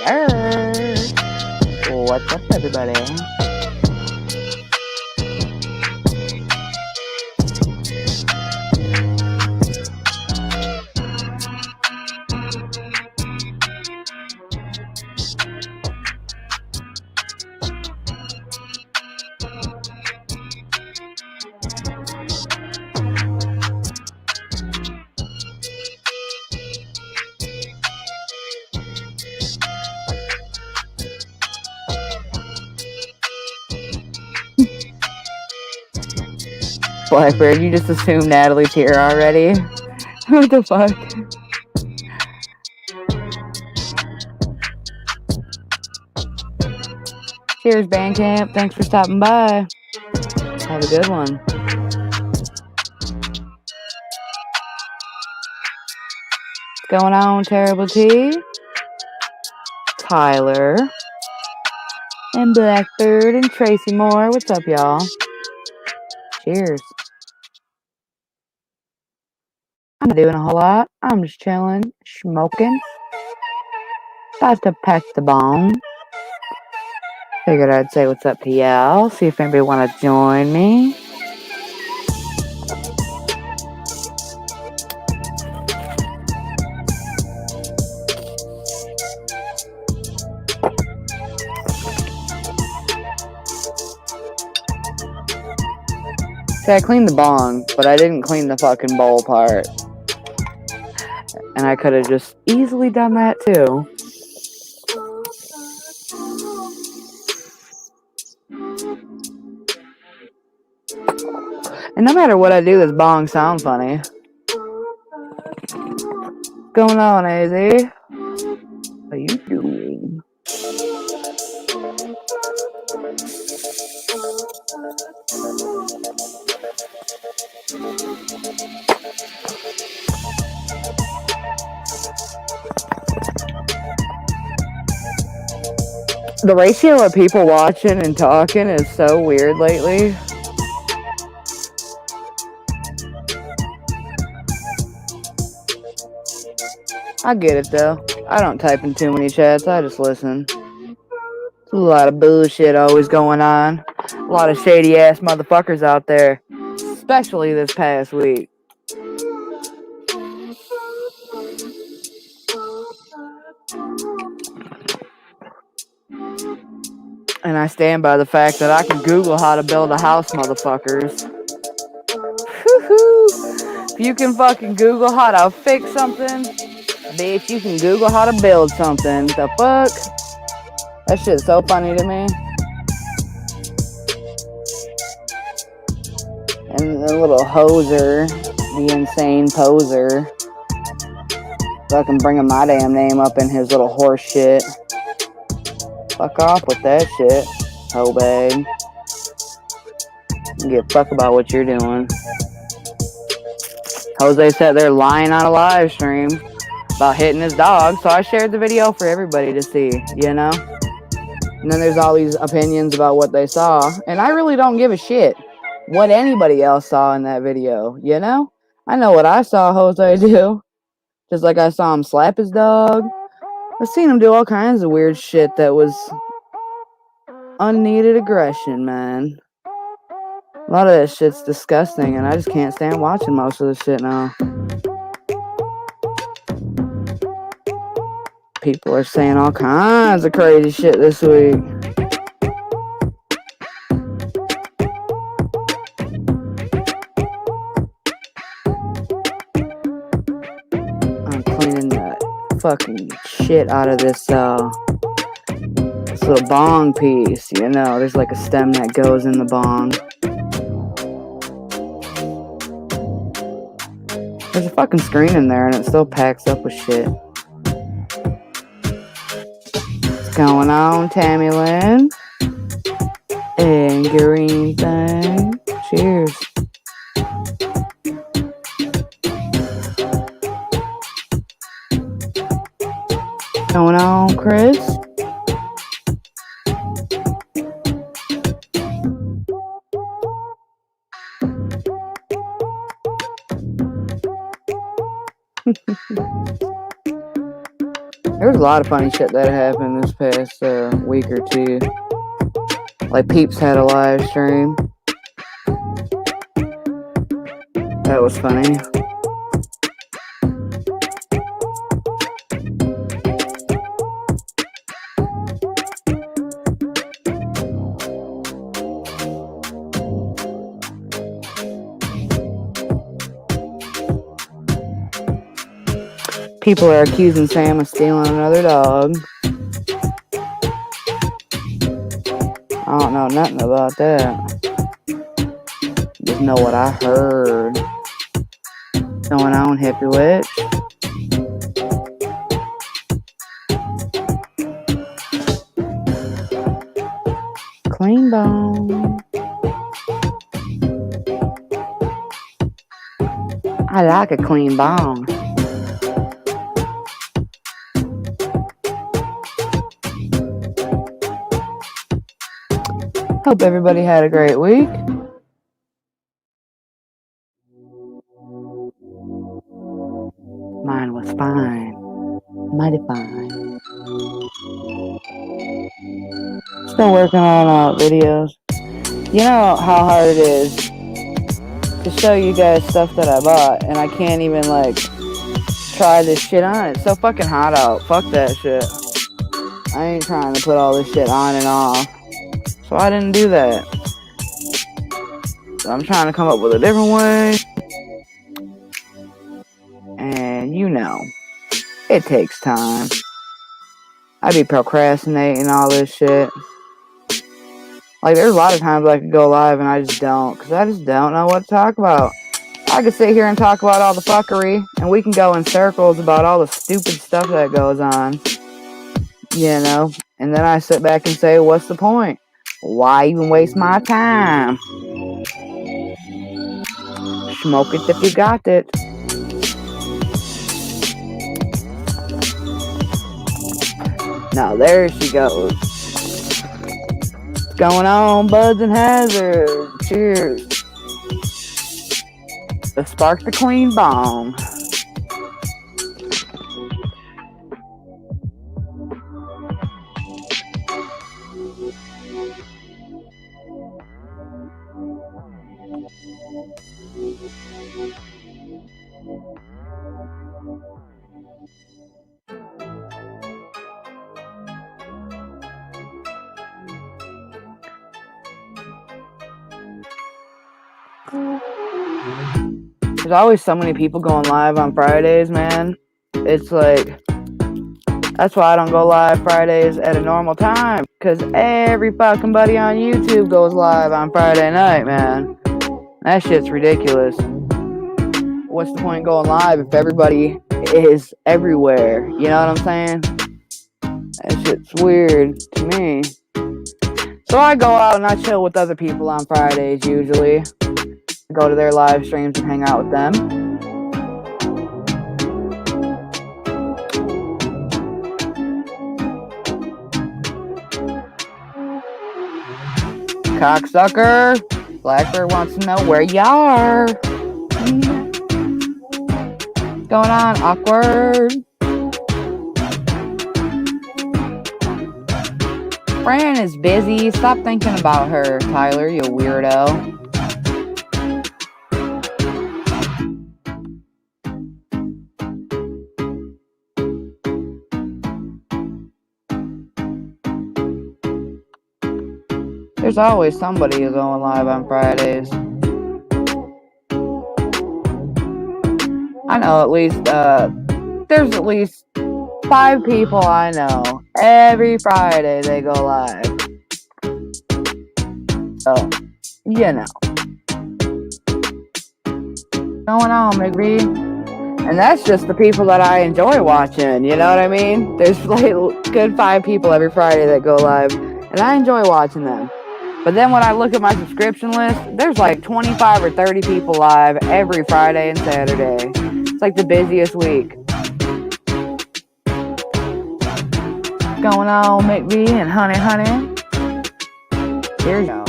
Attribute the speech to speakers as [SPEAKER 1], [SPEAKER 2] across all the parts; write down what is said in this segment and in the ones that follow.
[SPEAKER 1] Cheeerz. What's up, everybody? Blackbird, you just assumed Natalie's here already? What the fuck? Cheers, Bandcamp. Thanks for stopping by. Have a good one. What's going on, Terrible T? Tyler. And Blackbird and Tracy Moore. What's up, y'all? Cheers. I'm not doing a whole lot. I'm just chilling, smoking. About to pack the bong. Figured I'd say what's up to y'all. See if anybody want to join me. See, I cleaned the bong, but I didn't clean the fucking bowl part. And I could have just easily done that too. And no matter what I do, this bong sound funny. What's going on, AZ? How you doing? The ratio of people watching and talking is so weird lately. I get it though. I don't type in too many chats, I just listen. There's a lot of bullshit always going on. A lot of shady ass motherfuckers out there. Especially this past week. And I stand by the fact that I can Google how to build a house, motherfuckers. If you can fucking Google how to fix something, bitch, you can Google how to build something. The fuck? That shit's so funny to me. And the little hoser, the insane poser, fucking bringing my damn name up in his little horse shit. Fuck off with that shit, hoe bag. You give a fuck about what you're doing. Jose sat there lying on a live stream about hitting his dog, so I shared the video for everybody to see, you know? And then there's all these opinions about what they saw, and I really don't give a shit what anybody else saw in that video, you know? I know what I saw Jose do. Just like I saw him slap his dog. I've seen him do all kinds of weird shit that was unneeded aggression, man. A lot of that shit's disgusting, and I just can't stand watching most of this shit now. People are saying all kinds of crazy shit this week. I'm cleaning the fucking shit out of this little bong piece, you know. There's like a stem that goes in the bong. There's a fucking screen in there and it still packs up with shit. What's going on, Tammy Lynn? And green thing. Cheers. What's going on, Chris? There's a a lot of funny shit that happened this past week or two. Like Peeps had a live stream. That was funny. People are accusing Sam of stealing another dog. I don't know nothing about that. Just know what I heard. What's going on, hippie witch? Clean bone. I like a clean bone. Hope everybody had a great week. Mine was fine. Mighty fine. Still working on videos. You know how hard it is to show you guys stuff that I bought, and I can't even like try this shit on. It's so fucking hot out. Fuck that shit. I ain't trying to put all this shit on and off. So I didn't do that. So I'm trying to come up with a different way. And you know, it takes time. I be procrastinating all this shit. Like, there's a lot of times I could go live and I just don't. Because I just don't know what to talk about. I could sit here and talk about all the fuckery. And we can go in circles about all the stupid stuff that goes on. You know? And then I sit back and say, what's the point? Why even waste my time? Smoke it if you got it. Now there she goes. What's going on, buds and hazards? Cheers. The spark the clean bong. There's always so many people going live on Fridays, man. It's like, that's why I don't go live Fridays at a normal time. Because every fucking buddy on YouTube goes live on Friday night, man. That shit's ridiculous. What's the point going live if everybody is everywhere? You know what I'm saying? That shit's weird to me. So I go out and I chill with other people on Fridays usually. Go to their live streams and hang out with them. Cocksucker. Blackbird wants to know where you are. What's going on, awkward? Fran is busy. Stop thinking about her, Tyler, you weirdo. There's always somebody going live on Fridays. I know at least, there's at least 5 people I know. Every Friday they go live. So, you know. Going on, McBee? And that's just the people that I enjoy watching, you know what I mean? There's like good 5 people every Friday that go live, and I enjoy watching them. But then when I look at my subscription list, there's like 25 or 30 people live every Friday and Saturday. It's like the busiest week. Going on, McBee and honey. Here you go.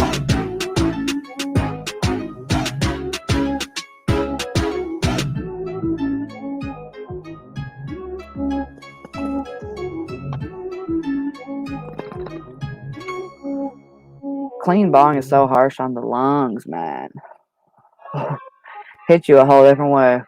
[SPEAKER 1] clean bong is so harsh on the lungs, man. Hit you a whole different way.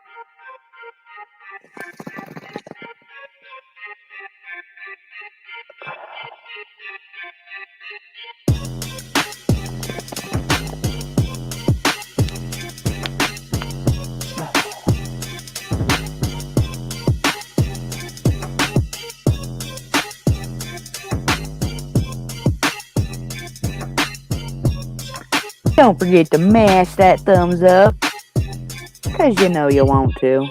[SPEAKER 1] Don't forget to mash that thumbs up, because you know you want to.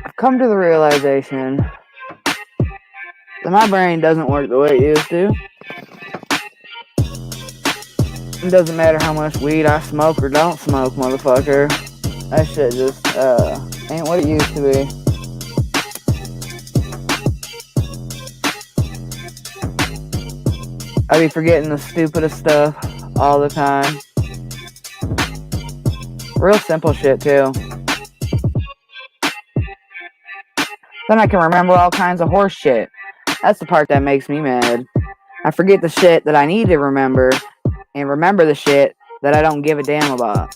[SPEAKER 1] I've come to the realization that my brain doesn't work the way it used to. It doesn't matter how much weed I smoke or don't smoke, motherfucker. That shit just, ain't what it used to be. I be forgetting the stupidest stuff all the time. Real simple shit, too. Then I can remember all kinds of horse shit. That's the part that makes me mad. I forget the shit that I need to remember, and remember the shit that I don't give a damn about.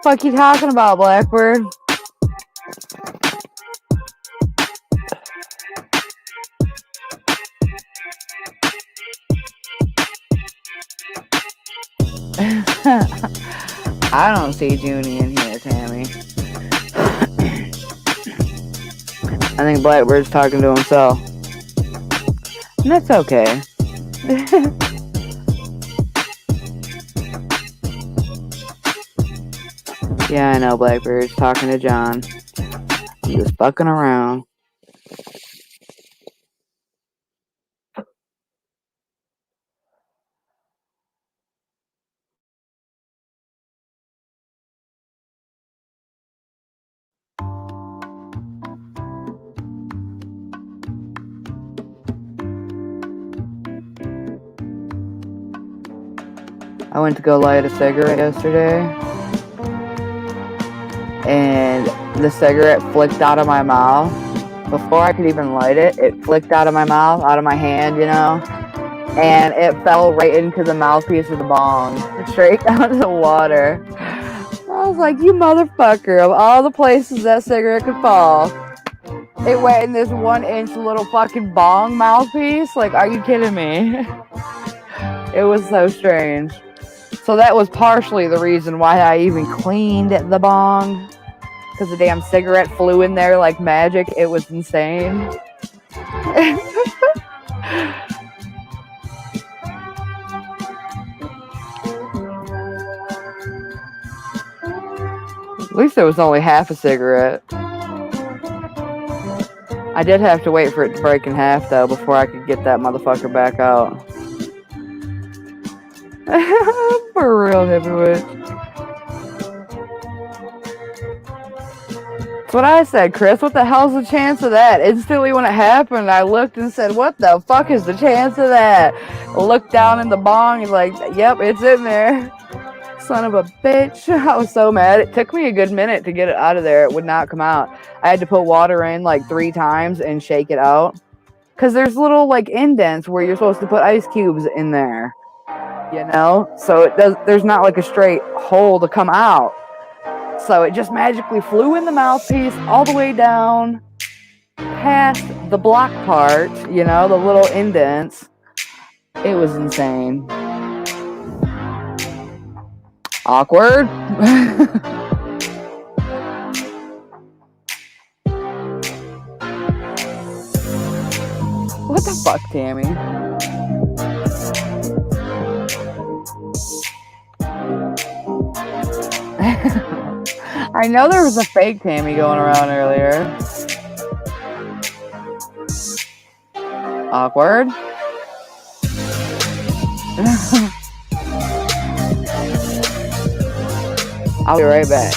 [SPEAKER 1] Fuck you talking about, Blackbird? I don't see Junie in here, Tammy. I think Blackbird's talking to himself. And that's okay. Yeah, I know Blackbird's talking to John. I'm just fucking around. I went to go light a cigarette yesterday, and the cigarette flicked out of my mouth. Before I could even light it, it flicked out of my mouth, out of my hand, you know, and it fell right into the mouthpiece of the bong, straight down to the water. I was like, you motherfucker, of all the places that cigarette could fall, it went in this 1-inch little fucking bong mouthpiece? Like, are you kidding me? It was so strange. So that was partially the reason why I even cleaned the bong. Because the damn cigarette flew in there like magic. It was insane. At least it was only half a cigarette. I did have to wait for it to break in half, though, before I could get that motherfucker back out. For real, heavyweight. That's what I said, Chris. What the hell's the chance of that? Instantly when it happened, I looked and said, what the fuck is the chance of that? I looked down in the bong and like, yep, it's in there. Son of a bitch. I was so mad. It took me a good minute to get it out of there. It would not come out. I had to put water in like 3 times and shake it out. Because there's little like indents where you're supposed to put ice cubes in there. You know? So there's not like a straight hole to come out. So it just magically flew in the mouthpiece all the way down past the block part, you know, the little indents. It was insane. Awkward. What the fuck, Tammy? I know there was a fake Tammy going around earlier. Awkward. I'll be right back.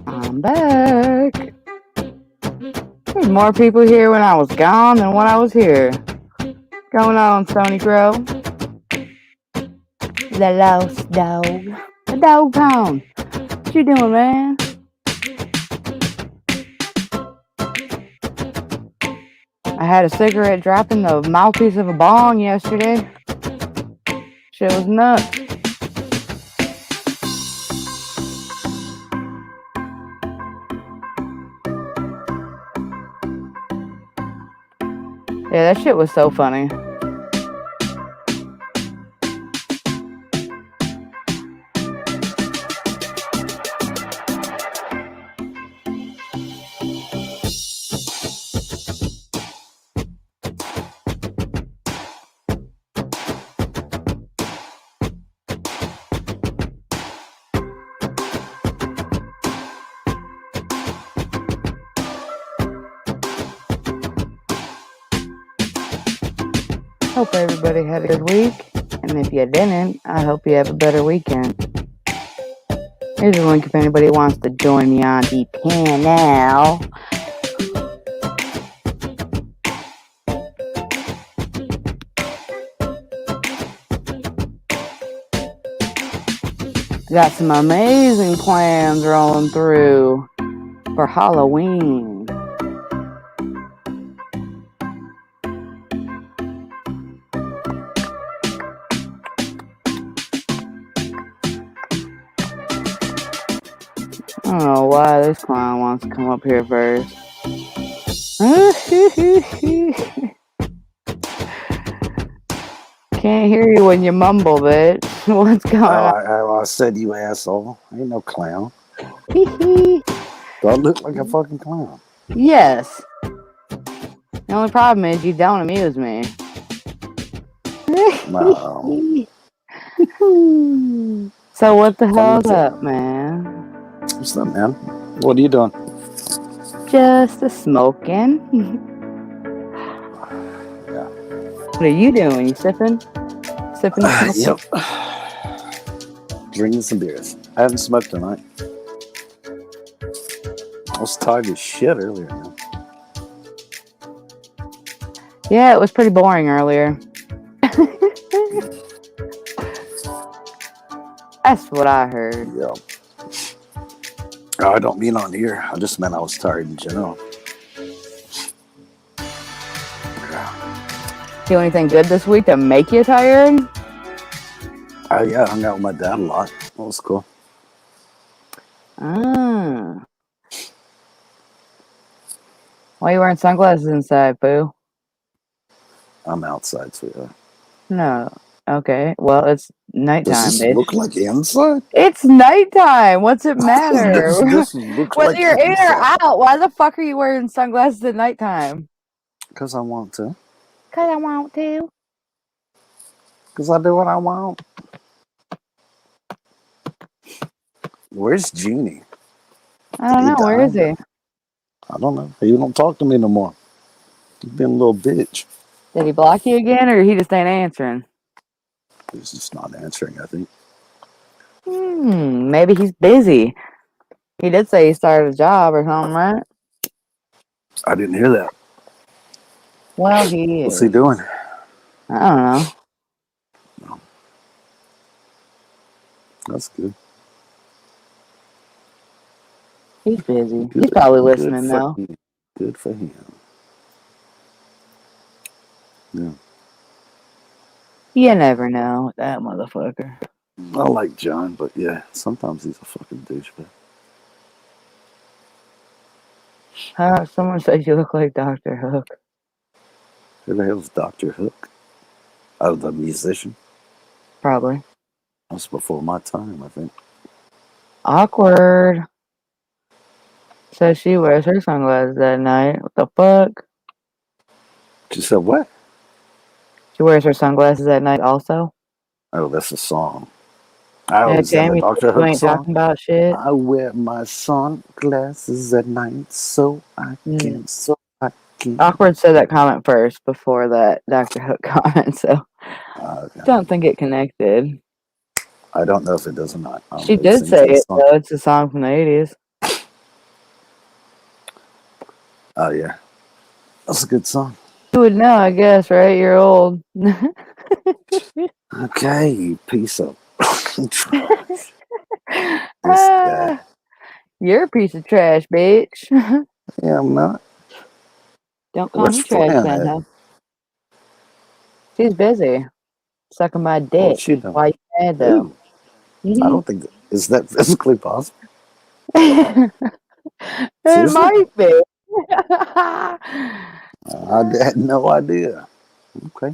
[SPEAKER 1] I'm back. There's more people here when I was gone than when I was here. Going on, Sony Crow? The lost dog. The dog pound. What you doing, man? I had a cigarette drop in the mouthpiece of a bong yesterday. Shit was nuts. Yeah, that shit was so funny. Hope everybody had a good week, and if you didn't, I hope you have a better weekend. Here's a link if anybody wants to join me on the panel. Got some amazing plans rolling through. for Halloween. I don't know why this clown wants to come up here first. Can't hear you when you mumble, bitch. What's going on?
[SPEAKER 2] I said you asshole. I ain't no clown. Do I look like a fucking clown?
[SPEAKER 1] Yes. The only problem is you don't amuse me.
[SPEAKER 2] No.
[SPEAKER 1] So what the hell's up, man?
[SPEAKER 2] What's up, man? What are you doing?
[SPEAKER 1] Just a smoking.
[SPEAKER 2] Yeah.
[SPEAKER 1] What are you doing? You sipping? Sipping?
[SPEAKER 2] Yep. Drinking some beers. I haven't smoked tonight. I was tired as shit earlier, man.
[SPEAKER 1] Yeah, it was pretty boring earlier. That's what I heard.
[SPEAKER 2] Yeah. Oh, I don't mean on here. I just meant I was tired in general.
[SPEAKER 1] Do anything good this week to make you tired?
[SPEAKER 2] Yeah, I hung out with my dad a lot. That was cool.
[SPEAKER 1] Ah. Why are you wearing sunglasses inside, boo?
[SPEAKER 2] I'm outside, sweetheart.
[SPEAKER 1] No. Okay. Well, it's nighttime,
[SPEAKER 2] Does this
[SPEAKER 1] bitch.
[SPEAKER 2] look like inside?
[SPEAKER 1] It's nighttime. What's it matter?
[SPEAKER 2] This looks
[SPEAKER 1] Whether
[SPEAKER 2] like
[SPEAKER 1] you're in or
[SPEAKER 2] inside.
[SPEAKER 1] out, why the fuck are you wearing sunglasses at nighttime?
[SPEAKER 2] Because I want to.
[SPEAKER 1] Because I want to.
[SPEAKER 2] Because I do what I want. Where's Genie?
[SPEAKER 1] I don't know. Where is he?
[SPEAKER 2] I don't know. He don't talk to me no more. He's been a little bitch.
[SPEAKER 1] Did he block you again, or he just ain't answering?
[SPEAKER 2] He's just not answering, I think.
[SPEAKER 1] Maybe he's busy. He did say he started a job or something, right?
[SPEAKER 2] I didn't hear that.
[SPEAKER 1] Well, he is.
[SPEAKER 2] What's he doing?
[SPEAKER 1] I don't know.
[SPEAKER 2] No. That's good.
[SPEAKER 1] He's busy. He's probably listening now.
[SPEAKER 2] Good for him. Yeah.
[SPEAKER 1] You never know with that motherfucker.
[SPEAKER 2] I like John, but yeah, sometimes he's a fucking douchebag.
[SPEAKER 1] Someone says you look like Dr. Hook.
[SPEAKER 2] Who the hell's Dr. Hook? Oh, the musician?
[SPEAKER 1] Probably.
[SPEAKER 2] That's before my time, I think.
[SPEAKER 1] Awkward. Says she wears her sunglasses at night. What the fuck?
[SPEAKER 2] She said what?
[SPEAKER 1] She wears her sunglasses at night also?
[SPEAKER 2] Oh, that's a song. I
[SPEAKER 1] Yeah,
[SPEAKER 2] always have a
[SPEAKER 1] Jamie,
[SPEAKER 2] Dr.
[SPEAKER 1] you
[SPEAKER 2] Hook
[SPEAKER 1] ain't
[SPEAKER 2] song.
[SPEAKER 1] talking about shit.
[SPEAKER 2] I wear my sunglasses at night so I can.
[SPEAKER 1] Awkward said that comment first before that Dr. Hook comment, so
[SPEAKER 2] Okay.
[SPEAKER 1] don't think it connected.
[SPEAKER 2] I don't know if it does or not.
[SPEAKER 1] She did say it, though. It's a song from the 80s.
[SPEAKER 2] Oh, yeah. That's a good song.
[SPEAKER 1] You would know, I guess, right? You're old.
[SPEAKER 2] Okay, you piece of trash. This guy.
[SPEAKER 1] You're a piece of trash, bitch.
[SPEAKER 2] Yeah, I'm not.
[SPEAKER 1] Don't call me trash, then. She's busy. Sucking my dick.
[SPEAKER 2] She don't.
[SPEAKER 1] Why you mad, though?
[SPEAKER 2] I don't think is that physically possible.
[SPEAKER 1] It might be.
[SPEAKER 2] I had no idea. Okay.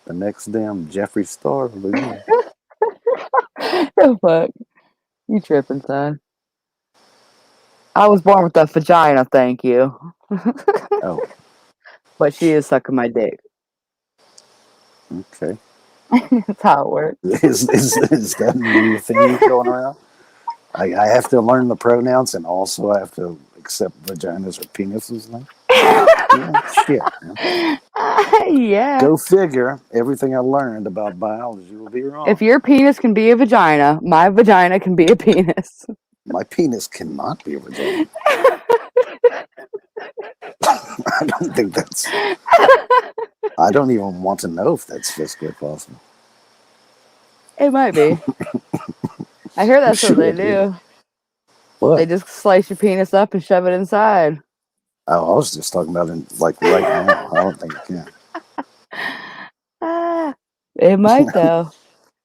[SPEAKER 2] The next damn Jeffree Star.
[SPEAKER 1] The fuck? You tripping, son. I was born with a vagina, thank you.
[SPEAKER 2] Oh.
[SPEAKER 1] But she is sucking my dick.
[SPEAKER 2] Okay.
[SPEAKER 1] That's how it works.
[SPEAKER 2] Is that a new thing going around? I have to learn the pronouns and also I have to accept vaginas or penises now. Yeah, shit, man.
[SPEAKER 1] Yeah.
[SPEAKER 2] Go figure. Everything I learned about biology will be wrong.
[SPEAKER 1] If your penis can be a vagina, my vagina can be a penis.
[SPEAKER 2] My penis cannot be a vagina. I don't think that's. I don't even want to know if that's physically possible.
[SPEAKER 1] It might be. I hear that's what they do.
[SPEAKER 2] What?
[SPEAKER 1] They just slice your penis up and shove it inside.
[SPEAKER 2] Oh, I was just talking about it like right now. I don't think it can.
[SPEAKER 1] Ah, it might though.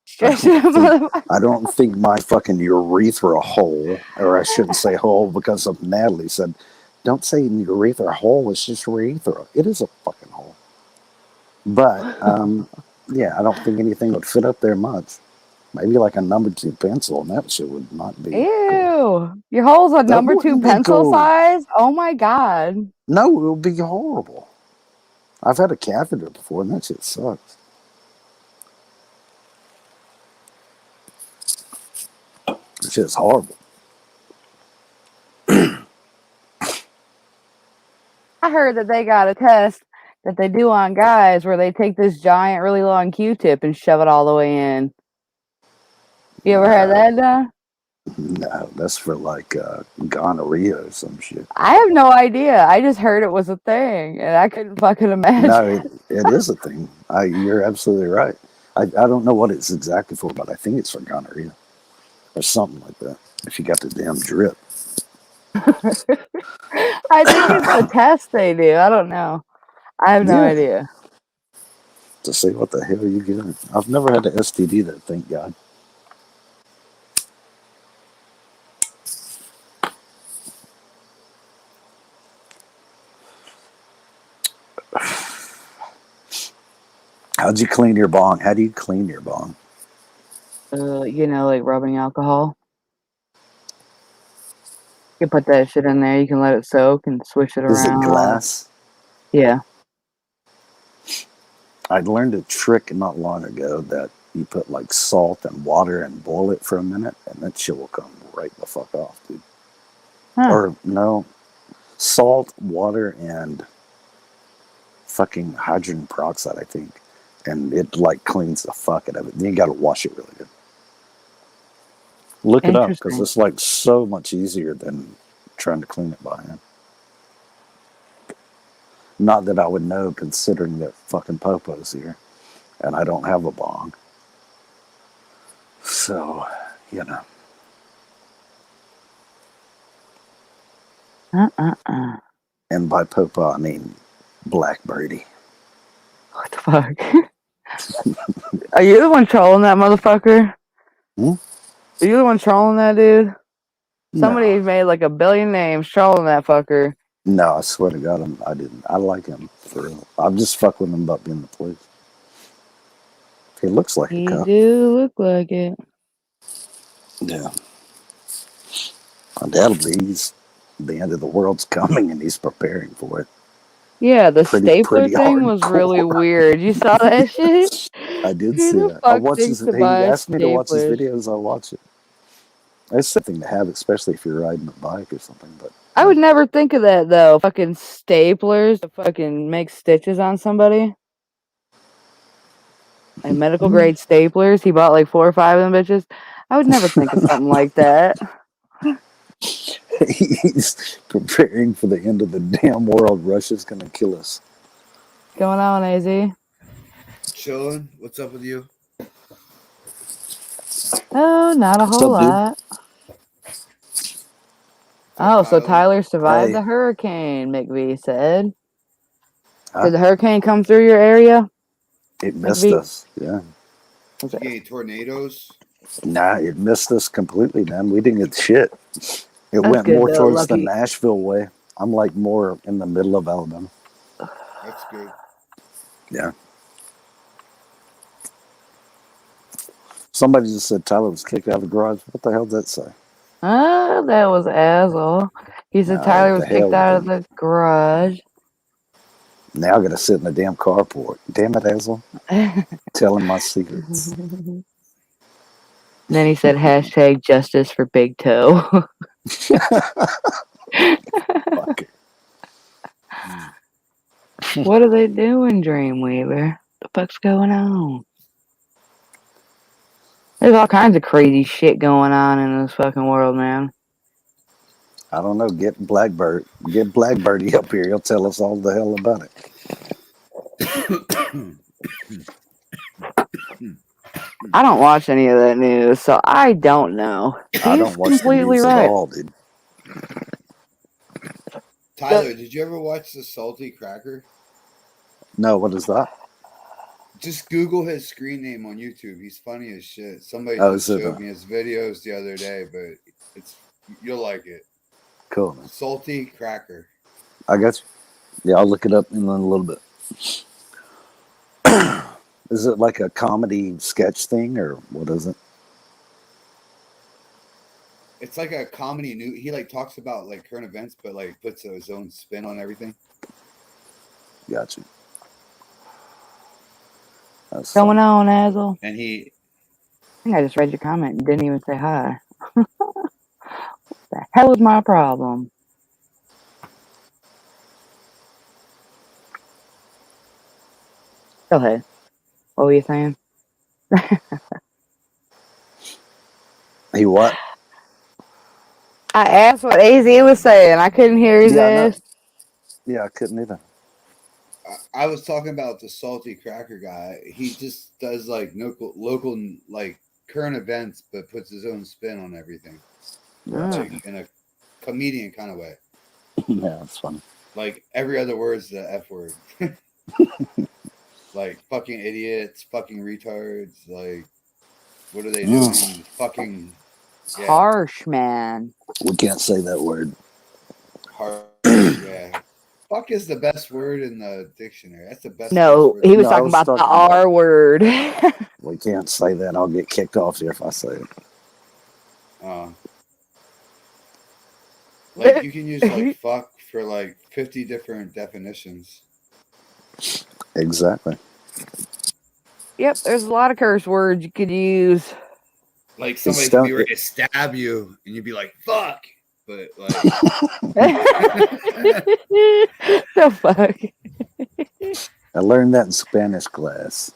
[SPEAKER 1] Stretch it, motherfucker.
[SPEAKER 2] I don't think my fucking urethra hole, or I shouldn't say hole because of Natalie said, don't say urethra hole, it's just urethra. It is a fucking hole. But, yeah, I don't think anything would fit up there much. Maybe like a number 2 pencil, and that shit would not be cool.
[SPEAKER 1] Ew. Your hole's a
[SPEAKER 2] That
[SPEAKER 1] number 2
[SPEAKER 2] wouldn't be
[SPEAKER 1] pencil
[SPEAKER 2] cool.
[SPEAKER 1] size? Oh my god.
[SPEAKER 2] No, it would be horrible. I've had a catheter before, and that shit sucks. That shit's horrible.
[SPEAKER 1] I heard that they got a test that they do on guys where they take this giant, really long Q-tip and shove it all the way in. You ever had that done?
[SPEAKER 2] No, that's for like gonorrhea or some shit.
[SPEAKER 1] I have no idea. I just heard it was a thing, and I couldn't fucking imagine.
[SPEAKER 2] No, it is a thing. You're absolutely right. I don't know what it's exactly for, but I think it's for gonorrhea or something like that. If you got the damn drip.
[SPEAKER 1] I think it's a test they do. I don't know. I have no idea.
[SPEAKER 2] To see what the hell you getting. I've never had an STD though, thank God. How'd you clean your bong? How do you clean your bong?
[SPEAKER 1] Like rubbing alcohol. You put that shit in there. You can let it soak and swish it around.
[SPEAKER 2] Is it glass?
[SPEAKER 1] Yeah.
[SPEAKER 2] I learned a trick not long ago that you put like salt and water and boil it for a minute, and that shit will come right the fuck off, dude.
[SPEAKER 1] Huh.
[SPEAKER 2] Or no, salt, water, and fucking hydrogen peroxide, I think, and it like cleans the fuck out of it. Then you got to wash it really good. Look it up because it's like so much easier than trying to clean it by hand. Not that I would know, considering that fucking Popo's here, and I don't have a bong. So, you know. And by Popo, I mean Blackbirdie.
[SPEAKER 1] What the fuck? Are you the one trolling that motherfucker?
[SPEAKER 2] Hmm?
[SPEAKER 1] Are you the one trolling that dude? Somebody made like a billion names trolling that fucker.
[SPEAKER 2] No, I swear to God, I didn't. I like him for real. I'm just fucking with him about being the police. He looks like a cop.
[SPEAKER 1] He do look like it.
[SPEAKER 2] Yeah. Undoubtedly, the end of the world's coming, and he's preparing for it.
[SPEAKER 1] Yeah, the stapler thing was really weird. You saw that shit?
[SPEAKER 2] I did see that. I watched his. He asked me to watch his videos. I'll watch it. It's something to have, especially if you're riding a bike or something. But
[SPEAKER 1] I would never think of that though. Fucking staplers to fucking make stitches on somebody. Like medical grade staplers. He bought like 4 or 5 of them bitches. I would never think of something like that.
[SPEAKER 2] He's preparing for the end of the damn world. Russia's gonna kill us.
[SPEAKER 1] What's going on, AZ?
[SPEAKER 3] Chilling. What's up with you?
[SPEAKER 1] Oh, not a whole lot. Oh, so Tyler survived the hurricane, McVie said. Did the hurricane come through your area?
[SPEAKER 2] It missed us, yeah.
[SPEAKER 3] Did you get any tornadoes?
[SPEAKER 2] Nah, it missed us completely, man. We didn't get shit. It went more towards the Nashville way. I'm like more in the middle of Alabama.
[SPEAKER 3] That's good.
[SPEAKER 2] Yeah. Somebody just said Tyler was kicked out of the garage. What the hell did that say?
[SPEAKER 1] That was asshole. He said Tyler was kicked out of the garage.
[SPEAKER 2] Now I gotta sit in the damn carport. Damn it, asshole. Telling my secrets.
[SPEAKER 1] Then he said hashtag justice for Big Toe.
[SPEAKER 2] Fuck it.
[SPEAKER 1] What are they doing, Dreamweaver? The fuck's going on? There's all kinds of crazy shit going on in this fucking world, man.
[SPEAKER 2] I don't know. Get Blackbirdie up here. He'll tell us all the hell about it.
[SPEAKER 1] I don't watch any of that news, so I don't know.
[SPEAKER 2] I don't watch the news at all, dude.
[SPEAKER 3] Tyler, did you ever watch the Salty Cracker?
[SPEAKER 2] No, what is that?
[SPEAKER 3] Just Google his screen name on YouTube. He's funny as shit. Somebody
[SPEAKER 2] Oh,
[SPEAKER 3] just
[SPEAKER 2] is it,
[SPEAKER 3] showed me his videos the other day, but it's you'll like it.
[SPEAKER 2] Cool, man.
[SPEAKER 3] Salty Cracker.
[SPEAKER 2] I got you. Yeah, I'll look it up in a little bit. Is it like a comedy sketch thing, or what is it?
[SPEAKER 3] It's like a comedy new. He like talks about like current events, but like puts his own spin on everything.
[SPEAKER 2] Got you. That's
[SPEAKER 1] Going
[SPEAKER 2] funny.
[SPEAKER 1] on, Azel?
[SPEAKER 3] And he
[SPEAKER 1] I think I just read your comment and didn't even say hi. What the hell is my problem? Go ahead. What were you saying?
[SPEAKER 2] He what?
[SPEAKER 1] I asked what AZ was saying. I couldn't hear his ass.
[SPEAKER 2] Yeah, I couldn't either.
[SPEAKER 3] I was talking about the Salty Cracker guy. He just does like local like current events, but puts his own spin on everything, like in a comedian kind of way.
[SPEAKER 2] Yeah, that's funny.
[SPEAKER 3] Like every other word's the F word. Like fucking idiots, fucking retards. Like what are they doing? Fucking yeah.
[SPEAKER 1] Harsh, man.
[SPEAKER 2] We can't say that word.
[SPEAKER 3] Harsh, yeah. Fuck is the best word in the dictionary. That's the best.
[SPEAKER 1] No,
[SPEAKER 3] word.
[SPEAKER 1] he was talking about the R word.
[SPEAKER 2] We can't say that. I'll get kicked off here if I say it.
[SPEAKER 3] Like you can use like fuck for like 50 different definitions.
[SPEAKER 2] Exactly.
[SPEAKER 1] Yep, there's a lot of curse words you could use.
[SPEAKER 3] Like somebody could be ready to stab you, and you'd be like, "Fuck," but like,
[SPEAKER 1] the fuck.
[SPEAKER 2] I learned that in Spanish class.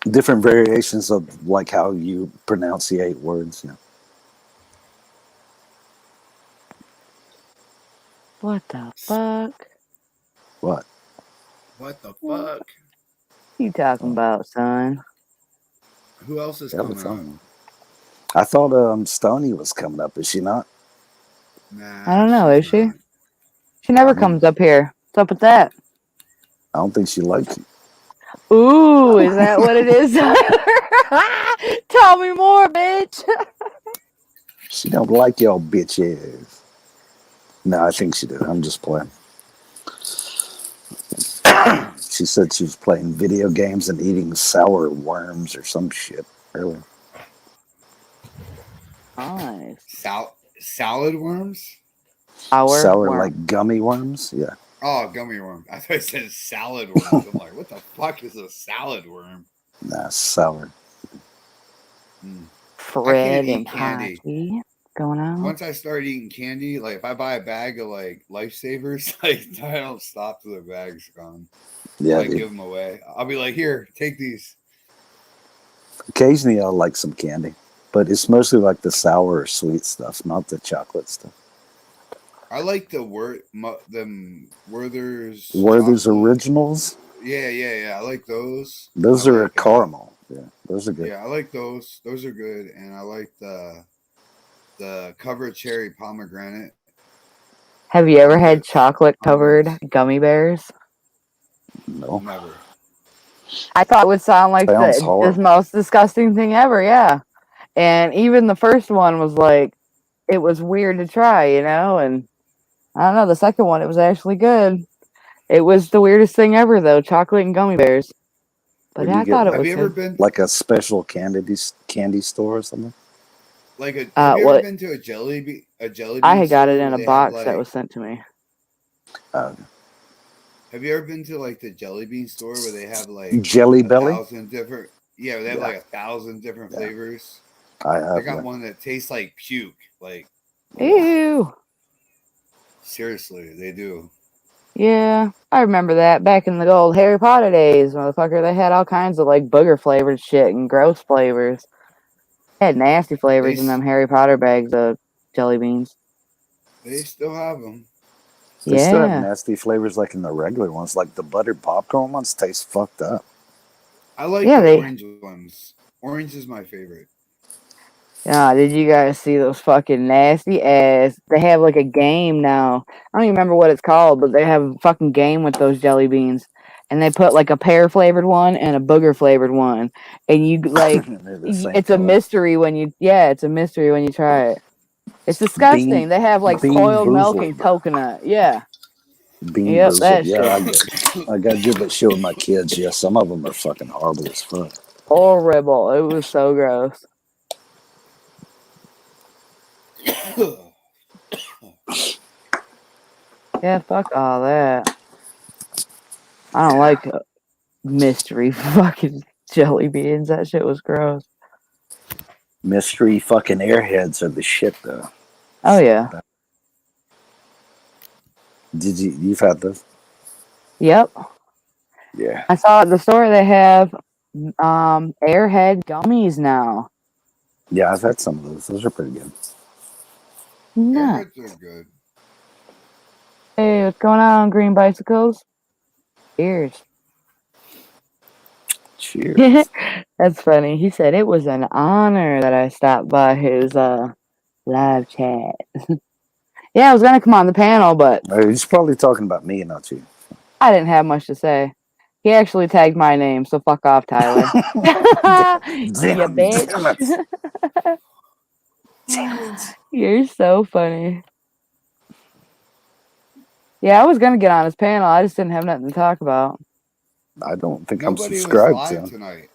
[SPEAKER 2] Different variations of like how you pronunciate words. You know.
[SPEAKER 1] What the fuck?
[SPEAKER 2] What?
[SPEAKER 3] what the fuck?
[SPEAKER 1] You talking about, son?
[SPEAKER 3] Who else is
[SPEAKER 2] Yeah,
[SPEAKER 3] coming up?
[SPEAKER 2] I thought Stoney was coming up. Is she not?
[SPEAKER 3] Nah,
[SPEAKER 1] I don't know. Is
[SPEAKER 3] she's
[SPEAKER 1] she?
[SPEAKER 3] not.
[SPEAKER 1] She never comes up here. What's up with that?
[SPEAKER 2] I don't think she likes you.
[SPEAKER 1] Ooh, is that what it is? Tell me more, bitch.
[SPEAKER 2] She don't like your bitch ass. No, I think she did. I'm just playing. She said she was playing video games and eating sour worms or some shit earlier.
[SPEAKER 1] Nice.
[SPEAKER 3] Salad worms?
[SPEAKER 2] Sour
[SPEAKER 1] worm.
[SPEAKER 2] like gummy worms? Yeah.
[SPEAKER 3] Oh, gummy worm. I thought it said salad worms. I'm like, what the fuck is a salad worm?
[SPEAKER 2] Nah, sour.
[SPEAKER 1] Fred
[SPEAKER 3] eat
[SPEAKER 1] and
[SPEAKER 3] candy.
[SPEAKER 1] Hockey going on.
[SPEAKER 3] Once I start eating candy, like if I buy a bag of like Lifesavers, like I don't stop till the bag's gone.
[SPEAKER 2] Yeah,
[SPEAKER 3] I give them away. I'll be like, here, take these.
[SPEAKER 2] Occasionally I'll like some candy, but it's mostly like the sour or sweet stuff, not the chocolate stuff.
[SPEAKER 3] I like the Werther's
[SPEAKER 2] Werther's
[SPEAKER 3] chocolate.
[SPEAKER 2] Originals?
[SPEAKER 3] Yeah. I like those.
[SPEAKER 2] Those
[SPEAKER 3] I
[SPEAKER 2] are
[SPEAKER 3] like,
[SPEAKER 2] a caramel. Yeah, those are good.
[SPEAKER 3] Yeah, I like those. Those are good. And I like the covered cherry pomegranate.
[SPEAKER 1] Have you ever had chocolate covered gummy bears?
[SPEAKER 2] No.
[SPEAKER 3] Never.
[SPEAKER 1] I thought it would sound like the most disgusting thing ever, yeah. And even the first one was like, it was weird to try, you know? And I don't know, the second one, it was actually good. It was the weirdest thing ever, though, chocolate and gummy bears. But I thought it was
[SPEAKER 3] Have you ever been
[SPEAKER 2] like a special candy store or something?
[SPEAKER 3] Like have you ever been to a jelly bean?
[SPEAKER 1] I had got it in a box that was sent to me.
[SPEAKER 3] Have you ever been to like the jelly bean store where they have like
[SPEAKER 2] Jelly Belly?
[SPEAKER 3] 1,000 different? Yeah, they have like 1,000 different flavors.
[SPEAKER 2] I have.
[SPEAKER 3] They got one that tastes like puke. Like,
[SPEAKER 1] ew.
[SPEAKER 3] Seriously, they do.
[SPEAKER 1] Yeah, I remember that back in the old Harry Potter days, motherfucker. They had all kinds of like booger flavored shit and gross flavors. They had nasty flavors in them Harry Potter bags of jelly beans.
[SPEAKER 3] They still have them.
[SPEAKER 2] They still have nasty flavors like in the regular ones, like the buttered popcorn ones taste fucked up.
[SPEAKER 3] I like the orange ones. Orange is my favorite.
[SPEAKER 1] Yeah, did you guys see those fucking nasty ass? They have like a game now. I don't even remember what it's called, but they have a fucking game with those jelly beans. And they put like a pear flavored one and a booger flavored one. And you like,
[SPEAKER 2] They're the same
[SPEAKER 1] it's a
[SPEAKER 2] color.
[SPEAKER 1] mystery when you, yeah, it's a mystery when you try it. It's
[SPEAKER 2] Bean
[SPEAKER 1] disgusting. They have like
[SPEAKER 2] Bean
[SPEAKER 1] spoiled milk
[SPEAKER 2] Boozled.
[SPEAKER 1] and coconut. Yeah.
[SPEAKER 2] Bean
[SPEAKER 1] Yep,
[SPEAKER 2] Boozled.
[SPEAKER 1] that
[SPEAKER 2] Yeah,
[SPEAKER 1] shit.
[SPEAKER 2] I got to give that shit with my kids. Yeah, some of them are fucking horrible as fuck.
[SPEAKER 1] Horrible. It was so gross. Yeah, fuck all that. I don't like mystery fucking jelly beans. That shit was gross.
[SPEAKER 2] Mystery fucking airheads are the shit, though.
[SPEAKER 1] Oh yeah.
[SPEAKER 2] You've had those?
[SPEAKER 1] Yep.
[SPEAKER 2] Yeah.
[SPEAKER 1] I saw at the store they have airhead gummies now.
[SPEAKER 2] Yeah, I've had some of those. Those are pretty good.
[SPEAKER 1] No.
[SPEAKER 3] Airheads are good.
[SPEAKER 1] Hey, what's going on, green bicycles? Cheers.
[SPEAKER 2] Cheers.
[SPEAKER 1] That's funny. He said it was an honor that I stopped by his live chat. Yeah, I was gonna come on the panel, but
[SPEAKER 2] He's probably talking about me, not you.
[SPEAKER 1] I didn't have much to say. He actually tagged my name, so fuck off, Tyler. You
[SPEAKER 2] Damn it.
[SPEAKER 1] bitch.
[SPEAKER 2] Damn it.
[SPEAKER 1] You're so funny. Yeah, I was gonna get on his panel. I just didn't have nothing to talk about.
[SPEAKER 2] I don't think I'm
[SPEAKER 3] Nobody was
[SPEAKER 2] subscribed to
[SPEAKER 3] live
[SPEAKER 2] him.
[SPEAKER 3] tonight.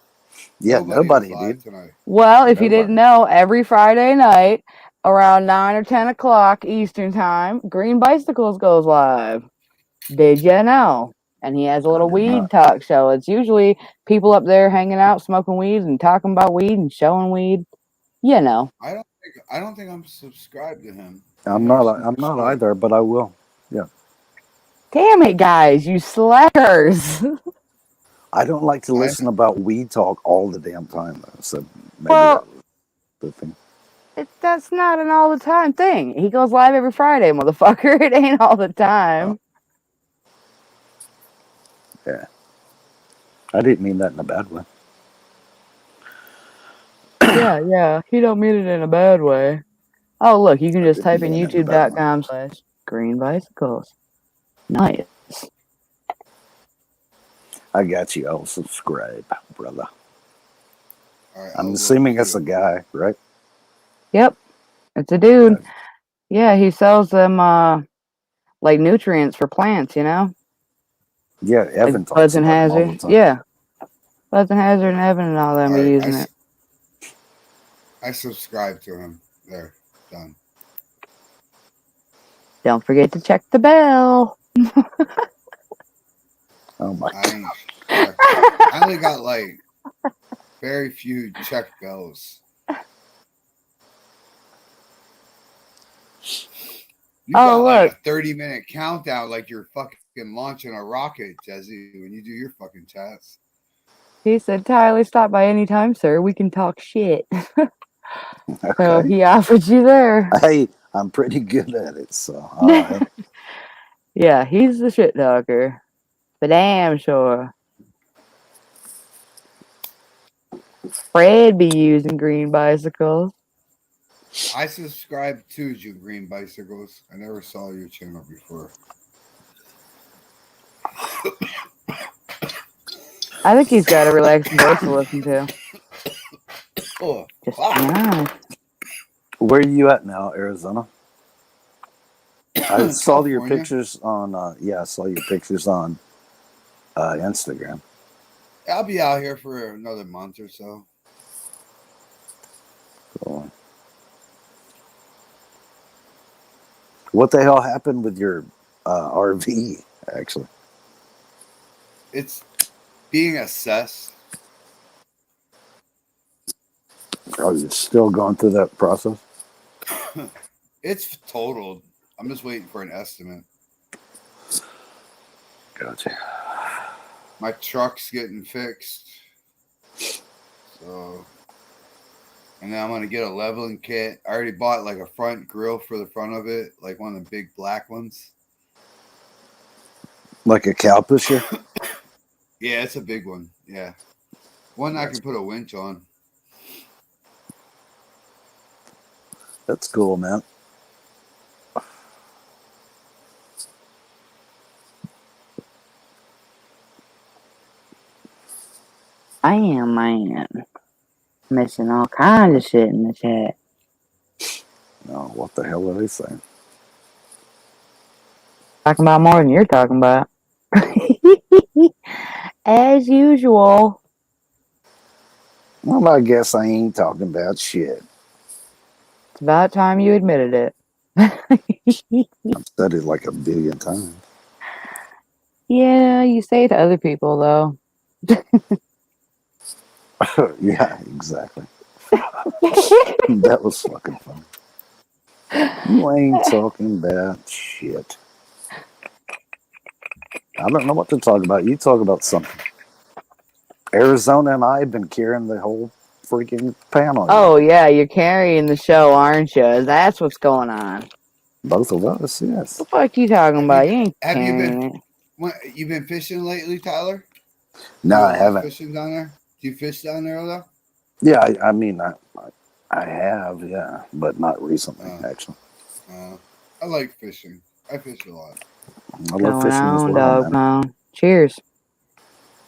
[SPEAKER 2] Yeah,
[SPEAKER 3] was
[SPEAKER 2] nobody,
[SPEAKER 3] live
[SPEAKER 2] dude.
[SPEAKER 3] tonight.
[SPEAKER 1] Well, if you
[SPEAKER 2] Nobody.
[SPEAKER 1] didn't know, every Friday night around 9 or 10 o'clock Eastern time, Green Bicycles goes live. Did you know? And he has a little
[SPEAKER 2] I did
[SPEAKER 1] weed
[SPEAKER 2] not.
[SPEAKER 1] talk show. It's usually people up there hanging out, smoking weed, and talking about weed and showing weed. You know.
[SPEAKER 3] I don't think I'm subscribed to him.
[SPEAKER 2] I'm not either, but I will. Yeah.
[SPEAKER 1] Damn it, guys, you slackers.
[SPEAKER 2] I don't like to listen about weed talk all the damn time, though. So maybe
[SPEAKER 1] Well,
[SPEAKER 2] that was the thing.
[SPEAKER 1] that's not an all the time thing. He goes live every Friday, motherfucker. It ain't all the time.
[SPEAKER 2] Yeah. I didn't mean that in a bad way.
[SPEAKER 1] Yeah. He don't mean it in a bad way. Oh, look, you can
[SPEAKER 2] I
[SPEAKER 1] just
[SPEAKER 2] didn't
[SPEAKER 1] type in
[SPEAKER 2] mean it in a bad way.
[SPEAKER 1] youtube.com/green bicycles. Nice.
[SPEAKER 2] I got you. I'll subscribe, brother.
[SPEAKER 3] Right,
[SPEAKER 2] I'm assuming it's a guy, right?
[SPEAKER 1] Yep. It's a dude. Yeah, he sells them like nutrients for plants, you know?
[SPEAKER 2] Yeah, Evan
[SPEAKER 1] Like
[SPEAKER 2] talks
[SPEAKER 1] Buzz and
[SPEAKER 2] about them all the
[SPEAKER 1] Hazard.
[SPEAKER 2] time.
[SPEAKER 1] Yeah. Buzz and Hazard and Evan and all them are using it.
[SPEAKER 3] I subscribe to him. There, done.
[SPEAKER 1] Don't forget to check the bell.
[SPEAKER 2] Oh my god.
[SPEAKER 3] I only got like very few check bells. You got like a 30-minute countdown, like you're fucking launching a rocket, Jezzy, when you do your fucking chats.
[SPEAKER 1] He said, Tyler, stop by anytime, sir. We can talk shit.
[SPEAKER 2] Okay.
[SPEAKER 1] So he offered you there.
[SPEAKER 2] Hey, I'm pretty good at it, so all right.
[SPEAKER 1] Yeah, he's the shit talker. For damn sure. Fred be using green bicycles.
[SPEAKER 3] I subscribe to you, Green Bicycles. I never saw your channel before.
[SPEAKER 1] I think he's got a relaxing voice to listen to.
[SPEAKER 3] Oh,
[SPEAKER 1] just nice.
[SPEAKER 2] Where are you at now, Arizona? I saw your pictures on. I saw your pictures on Instagram.
[SPEAKER 3] I'll be out here for another month or so.
[SPEAKER 2] Cool. What the hell happened with your RV? Actually,
[SPEAKER 3] it's being assessed.
[SPEAKER 2] Are you still going through that process?
[SPEAKER 3] It's totaled. I'm just waiting for an estimate.
[SPEAKER 2] Gotcha.
[SPEAKER 3] My truck's getting fixed. So, and then I'm going to get a leveling kit. I already bought like a front grill for the front of it, like one of the big black ones.
[SPEAKER 2] Like a cow pusher?
[SPEAKER 3] Yeah, it's a big one. Yeah. One I can put a winch on.
[SPEAKER 2] That's cool, man.
[SPEAKER 1] I am, man. Missing all kinds of shit in the chat.
[SPEAKER 2] Oh, what the hell are they saying?
[SPEAKER 1] Talking about more than you're talking about. As usual.
[SPEAKER 2] Well, I guess I ain't talking about shit.
[SPEAKER 1] It's about time you admitted it.
[SPEAKER 2] I've said it like a billion times.
[SPEAKER 1] Yeah, you say it to other people, though.
[SPEAKER 2] Yeah, exactly. That was fucking funny. You ain't talking about shit. I don't know what to talk about. You talk about something. Arizona and I have been carrying the whole freaking panel.
[SPEAKER 1] Oh, yeah, you're carrying the show, aren't you? That's what's going on.
[SPEAKER 2] Both of us, yes.
[SPEAKER 1] What the fuck you talking about? You ain't
[SPEAKER 3] Have you
[SPEAKER 1] carrying
[SPEAKER 3] been?
[SPEAKER 1] it.
[SPEAKER 3] You been fishing lately, Tyler?
[SPEAKER 2] No,
[SPEAKER 3] Do a
[SPEAKER 2] I
[SPEAKER 3] lot of
[SPEAKER 2] haven't.
[SPEAKER 3] fishing down there? Do you fish down there though?
[SPEAKER 2] Yeah, I mean, I have, yeah, but not recently, actually.
[SPEAKER 3] I like fishing. I fish a lot.
[SPEAKER 2] I love
[SPEAKER 1] Going
[SPEAKER 2] fishing as
[SPEAKER 1] on,
[SPEAKER 2] well,
[SPEAKER 1] dog
[SPEAKER 2] man.
[SPEAKER 1] pound. Cheers.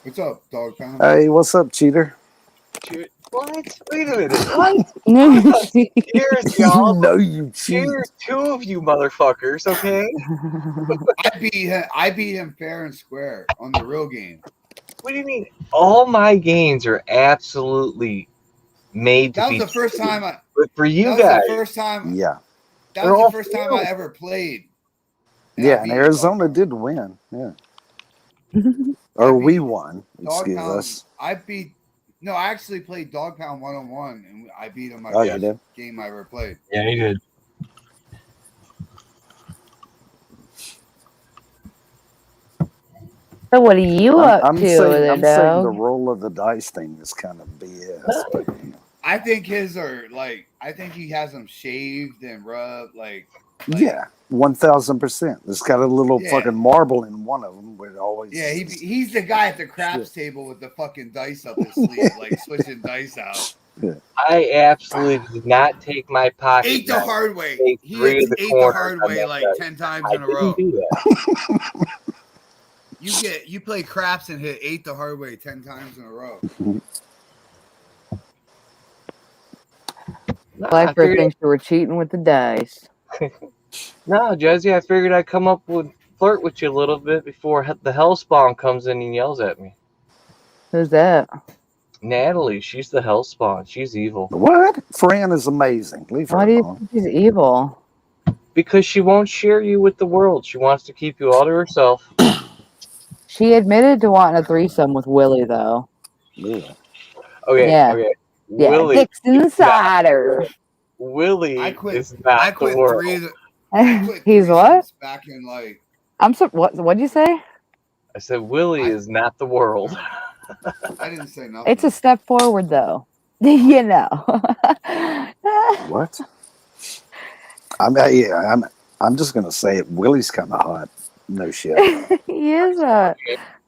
[SPEAKER 3] What's up, dog pound?
[SPEAKER 2] Hey, what's up, cheater?
[SPEAKER 4] What? Wait a minute. What? Cheers, y'all.
[SPEAKER 2] You know you cheat.
[SPEAKER 4] Cheers, two of you motherfuckers, okay?
[SPEAKER 3] I beat him fair and square on the real game.
[SPEAKER 4] What do you mean? All my games are absolutely made to
[SPEAKER 3] That
[SPEAKER 4] be
[SPEAKER 3] was the first
[SPEAKER 4] cheated.
[SPEAKER 3] time I.
[SPEAKER 4] But for you
[SPEAKER 3] That was
[SPEAKER 4] guys,
[SPEAKER 3] the first time.
[SPEAKER 2] Yeah.
[SPEAKER 3] That
[SPEAKER 4] they're
[SPEAKER 3] was
[SPEAKER 4] all
[SPEAKER 3] the first time I ever played.
[SPEAKER 2] Yeah,
[SPEAKER 3] I
[SPEAKER 2] and
[SPEAKER 3] beat Dog
[SPEAKER 2] Arizona
[SPEAKER 3] Pound.
[SPEAKER 2] did win. Yeah.
[SPEAKER 3] I
[SPEAKER 2] Or we
[SPEAKER 3] beat
[SPEAKER 2] won.
[SPEAKER 3] Dog
[SPEAKER 2] Excuse
[SPEAKER 3] Pound.
[SPEAKER 2] us.
[SPEAKER 3] No, I actually played Dog Pound 1-on-1, and I beat him my
[SPEAKER 2] Oh, you
[SPEAKER 3] first
[SPEAKER 2] did?
[SPEAKER 3] game I ever played.
[SPEAKER 4] yeah, you did.
[SPEAKER 1] So what are you up
[SPEAKER 2] I'm
[SPEAKER 1] to
[SPEAKER 2] saying
[SPEAKER 1] there,
[SPEAKER 2] I'm saying the
[SPEAKER 1] dog?
[SPEAKER 2] roll of the dice thing is kind of BS, but you know.
[SPEAKER 3] I think his are like. I think he has them shaved and rubbed like
[SPEAKER 2] Yeah, 1,000%. It's got a little
[SPEAKER 3] Yeah.
[SPEAKER 2] fucking marble in one of them where it always.
[SPEAKER 3] Yeah, he's the guy at the craps table with the fucking dice up his sleeve, like switching dice out.
[SPEAKER 4] I absolutely did not take my pocket
[SPEAKER 3] Ate the
[SPEAKER 4] knife
[SPEAKER 3] hard
[SPEAKER 4] and
[SPEAKER 3] way.
[SPEAKER 4] take
[SPEAKER 3] He
[SPEAKER 4] three of the
[SPEAKER 3] ate the
[SPEAKER 4] corners
[SPEAKER 3] hard
[SPEAKER 4] on
[SPEAKER 3] way
[SPEAKER 4] that
[SPEAKER 3] like
[SPEAKER 4] dice.
[SPEAKER 3] 10 times
[SPEAKER 4] I
[SPEAKER 3] in a row.
[SPEAKER 4] didn't do that.
[SPEAKER 3] You play craps and hit ate the hard way 10 times in a row.
[SPEAKER 4] No, I
[SPEAKER 1] Blackbird
[SPEAKER 4] figured,
[SPEAKER 1] thinks you were cheating with the dice.
[SPEAKER 4] no, Jezzy, I figured I'd come up with flirt with you a little bit before the hellspawn comes in and yells at me.
[SPEAKER 1] Who's that?
[SPEAKER 4] Natalie, she's the hellspawn. She's evil.
[SPEAKER 2] What? Fran is amazing. Leave her
[SPEAKER 1] Why do you
[SPEAKER 2] alone.
[SPEAKER 1] think she's evil?
[SPEAKER 4] Because she won't share you with the world. She wants to keep you all to herself.
[SPEAKER 1] She admitted to wanting a threesome with Willie, though.
[SPEAKER 2] Yeah.
[SPEAKER 4] Okay,
[SPEAKER 1] Yeah.
[SPEAKER 4] okay.
[SPEAKER 1] Yeah,
[SPEAKER 4] Willie
[SPEAKER 1] dick's
[SPEAKER 4] is
[SPEAKER 1] inside
[SPEAKER 4] not-
[SPEAKER 1] her.
[SPEAKER 4] Willie
[SPEAKER 3] I quit.
[SPEAKER 4] is not
[SPEAKER 3] I quit
[SPEAKER 4] the world.
[SPEAKER 3] I quit
[SPEAKER 1] He's what?
[SPEAKER 3] threesomes back in like.
[SPEAKER 1] What'd you say?
[SPEAKER 4] I said Willie is not the world.
[SPEAKER 3] I didn't say nothing.
[SPEAKER 1] It's a step forward, though. You know.
[SPEAKER 2] What? I'm just gonna say it. Willie's kind of hot. No shit.
[SPEAKER 1] He is a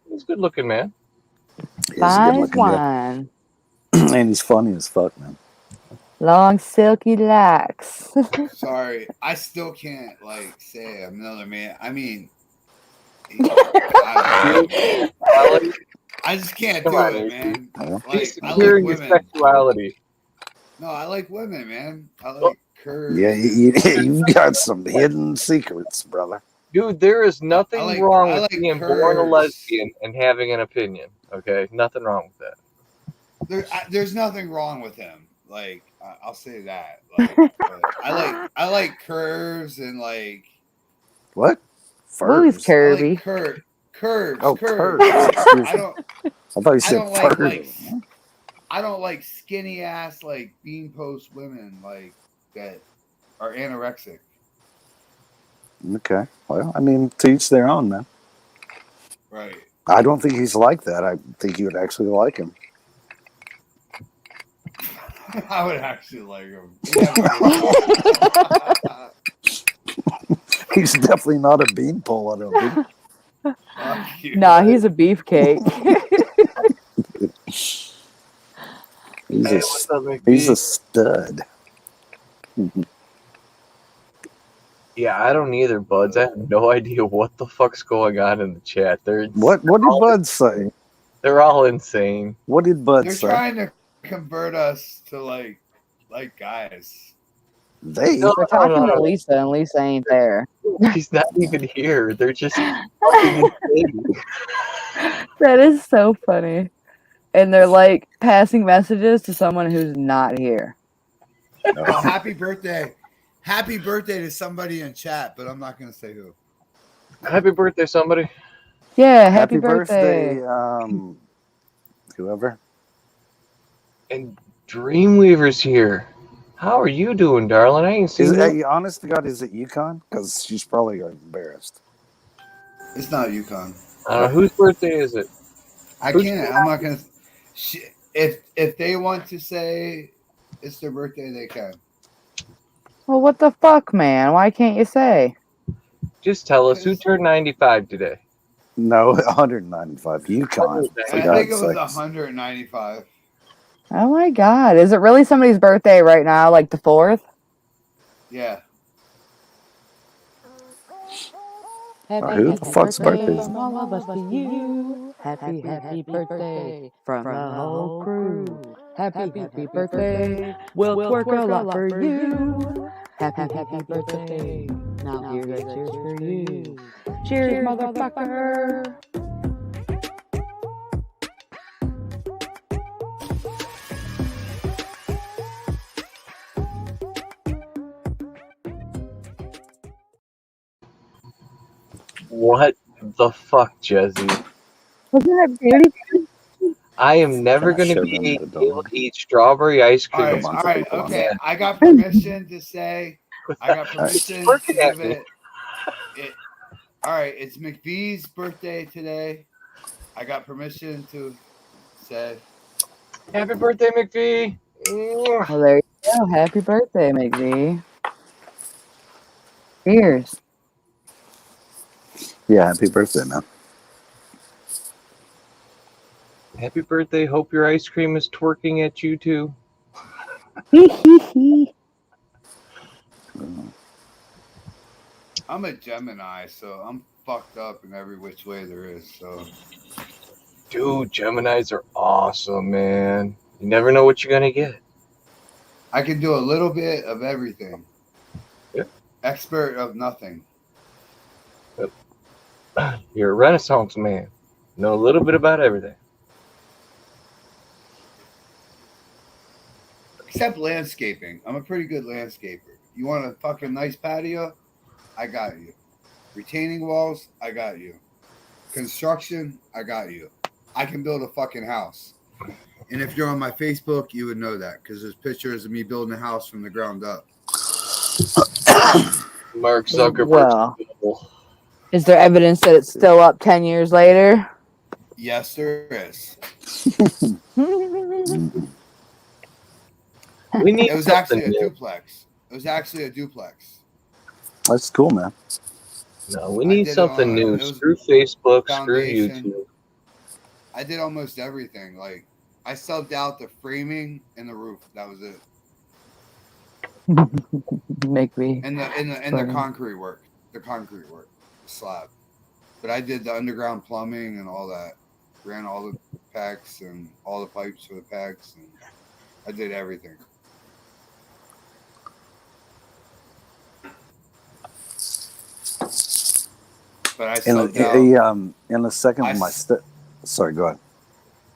[SPEAKER 4] He's a good looking man.
[SPEAKER 2] He's a
[SPEAKER 1] fine as
[SPEAKER 2] good-looking guy.
[SPEAKER 1] wine.
[SPEAKER 2] And he's funny as fuck, man.
[SPEAKER 1] Long silky locks.
[SPEAKER 3] Sorry, I still can't like say another man. I mean, I just can't
[SPEAKER 4] Come
[SPEAKER 3] do
[SPEAKER 4] on,
[SPEAKER 3] it,
[SPEAKER 4] AC.
[SPEAKER 3] man.
[SPEAKER 2] Yeah.
[SPEAKER 4] Be
[SPEAKER 3] Like I
[SPEAKER 4] secure
[SPEAKER 3] like
[SPEAKER 4] in your
[SPEAKER 3] women.
[SPEAKER 4] sexuality.
[SPEAKER 3] No, I like women, man. I like curves.
[SPEAKER 2] Yeah, you've got some hidden secrets, brother.
[SPEAKER 4] Dude, there is nothing wrong with
[SPEAKER 3] like
[SPEAKER 4] being born a
[SPEAKER 3] curves.
[SPEAKER 4] lesbian and having an opinion. Okay, nothing wrong with that.
[SPEAKER 3] There's nothing wrong with him. Like I'll say that. Like but I like curves and like
[SPEAKER 2] What?
[SPEAKER 1] Willie's
[SPEAKER 2] Furs?
[SPEAKER 1] curvy.
[SPEAKER 3] I like curves.
[SPEAKER 2] Oh,
[SPEAKER 3] curves.
[SPEAKER 2] curves. Excuse
[SPEAKER 3] I
[SPEAKER 2] me.
[SPEAKER 3] don't.
[SPEAKER 2] I thought you
[SPEAKER 3] I
[SPEAKER 2] said
[SPEAKER 3] don't like
[SPEAKER 2] furs.
[SPEAKER 3] I don't like skinny ass like bean post women like that are anorexic.
[SPEAKER 2] Okay. Well, I mean, to each their own, man.
[SPEAKER 3] Right.
[SPEAKER 2] I don't think he's like that. I think you would actually like him.
[SPEAKER 3] I would actually like him.
[SPEAKER 2] He's definitely not a beanpole, I don't think.
[SPEAKER 1] Nah, he's a beefcake.
[SPEAKER 2] He's
[SPEAKER 4] Hey, what's up,
[SPEAKER 2] he's a
[SPEAKER 4] McGee?
[SPEAKER 2] stud.
[SPEAKER 4] Yeah, I don't either, Buds. I have no idea what the fuck's going on in the chat.
[SPEAKER 2] What did Bud say?
[SPEAKER 4] They're all insane.
[SPEAKER 2] What did Bud
[SPEAKER 3] They're
[SPEAKER 2] say?
[SPEAKER 3] trying to convert us to like guys.
[SPEAKER 2] They?
[SPEAKER 4] No,
[SPEAKER 1] They're talking to Lisa, and Lisa ain't there.
[SPEAKER 4] She's not even here. They're just fucking insane.
[SPEAKER 1] That is so funny. And they're like passing messages to someone who's not here.
[SPEAKER 3] Oh, happy birthday. Happy birthday to somebody in chat, but I'm not going to say who.
[SPEAKER 4] Happy birthday, somebody.
[SPEAKER 1] Yeah, happy birthday.
[SPEAKER 2] Whoever.
[SPEAKER 4] And Dreamweaver's here. How are you doing, darling? I ain't seen you.
[SPEAKER 2] Hey, honest to God, is it Yukon? Because she's probably embarrassed.
[SPEAKER 3] It's not Yukon.
[SPEAKER 4] Whose birthday is it?
[SPEAKER 3] I can't. I'm not going to. If they want to say it's their birthday, they can.
[SPEAKER 1] Well, what the fuck, man? Why can't you say?
[SPEAKER 4] Just tell us who turned 95 today.
[SPEAKER 2] No, 195. Yukon.
[SPEAKER 3] I think it was 195.
[SPEAKER 1] Oh my god. Is it really somebody's birthday right now, like the 4th?
[SPEAKER 3] Yeah.
[SPEAKER 2] Who the fuck's birthday is it?
[SPEAKER 1] From all of us to you. Happy birthday from the whole crew. Happy birthday. We'll twerk a lot for you. Happy birthday. Now here's a cheers for you. Cheers, motherfucker.
[SPEAKER 4] What the fuck, Jezzy?
[SPEAKER 1] Wasn't that beautiful?
[SPEAKER 4] I am never going to be able to eat strawberry ice cream.
[SPEAKER 3] All right, okay. I got permission to say. I got permission to give it. All right, it's McVee's birthday today. I got permission to say.
[SPEAKER 4] Happy birthday, McVee.
[SPEAKER 1] Well, there you go. Happy birthday, McVee. Cheers.
[SPEAKER 2] Yeah, happy birthday, man.
[SPEAKER 4] Happy birthday. Hope your ice cream is twerking at you, too.
[SPEAKER 3] I'm a Gemini, so I'm fucked up in every which way there is. So,
[SPEAKER 4] dude, Geminis are awesome, man. You never know what you're gonna get.
[SPEAKER 3] I can do a little bit of everything.
[SPEAKER 4] Yep.
[SPEAKER 3] Expert of nothing.
[SPEAKER 4] Yep. You're a Renaissance man. Know a little bit about everything.
[SPEAKER 3] Except landscaping. I'm a pretty good landscaper. You want a fucking nice patio? I got you. Retaining walls? I got you. Construction? I got you. I can build a fucking house. And if you're on my Facebook, you would know that because there's pictures of me building a house from the ground up.
[SPEAKER 4] Mark Zuckerberg.
[SPEAKER 1] Well, is there evidence that it's still up 10 years later?
[SPEAKER 3] Yes, there is.
[SPEAKER 4] We need
[SPEAKER 3] it was actually a duplex. It was actually a duplex.
[SPEAKER 2] That's cool, man.
[SPEAKER 4] No, we need something new. Screw Facebook, screw YouTube.
[SPEAKER 3] I did almost everything. Like, I subbed out the framing and the roof. That was it.
[SPEAKER 1] Make me.
[SPEAKER 3] And the concrete work. The concrete work. The slab. But I did the underground plumbing and all that. Ran all the packs and all the pipes for the packs. And I did everything. But I subbed out.
[SPEAKER 2] In a second, sorry, go ahead.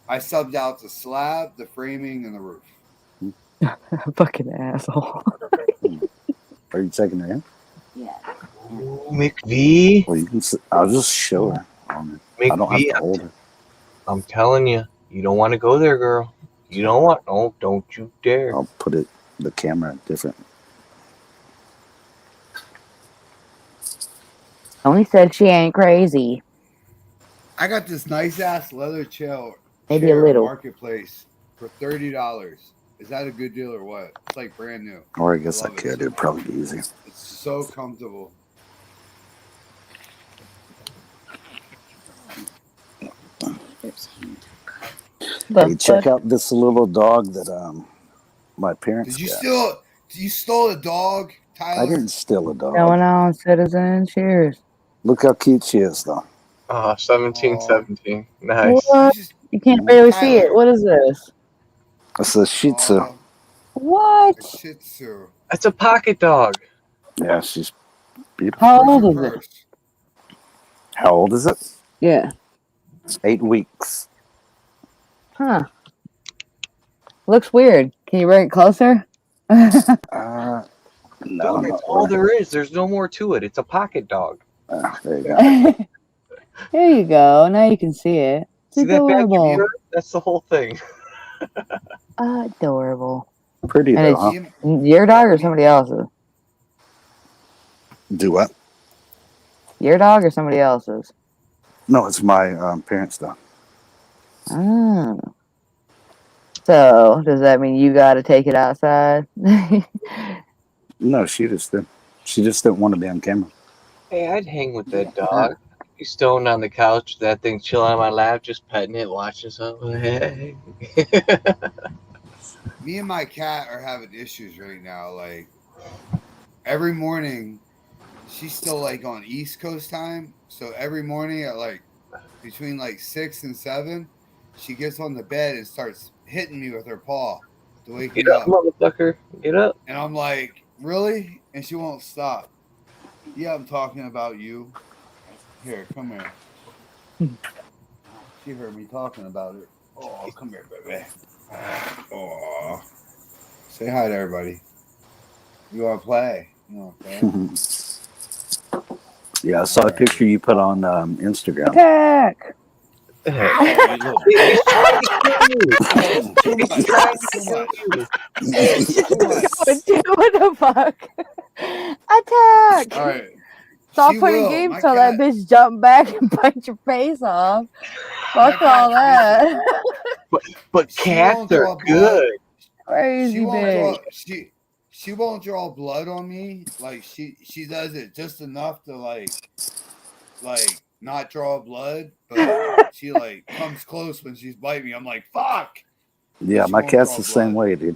[SPEAKER 3] I subbed out the slab, the framing, and the roof.
[SPEAKER 1] Fucking asshole.
[SPEAKER 2] Are you taking her in?
[SPEAKER 1] Yeah.
[SPEAKER 4] McVee.
[SPEAKER 2] Well, you can. I'll just show her.
[SPEAKER 4] McVee,
[SPEAKER 2] I don't have to hold her.
[SPEAKER 4] I'm telling you, you don't want to go there, girl. You don't want. No, don't you dare.
[SPEAKER 2] I'll put the camera different.
[SPEAKER 1] Only said she ain't crazy.
[SPEAKER 3] I got this nice ass leather chair.
[SPEAKER 1] Maybe a little.
[SPEAKER 3] Marketplace for $30. Is that a good deal or what? It's like brand new.
[SPEAKER 2] Or I guess I could. It'd probably be easier.
[SPEAKER 3] It's so comfortable.
[SPEAKER 2] Hey, check out this little dog that my parents got.
[SPEAKER 3] You stole a dog?
[SPEAKER 2] I
[SPEAKER 3] Tyler.
[SPEAKER 2] didn't steal a
[SPEAKER 1] Going
[SPEAKER 2] dog.
[SPEAKER 1] on, citizen? Cheers.
[SPEAKER 2] Look how cute she is, though.
[SPEAKER 4] 1717. Nice.
[SPEAKER 1] What?
[SPEAKER 3] She's just
[SPEAKER 1] You can't barely see it.
[SPEAKER 3] Tyler.
[SPEAKER 1] What is this?
[SPEAKER 2] It's a Shih Tzu.
[SPEAKER 3] Aw,
[SPEAKER 1] What?
[SPEAKER 3] a Shih Tzu.
[SPEAKER 4] That's a pocket dog.
[SPEAKER 2] Yeah, she's beautiful.
[SPEAKER 1] How
[SPEAKER 3] Where's
[SPEAKER 1] old
[SPEAKER 3] your
[SPEAKER 1] is it?
[SPEAKER 3] purse?
[SPEAKER 2] How old is it?
[SPEAKER 1] Yeah.
[SPEAKER 2] 8 weeks.
[SPEAKER 1] Huh. Looks weird. Can you bring it closer?
[SPEAKER 2] No,
[SPEAKER 4] Dog,
[SPEAKER 2] not
[SPEAKER 4] that's all
[SPEAKER 2] really.
[SPEAKER 4] there is. There's no more to it. It's a pocket dog.
[SPEAKER 2] There you go.
[SPEAKER 1] There you go. Now you can see it. It's
[SPEAKER 4] See that back
[SPEAKER 1] adorable.
[SPEAKER 4] here? That's the whole thing.
[SPEAKER 1] Adorable.
[SPEAKER 2] Pretty
[SPEAKER 1] And
[SPEAKER 2] though,
[SPEAKER 1] it's
[SPEAKER 2] huh?
[SPEAKER 1] your dog or somebody else's?
[SPEAKER 2] Do what?
[SPEAKER 1] Your dog or somebody else's?
[SPEAKER 2] No, it's my parents' dog.
[SPEAKER 1] Oh. So, does that mean you got to take it outside?
[SPEAKER 2] No, she just didn't want to be on camera.
[SPEAKER 4] Hey, I'd hang with that dog. Be stoned on the couch, that thing chilling on my lap, just petting it, watching something. Hey.
[SPEAKER 3] Me and my cat are having issues right now. Like every morning, she's still like on East Coast time. So every morning at like between like 6 and 7, she gets on the bed and starts hitting me with her paw to wake
[SPEAKER 4] Get
[SPEAKER 3] me
[SPEAKER 4] up,
[SPEAKER 3] up.
[SPEAKER 4] motherfucker. Get up.
[SPEAKER 3] And I'm like, really? And she won't stop. Yeah, I'm talking about you. Here, come here. She heard me talking about it. Oh, come here, baby. Oh, say hi to everybody. You want to play? You want to play?
[SPEAKER 2] Yeah, I saw a picture you put on Instagram.
[SPEAKER 1] Attack!
[SPEAKER 3] Oh,
[SPEAKER 4] He's trying to kill you.
[SPEAKER 3] too
[SPEAKER 4] He's
[SPEAKER 3] much.
[SPEAKER 4] trying
[SPEAKER 3] Too
[SPEAKER 4] to kill
[SPEAKER 3] much.
[SPEAKER 4] you.
[SPEAKER 3] Too much.
[SPEAKER 1] What the fuck? Attack!
[SPEAKER 3] All right.
[SPEAKER 1] Stop
[SPEAKER 3] She
[SPEAKER 1] playing
[SPEAKER 3] will.
[SPEAKER 1] games
[SPEAKER 3] My
[SPEAKER 1] till that
[SPEAKER 3] cat-
[SPEAKER 1] bitch jump back and bite your face off. Fuck
[SPEAKER 3] My
[SPEAKER 1] all
[SPEAKER 3] cat's
[SPEAKER 1] that.
[SPEAKER 4] But
[SPEAKER 3] She
[SPEAKER 4] cats
[SPEAKER 3] won't
[SPEAKER 4] are
[SPEAKER 3] draw blood.
[SPEAKER 4] good.
[SPEAKER 1] Crazy
[SPEAKER 3] She won't
[SPEAKER 1] bitch.
[SPEAKER 3] draw. She won't draw blood on me. Like she does it just enough to like not draw blood, but she like comes close when she's biting me. I'm like, fuck.
[SPEAKER 2] Yeah,
[SPEAKER 3] She
[SPEAKER 2] my
[SPEAKER 3] won't
[SPEAKER 2] cat's
[SPEAKER 3] draw
[SPEAKER 2] the same
[SPEAKER 3] blood.
[SPEAKER 2] way, dude.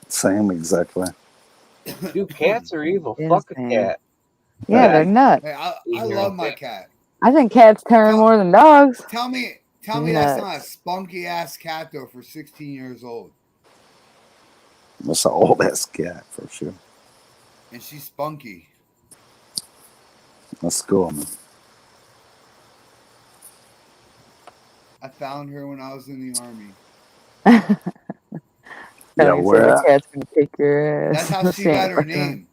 [SPEAKER 2] Same exact way.
[SPEAKER 4] Dude, cats are evil.
[SPEAKER 1] Yes,
[SPEAKER 4] Fuck a
[SPEAKER 1] man.
[SPEAKER 4] cat.
[SPEAKER 1] Yeah, they're nuts.
[SPEAKER 3] Hey, I love my cat.
[SPEAKER 1] I think cats turn more than dogs.
[SPEAKER 3] Tell me
[SPEAKER 1] Nuts.
[SPEAKER 3] that's not a spunky ass cat though for 16 years old.
[SPEAKER 2] That's an old ass cat for sure.
[SPEAKER 3] And she's spunky.
[SPEAKER 2] That's cool, man.
[SPEAKER 3] I found her when I was in the army.
[SPEAKER 2] Yeah, where
[SPEAKER 1] the
[SPEAKER 2] at?
[SPEAKER 1] cat's gonna kick your ass.
[SPEAKER 3] That's how she got her
[SPEAKER 1] Fucking-
[SPEAKER 3] name.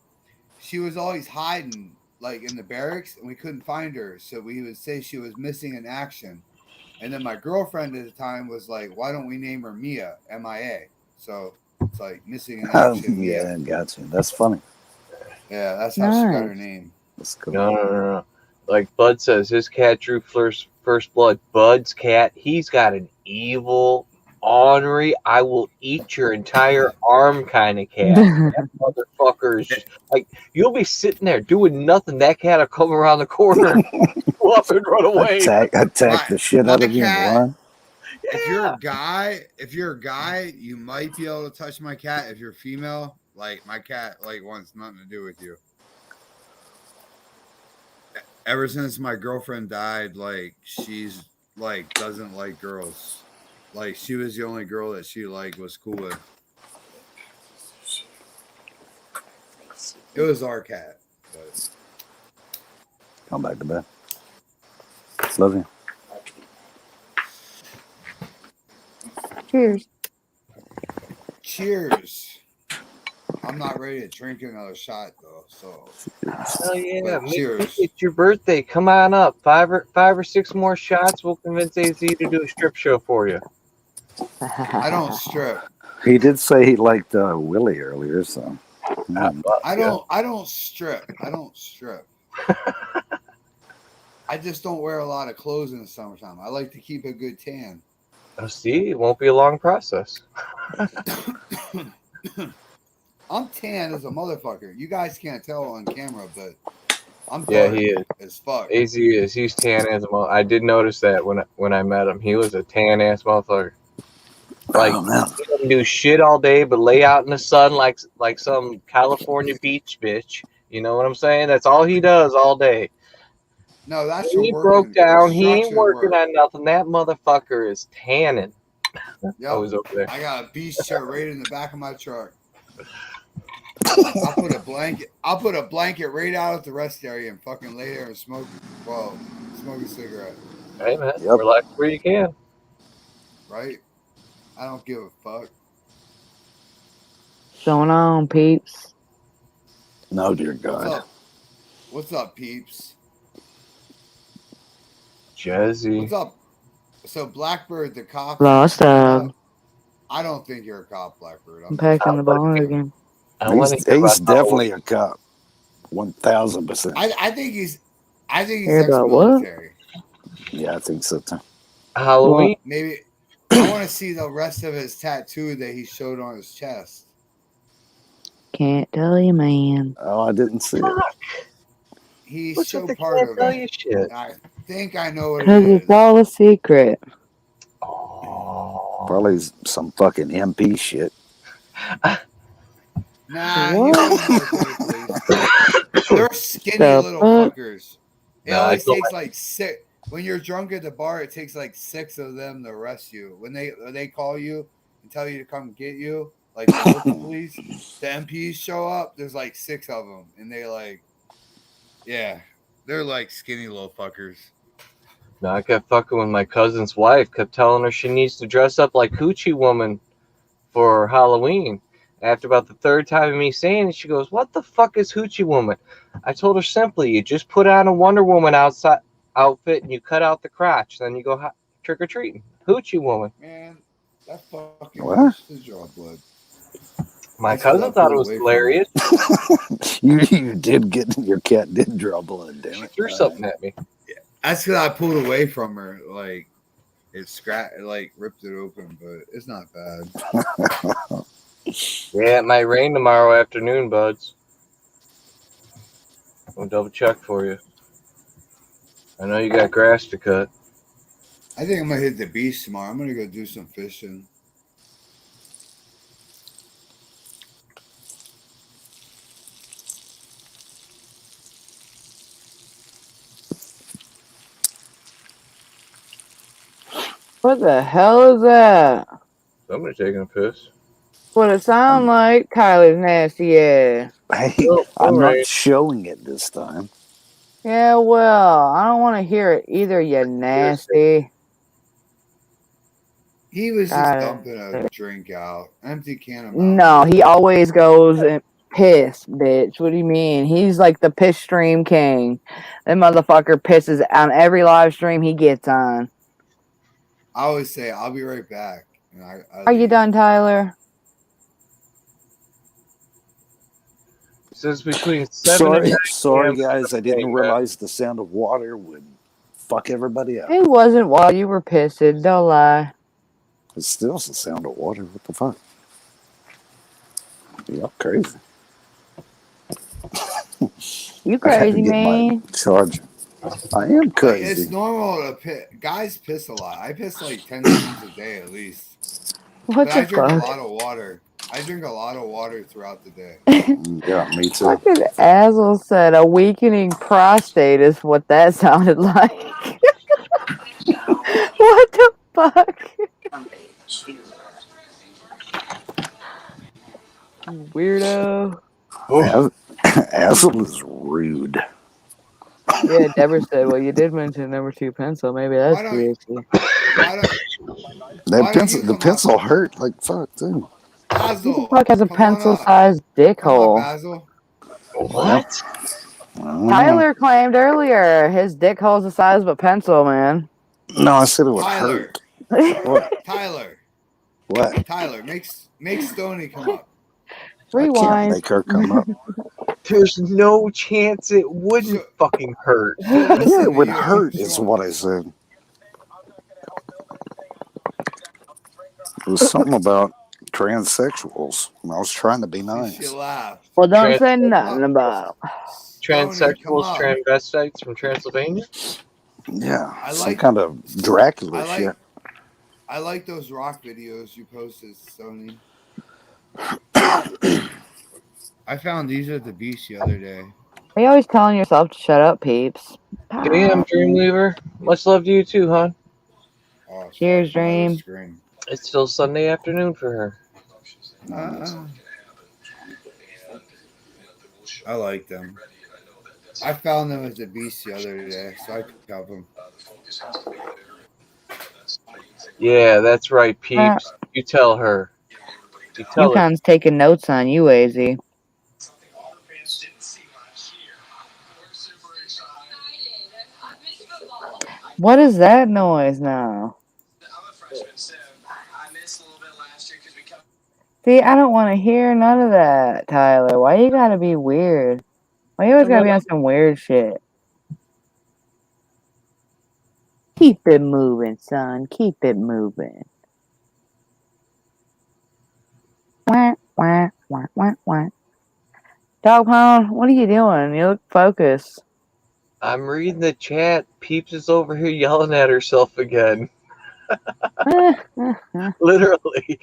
[SPEAKER 3] She was always hiding like in the barracks and we couldn't find her. So we would say she was missing in action. And then my girlfriend at the time was like, why don't we name her Mia, M-I-A? So it's like missing in action.
[SPEAKER 2] Yeah,
[SPEAKER 3] Mia.
[SPEAKER 2] gotcha. That's funny.
[SPEAKER 3] Yeah, that's how she got her
[SPEAKER 1] Nice.
[SPEAKER 3] name.
[SPEAKER 2] That's cool.
[SPEAKER 4] No. Like Bud says, his cat drew first blood. Bud's cat, he's got an evil, ornery, I will eat your entire arm kind of cat. That motherfucker is just, like, you'll be sitting there doing nothing. That cat will come around the corner and go up and run away.
[SPEAKER 2] Attack the shit out of you and
[SPEAKER 3] cat-
[SPEAKER 2] run.
[SPEAKER 3] If you're a guy, you might be able to touch my cat. If you're female, like my cat like wants nothing to do with you. Ever since my girlfriend died, like she's like doesn't like girls. Like she was the only girl that she like was cool with. It was our cat. But
[SPEAKER 2] Come back to bed. Love you.
[SPEAKER 1] Cheers.
[SPEAKER 3] cheers. I'm not ready to drink another shot though, so
[SPEAKER 4] Oh yeah,
[SPEAKER 3] But cheers.
[SPEAKER 4] it's your birthday. Come on up. Five or six more shots. We'll convince AZ to do a strip show for you.
[SPEAKER 3] I don't strip.
[SPEAKER 2] He did say he liked Willie earlier, so.
[SPEAKER 3] I don't strip. I don't strip. I just don't wear a lot of clothes in the summertime. I like to keep a good tan.
[SPEAKER 4] Oh, see, it won't be a long process.
[SPEAKER 3] I'm tan as a motherfucker. You guys can't tell on camera, but I'm
[SPEAKER 4] Yeah,
[SPEAKER 3] dark
[SPEAKER 4] he is.
[SPEAKER 3] as fuck.
[SPEAKER 4] AZ is. He's tan as a mother. I did notice that when I met him. He was a tan ass motherfucker. Like,
[SPEAKER 2] Oh, man.
[SPEAKER 4] he doesn't do shit all day, but lay out in the sun like some California beach bitch. You know what I'm saying? That's all he does all day.
[SPEAKER 3] No, that's
[SPEAKER 4] He
[SPEAKER 3] for
[SPEAKER 4] broke
[SPEAKER 3] working
[SPEAKER 4] down. He ain't
[SPEAKER 3] construction
[SPEAKER 4] working
[SPEAKER 3] work.
[SPEAKER 4] on nothing. That motherfucker is tanning. I
[SPEAKER 3] Yep.
[SPEAKER 4] was over there.
[SPEAKER 3] I got a beach chair right in the back of my truck. I'll put a blanket right out at the rest area and fucking lay there and smoke a cigarette.
[SPEAKER 4] Hey man,
[SPEAKER 2] Yep.
[SPEAKER 4] relax where you can.
[SPEAKER 3] Right? I don't give a fuck.
[SPEAKER 1] What's going on, peeps?
[SPEAKER 2] No, dear
[SPEAKER 3] What's
[SPEAKER 2] God.
[SPEAKER 3] up? What's up, peeps?
[SPEAKER 4] Jezzy.
[SPEAKER 3] What's up? So Blackbird, the cop.
[SPEAKER 1] Lost up.
[SPEAKER 3] I don't think you're a cop, Blackbird.
[SPEAKER 1] I'm packing the ball again.
[SPEAKER 4] I want to hear
[SPEAKER 2] He's
[SPEAKER 4] about
[SPEAKER 2] definitely a cop. 1000%.
[SPEAKER 3] I think he's
[SPEAKER 1] Hear about what?
[SPEAKER 3] ex-military.
[SPEAKER 2] Yeah, I think so too.
[SPEAKER 4] Halloween.
[SPEAKER 3] Maybe I want to see the rest of his tattoo that he showed on his chest.
[SPEAKER 1] Can't tell you, man.
[SPEAKER 2] Oh, I didn't see it.
[SPEAKER 3] He
[SPEAKER 4] What's
[SPEAKER 3] showed
[SPEAKER 4] with the
[SPEAKER 3] part
[SPEAKER 4] can't
[SPEAKER 3] of
[SPEAKER 4] tell
[SPEAKER 3] it.
[SPEAKER 4] you shit?
[SPEAKER 3] I think I know what it
[SPEAKER 1] Because
[SPEAKER 3] is.
[SPEAKER 1] it's all a secret.
[SPEAKER 4] Oh.
[SPEAKER 2] Probably some fucking MP shit.
[SPEAKER 3] Nah,
[SPEAKER 1] What?
[SPEAKER 3] he was military police. They're skinny
[SPEAKER 1] The
[SPEAKER 3] little
[SPEAKER 1] fuck?
[SPEAKER 3] fuckers. It
[SPEAKER 4] Nah, I
[SPEAKER 3] always
[SPEAKER 4] feel
[SPEAKER 3] takes like six. When you're drunk at the bar, it takes like 6 of them to arrest you. When they call you and tell you to come get you, like the local police, the MPs show up. There's like 6 of them, and they're like skinny little fuckers.
[SPEAKER 4] No, I kept fucking with my cousin's wife. Kept telling her she needs to dress up like Hoochie Woman for Halloween. After about the 3rd time of me saying it, she goes, "What the fuck is Hoochie Woman?" I told her simply, you just put on a Wonder Woman outfit and you cut out the crotch. Then you go trick or treating. Hoochie Woman.
[SPEAKER 3] Man, that fucking
[SPEAKER 2] What?
[SPEAKER 3] bitch did draw blood.
[SPEAKER 4] My
[SPEAKER 3] That's 'cause
[SPEAKER 4] cousin
[SPEAKER 3] I
[SPEAKER 4] thought it
[SPEAKER 3] pulled
[SPEAKER 4] was
[SPEAKER 3] away from
[SPEAKER 4] hilarious.
[SPEAKER 2] You did get your cat did draw blood, damn
[SPEAKER 4] She
[SPEAKER 2] it.
[SPEAKER 4] threw something at me.
[SPEAKER 3] That's because I pulled away from her. Like it ripped it open, but it's not bad.
[SPEAKER 4] Yeah, it might rain tomorrow afternoon, buds. I'll double check for you. I know you got grass to cut.
[SPEAKER 3] I think I'm gonna hit the beach tomorrow. I'm gonna go do some fishing.
[SPEAKER 1] What the hell is that?
[SPEAKER 4] Somebody taking a piss.
[SPEAKER 1] What it sound like? Kylie's nasty ass.
[SPEAKER 2] Hey,
[SPEAKER 4] Oh,
[SPEAKER 2] I'm
[SPEAKER 4] alright.
[SPEAKER 2] not showing it this time.
[SPEAKER 1] Yeah, well, I don't want to hear it either, you nasty.
[SPEAKER 3] He was just
[SPEAKER 1] God.
[SPEAKER 3] dumping a drink out, empty can of
[SPEAKER 1] No,
[SPEAKER 3] Mountain
[SPEAKER 1] he
[SPEAKER 3] Dew.
[SPEAKER 1] always goes and piss, bitch. What do you mean? He's like the piss stream king. That motherfucker pisses on every live stream he gets on.
[SPEAKER 3] I always say, "I'll be right back." And I
[SPEAKER 1] Are you
[SPEAKER 3] leave.
[SPEAKER 1] done, Tyler?
[SPEAKER 4] It says between 7 and 9
[SPEAKER 2] Sorry
[SPEAKER 4] p.m.
[SPEAKER 2] guys, I didn't
[SPEAKER 4] Hey,
[SPEAKER 2] realize the sound of water would fuck everybody up.
[SPEAKER 1] It wasn't while you were pissing. Don't lie.
[SPEAKER 2] It still's the sound of water. What the fuck? Y'all crazy.
[SPEAKER 1] You
[SPEAKER 2] I had to
[SPEAKER 1] crazy,
[SPEAKER 2] get my
[SPEAKER 1] man.
[SPEAKER 2] charger. I am
[SPEAKER 3] Like,
[SPEAKER 2] crazy.
[SPEAKER 3] it's normal to piss. Guys piss a lot. I piss like 10 times a day at least.
[SPEAKER 1] What
[SPEAKER 3] But I
[SPEAKER 1] the
[SPEAKER 3] drink a
[SPEAKER 1] fuck?
[SPEAKER 3] lot of water. I drink a lot of water throughout the day.
[SPEAKER 2] Yeah, me too.
[SPEAKER 1] Fucking Azel said a weakening prostate is what that sounded like. What the fuck? Weirdo.
[SPEAKER 2] Azel is rude.
[SPEAKER 1] Yeah, Deborah said, well, you did mention number 2 pencil. Maybe that's
[SPEAKER 3] Why don't
[SPEAKER 1] the issue.
[SPEAKER 3] why don't
[SPEAKER 2] That
[SPEAKER 3] Why don't
[SPEAKER 2] pencil,
[SPEAKER 3] you
[SPEAKER 2] the
[SPEAKER 3] come
[SPEAKER 2] pencil
[SPEAKER 3] up?
[SPEAKER 2] hurt like fuck too.
[SPEAKER 1] Who the
[SPEAKER 3] Basil,
[SPEAKER 1] fuck has a
[SPEAKER 3] come on up.
[SPEAKER 1] pencil-sized dick
[SPEAKER 3] Come up,
[SPEAKER 1] hole?
[SPEAKER 3] Basil.
[SPEAKER 4] What?
[SPEAKER 2] I don't know.
[SPEAKER 1] Tyler claimed earlier his dick hole's the size of a pencil, man.
[SPEAKER 2] No, I said it would
[SPEAKER 3] Tyler.
[SPEAKER 2] hurt. What?
[SPEAKER 3] Tyler.
[SPEAKER 2] What?
[SPEAKER 3] Tyler, make Stoney come up.
[SPEAKER 2] I can't
[SPEAKER 1] Rewind.
[SPEAKER 2] make her come up.
[SPEAKER 4] There's no chance it wouldn't fucking hurt.
[SPEAKER 3] She'll listen
[SPEAKER 2] Yeah, it
[SPEAKER 3] to
[SPEAKER 2] would
[SPEAKER 3] you.
[SPEAKER 2] hurt,
[SPEAKER 3] She
[SPEAKER 2] is
[SPEAKER 3] won't-
[SPEAKER 2] what I said. It was something about transsexuals. And I was trying to be
[SPEAKER 3] She
[SPEAKER 2] nice.
[SPEAKER 3] laughed.
[SPEAKER 1] Well, don't
[SPEAKER 4] Trans-
[SPEAKER 1] say nothing about it.
[SPEAKER 3] Stoney, come
[SPEAKER 4] Transsexuals,
[SPEAKER 3] up.
[SPEAKER 4] transvestites from Transylvania?
[SPEAKER 2] Yeah,
[SPEAKER 3] I
[SPEAKER 2] some
[SPEAKER 3] like-
[SPEAKER 2] kind of Dracula
[SPEAKER 3] I like
[SPEAKER 2] shit.
[SPEAKER 3] I like those rock videos you posted, Sony. I found these at the beach the other day.
[SPEAKER 1] Are you always telling yourself to shut up, peeps?
[SPEAKER 4] Damn, Dreamweaver. Much love to you too, hon.
[SPEAKER 3] Oh fuck,
[SPEAKER 1] Cheers,
[SPEAKER 3] my other
[SPEAKER 1] Dream.
[SPEAKER 3] screen.
[SPEAKER 4] It's still Sunday afternoon for her.
[SPEAKER 3] Uh, I like them. I found them at the beach the other day, so I kept them.
[SPEAKER 4] Yeah, that's right, peeps. You tell her. You tell her.
[SPEAKER 1] UConn's taking notes on you, AZ. What is that noise now? See, I don't want to hear none of that, Tyler. Why you gotta be weird? Why you always gotta be on some weird shit? Keep it moving, son. Keep it moving. Wah, wah, wah, wah, wah. Dog pound, what are you doing? You look focused.
[SPEAKER 4] I'm reading the chat. Peeps is over here yelling at herself again. Literally.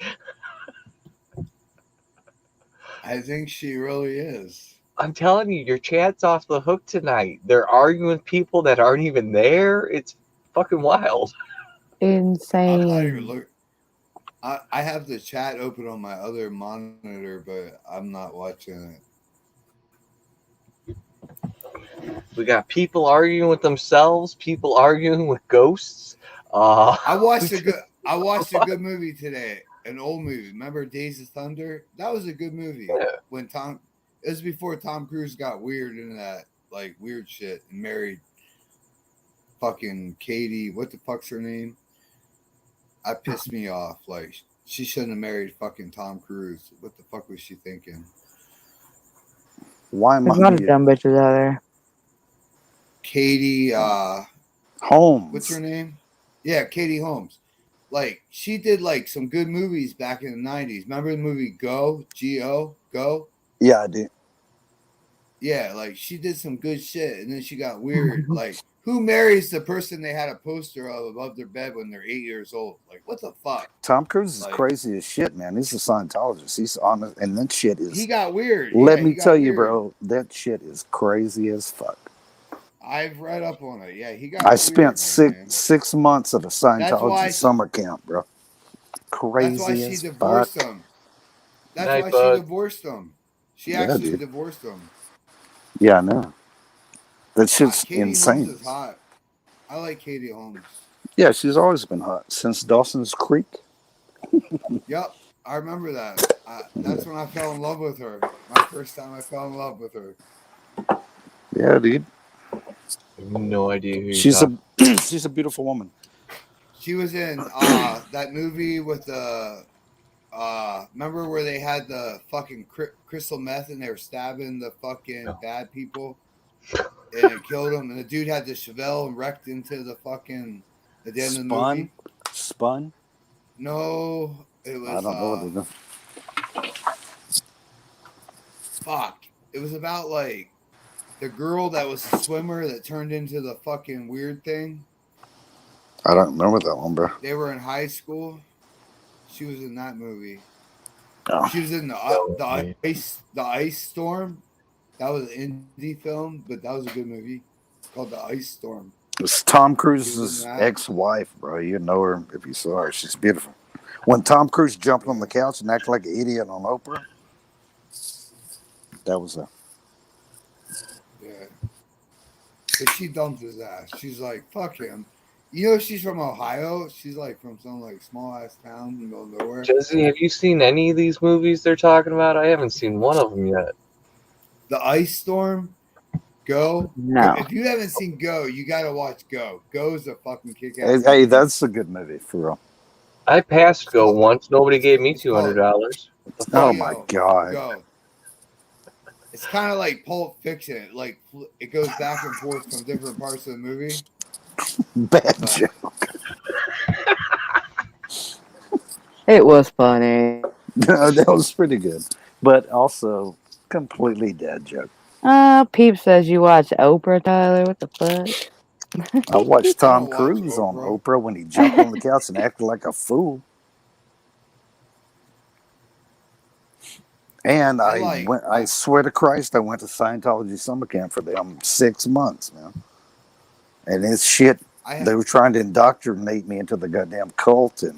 [SPEAKER 3] I think she really is.
[SPEAKER 4] I'm telling you, your chat's off the hook tonight. They're arguing with people that aren't even there. It's fucking wild.
[SPEAKER 3] I'm not even
[SPEAKER 1] Insane.
[SPEAKER 3] looking. I have the chat open on my other monitor, but I'm not watching it.
[SPEAKER 4] We got people arguing with themselves, people arguing with ghosts.
[SPEAKER 3] I watched a good movie today, an old movie. Remember Days of Thunder? That was a good movie.
[SPEAKER 4] Yeah.
[SPEAKER 3] It was before Tom Cruise got weird into that like weird shit and married fucking Katie. What the fuck's her name? That pissed me off. Like she shouldn't have married fucking Tom Cruise. What the fuck was she thinking?
[SPEAKER 2] Why am
[SPEAKER 1] There's a lot of
[SPEAKER 2] I
[SPEAKER 1] dumb bitches out there.
[SPEAKER 3] Katie,
[SPEAKER 2] Holmes?
[SPEAKER 3] what's her name? Yeah, Katie Holmes. Like she did like some good movies back in the 90s. Remember the movie Go? G-O? Go?
[SPEAKER 2] Yeah, I do.
[SPEAKER 3] Yeah, like she did some good shit and then she got weird. Like who marries the person they had a poster of above their bed when they're 8 years old? Like what the fuck?
[SPEAKER 2] Tom Cruise is
[SPEAKER 3] Like,
[SPEAKER 2] crazy as shit, man. He's a Scientologist. He's on it, and that shit is.
[SPEAKER 3] he got weird.
[SPEAKER 2] Let
[SPEAKER 3] Yeah,
[SPEAKER 2] me
[SPEAKER 3] he got
[SPEAKER 2] tell you,
[SPEAKER 3] weird.
[SPEAKER 2] bro, that shit is crazy as fuck.
[SPEAKER 3] I've read up on it. Yeah, he got
[SPEAKER 2] I
[SPEAKER 3] weird,
[SPEAKER 2] spent
[SPEAKER 3] man.
[SPEAKER 2] six months at a
[SPEAKER 3] why
[SPEAKER 2] Scientology
[SPEAKER 3] she-
[SPEAKER 2] summer camp, bro.
[SPEAKER 3] That's why
[SPEAKER 2] Crazy
[SPEAKER 3] she
[SPEAKER 2] as
[SPEAKER 3] divorced
[SPEAKER 2] fuck.
[SPEAKER 3] him. That's
[SPEAKER 4] Night,
[SPEAKER 3] why
[SPEAKER 4] bud.
[SPEAKER 3] she divorced him. She
[SPEAKER 2] Yeah,
[SPEAKER 3] actually
[SPEAKER 2] dude.
[SPEAKER 3] divorced him.
[SPEAKER 2] Yeah, I know. That shit's
[SPEAKER 3] Katie
[SPEAKER 2] insane.
[SPEAKER 3] Holmes is hot. I like Katie Holmes.
[SPEAKER 2] Yeah, she's always been hot since Dawson's Creek.
[SPEAKER 3] Yep, I remember that. That's when I fell in love with her. My first time I fell in love with her.
[SPEAKER 2] Yeah, dude.
[SPEAKER 4] I have no idea who
[SPEAKER 2] She's
[SPEAKER 4] you're
[SPEAKER 2] a she's a beautiful woman.
[SPEAKER 3] She was in that movie with the remember where they had the fucking crystal meth and they were stabbing the fucking bad people and it killed them and the dude had the Chevelle and wrecked into the fucking at the end of the movie.
[SPEAKER 2] Spun.
[SPEAKER 3] No, it was
[SPEAKER 2] I don't know what it is.
[SPEAKER 3] fuck. It was about like the girl that was a swimmer that turned into the fucking weird thing.
[SPEAKER 2] I don't remember that one, bro.
[SPEAKER 3] They were in high school. She was in that movie.
[SPEAKER 2] Oh.
[SPEAKER 3] She was in the ice storm. That was an indie film, but that was a good movie called The Ice Storm.
[SPEAKER 2] It's Tom
[SPEAKER 3] She was
[SPEAKER 2] Cruise's
[SPEAKER 3] in that.
[SPEAKER 2] ex-wife, bro. You know her if you saw her. She's beautiful. When Tom Cruise jumped on the couch and acted like an idiot on Oprah, that was a.
[SPEAKER 3] Yeah. But she dumped his ass. She's like, fuck him. You know she's from Ohio? She's like from some like small ass town in the middle of nowhere.
[SPEAKER 4] Jezzy, have you seen any of these movies they're talking about? I haven't seen one of them yet.
[SPEAKER 3] The Ice Storm, Go.
[SPEAKER 1] No.
[SPEAKER 3] If you haven't seen Go, you gotta watch Go. Go's a fucking kick-ass.
[SPEAKER 2] Hey, that's a good movie for real.
[SPEAKER 4] I passed Go once. Nobody gave me $200.
[SPEAKER 2] Oh my god.
[SPEAKER 3] Go. It's kind of like Pulp Fiction. Like it goes back and forth from different parts of the movie.
[SPEAKER 2] Bad joke.
[SPEAKER 1] It was funny.
[SPEAKER 2] No, that was pretty good, but also completely dead joke.
[SPEAKER 1] Peep says you watch Oprah, Tyler. What the fuck?
[SPEAKER 2] I watched
[SPEAKER 3] I
[SPEAKER 2] Tom
[SPEAKER 3] don't watch
[SPEAKER 2] Cruise on
[SPEAKER 3] Oprah.
[SPEAKER 2] Oprah when he jumped on the couch and acted like a fool. And
[SPEAKER 3] I like.
[SPEAKER 2] I swear to Christ, I went to Scientology summer camp for them 6 months, man. And it's shit.
[SPEAKER 3] I
[SPEAKER 2] They were trying to indoctrinate me into the goddamn cult, and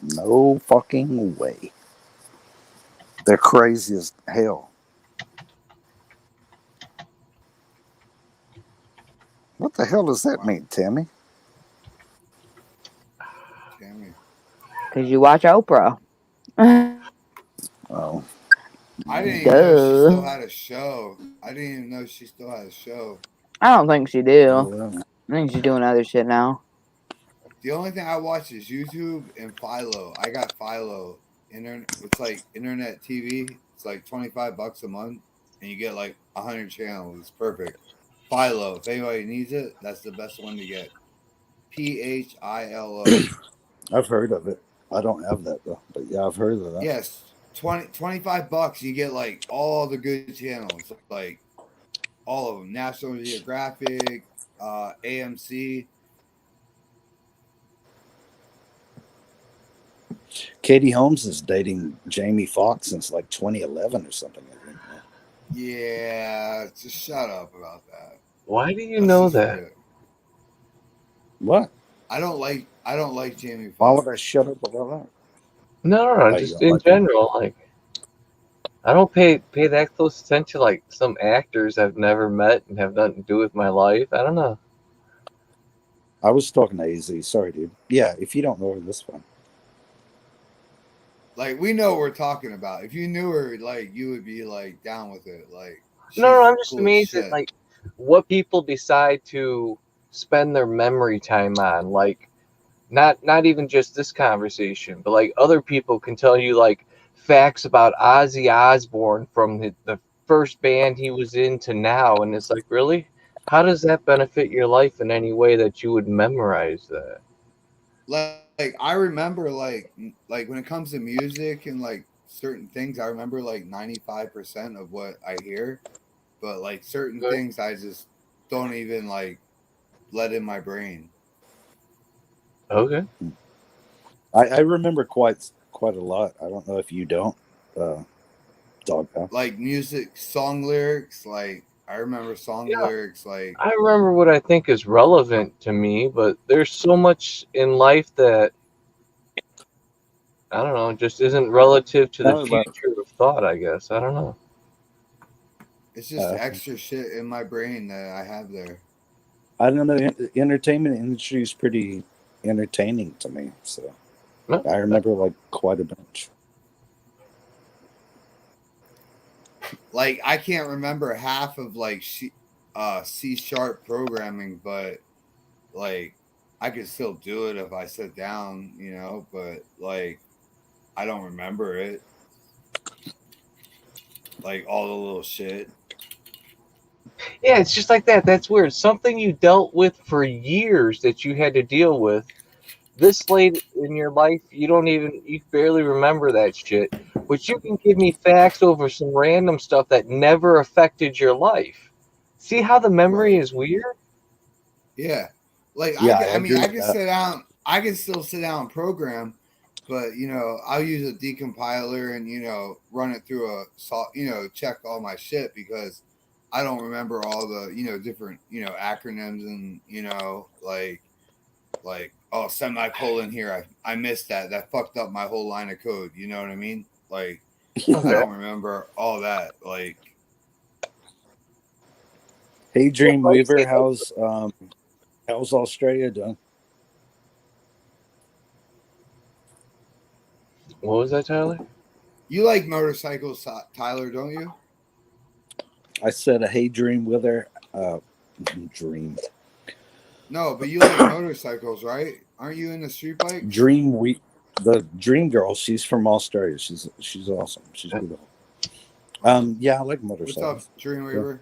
[SPEAKER 2] no fucking way. They're crazy as hell. What the hell does that
[SPEAKER 3] wow,
[SPEAKER 2] mean, Tammy?
[SPEAKER 3] Tammy.
[SPEAKER 1] Because you watch Oprah.
[SPEAKER 2] Oh,
[SPEAKER 3] I didn't even know she still
[SPEAKER 1] Duh.
[SPEAKER 3] had a show. I didn't even know she still had a show.
[SPEAKER 1] I don't think she do.
[SPEAKER 2] well,
[SPEAKER 1] I think she's doing other shit now.
[SPEAKER 3] The only thing I watch is YouTube and Philo. I got Philo. Internet. It's like internet TV. It's like $25 a month, and you get like 100 channels. It's perfect. Philo. If anybody needs it, that's the best one to get. PHILO.
[SPEAKER 2] I've heard of it. I don't have that though, but yeah, I've heard of that.
[SPEAKER 3] Yes, 25 bucks. You get like all the good channels, like all of them. National Geographic, AMC.
[SPEAKER 2] Katie Holmes is dating Jamie Foxx since like 2011 or something. I think.
[SPEAKER 3] Yeah, just shut up about that.
[SPEAKER 4] Why do you
[SPEAKER 3] Let's
[SPEAKER 4] know
[SPEAKER 3] just
[SPEAKER 4] that?
[SPEAKER 3] forget.
[SPEAKER 2] What?
[SPEAKER 3] I don't like Jamie
[SPEAKER 2] Why would I
[SPEAKER 3] Foxx.
[SPEAKER 2] shut up about that?
[SPEAKER 4] No,
[SPEAKER 2] Oh, you
[SPEAKER 4] just
[SPEAKER 2] don't
[SPEAKER 4] in
[SPEAKER 2] like him?
[SPEAKER 4] general. Like, I don't pay that close attention. Like some actors I've never met and have nothing to do with my life. I don't know.
[SPEAKER 2] I was talking to AZ. Sorry, dude. Yeah, if you don't know her, that's fine.
[SPEAKER 3] Like we know what we're talking about. If you knew her, like you would be like down with it. Like
[SPEAKER 4] No,
[SPEAKER 3] she's
[SPEAKER 4] I'm just
[SPEAKER 3] cool as
[SPEAKER 4] amazed at
[SPEAKER 3] shit.
[SPEAKER 4] like what people decide to spend their memory time on. Like, not even just this conversation, but like other people can tell you like facts about Ozzy Osbourne from the first band he was in to now, and it's like, really, how does that benefit your life in any way that you would memorize that?
[SPEAKER 3] Like I remember like when it comes to music and like certain things, I remember like 95% of what I hear, but like certain
[SPEAKER 4] Okay.
[SPEAKER 3] things I just don't even like let in my brain.
[SPEAKER 4] Okay.
[SPEAKER 2] I remember quite a lot. I don't know if you don't, Dog Pound.
[SPEAKER 3] Like music, song lyrics, like I remember song
[SPEAKER 4] Yeah,
[SPEAKER 3] lyrics like
[SPEAKER 4] I remember what I think is relevant to me, but there's so much in life that I don't know, just isn't relative to the
[SPEAKER 2] No, but
[SPEAKER 4] future of thought, I guess. I don't know.
[SPEAKER 3] it's just extra shit in my brain that I have there.
[SPEAKER 2] I don't know. Entertainment industry is pretty entertaining to me, so
[SPEAKER 4] No,
[SPEAKER 2] I remember like quite a bunch.
[SPEAKER 3] Like I can't remember half of like C# programming, but like I could still do it if I sit down, but like I don't remember it. Like all the little shit.
[SPEAKER 4] yeah, it's just like that. That's weird. Something you dealt with for years that you had to deal with. This late in your life, you barely remember that shit. But you can give me facts over some random stuff that never affected your life. See how the memory
[SPEAKER 3] Right.
[SPEAKER 4] is weird?
[SPEAKER 3] Yeah. Like
[SPEAKER 2] Yeah, I
[SPEAKER 3] I mean
[SPEAKER 2] agree
[SPEAKER 3] I
[SPEAKER 2] with
[SPEAKER 3] can
[SPEAKER 2] that.
[SPEAKER 3] sit down I can still sit down and program, but I'll use a decompiler and run it through check all my shit because I don't remember all the different acronyms and like oh semicolon here I missed that fucked up my whole line of code, you know what I mean? Like I
[SPEAKER 4] Okay.
[SPEAKER 3] don't remember all that. Like
[SPEAKER 2] Hey,
[SPEAKER 4] Yeah, like
[SPEAKER 2] Dreamweaver,
[SPEAKER 4] say, like,
[SPEAKER 2] how's Australia doing?
[SPEAKER 4] what was that, Tyler?
[SPEAKER 3] you like motorcycles, Tyler, don't you?
[SPEAKER 2] I said, hey, Dreamweaver, Dream
[SPEAKER 3] No, but you like motorcycles, right? Aren't you into street bikes?
[SPEAKER 2] Dream we the Dream Girl. She's from Australia. She's awesome. She's good. Yeah, I like
[SPEAKER 3] What's up,
[SPEAKER 2] motorcycles. Yeah.
[SPEAKER 3] Dreamweaver?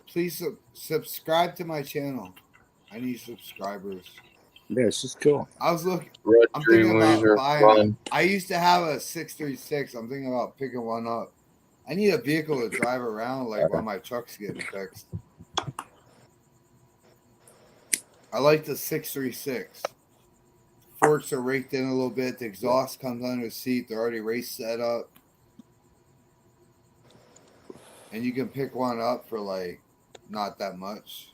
[SPEAKER 3] Please subscribe to my channel. I need subscribers.
[SPEAKER 2] Yeah, she's cool.
[SPEAKER 3] I was looking.
[SPEAKER 4] Run,
[SPEAKER 3] I'm thinking about
[SPEAKER 4] Dreamweaver,
[SPEAKER 3] buying a.
[SPEAKER 4] run.
[SPEAKER 3] I used to have a 636. I'm thinking about picking one up. I need a vehicle to drive around like while my truck's getting fixed. I like the 636. Forks are raked in a little bit. The exhaust comes under the seat. They're already race set up. And you can pick one up for like not that much.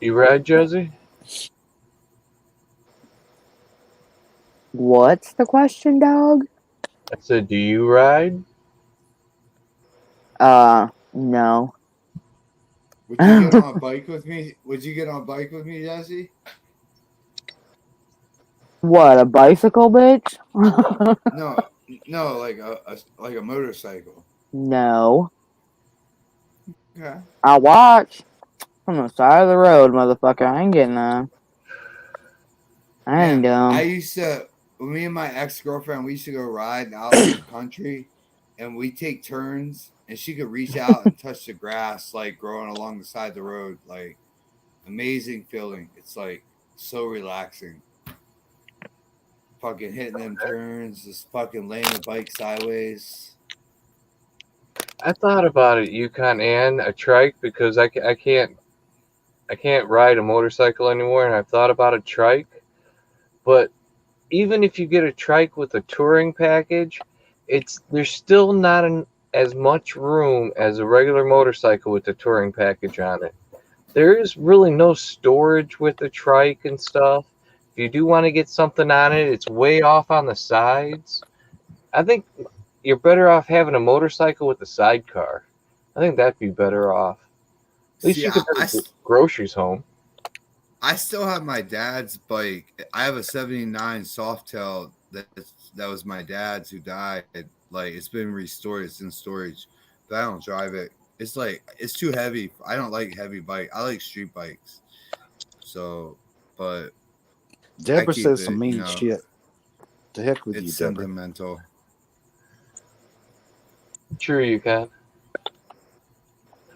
[SPEAKER 4] You ride, Jezzy?
[SPEAKER 1] What's the question, dog?
[SPEAKER 4] I said, do you ride?
[SPEAKER 1] No.
[SPEAKER 3] Would you get on a bike with me? Would you get on a bike with me, Jesse?
[SPEAKER 1] What, a bicycle, bitch?
[SPEAKER 3] No, no, like a motorcycle.
[SPEAKER 1] No.
[SPEAKER 3] Okay.
[SPEAKER 1] I watch from the side of the road, motherfucker. I ain't getting on. I ain't
[SPEAKER 3] Man, I
[SPEAKER 1] dumb.
[SPEAKER 3] used to. Me and my ex-girlfriend, we used to go ride out in the country, and we take turns. And she could reach out and touch the grass, like growing along the side of the road. Like amazing feeling. It's like so relaxing. Fucking hitting them turns, just fucking laying the bike sideways.
[SPEAKER 4] I thought about it, Yukon and a trike, because I can't ride a motorcycle anymore, and I've thought about a trike. But even if you get a trike with a touring package, there's still not as much room as a regular motorcycle with the touring package on it. There is really no storage with the trike and stuff. If you do want to get something on it, it's way off on the sides. I think you're better off having a motorcycle with a sidecar. I think that'd be better off. At least
[SPEAKER 3] See,
[SPEAKER 4] you could bring groceries home.
[SPEAKER 3] I still have my dad's bike. I have a '79 Softail that was my dad's who died. Like it's been restored. It's in storage, but I don't drive it. It's like it's too heavy. I don't like heavy bike. I like street bikes. So, but
[SPEAKER 2] Deborah
[SPEAKER 3] keep
[SPEAKER 2] says
[SPEAKER 3] it,
[SPEAKER 2] some mean shit. To heck with you,
[SPEAKER 3] it's
[SPEAKER 2] Deborah.
[SPEAKER 3] sentimental.
[SPEAKER 4] Sure, you can.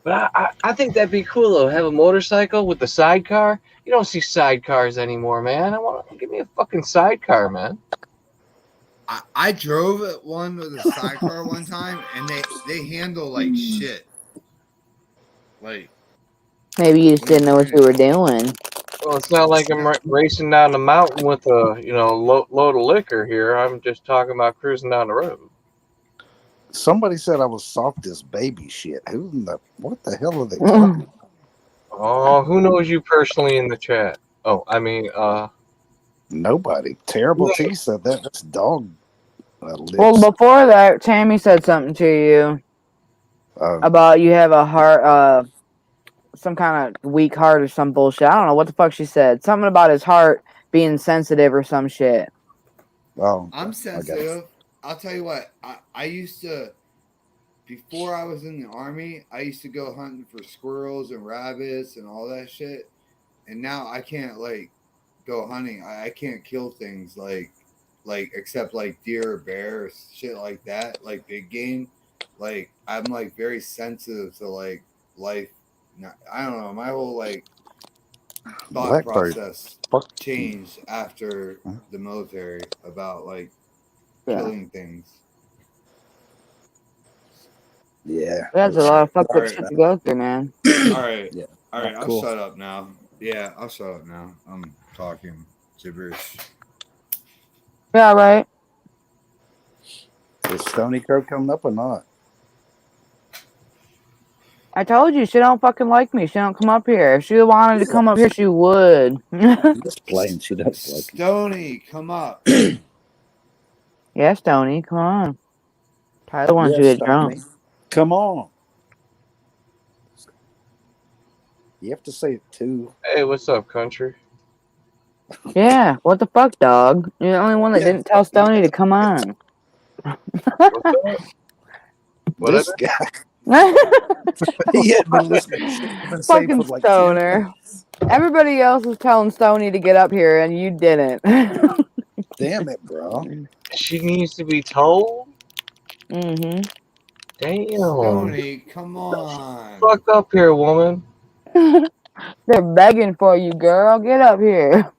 [SPEAKER 4] But I think that'd be cool though. Have a motorcycle with the sidecar. You don't see sidecars anymore, man. Give me a fucking sidecar, man.
[SPEAKER 3] I drove one with a sidecar one time, and they handle like shit. Like
[SPEAKER 1] Maybe you just didn't know what you were doing.
[SPEAKER 4] Well, it's not like I'm racing down the mountain with a load of liquor here. I'm just talking about cruising down the road.
[SPEAKER 2] Somebody said I was soft as baby shit. What the hell are they talking about?
[SPEAKER 4] Oh, who knows you personally in the chat? Oh, I mean,
[SPEAKER 2] Nobody. Terrible T said that. That's dog lips.
[SPEAKER 1] Well, before that, Tammy said something to you about you have a heart, some kind of weak heart or some bullshit. I don't know what the fuck she said. Something about his heart being sensitive or some shit.
[SPEAKER 2] Oh,
[SPEAKER 3] I'm sensitive. I'll tell you what. I used to, before I was in the army, I used to go hunting for squirrels and rabbits and all that shit. And now I can't like go hunting. I can't kill things like except like deer or bear or shit like that, like big game. Like I'm like very sensitive to like life. I don't know. My whole like thought process changed after the military about like killing things.
[SPEAKER 2] Yeah.
[SPEAKER 1] That's a lot of fucked up shit to go through, man.
[SPEAKER 3] All right.
[SPEAKER 2] Yeah.
[SPEAKER 3] All right.
[SPEAKER 2] Cool.
[SPEAKER 3] I'll shut up now. Yeah, I'll shut up now. I'm talking gibberish.
[SPEAKER 1] Yeah, right.
[SPEAKER 2] Is Stony Crow coming up or not?
[SPEAKER 1] I told you she don't fucking like me. She don't come up here. If she wanted to come up here, she would.
[SPEAKER 2] Just playing. She does like
[SPEAKER 3] Stony, come up.
[SPEAKER 1] Yeah, Stony, come on. Tyler wants you to get drunk.
[SPEAKER 2] Come on. You have to say it too.
[SPEAKER 4] Hey, what's up, country?
[SPEAKER 1] Yeah, what the fuck, dog? You're the only one that didn't tell Stony to come on.
[SPEAKER 2] This guy. He had been listening.
[SPEAKER 1] Fucking stoner. Everybody else was telling Stony to get up here, and you didn't.
[SPEAKER 2] Damn it, bro.
[SPEAKER 4] She needs to be told?
[SPEAKER 1] Mm-hmm.
[SPEAKER 4] Damn.
[SPEAKER 3] Stony, come on.
[SPEAKER 4] Fuck up here, woman.
[SPEAKER 1] They're begging for you, girl. Get up here.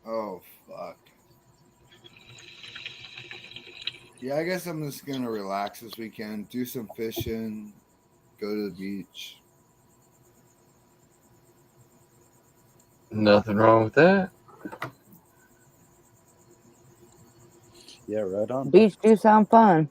[SPEAKER 3] Oh, fuck. Yeah, I guess I'm just gonna relax this weekend, do some fishing, go to the beach.
[SPEAKER 4] Nothing wrong with that.
[SPEAKER 2] Yeah, right on.
[SPEAKER 1] Beach do sound fun.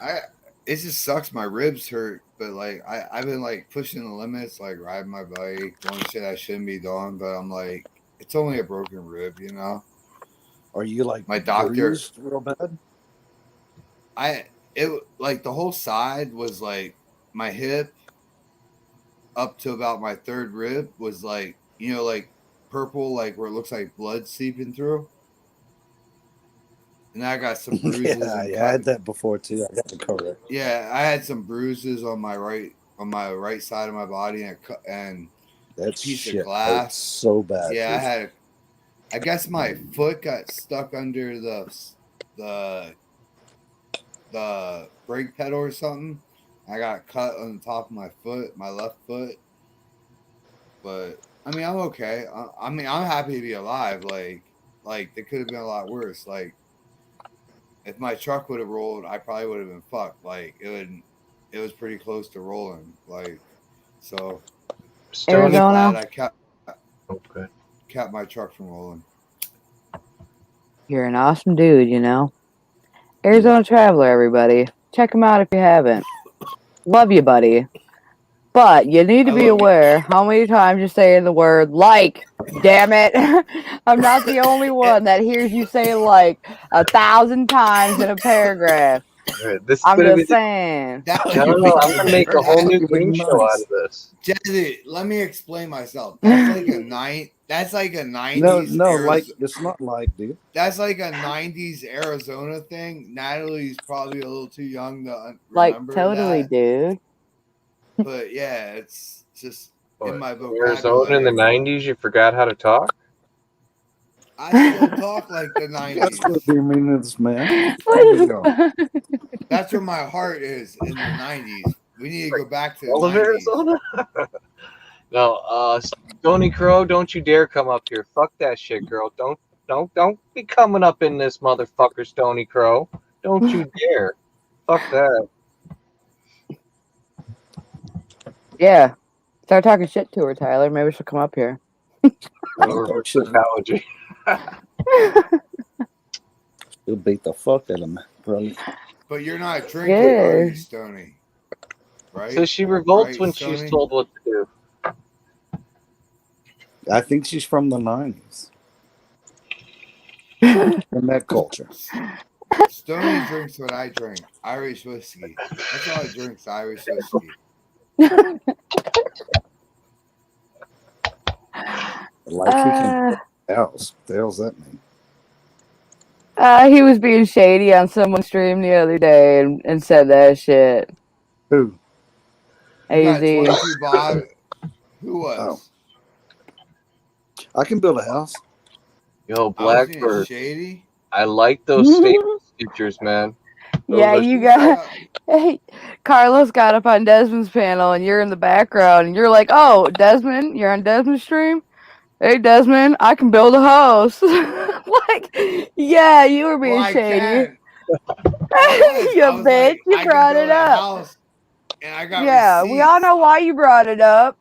[SPEAKER 3] I it just sucks. My ribs hurt, but like I've been like pushing the limits, like riding my bike, doing shit I shouldn't be doing. But I'm like, it's only a broken rib, you know.
[SPEAKER 2] Are you like
[SPEAKER 3] My doctor,
[SPEAKER 2] bruised real bad?
[SPEAKER 3] it like the whole side was like my hip up to about my third rib was like like purple, like where it looks like blood seeping through. And I got some bruises
[SPEAKER 2] Yeah,
[SPEAKER 3] and
[SPEAKER 2] I
[SPEAKER 3] cut.
[SPEAKER 2] had that before too. I got the correct.
[SPEAKER 3] Yeah, I had some bruises on my right side of my body and
[SPEAKER 2] That
[SPEAKER 3] piece of
[SPEAKER 2] shit hurts
[SPEAKER 3] glass.
[SPEAKER 2] so bad.
[SPEAKER 3] Yeah,
[SPEAKER 2] dude.
[SPEAKER 3] I guess my foot got stuck under the the brake pedal or something. I got cut on the top of my foot, my left foot. But I mean, I'm okay. I mean, I'm happy to be alive. Like it could have been a lot worse. Like if my truck would have rolled, I probably would have been fucked. Like it was pretty close to rolling. Like so, I'm just
[SPEAKER 4] Stony.
[SPEAKER 1] Arizona.
[SPEAKER 3] glad I
[SPEAKER 4] Okay.
[SPEAKER 3] kept my truck from rolling.
[SPEAKER 1] You're an awesome dude, you know. Arizona Traveler, everybody. Check him out if you haven't. Love you, buddy. But you need to
[SPEAKER 3] I
[SPEAKER 1] be
[SPEAKER 3] love you.
[SPEAKER 1] aware how many times you're saying the word like. Damn it. I'm not the only one that hears you say like 1,000 times in a paragraph.
[SPEAKER 4] This is
[SPEAKER 1] I'm
[SPEAKER 4] gonna be
[SPEAKER 1] just
[SPEAKER 4] the.
[SPEAKER 1] saying.
[SPEAKER 3] That
[SPEAKER 4] No, no, no, I'm gonna make a whole new
[SPEAKER 2] You're
[SPEAKER 4] game
[SPEAKER 2] being
[SPEAKER 4] show out
[SPEAKER 2] nice.
[SPEAKER 4] of this.
[SPEAKER 3] Jezzy, let me explain myself. That's like a nine. That's like a
[SPEAKER 2] No,
[SPEAKER 3] '90s.
[SPEAKER 2] like it's not like, dude.
[SPEAKER 3] That's like a '90s Arizona thing. Natalie's probably a little too young to
[SPEAKER 1] Like,
[SPEAKER 3] remember
[SPEAKER 1] totally,
[SPEAKER 3] that.
[SPEAKER 1] dude.
[SPEAKER 3] But yeah, it's just in
[SPEAKER 4] What,
[SPEAKER 3] my
[SPEAKER 4] Arizona in the
[SPEAKER 3] vocabulary.
[SPEAKER 4] '90s, you forgot how to talk.
[SPEAKER 3] I still talk like the
[SPEAKER 2] That's what
[SPEAKER 3] '90s.
[SPEAKER 2] they mean to this man.
[SPEAKER 1] What
[SPEAKER 2] There
[SPEAKER 1] is
[SPEAKER 2] you go.
[SPEAKER 3] That's where my heart is in the '90s. We need to go back to the
[SPEAKER 4] All of
[SPEAKER 3] '90s.
[SPEAKER 4] Arizona. No, Stony Crow, don't you dare come up here. Fuck that shit, girl. Don't be coming up in this motherfucker, Stony Crow. Don't you dare. Fuck that.
[SPEAKER 1] Yeah. Start talking shit to her, Tyler. Maybe she'll come up here.
[SPEAKER 4] Reverse psychology.
[SPEAKER 2] You'll beat the fuck out of me, probably.
[SPEAKER 3] But you're not drinking, are you,
[SPEAKER 1] Yeah.
[SPEAKER 3] Stony? Right?
[SPEAKER 4] So she revolts
[SPEAKER 3] Right,
[SPEAKER 4] when
[SPEAKER 3] Stony?
[SPEAKER 4] she's told what to do.
[SPEAKER 2] I think she's from the 90s. In that culture.
[SPEAKER 3] Stony drinks what I drink. Irish whiskey. That's all I drink is Irish whiskey.
[SPEAKER 2] Like he can else. What the hell's that mean?
[SPEAKER 1] He was being shady on someone's stream the other day and said that shit.
[SPEAKER 2] Who?
[SPEAKER 3] You got
[SPEAKER 1] AZ.
[SPEAKER 3] 22 Bob. Who was?
[SPEAKER 2] I can build a house.
[SPEAKER 4] Yo,
[SPEAKER 3] I was being
[SPEAKER 4] Blackbird,
[SPEAKER 3] shady.
[SPEAKER 4] I like those stable features, man. Those
[SPEAKER 1] Yeah,
[SPEAKER 4] are-
[SPEAKER 1] you got. Hey, Carlos got up on Desmond's panel, and you're in the background, and you're like, "Oh, Desmond, you're on Desmond's stream. Hey, Desmond, I can build a house." Like, yeah, you were being
[SPEAKER 3] Well, I
[SPEAKER 1] shady.
[SPEAKER 3] can. I
[SPEAKER 1] You
[SPEAKER 3] was
[SPEAKER 1] bitch,
[SPEAKER 3] like,
[SPEAKER 1] you
[SPEAKER 3] I
[SPEAKER 1] brought
[SPEAKER 3] can
[SPEAKER 1] it
[SPEAKER 3] build a
[SPEAKER 1] up.
[SPEAKER 3] house, and I got
[SPEAKER 1] Yeah,
[SPEAKER 3] receipts.
[SPEAKER 1] we all know why you brought it up.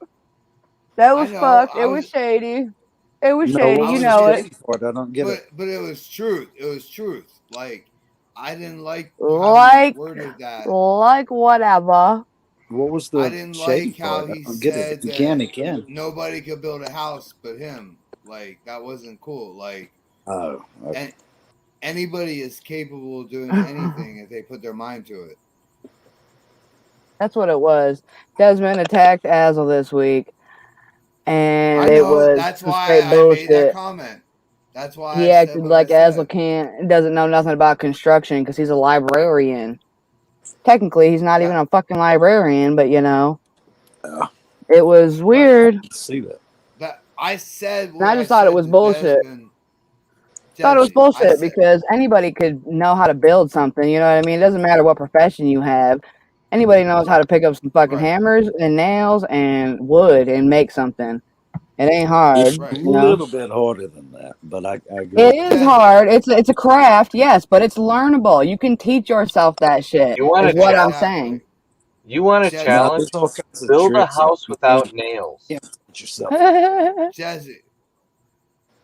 [SPEAKER 1] That was
[SPEAKER 3] I know,
[SPEAKER 1] fucked.
[SPEAKER 3] I
[SPEAKER 1] It was
[SPEAKER 3] was-
[SPEAKER 1] shady. It was
[SPEAKER 2] No,
[SPEAKER 1] shady.
[SPEAKER 2] what
[SPEAKER 3] I
[SPEAKER 1] You
[SPEAKER 2] was
[SPEAKER 3] was
[SPEAKER 1] know
[SPEAKER 2] the
[SPEAKER 1] it.
[SPEAKER 2] shady part? I don't get it.
[SPEAKER 3] But it was truth. It was truth. Like I didn't like how
[SPEAKER 1] Like,
[SPEAKER 3] he worded that.
[SPEAKER 1] whatever.
[SPEAKER 2] What was
[SPEAKER 3] I
[SPEAKER 2] the
[SPEAKER 3] didn't
[SPEAKER 2] shady
[SPEAKER 3] like how
[SPEAKER 2] part? I
[SPEAKER 3] he
[SPEAKER 2] don't get it.
[SPEAKER 3] said
[SPEAKER 2] If he
[SPEAKER 3] that
[SPEAKER 2] can.
[SPEAKER 3] nobody could build a house but him. Like that wasn't cool. Like
[SPEAKER 2] Oh, okay.
[SPEAKER 3] and anybody is capable of doing anything if they put their mind to it.
[SPEAKER 1] That's what it was. Desmond attacked Azel this week, and
[SPEAKER 3] I
[SPEAKER 1] it
[SPEAKER 3] know.
[SPEAKER 1] was
[SPEAKER 3] That's
[SPEAKER 1] some
[SPEAKER 3] why
[SPEAKER 1] straight
[SPEAKER 3] I made that
[SPEAKER 1] bullshit.
[SPEAKER 3] comment. That's why
[SPEAKER 1] He
[SPEAKER 3] I said
[SPEAKER 1] acted
[SPEAKER 3] what I
[SPEAKER 1] like Azel
[SPEAKER 3] said.
[SPEAKER 1] doesn't know nothing about construction because he's a librarian. Technically, he's not even a fucking librarian, but you know,
[SPEAKER 2] Yeah.
[SPEAKER 1] it was weird.
[SPEAKER 2] Let's see that.
[SPEAKER 3] That I said
[SPEAKER 1] And
[SPEAKER 3] what
[SPEAKER 1] I
[SPEAKER 3] I
[SPEAKER 1] just thought it
[SPEAKER 3] said
[SPEAKER 1] was
[SPEAKER 3] to
[SPEAKER 1] bullshit.
[SPEAKER 3] Desmond.
[SPEAKER 1] Thought it was
[SPEAKER 3] Jezzy, I
[SPEAKER 1] bullshit
[SPEAKER 3] said,
[SPEAKER 1] because anybody could know how to build something. You know what I mean? It doesn't matter what profession you have. Anybody knows how to pick up some fucking
[SPEAKER 3] right.
[SPEAKER 1] hammers and nails and wood and make something. It ain't hard.
[SPEAKER 2] It's
[SPEAKER 3] Right.
[SPEAKER 2] a
[SPEAKER 1] You know?
[SPEAKER 2] little bit harder than that, but I agree.
[SPEAKER 1] It is hard. It's a craft, yes, but it's learnable. You can teach yourself that shit.
[SPEAKER 4] You want
[SPEAKER 1] Is
[SPEAKER 4] to
[SPEAKER 1] what I'm
[SPEAKER 3] Exactly.
[SPEAKER 1] saying.
[SPEAKER 4] You want a
[SPEAKER 3] Jezzy,
[SPEAKER 2] Now,
[SPEAKER 4] challenge?
[SPEAKER 2] there's all kinds of
[SPEAKER 4] Build a
[SPEAKER 2] tricks that
[SPEAKER 4] house
[SPEAKER 2] you
[SPEAKER 4] without nails.
[SPEAKER 2] can't teach yourself.
[SPEAKER 3] Jezzy,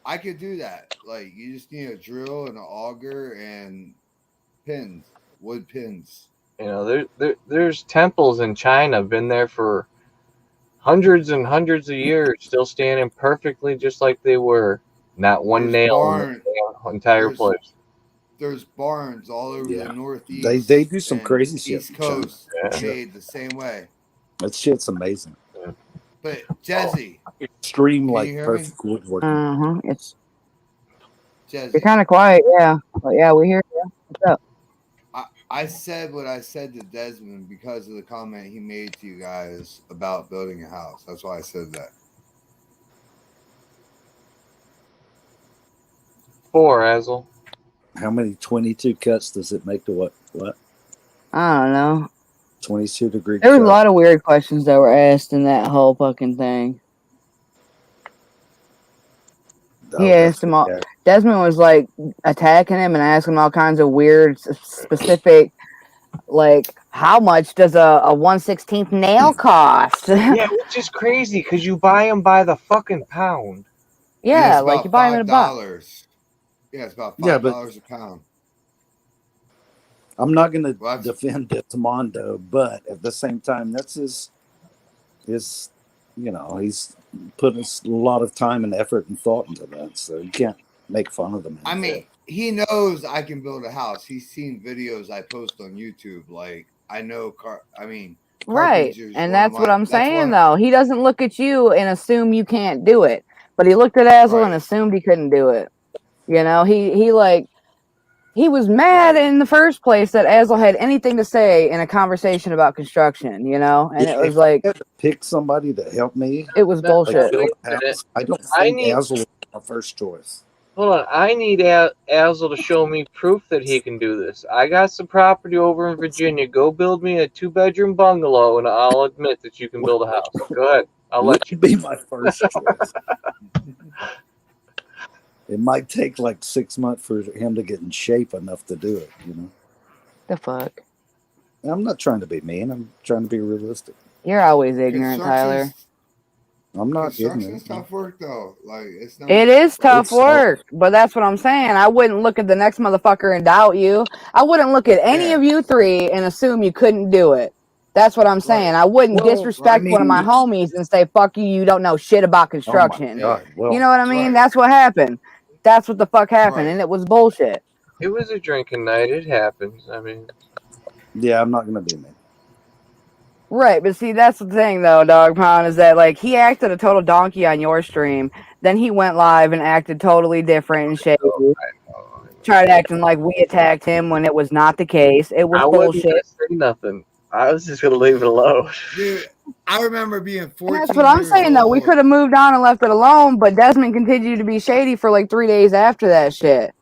[SPEAKER 3] I could do that. Like, you just need a drill and an auger and pins, wood pins.
[SPEAKER 4] You know, there's temples in China, been there for hundreds and hundreds of years, still standing perfectly just like they were. Not one
[SPEAKER 3] There's
[SPEAKER 4] nail in
[SPEAKER 3] barn.
[SPEAKER 4] the entire
[SPEAKER 3] There's
[SPEAKER 4] place.
[SPEAKER 3] there's barns all over
[SPEAKER 2] Yeah.
[SPEAKER 3] the Northeast.
[SPEAKER 2] They do some
[SPEAKER 3] and
[SPEAKER 2] crazy shit
[SPEAKER 3] East
[SPEAKER 2] in China.
[SPEAKER 3] Coast
[SPEAKER 4] Yeah.
[SPEAKER 3] made the same way.
[SPEAKER 2] That shit's amazing.
[SPEAKER 3] But Jezzy,
[SPEAKER 2] Extreme,
[SPEAKER 3] Can
[SPEAKER 2] like
[SPEAKER 3] you hear me?
[SPEAKER 2] perfect woodworking.
[SPEAKER 1] It's
[SPEAKER 3] Jezzy,
[SPEAKER 1] you're kind of quiet, yeah. But yeah, we hear you. What's up?
[SPEAKER 3] I said what I said to Desmond because of the comment he made to you guys about building a house. That's why I said that.
[SPEAKER 4] 4, Azel.
[SPEAKER 2] How many 22 cuts does it make to what?
[SPEAKER 1] I don't know.
[SPEAKER 2] 22 degree
[SPEAKER 1] There was
[SPEAKER 2] cut.
[SPEAKER 1] a lot of weird questions that were asked in that whole fucking thing.
[SPEAKER 2] Oh,
[SPEAKER 1] He
[SPEAKER 2] that's
[SPEAKER 1] asked him all.
[SPEAKER 2] yeah.
[SPEAKER 1] Desmond was like attacking him and asking him all kinds of weird, specific, like how much does a 1/16 nail cost?
[SPEAKER 4] Yeah, which is crazy because you buy them by the fucking pound.
[SPEAKER 3] And
[SPEAKER 1] Yeah,
[SPEAKER 3] it's
[SPEAKER 1] like
[SPEAKER 3] about
[SPEAKER 1] you buy them in a box.
[SPEAKER 3] $5. Yeah, it's about
[SPEAKER 2] Yeah,
[SPEAKER 3] $5
[SPEAKER 2] but-
[SPEAKER 3] a pound.
[SPEAKER 2] I'm not going to
[SPEAKER 3] Well, that's-
[SPEAKER 2] defend Desmondo, but at the same time, that's his, he's put a lot of time and effort and thought into that, so you can't make fun of the man.
[SPEAKER 3] I mean, he knows I can build a house. He's seen videos I post on YouTube. Like, I know
[SPEAKER 1] Right,
[SPEAKER 3] carpenter's
[SPEAKER 1] and
[SPEAKER 3] one
[SPEAKER 1] that's
[SPEAKER 3] of
[SPEAKER 1] what
[SPEAKER 3] my-
[SPEAKER 1] I'm
[SPEAKER 3] that's
[SPEAKER 1] saying
[SPEAKER 3] one-
[SPEAKER 1] though. He doesn't look at you and assume you can't do it, but he looked at Azel and
[SPEAKER 3] Right.
[SPEAKER 1] assumed he couldn't do it. You know, he was mad
[SPEAKER 3] Right.
[SPEAKER 1] in the first place that Azel had anything to say in a conversation about construction. You know, and it was
[SPEAKER 2] If
[SPEAKER 1] like
[SPEAKER 2] I had to pick somebody to help me,
[SPEAKER 1] it was
[SPEAKER 4] Now,
[SPEAKER 1] bullshit.
[SPEAKER 2] like build
[SPEAKER 4] wait
[SPEAKER 2] a
[SPEAKER 4] a minute.
[SPEAKER 2] house, I don't
[SPEAKER 4] I
[SPEAKER 2] think
[SPEAKER 4] need-
[SPEAKER 2] Azel was my first choice.
[SPEAKER 4] Hold on, I need Azel to show me proof that he can do this. I got some property over in Virginia. Go build me a 2-bedroom bungalow, and I'll admit that you can build a house. Go ahead, I'll let you.
[SPEAKER 2] Would be my first choice. It might take like 6 months for him to get in shape enough to do it, you know.
[SPEAKER 1] The fuck,
[SPEAKER 2] And I'm not trying to be mean. I'm trying to be realistic.
[SPEAKER 1] you're always ignorant, Tyler.
[SPEAKER 3] Construction's-
[SPEAKER 2] I'm not
[SPEAKER 3] Construction's
[SPEAKER 2] ignorant.
[SPEAKER 3] tough work though. Like, it's not.
[SPEAKER 1] It is tough
[SPEAKER 2] It's hard.
[SPEAKER 1] work, but that's what I'm saying. I wouldn't look at the next motherfucker and doubt you. I wouldn't look at any
[SPEAKER 3] Yeah.
[SPEAKER 1] of you three and assume you couldn't do it. That's what I'm saying.
[SPEAKER 3] Right.
[SPEAKER 1] I wouldn't
[SPEAKER 2] Well,
[SPEAKER 1] disrespect
[SPEAKER 2] I
[SPEAKER 1] one of my
[SPEAKER 2] mean-
[SPEAKER 1] homies and say, fuck you, you don't know shit about
[SPEAKER 2] Oh my
[SPEAKER 1] construction.
[SPEAKER 2] God. Well,
[SPEAKER 1] You know what I mean?
[SPEAKER 3] Right.
[SPEAKER 1] That's what happened. That's what the fuck happened,
[SPEAKER 3] Right.
[SPEAKER 1] and it was bullshit.
[SPEAKER 4] It was a drinking night. It happens. I mean,
[SPEAKER 2] yeah, I'm not going to be mean.
[SPEAKER 1] Right, but see, that's the thing, though, Dog Pound, is that, like, he acted a total donkey on your stream. Then he went live and acted totally different and shady. Tried acting like we attacked him when it was not the case. It was
[SPEAKER 4] I wasn't
[SPEAKER 1] bullshit.
[SPEAKER 4] gonna say nothing. I was just gonna leave it alone.
[SPEAKER 3] Dude, I remember being 14.
[SPEAKER 1] And that's what I'm
[SPEAKER 3] years
[SPEAKER 1] saying, though. We
[SPEAKER 3] old.
[SPEAKER 1] could have moved on and left it alone, but Desmond continued to be shady for, like, 3 days after that shit.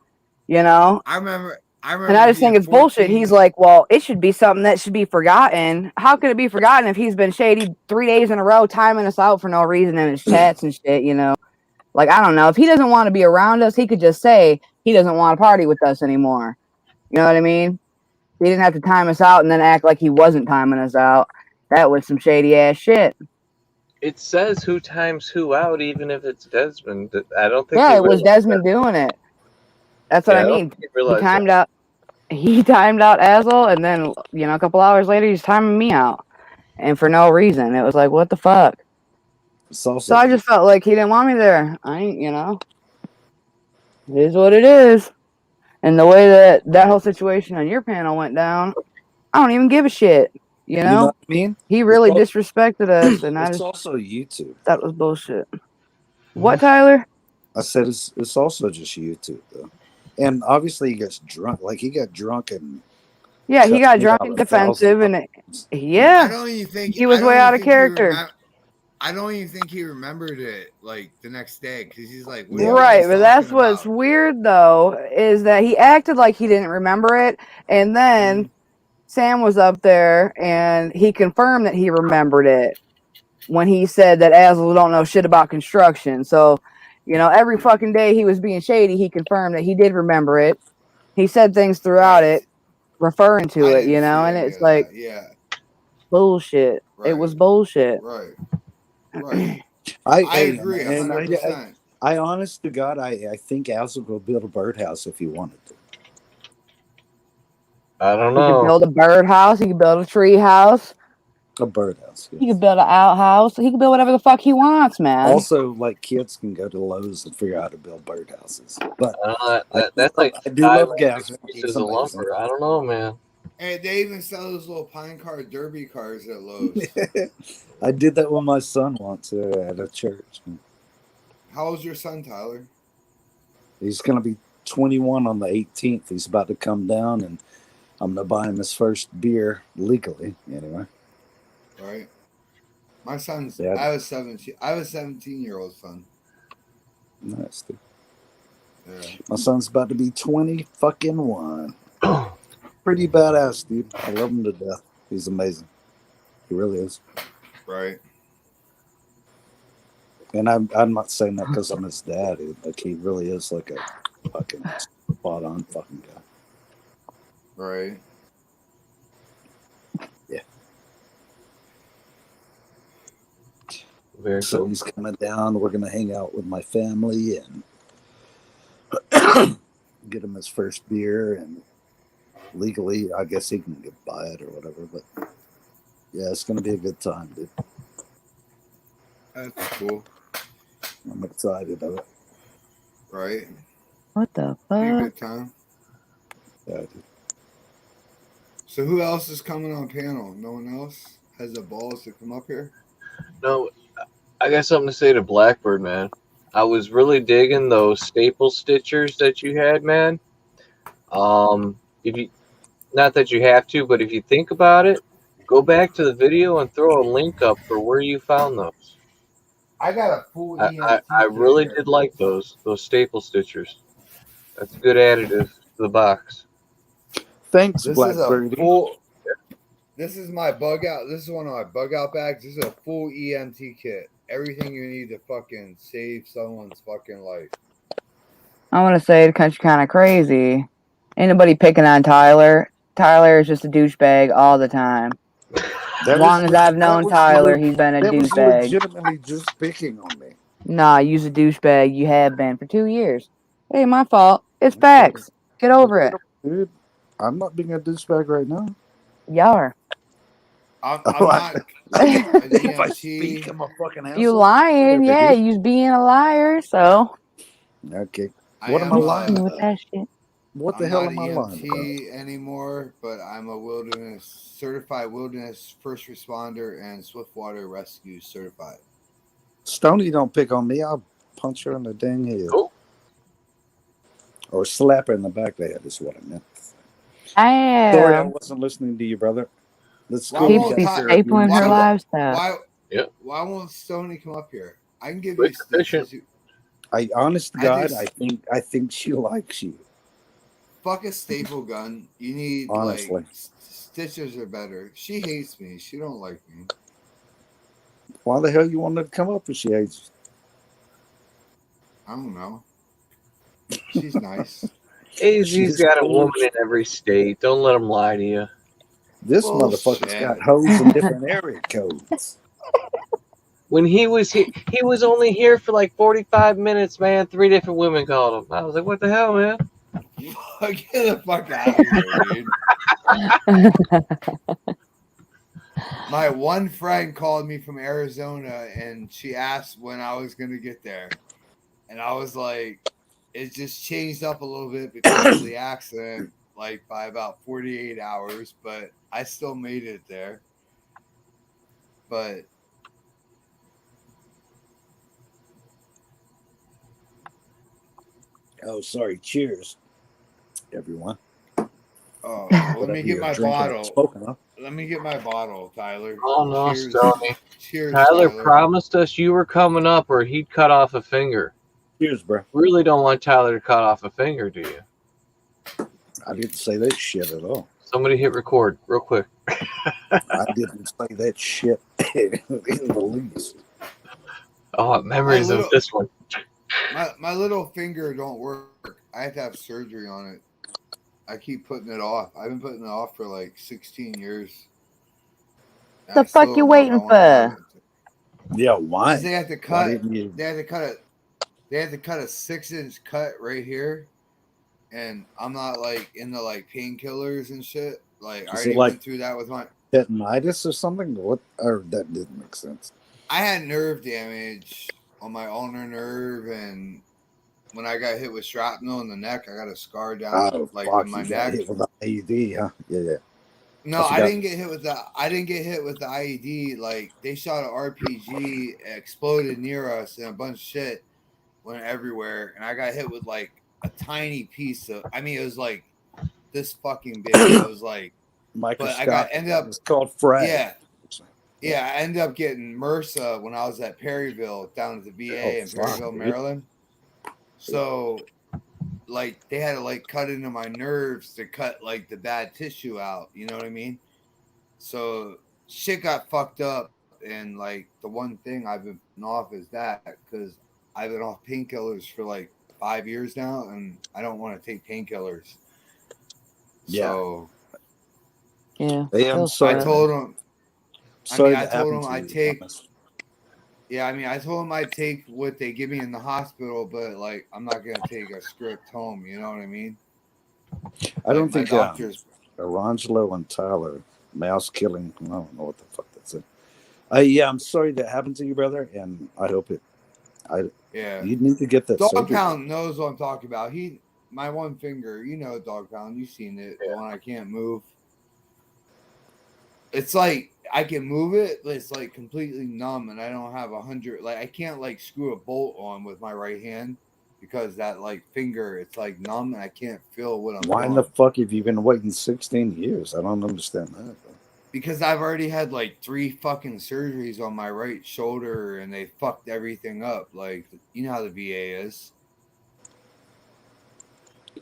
[SPEAKER 1] You know?
[SPEAKER 3] I remember.
[SPEAKER 1] And I just think
[SPEAKER 3] being
[SPEAKER 1] it's bullshit.
[SPEAKER 3] 14.
[SPEAKER 1] He's like, well, it should be something that should be forgotten. How could it be forgotten if he's been shady 3 days in a row, timing us out for no reason in his chats and shit, you know? Like, I don't know. If he doesn't want to be around us, he could just say he doesn't want to party with us anymore. You know what I mean? He didn't have to time us out and then act like he wasn't timing us out. That was some shady ass shit.
[SPEAKER 4] It says who times who out, even if it's Desmond. I don't think.
[SPEAKER 1] Yeah,
[SPEAKER 4] they
[SPEAKER 1] it was
[SPEAKER 4] realize
[SPEAKER 1] Desmond doing it. That's what
[SPEAKER 4] Yeah,
[SPEAKER 1] I
[SPEAKER 4] I don't
[SPEAKER 1] mean.
[SPEAKER 4] think they
[SPEAKER 1] He
[SPEAKER 4] realize
[SPEAKER 1] timed
[SPEAKER 4] that.
[SPEAKER 1] out Azel, and then, you know, a couple hours later, he's timing me out. And for no reason. It was like, what the fuck?
[SPEAKER 2] It's also,
[SPEAKER 1] So I just felt like he didn't want me there. I ain't, you know. It is what it is. And the way that whole situation on your panel went down, I don't even give a shit. You
[SPEAKER 2] you
[SPEAKER 1] know?
[SPEAKER 2] know what I mean?
[SPEAKER 1] He really
[SPEAKER 2] It's
[SPEAKER 1] disrespected us, and I
[SPEAKER 2] It's
[SPEAKER 1] just
[SPEAKER 2] also YouTube.
[SPEAKER 1] that was bullshit. What, Tyler?
[SPEAKER 2] I said it's also just YouTube, though. And obviously he gets drunk. Like, he got drunk and
[SPEAKER 1] Yeah, he
[SPEAKER 2] Shut
[SPEAKER 1] got
[SPEAKER 2] me
[SPEAKER 1] drunk
[SPEAKER 2] out
[SPEAKER 1] and
[SPEAKER 2] 1,000
[SPEAKER 1] defensive, and
[SPEAKER 3] I
[SPEAKER 1] yeah,
[SPEAKER 3] don't even think
[SPEAKER 1] he was
[SPEAKER 3] I don't
[SPEAKER 1] way
[SPEAKER 3] even
[SPEAKER 1] out of
[SPEAKER 3] think he
[SPEAKER 1] character.
[SPEAKER 3] I don't even think he remembered it like the next day because he's like, what
[SPEAKER 2] Yeah.
[SPEAKER 3] are you
[SPEAKER 1] Right,
[SPEAKER 3] guys
[SPEAKER 1] but that's
[SPEAKER 3] talking
[SPEAKER 1] what's
[SPEAKER 3] about?
[SPEAKER 1] weird though, is that he acted like he didn't remember it, and then Sam was up there and he confirmed that he remembered it. when he said that assholes don't know shit about construction. So, every fucking day he was being shady, he confirmed that he did remember it. He said things throughout
[SPEAKER 3] Right.
[SPEAKER 1] it referring to
[SPEAKER 3] I
[SPEAKER 1] it,
[SPEAKER 3] didn't see
[SPEAKER 1] and
[SPEAKER 3] any
[SPEAKER 1] it's
[SPEAKER 3] of
[SPEAKER 1] like
[SPEAKER 3] that. Yeah.
[SPEAKER 1] bullshit. It
[SPEAKER 3] Right.
[SPEAKER 1] was bullshit.
[SPEAKER 3] Right. Right.
[SPEAKER 2] I
[SPEAKER 3] I agree
[SPEAKER 2] and
[SPEAKER 3] 100%.
[SPEAKER 2] I honest to God, I think Al will build a birdhouse if he wanted to.
[SPEAKER 4] I don't
[SPEAKER 1] He could
[SPEAKER 4] know.
[SPEAKER 1] build a birdhouse. He could build a tree house.
[SPEAKER 2] A birdhouse.
[SPEAKER 1] He
[SPEAKER 2] Yes.
[SPEAKER 1] could build an outhouse. He could build whatever the fuck he wants, man.
[SPEAKER 2] Also, like kids can go to Lowe's and figure out how to build birdhouses. But
[SPEAKER 4] That's like
[SPEAKER 2] I do love
[SPEAKER 4] 5
[SPEAKER 2] Gavin. He's
[SPEAKER 4] pieces of
[SPEAKER 2] amazing.
[SPEAKER 4] lumber. I don't know, man.
[SPEAKER 3] And they even sell those little pine car derby cars at Lowe's.
[SPEAKER 2] I did that with my son once at a church.
[SPEAKER 3] How old's your son, Tyler?
[SPEAKER 2] He's going to be 21 on the 18th. He's about to come down, and I'm going to buy him his first beer legally, anyway.
[SPEAKER 3] Right. My son's.
[SPEAKER 2] Yeah.
[SPEAKER 3] I have a 17-year-old son.
[SPEAKER 2] Nice, dude.
[SPEAKER 3] Yeah.
[SPEAKER 2] My son's about to be 20-fucking-1. Pretty badass, dude. I love him to death. He's amazing. He really is.
[SPEAKER 3] Right.
[SPEAKER 2] And I'm not saying that because I'm his dad. Dude. Like, he really is like a fucking spot-on fucking guy.
[SPEAKER 3] Right.
[SPEAKER 2] Yeah.
[SPEAKER 4] Very
[SPEAKER 2] So
[SPEAKER 4] cool.
[SPEAKER 2] he's coming down. We're going to hang out with my family and get him his first beer. And legally, I guess he can buy it or whatever. But yeah, it's going to be a good time, dude.
[SPEAKER 3] That's cool.
[SPEAKER 2] I'm excited about it.
[SPEAKER 3] Right.
[SPEAKER 1] What the
[SPEAKER 3] Be a
[SPEAKER 1] fuck?
[SPEAKER 3] good time.
[SPEAKER 2] Yeah, dude.
[SPEAKER 3] So who else is coming on panel? No one else has the balls to come up here?
[SPEAKER 4] No, I got something to say to Blackbird, man. I was really digging those staple stitchers that you had, man. If you, not that you have to, but if you think about it, go back to the video and throw a link up for where you found those.
[SPEAKER 3] I got a full
[SPEAKER 4] I really did like those staple stitchers. That's a good additive to the box.
[SPEAKER 2] Thanks,
[SPEAKER 3] This is
[SPEAKER 2] Blackbird.
[SPEAKER 3] a full. This is my bug out. This is one of my bug out bags. This is a full EMT kit. Everything you need to fucking save someone's fucking life.
[SPEAKER 1] I want to say the country kind of crazy. Ain't nobody picking on Tyler. Tyler is just a douchebag all the time. As long as I've known Tyler, he's been a
[SPEAKER 2] That was
[SPEAKER 1] douchebag.
[SPEAKER 2] legitimately just picking on me.
[SPEAKER 1] Nah, you's a douchebag. You have been for 2 years. It ain't my fault. It's facts. Get over it.
[SPEAKER 2] Dude, I'm not being a douchebag right now.
[SPEAKER 1] Y'all are.
[SPEAKER 3] I'm not an
[SPEAKER 2] If I
[SPEAKER 3] EMT.
[SPEAKER 2] speak, I'm a fucking asshole.
[SPEAKER 1] You lying? Yeah, you's being a liar. So
[SPEAKER 2] Okay.
[SPEAKER 3] I
[SPEAKER 2] What am I
[SPEAKER 3] am
[SPEAKER 2] lying
[SPEAKER 1] with
[SPEAKER 2] about?
[SPEAKER 1] that shit.
[SPEAKER 2] What the
[SPEAKER 3] I'm
[SPEAKER 2] hell
[SPEAKER 3] not
[SPEAKER 2] am I
[SPEAKER 3] an
[SPEAKER 2] lying about?
[SPEAKER 3] EMT anymore, but I'm a certified wilderness first responder and swiftwater rescue certified.
[SPEAKER 2] Stoney don't pick on me. I'll punch her in the dang head.
[SPEAKER 4] Cool.
[SPEAKER 2] Or slap her in the back of the head is what I meant.
[SPEAKER 1] I
[SPEAKER 2] Sorry, I
[SPEAKER 1] am.
[SPEAKER 2] wasn't listening to you, brother. Let's
[SPEAKER 3] Why
[SPEAKER 2] go.
[SPEAKER 1] Keeps
[SPEAKER 3] won't
[SPEAKER 1] me
[SPEAKER 3] Ty-
[SPEAKER 1] stapling her
[SPEAKER 3] why-
[SPEAKER 1] lifestyle.
[SPEAKER 3] Why won't Stoney come up here? I can give
[SPEAKER 4] Quick,
[SPEAKER 3] you stitches.
[SPEAKER 4] efficient.
[SPEAKER 2] I honest to
[SPEAKER 3] I
[SPEAKER 2] God,
[SPEAKER 3] just-
[SPEAKER 2] I think she likes you.
[SPEAKER 3] Fuck a staple gun. You need
[SPEAKER 2] Honestly.
[SPEAKER 3] like stitches are better. She hates me. She don't like me.
[SPEAKER 2] Why the hell you wanted to come up if she hates
[SPEAKER 3] I don't know. She's nice.
[SPEAKER 4] AZ's
[SPEAKER 2] She's
[SPEAKER 4] got a
[SPEAKER 2] cool.
[SPEAKER 4] woman in every state. Don't let him lie to you.
[SPEAKER 2] This
[SPEAKER 3] Bullshit.
[SPEAKER 2] motherfucker's got hoes in different area codes.
[SPEAKER 4] When he was he was only here for like 45 minutes, man. 3 different women called him. I was like, what the hell, man?
[SPEAKER 3] Get the fuck out of here, dude. My one friend called me from Arizona and she asked when I was going to get there. And I was like, it just changed up a little bit because of the accident, like by about 48 hours, but I still made it there. But
[SPEAKER 2] Oh, sorry. Cheers, everyone.
[SPEAKER 3] oh, let
[SPEAKER 2] Whatever
[SPEAKER 3] me get
[SPEAKER 2] you're
[SPEAKER 3] my
[SPEAKER 2] drinking or
[SPEAKER 3] bottle.
[SPEAKER 2] smoking, huh?
[SPEAKER 3] Let me get my bottle, Tyler.
[SPEAKER 4] Oh no,
[SPEAKER 3] Cheers.
[SPEAKER 4] Stoney.
[SPEAKER 3] Cheers,
[SPEAKER 4] Tyler
[SPEAKER 3] Tyler.
[SPEAKER 4] promised us you were coming up or he'd cut off a finger.
[SPEAKER 2] Cheers, bro.
[SPEAKER 4] Really don't want Tyler to cut off a finger, do you?
[SPEAKER 2] I didn't say that shit at all.
[SPEAKER 4] Somebody hit record real quick.
[SPEAKER 2] I didn't say that shit in the least.
[SPEAKER 4] Oh, memories of this one.
[SPEAKER 3] My little finger don't work. I have to have surgery on it. I keep putting it off. I've been putting it off for like 16 years.
[SPEAKER 1] The
[SPEAKER 3] I
[SPEAKER 1] fuck
[SPEAKER 3] still
[SPEAKER 1] you
[SPEAKER 3] don't know if I
[SPEAKER 1] waiting
[SPEAKER 3] want to have
[SPEAKER 1] for?
[SPEAKER 3] it.
[SPEAKER 2] Yeah, why?
[SPEAKER 3] Because they have to
[SPEAKER 2] Why
[SPEAKER 3] cut.
[SPEAKER 2] didn't you?
[SPEAKER 3] They had to cut it. They had to cut a 6-inch cut right here, and I'm not like into like painkillers and shit. Like I
[SPEAKER 2] Is it
[SPEAKER 3] already
[SPEAKER 2] like
[SPEAKER 3] went through that with my.
[SPEAKER 2] tetanitis or something? What? Or that didn't make sense.
[SPEAKER 3] I had nerve damage on my ulnar nerve, and when I got hit with shrapnel in the neck, I got a scar down
[SPEAKER 2] Oh
[SPEAKER 3] like in
[SPEAKER 2] fuck!
[SPEAKER 3] my
[SPEAKER 2] You got
[SPEAKER 3] neck.
[SPEAKER 2] hit with an IUD, huh? Yeah, yeah.
[SPEAKER 3] No,
[SPEAKER 2] I
[SPEAKER 3] I
[SPEAKER 2] forgot.
[SPEAKER 3] didn't get hit with the. I didn't get hit with the IED. Like they shot an RPG, exploded near us, and a bunch of shit went everywhere. And I got hit with like a tiny piece of. I mean, it was like this fucking big. It was like, but I got
[SPEAKER 2] Microscopic.
[SPEAKER 3] ended up.
[SPEAKER 2] It's called frag.
[SPEAKER 3] Yeah, yeah. I ended up getting MRSA when I was at Perryville, down at the
[SPEAKER 2] Oh
[SPEAKER 3] VA in
[SPEAKER 2] fuck,
[SPEAKER 3] Perryville,
[SPEAKER 2] dude.
[SPEAKER 3] Maryland. So like they had to like cut into my nerves to cut like the bad tissue out. You know what I mean? So shit got fucked up, and like the one thing I've been off is that because I've been off painkillers for like 5 years now, and I don't want to take painkillers.
[SPEAKER 2] Yeah.
[SPEAKER 3] So
[SPEAKER 1] Yeah.
[SPEAKER 2] Hey, I'm
[SPEAKER 1] feels
[SPEAKER 3] I
[SPEAKER 2] sorry.
[SPEAKER 1] bad.
[SPEAKER 3] told him.
[SPEAKER 2] Sorry
[SPEAKER 3] I
[SPEAKER 2] that
[SPEAKER 3] told
[SPEAKER 2] happened
[SPEAKER 3] him
[SPEAKER 2] to
[SPEAKER 3] I
[SPEAKER 2] you.
[SPEAKER 3] take.
[SPEAKER 2] Honest.
[SPEAKER 3] Yeah, I mean, I told him I'd take what they give me in the hospital, but like I'm not gonna take a script home. You know what I mean?
[SPEAKER 2] I
[SPEAKER 3] Like
[SPEAKER 2] don't
[SPEAKER 3] my
[SPEAKER 2] think
[SPEAKER 3] doctors.
[SPEAKER 2] Arangelo and Tyler mouse killing. I don't know what the fuck that's it. Yeah, I'm sorry that happened to you, brother, and I hope it.
[SPEAKER 3] Yeah,
[SPEAKER 2] You need to get that
[SPEAKER 3] Dog
[SPEAKER 2] surgery.
[SPEAKER 3] Pound knows what I'm talking about. My one finger, you know, Dog Pound, you've seen it, the one I can't move. It's like I can move it, but it's like completely numb, and I don't have 100. Like I can't like screw a bolt on with my right hand because that like finger, it's like numb, and I can't feel what I'm
[SPEAKER 2] Why in the
[SPEAKER 3] doing.
[SPEAKER 2] fuck have you been waiting 16 years? I don't understand that.
[SPEAKER 3] Because I've already had like 3 fucking surgeries on my right shoulder, and they fucked everything up. Like you know how the VA is.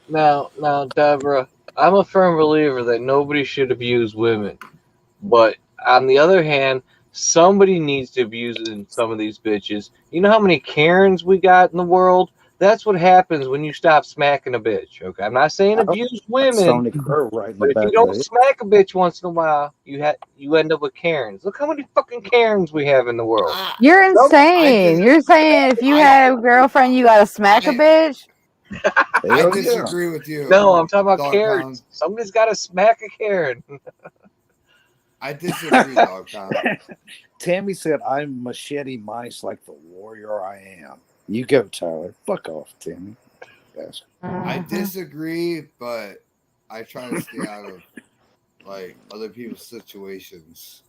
[SPEAKER 4] Now, Deborah, I'm a firm believer that nobody should abuse women. But on the other hand, somebody needs to abuse some of these bitches. You know how many Karens we got in the world? That's what happens when you stop smacking a bitch. Okay, I'm not saying
[SPEAKER 2] I
[SPEAKER 4] abuse
[SPEAKER 2] got
[SPEAKER 4] women,
[SPEAKER 2] Sony Crow right in the
[SPEAKER 4] but if you
[SPEAKER 2] back of
[SPEAKER 4] don't
[SPEAKER 2] the head.
[SPEAKER 4] smack a bitch once in a while, you end up with Karens. Look how many fucking Karens we have in the world.
[SPEAKER 3] Ah,
[SPEAKER 1] You're
[SPEAKER 4] Some,
[SPEAKER 3] I
[SPEAKER 1] insane.
[SPEAKER 3] just
[SPEAKER 1] You're saying if you
[SPEAKER 3] I
[SPEAKER 1] had a girlfriend, you gotta smack a
[SPEAKER 3] I
[SPEAKER 1] bitch?
[SPEAKER 3] I
[SPEAKER 2] Hell yeah.
[SPEAKER 3] disagree with you,
[SPEAKER 4] no, I'm talking about
[SPEAKER 3] Dog Pound.
[SPEAKER 4] Karens. Somebody's got to smack a Karen.
[SPEAKER 3] I disagree, Dog Pound.
[SPEAKER 2] Tammy said, I'm machete mice like the warrior I am. You go, Tyler. Fuck off, Tammy. Yes.
[SPEAKER 3] I
[SPEAKER 1] Mhm.
[SPEAKER 3] disagree, but I try to stay out of like other people's situations.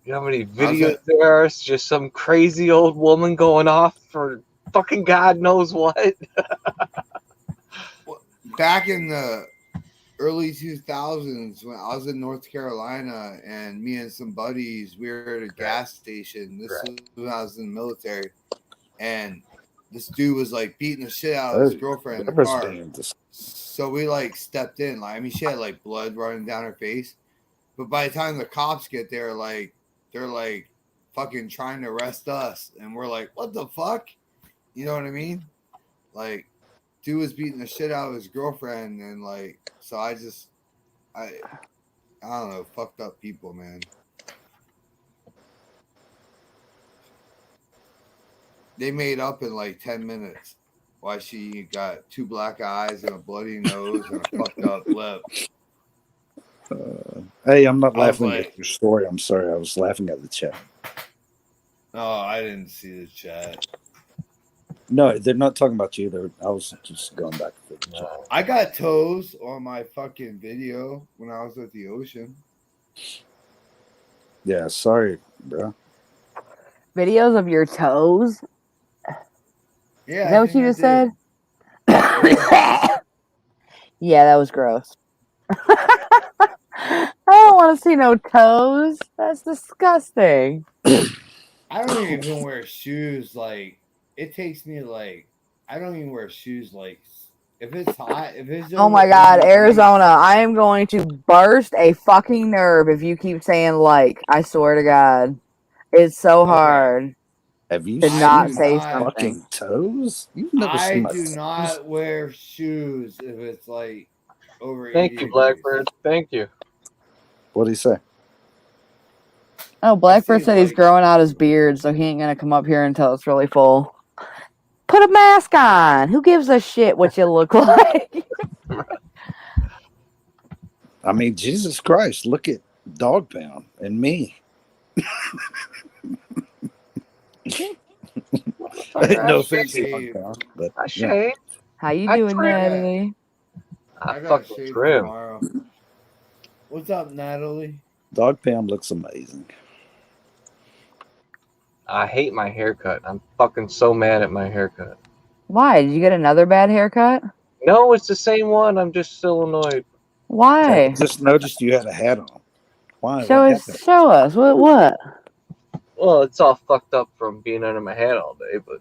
[SPEAKER 4] You know how many
[SPEAKER 3] I was
[SPEAKER 4] videos there are? It's just some crazy old woman going off for fucking God knows what.
[SPEAKER 3] back in the early 2000s when I was in North Carolina, and me and some buddies, we were at a gas station. This was when I was in the military, and this dude was like beating the shit out of his
[SPEAKER 2] Oh,
[SPEAKER 3] girlfriend in the
[SPEAKER 2] Deborah's
[SPEAKER 3] car.
[SPEAKER 2] being dis-
[SPEAKER 3] So we like stepped in. Like I mean, she had like blood running down her face. But by the time the cops get there, like they're like fucking trying to arrest us, and we're like, what the fuck? You know what I mean? Like, dude was beating the shit out of his girlfriend, and like, so I don't know, fucked up people, man. They made up in like 10 minutes. Why she got 2 black eyes and a bloody nose and a fucked up lip.
[SPEAKER 2] Hey, I'm not
[SPEAKER 3] I was
[SPEAKER 2] laughing at
[SPEAKER 3] like,
[SPEAKER 2] your story. I'm sorry. I was laughing at the chat.
[SPEAKER 3] oh, I didn't see the chat.
[SPEAKER 2] No, they're not talking about you. I was just going back to the chat.
[SPEAKER 3] I got toes on my fucking video when I was at the ocean.
[SPEAKER 2] Yeah, sorry, bro.
[SPEAKER 1] Videos of your toes?
[SPEAKER 3] Yeah,
[SPEAKER 1] Is that what you just said? Yeah, that was gross. I don't want to see no toes. That's disgusting.
[SPEAKER 3] I don't even wear shoes. Like it takes me like I don't even wear shoes like If it's hot, if it's
[SPEAKER 1] Oh
[SPEAKER 3] over
[SPEAKER 1] my God,
[SPEAKER 3] 80
[SPEAKER 1] Arizona! I am going to burst a fucking nerve if you keep saying like. I swear to God, it's so
[SPEAKER 3] Okay.
[SPEAKER 1] hard
[SPEAKER 2] Have you
[SPEAKER 1] to
[SPEAKER 3] I
[SPEAKER 1] not
[SPEAKER 3] do
[SPEAKER 2] seen
[SPEAKER 1] say
[SPEAKER 2] my
[SPEAKER 3] not-
[SPEAKER 1] something.
[SPEAKER 2] fucking toes? You've never
[SPEAKER 3] I
[SPEAKER 2] seen my
[SPEAKER 3] do
[SPEAKER 2] toes?
[SPEAKER 3] not wear shoes if it's like over 80
[SPEAKER 4] Thank you,
[SPEAKER 3] degrees.
[SPEAKER 4] Blackbird. Thank you.
[SPEAKER 2] What do you say?
[SPEAKER 1] Oh, Blackbird
[SPEAKER 3] see,
[SPEAKER 1] said he's
[SPEAKER 3] like-
[SPEAKER 1] growing out his beard, so he ain't gonna come up here until it's really full. Put a mask on. Who gives a shit what you look like?
[SPEAKER 2] I mean, Jesus Christ, look at Dog Pound and me. No offense to Dog
[SPEAKER 3] Shave.
[SPEAKER 2] Pound, but
[SPEAKER 4] I
[SPEAKER 2] yeah.
[SPEAKER 4] shaved.
[SPEAKER 1] How you
[SPEAKER 4] I
[SPEAKER 1] doing,
[SPEAKER 4] trim.
[SPEAKER 1] Natalie?
[SPEAKER 4] I
[SPEAKER 3] I got
[SPEAKER 4] fucking
[SPEAKER 3] shaved
[SPEAKER 4] trim.
[SPEAKER 3] tomorrow. What's up, Natalie?
[SPEAKER 2] Dog Pound looks amazing.
[SPEAKER 4] I hate my haircut. I'm fucking so mad at my haircut.
[SPEAKER 1] Why? Did you get another bad haircut?
[SPEAKER 4] No, it's the same one. I'm just still annoyed.
[SPEAKER 2] I
[SPEAKER 1] Why?
[SPEAKER 2] just noticed you had a hat on. Why?
[SPEAKER 1] Show
[SPEAKER 2] What
[SPEAKER 1] us.
[SPEAKER 2] happened?
[SPEAKER 1] Show us. What?
[SPEAKER 4] Well, it's all fucked up from being under my hat all day, but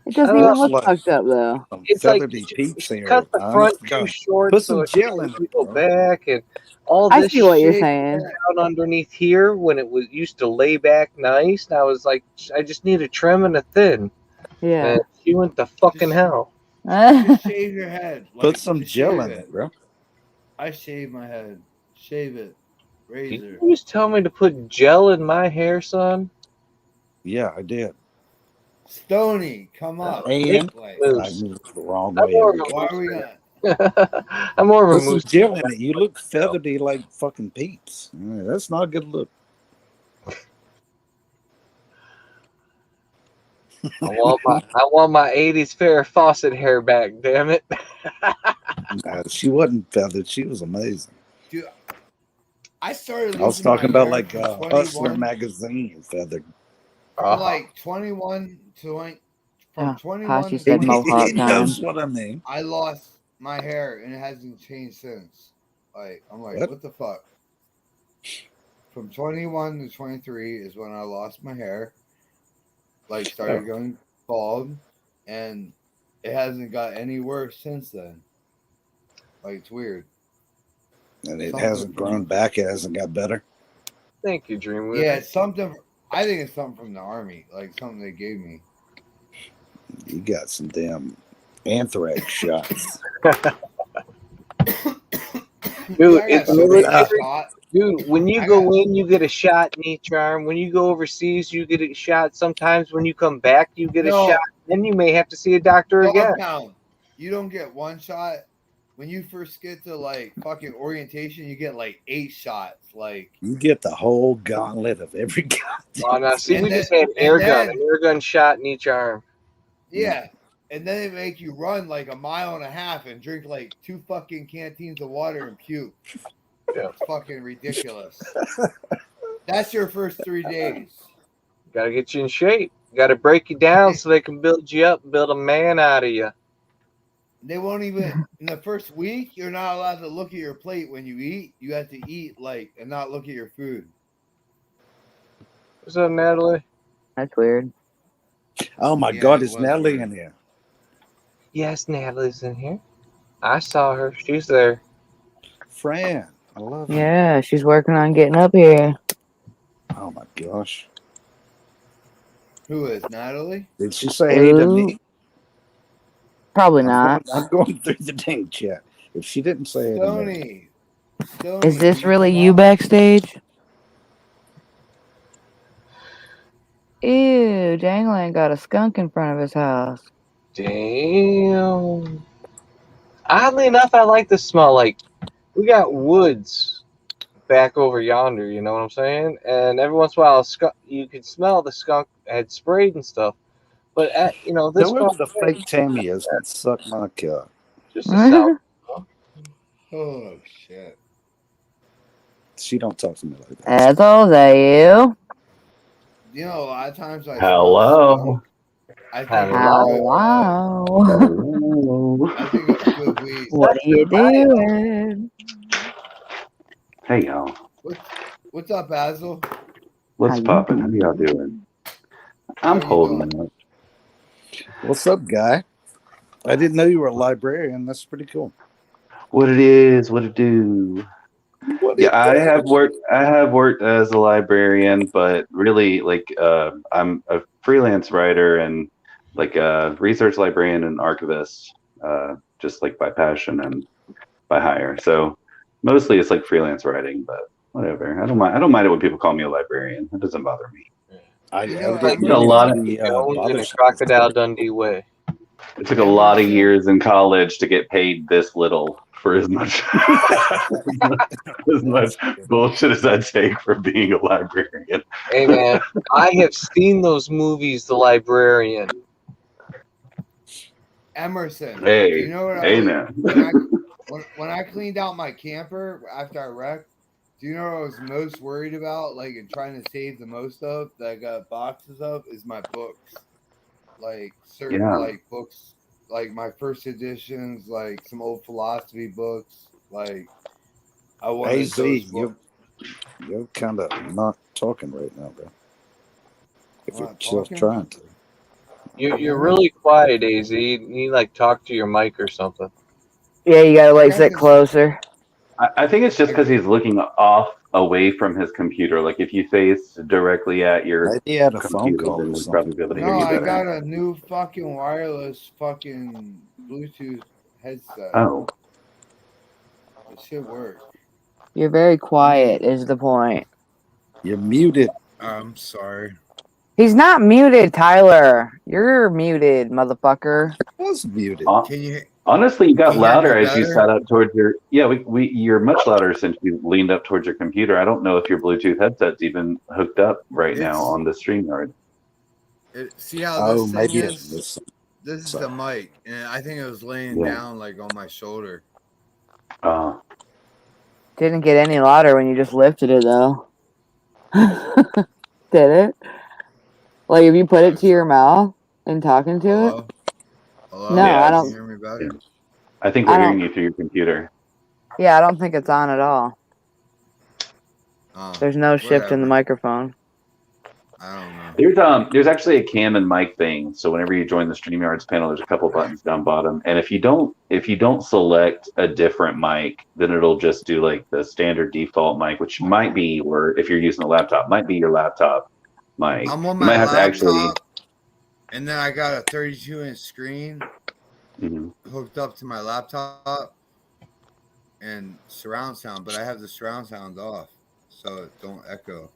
[SPEAKER 1] It doesn't
[SPEAKER 4] I
[SPEAKER 1] even
[SPEAKER 4] don't
[SPEAKER 1] look
[SPEAKER 2] know.
[SPEAKER 1] fucked up though.
[SPEAKER 2] Some
[SPEAKER 4] it's like
[SPEAKER 2] feathery peeps here.
[SPEAKER 4] cut the front
[SPEAKER 2] Honest to
[SPEAKER 4] too
[SPEAKER 2] God.
[SPEAKER 4] short
[SPEAKER 2] Put
[SPEAKER 4] so
[SPEAKER 2] some
[SPEAKER 4] it
[SPEAKER 2] gel in
[SPEAKER 4] can
[SPEAKER 2] it,
[SPEAKER 4] go
[SPEAKER 2] bro.
[SPEAKER 4] back, and all
[SPEAKER 1] I
[SPEAKER 4] this
[SPEAKER 1] see what you're
[SPEAKER 4] shit
[SPEAKER 1] saying.
[SPEAKER 4] down underneath here when it was used to lay back nice. And I was like, I just need a trim and a thin.
[SPEAKER 1] Yeah.
[SPEAKER 4] And she went to fucking hell.
[SPEAKER 3] Just shave your head. Like,
[SPEAKER 2] Put some
[SPEAKER 3] just
[SPEAKER 2] gel
[SPEAKER 3] shave
[SPEAKER 2] in it, bro.
[SPEAKER 3] I shave my head. Shave it.
[SPEAKER 4] Did
[SPEAKER 3] Razor.
[SPEAKER 4] you just tell me to put gel in my hair, son?
[SPEAKER 2] Yeah, I did.
[SPEAKER 3] Stony, come up.
[SPEAKER 2] And
[SPEAKER 3] Like,
[SPEAKER 2] I moved the wrong
[SPEAKER 4] I'm
[SPEAKER 2] way.
[SPEAKER 4] more of
[SPEAKER 2] every
[SPEAKER 4] a
[SPEAKER 3] why
[SPEAKER 2] time.
[SPEAKER 3] are we gonna?
[SPEAKER 4] I'm more of a
[SPEAKER 2] Put some
[SPEAKER 4] moose.
[SPEAKER 2] gel in it. You look feathery like fucking peeps. Yeah, that's not a good look.
[SPEAKER 4] I want my 80s Farrah Fawcett hair back, damn it.
[SPEAKER 2] She wasn't feathered. She was amazing.
[SPEAKER 3] Dude, I started.
[SPEAKER 2] I was
[SPEAKER 3] losing
[SPEAKER 2] talking
[SPEAKER 3] my
[SPEAKER 2] about
[SPEAKER 3] hair
[SPEAKER 2] like
[SPEAKER 3] from
[SPEAKER 2] Hustler
[SPEAKER 3] 21
[SPEAKER 2] magazine feathered.
[SPEAKER 3] From like 21 to from
[SPEAKER 1] Oh,
[SPEAKER 3] 21
[SPEAKER 1] Hashi
[SPEAKER 3] to
[SPEAKER 1] said
[SPEAKER 3] 23,
[SPEAKER 1] mohawk
[SPEAKER 2] He
[SPEAKER 1] time.
[SPEAKER 2] knows what I mean.
[SPEAKER 3] I lost my hair and it hasn't changed since. Like, I'm like, what the fuck? From 21 to 23 is when I lost my hair. Like, started going bald, and it hasn't got any worse since then. Like, it's weird.
[SPEAKER 2] And it
[SPEAKER 3] Something
[SPEAKER 2] hasn't
[SPEAKER 3] from-
[SPEAKER 2] grown back. It hasn't got better.
[SPEAKER 4] Thank you, Dreamweaver.
[SPEAKER 3] Yeah, it's something. I think it's something from the army, like something they gave me.
[SPEAKER 2] You got some damn anthrax shots.
[SPEAKER 4] Dude,
[SPEAKER 3] I
[SPEAKER 4] it's
[SPEAKER 3] got
[SPEAKER 4] really
[SPEAKER 3] shot.
[SPEAKER 4] Dude, when you go in, you get a shot in each arm. When you go overseas, you get a shot. Sometimes when you come back, you get a shot. Then you may have to see a doctor again.
[SPEAKER 3] Pound. You don't get one shot. When you first get to like fucking orientation, you get like 8 shots. Like,
[SPEAKER 2] You get the whole gauntlet of every goddamn.
[SPEAKER 4] Oh, now see,
[SPEAKER 3] And
[SPEAKER 4] we
[SPEAKER 3] then-
[SPEAKER 4] just had
[SPEAKER 3] and
[SPEAKER 4] an air gun shot in each arm.
[SPEAKER 3] yeah. And then they make you run like 1.5 miles and drink like 2 fucking canteens of water and puke.
[SPEAKER 4] Yeah.
[SPEAKER 3] It's fucking ridiculous. That's your first 3 days.
[SPEAKER 4] Got to get you in shape. Got to break you down so they can build you up, build a man out of you.
[SPEAKER 3] They won't even in the first week. You're not allowed to look at your plate when you eat. You have to eat like and not look at your food.
[SPEAKER 4] What's up, Natalie?
[SPEAKER 1] That's weird.
[SPEAKER 2] Oh my
[SPEAKER 3] Yeah,
[SPEAKER 2] God,
[SPEAKER 3] it
[SPEAKER 2] is
[SPEAKER 3] was
[SPEAKER 2] Natalie
[SPEAKER 3] weird.
[SPEAKER 2] in here?
[SPEAKER 4] Yes, Natalie's in here. I saw her. She's there.
[SPEAKER 2] Fran, I love you.
[SPEAKER 1] Yeah, she's working on getting up here.
[SPEAKER 2] Oh my gosh.
[SPEAKER 3] Who is Natalie?
[SPEAKER 2] Did she say hey to me?
[SPEAKER 1] Probably not.
[SPEAKER 2] I'm going through the dang chat. If she didn't say hey to me.
[SPEAKER 3] Stoney.
[SPEAKER 1] Is this
[SPEAKER 3] can
[SPEAKER 1] really
[SPEAKER 3] come
[SPEAKER 1] you
[SPEAKER 3] up?
[SPEAKER 1] backstage? Ew, Dangling got a skunk in front of his house.
[SPEAKER 4] Damn. Oddly enough, I like the smell. Like, we got woods back over yonder, you know what I'm saying? And every once in a while, you could smell the skunk had sprayed and stuff. But, you know, this
[SPEAKER 2] Whoever the fake Tammy is can suck my cock.
[SPEAKER 4] just a south.
[SPEAKER 3] Oh shit.
[SPEAKER 2] She don't talk to me like that.
[SPEAKER 1] That's all they you.
[SPEAKER 3] You know, a lot of times I
[SPEAKER 5] Hello.
[SPEAKER 3] I think
[SPEAKER 1] Hello.
[SPEAKER 5] Hello.
[SPEAKER 3] I think it's good weed.
[SPEAKER 1] What are you doing?
[SPEAKER 5] Hey y'all.
[SPEAKER 3] What's up, Basil?
[SPEAKER 5] What's
[SPEAKER 1] How you
[SPEAKER 5] poppin'? How y'all doing? I'm
[SPEAKER 3] How you
[SPEAKER 5] holding up.
[SPEAKER 2] What's up, guy? I didn't know you were a librarian. That's pretty cool.
[SPEAKER 5] What it is, what it do.
[SPEAKER 2] What
[SPEAKER 5] Yeah,
[SPEAKER 2] it
[SPEAKER 5] I have
[SPEAKER 2] does.
[SPEAKER 5] worked. I have worked as a librarian, but really, I'm a freelance writer and like a research librarian and archivist, just like by passion and by hire. So mostly it's like freelance writing, but whatever. I don't mind. I don't mind it when people call me a librarian. It doesn't bother me.
[SPEAKER 2] I
[SPEAKER 3] You know,
[SPEAKER 2] didn't
[SPEAKER 4] Like
[SPEAKER 5] You know, a
[SPEAKER 2] know
[SPEAKER 4] Indiana
[SPEAKER 5] lot of
[SPEAKER 2] the
[SPEAKER 4] Jones in a
[SPEAKER 2] bothersome.
[SPEAKER 4] Crocodile Dundee way.
[SPEAKER 5] it took a lot of
[SPEAKER 3] Emerson,
[SPEAKER 5] years in college to get paid this little for as much as much bullshit as I take for being a librarian.
[SPEAKER 4] Hey man, I have seen those movies, The Librarian.
[SPEAKER 3] Emerson. Do
[SPEAKER 5] Hey,
[SPEAKER 3] you know what
[SPEAKER 5] hey
[SPEAKER 3] I
[SPEAKER 5] now.
[SPEAKER 3] when I cleaned out my camper after I wrecked? Do you know what I was most worried about? Like, and trying to save the most of that I got boxes of is my books. Like certain
[SPEAKER 5] Yeah.
[SPEAKER 3] like books, like my first editions, like some old philosophy books. Like I wanted
[SPEAKER 2] AZ,
[SPEAKER 3] those books.
[SPEAKER 2] you're kind of not talking right now, bro. If
[SPEAKER 3] I'm
[SPEAKER 2] you're
[SPEAKER 3] not
[SPEAKER 2] still
[SPEAKER 3] talking.
[SPEAKER 2] trying to.
[SPEAKER 4] You're really quiet, AZ. You need like talk to your mic or something.
[SPEAKER 1] Yeah, you gotta
[SPEAKER 3] I
[SPEAKER 1] like
[SPEAKER 3] got
[SPEAKER 1] sit
[SPEAKER 3] this.
[SPEAKER 1] closer.
[SPEAKER 5] I think it's just
[SPEAKER 3] I,
[SPEAKER 5] because he's looking off away from his computer. Like if you face directly at your
[SPEAKER 2] Maybe he had a phone
[SPEAKER 5] computer,
[SPEAKER 2] call
[SPEAKER 5] then
[SPEAKER 2] or
[SPEAKER 5] we'd probably
[SPEAKER 2] something.
[SPEAKER 5] be able to
[SPEAKER 3] no,
[SPEAKER 5] hear you
[SPEAKER 3] I
[SPEAKER 5] better.
[SPEAKER 3] got a new fucking wireless fucking Bluetooth headset.
[SPEAKER 5] Oh,
[SPEAKER 3] It should work.
[SPEAKER 1] You're very quiet, is the point.
[SPEAKER 2] You're muted.
[SPEAKER 3] I'm sorry.
[SPEAKER 1] He's not muted, Tyler. You're muted, motherfucker.
[SPEAKER 2] I was muted.
[SPEAKER 5] hon-
[SPEAKER 3] Can you
[SPEAKER 5] honestly, you got
[SPEAKER 3] can you hear me
[SPEAKER 5] louder as you
[SPEAKER 3] better?
[SPEAKER 5] sat up towards your. Yeah, you're much louder since you leaned up towards your computer. I don't know if your Bluetooth headset's even hooked up right now
[SPEAKER 3] It's
[SPEAKER 5] on the StreamYard.
[SPEAKER 3] see how
[SPEAKER 2] Oh,
[SPEAKER 3] this thing
[SPEAKER 2] maybe it
[SPEAKER 3] is?
[SPEAKER 2] was.
[SPEAKER 3] This is
[SPEAKER 2] So,
[SPEAKER 3] the mic, and I think it was laying
[SPEAKER 5] Yeah.
[SPEAKER 3] down like on my shoulder.
[SPEAKER 5] Uh,
[SPEAKER 1] Didn't get any louder when you just lifted it, though. Did it? Like, if you put it to your mouth and talking to it?
[SPEAKER 3] Hello? Hello?
[SPEAKER 1] No, I
[SPEAKER 5] yes.
[SPEAKER 3] Can you
[SPEAKER 1] don't.
[SPEAKER 3] hear me better?
[SPEAKER 5] Yeah. I think
[SPEAKER 1] I
[SPEAKER 5] we're hearing
[SPEAKER 1] don't.
[SPEAKER 5] you through your computer.
[SPEAKER 1] Yeah, I don't think it's on at all.
[SPEAKER 3] Oh,
[SPEAKER 1] There's no shift in the
[SPEAKER 3] whatever.
[SPEAKER 1] microphone.
[SPEAKER 3] I don't know.
[SPEAKER 5] There's actually a cam and mic thing. So whenever you join the StreamYards panel, there's a couple buttons down bottom. And if you don't select a different mic, then it'll just do like the standard default mic, which might be, or if you're using a laptop, might be your laptop mic.
[SPEAKER 3] I'm on
[SPEAKER 5] You might
[SPEAKER 3] my
[SPEAKER 5] have to actually.
[SPEAKER 3] laptop, and then I got a 32-inch screen
[SPEAKER 5] Mhm.
[SPEAKER 3] hooked up to my laptop and surround sound, but I have the surround sound off, so it don't echo.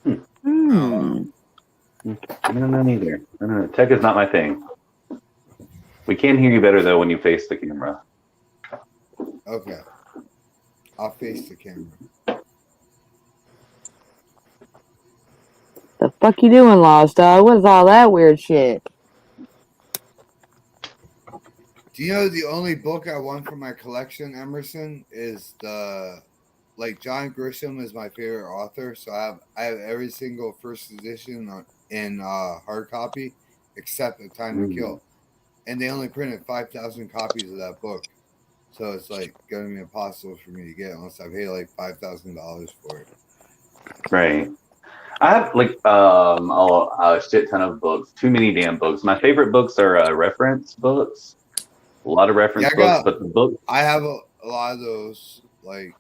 [SPEAKER 3] I don't know.
[SPEAKER 5] No, neither. No. Tech is not my thing. We can hear you better though when you face the camera.
[SPEAKER 3] Okay. I'll face the camera.
[SPEAKER 1] The fuck you doing, Lost Dog? What is all that weird shit?
[SPEAKER 3] Do you know the only book I won from my collection, Emerson, is like John Grisham is my favorite author, so I have every single first edition in hard copy except A Time to Kill, and they only printed 5,000 copies of that book, so it's like going to be impossible for me to get unless I pay like $5,000 for it.
[SPEAKER 5] Right. I have like a shit ton of books. Too many damn books. My favorite books are reference books. A lot of reference books, but the book
[SPEAKER 3] I have a lot of those, like,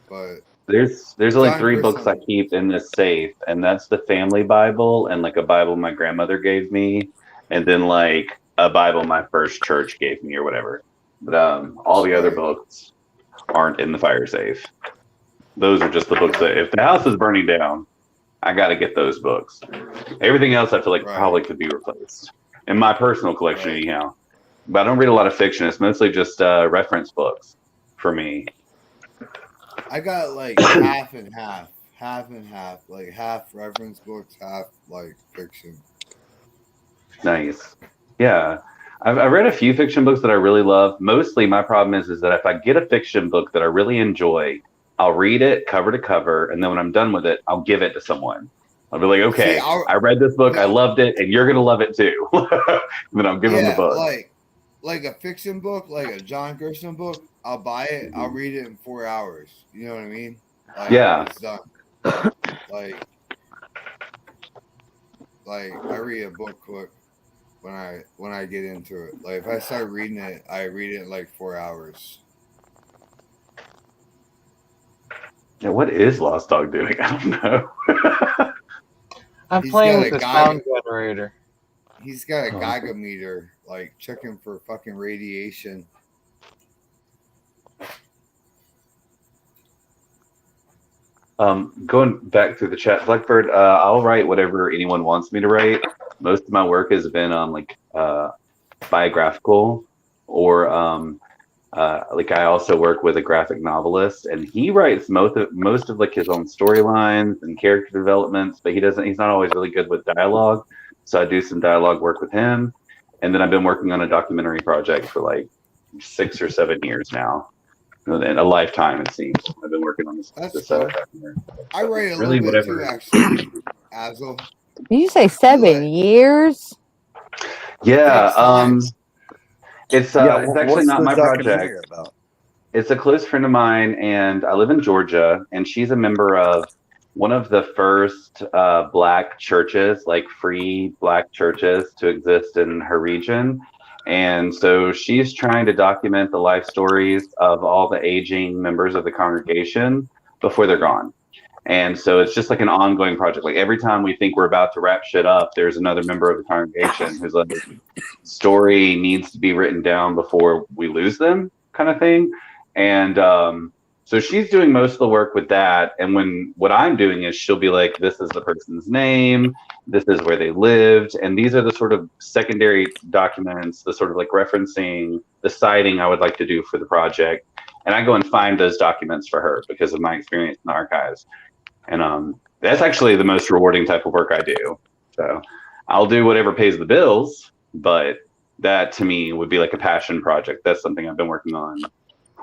[SPEAKER 3] but
[SPEAKER 5] there's only
[SPEAKER 3] John
[SPEAKER 5] 3 books I
[SPEAKER 3] Grisham.
[SPEAKER 5] keep in this safe, and that's the family Bible and like a Bible my grandmother gave me, and then like a Bible my first church gave me or whatever. But all the other
[SPEAKER 3] Right.
[SPEAKER 5] books aren't in the fire safe. Those are just the books that if the house is burning down, I got to get those books. Everything else I feel like probably could be replaced in my personal collection anyhow. But I don't read a lot of fiction. It's mostly just reference books for me.
[SPEAKER 3] I got like half and half, like half reference books, half like fiction.
[SPEAKER 5] Nice. Yeah. I've read a few fiction books that I really love. Mostly my problem is that if I get a fiction book that I really enjoy, I'll read it cover to cover, and then when I'm done with it, I'll give it to someone. I'll be like, okay, I read this book, I loved it, and you're gonna love it too. Then I'll give them the book.
[SPEAKER 3] Like a fiction book, like a John Grisham book, I'll buy it, I'll read it in 4 hours. You know what I mean? Like,
[SPEAKER 5] yeah.
[SPEAKER 3] It's done. Like I read a book quick. when I get into it. Like if I start reading it, I read it in like 4 hours.
[SPEAKER 5] Yeah, what is Lost Dog doing? I don't know.
[SPEAKER 4] I'm
[SPEAKER 3] He's
[SPEAKER 4] playing
[SPEAKER 3] got
[SPEAKER 4] with
[SPEAKER 3] a
[SPEAKER 4] the
[SPEAKER 3] guy.
[SPEAKER 4] sound generator.
[SPEAKER 3] He's got a
[SPEAKER 5] Oh,
[SPEAKER 3] Geiger meter, like checking for fucking radiation.
[SPEAKER 5] Going back through the chat, Blackbird, I'll write whatever anyone wants me to write. Most of my work has been on like biographical or like I also work with a graphic novelist, and he writes most of like his own storylines and character developments, but he's not always really good with dialogue. So I do some dialogue work with him, and then I've been working on a documentary project for like 6 or 7 years now. In a lifetime, it seems. I've been working on this.
[SPEAKER 3] That's cool.
[SPEAKER 5] Documentary.
[SPEAKER 3] I write a
[SPEAKER 5] Really,
[SPEAKER 3] little bit
[SPEAKER 5] whatever.
[SPEAKER 3] too, actually. Azel.
[SPEAKER 1] Did you say 7 years?
[SPEAKER 5] Yeah,
[SPEAKER 3] Takes time.
[SPEAKER 5] it's
[SPEAKER 2] Yeah,
[SPEAKER 5] actually
[SPEAKER 2] what's
[SPEAKER 5] not
[SPEAKER 2] the
[SPEAKER 5] my
[SPEAKER 2] documentary
[SPEAKER 5] project.
[SPEAKER 2] about?
[SPEAKER 5] It's a close friend of mine, and I live in Georgia, and she's a member of one of the first black churches, like free black churches to exist in her region. And so she's trying to document the life stories of all the aging members of the congregation before they're gone. And so it's just like an ongoing project. Like every time we think we're about to wrap shit up, there's another member of the congregation who's like, story needs to be written down before we lose them, kind of thing. And so she's doing most of the work with that. And when what I'm doing is she'll be like, this is the person's name, this is where they lived. And these are the sort of secondary documents, the sort of like referencing the citing I would like to do for the project. And I go and find those documents for her because of my experience in the archives. And that's actually the most rewarding type of work I do. So I'll do whatever pays the bills, but that to me would be like a passion project. That's something I've been working on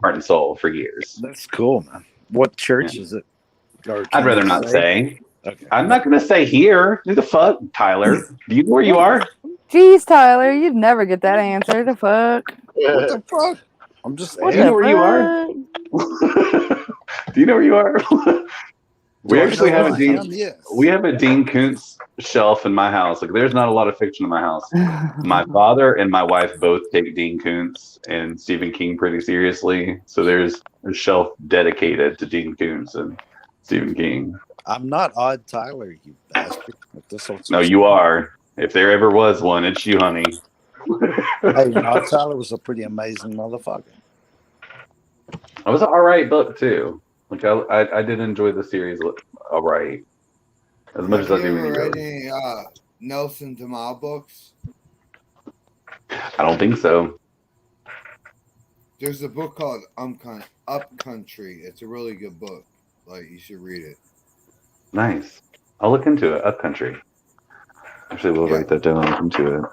[SPEAKER 5] heart and soul for years.
[SPEAKER 2] That's cool, man. What church is it? Or
[SPEAKER 5] I'd
[SPEAKER 2] can
[SPEAKER 5] rather
[SPEAKER 2] you
[SPEAKER 5] not say.
[SPEAKER 2] Okay.
[SPEAKER 5] I'm not going to say here. Who the fuck, Tyler? Do you know where you are?
[SPEAKER 1] Jeez, Tyler, you'd never get that answer. The fuck?
[SPEAKER 2] What the fuck? I'm just
[SPEAKER 1] What
[SPEAKER 5] Do you
[SPEAKER 1] the
[SPEAKER 5] know where you are?
[SPEAKER 1] fuck?
[SPEAKER 5] Do you know where you are? We
[SPEAKER 2] Do I
[SPEAKER 5] actually
[SPEAKER 2] know
[SPEAKER 5] have a
[SPEAKER 2] where I
[SPEAKER 5] Dean.
[SPEAKER 2] am? Yes.
[SPEAKER 5] We have a Dean Koontz shelf in my house. Like, there's not a lot of fiction in my house. My father and my wife both take Dean Koontz and Stephen King pretty seriously. So there's a shelf dedicated to Dean Koontz and Stephen King.
[SPEAKER 2] I'm not Odd Tyler, you bastard. With this whole
[SPEAKER 5] No, you are. If there ever was one, it's you, honey.
[SPEAKER 2] Hey, Odd Tyler was a pretty amazing motherfucker.
[SPEAKER 5] It was an all right book too. Like I did enjoy the series all right. As much
[SPEAKER 3] Have
[SPEAKER 5] as I
[SPEAKER 3] you
[SPEAKER 5] do
[SPEAKER 3] ever
[SPEAKER 5] any
[SPEAKER 3] read
[SPEAKER 5] really.
[SPEAKER 3] any Nelson Tamal books?
[SPEAKER 5] I don't think so.
[SPEAKER 3] There's a book called Up Country. It's a really good book. Like you should read it.
[SPEAKER 5] Nice. I'll look into it. Upcountry. Actually, we'll write that down. Look into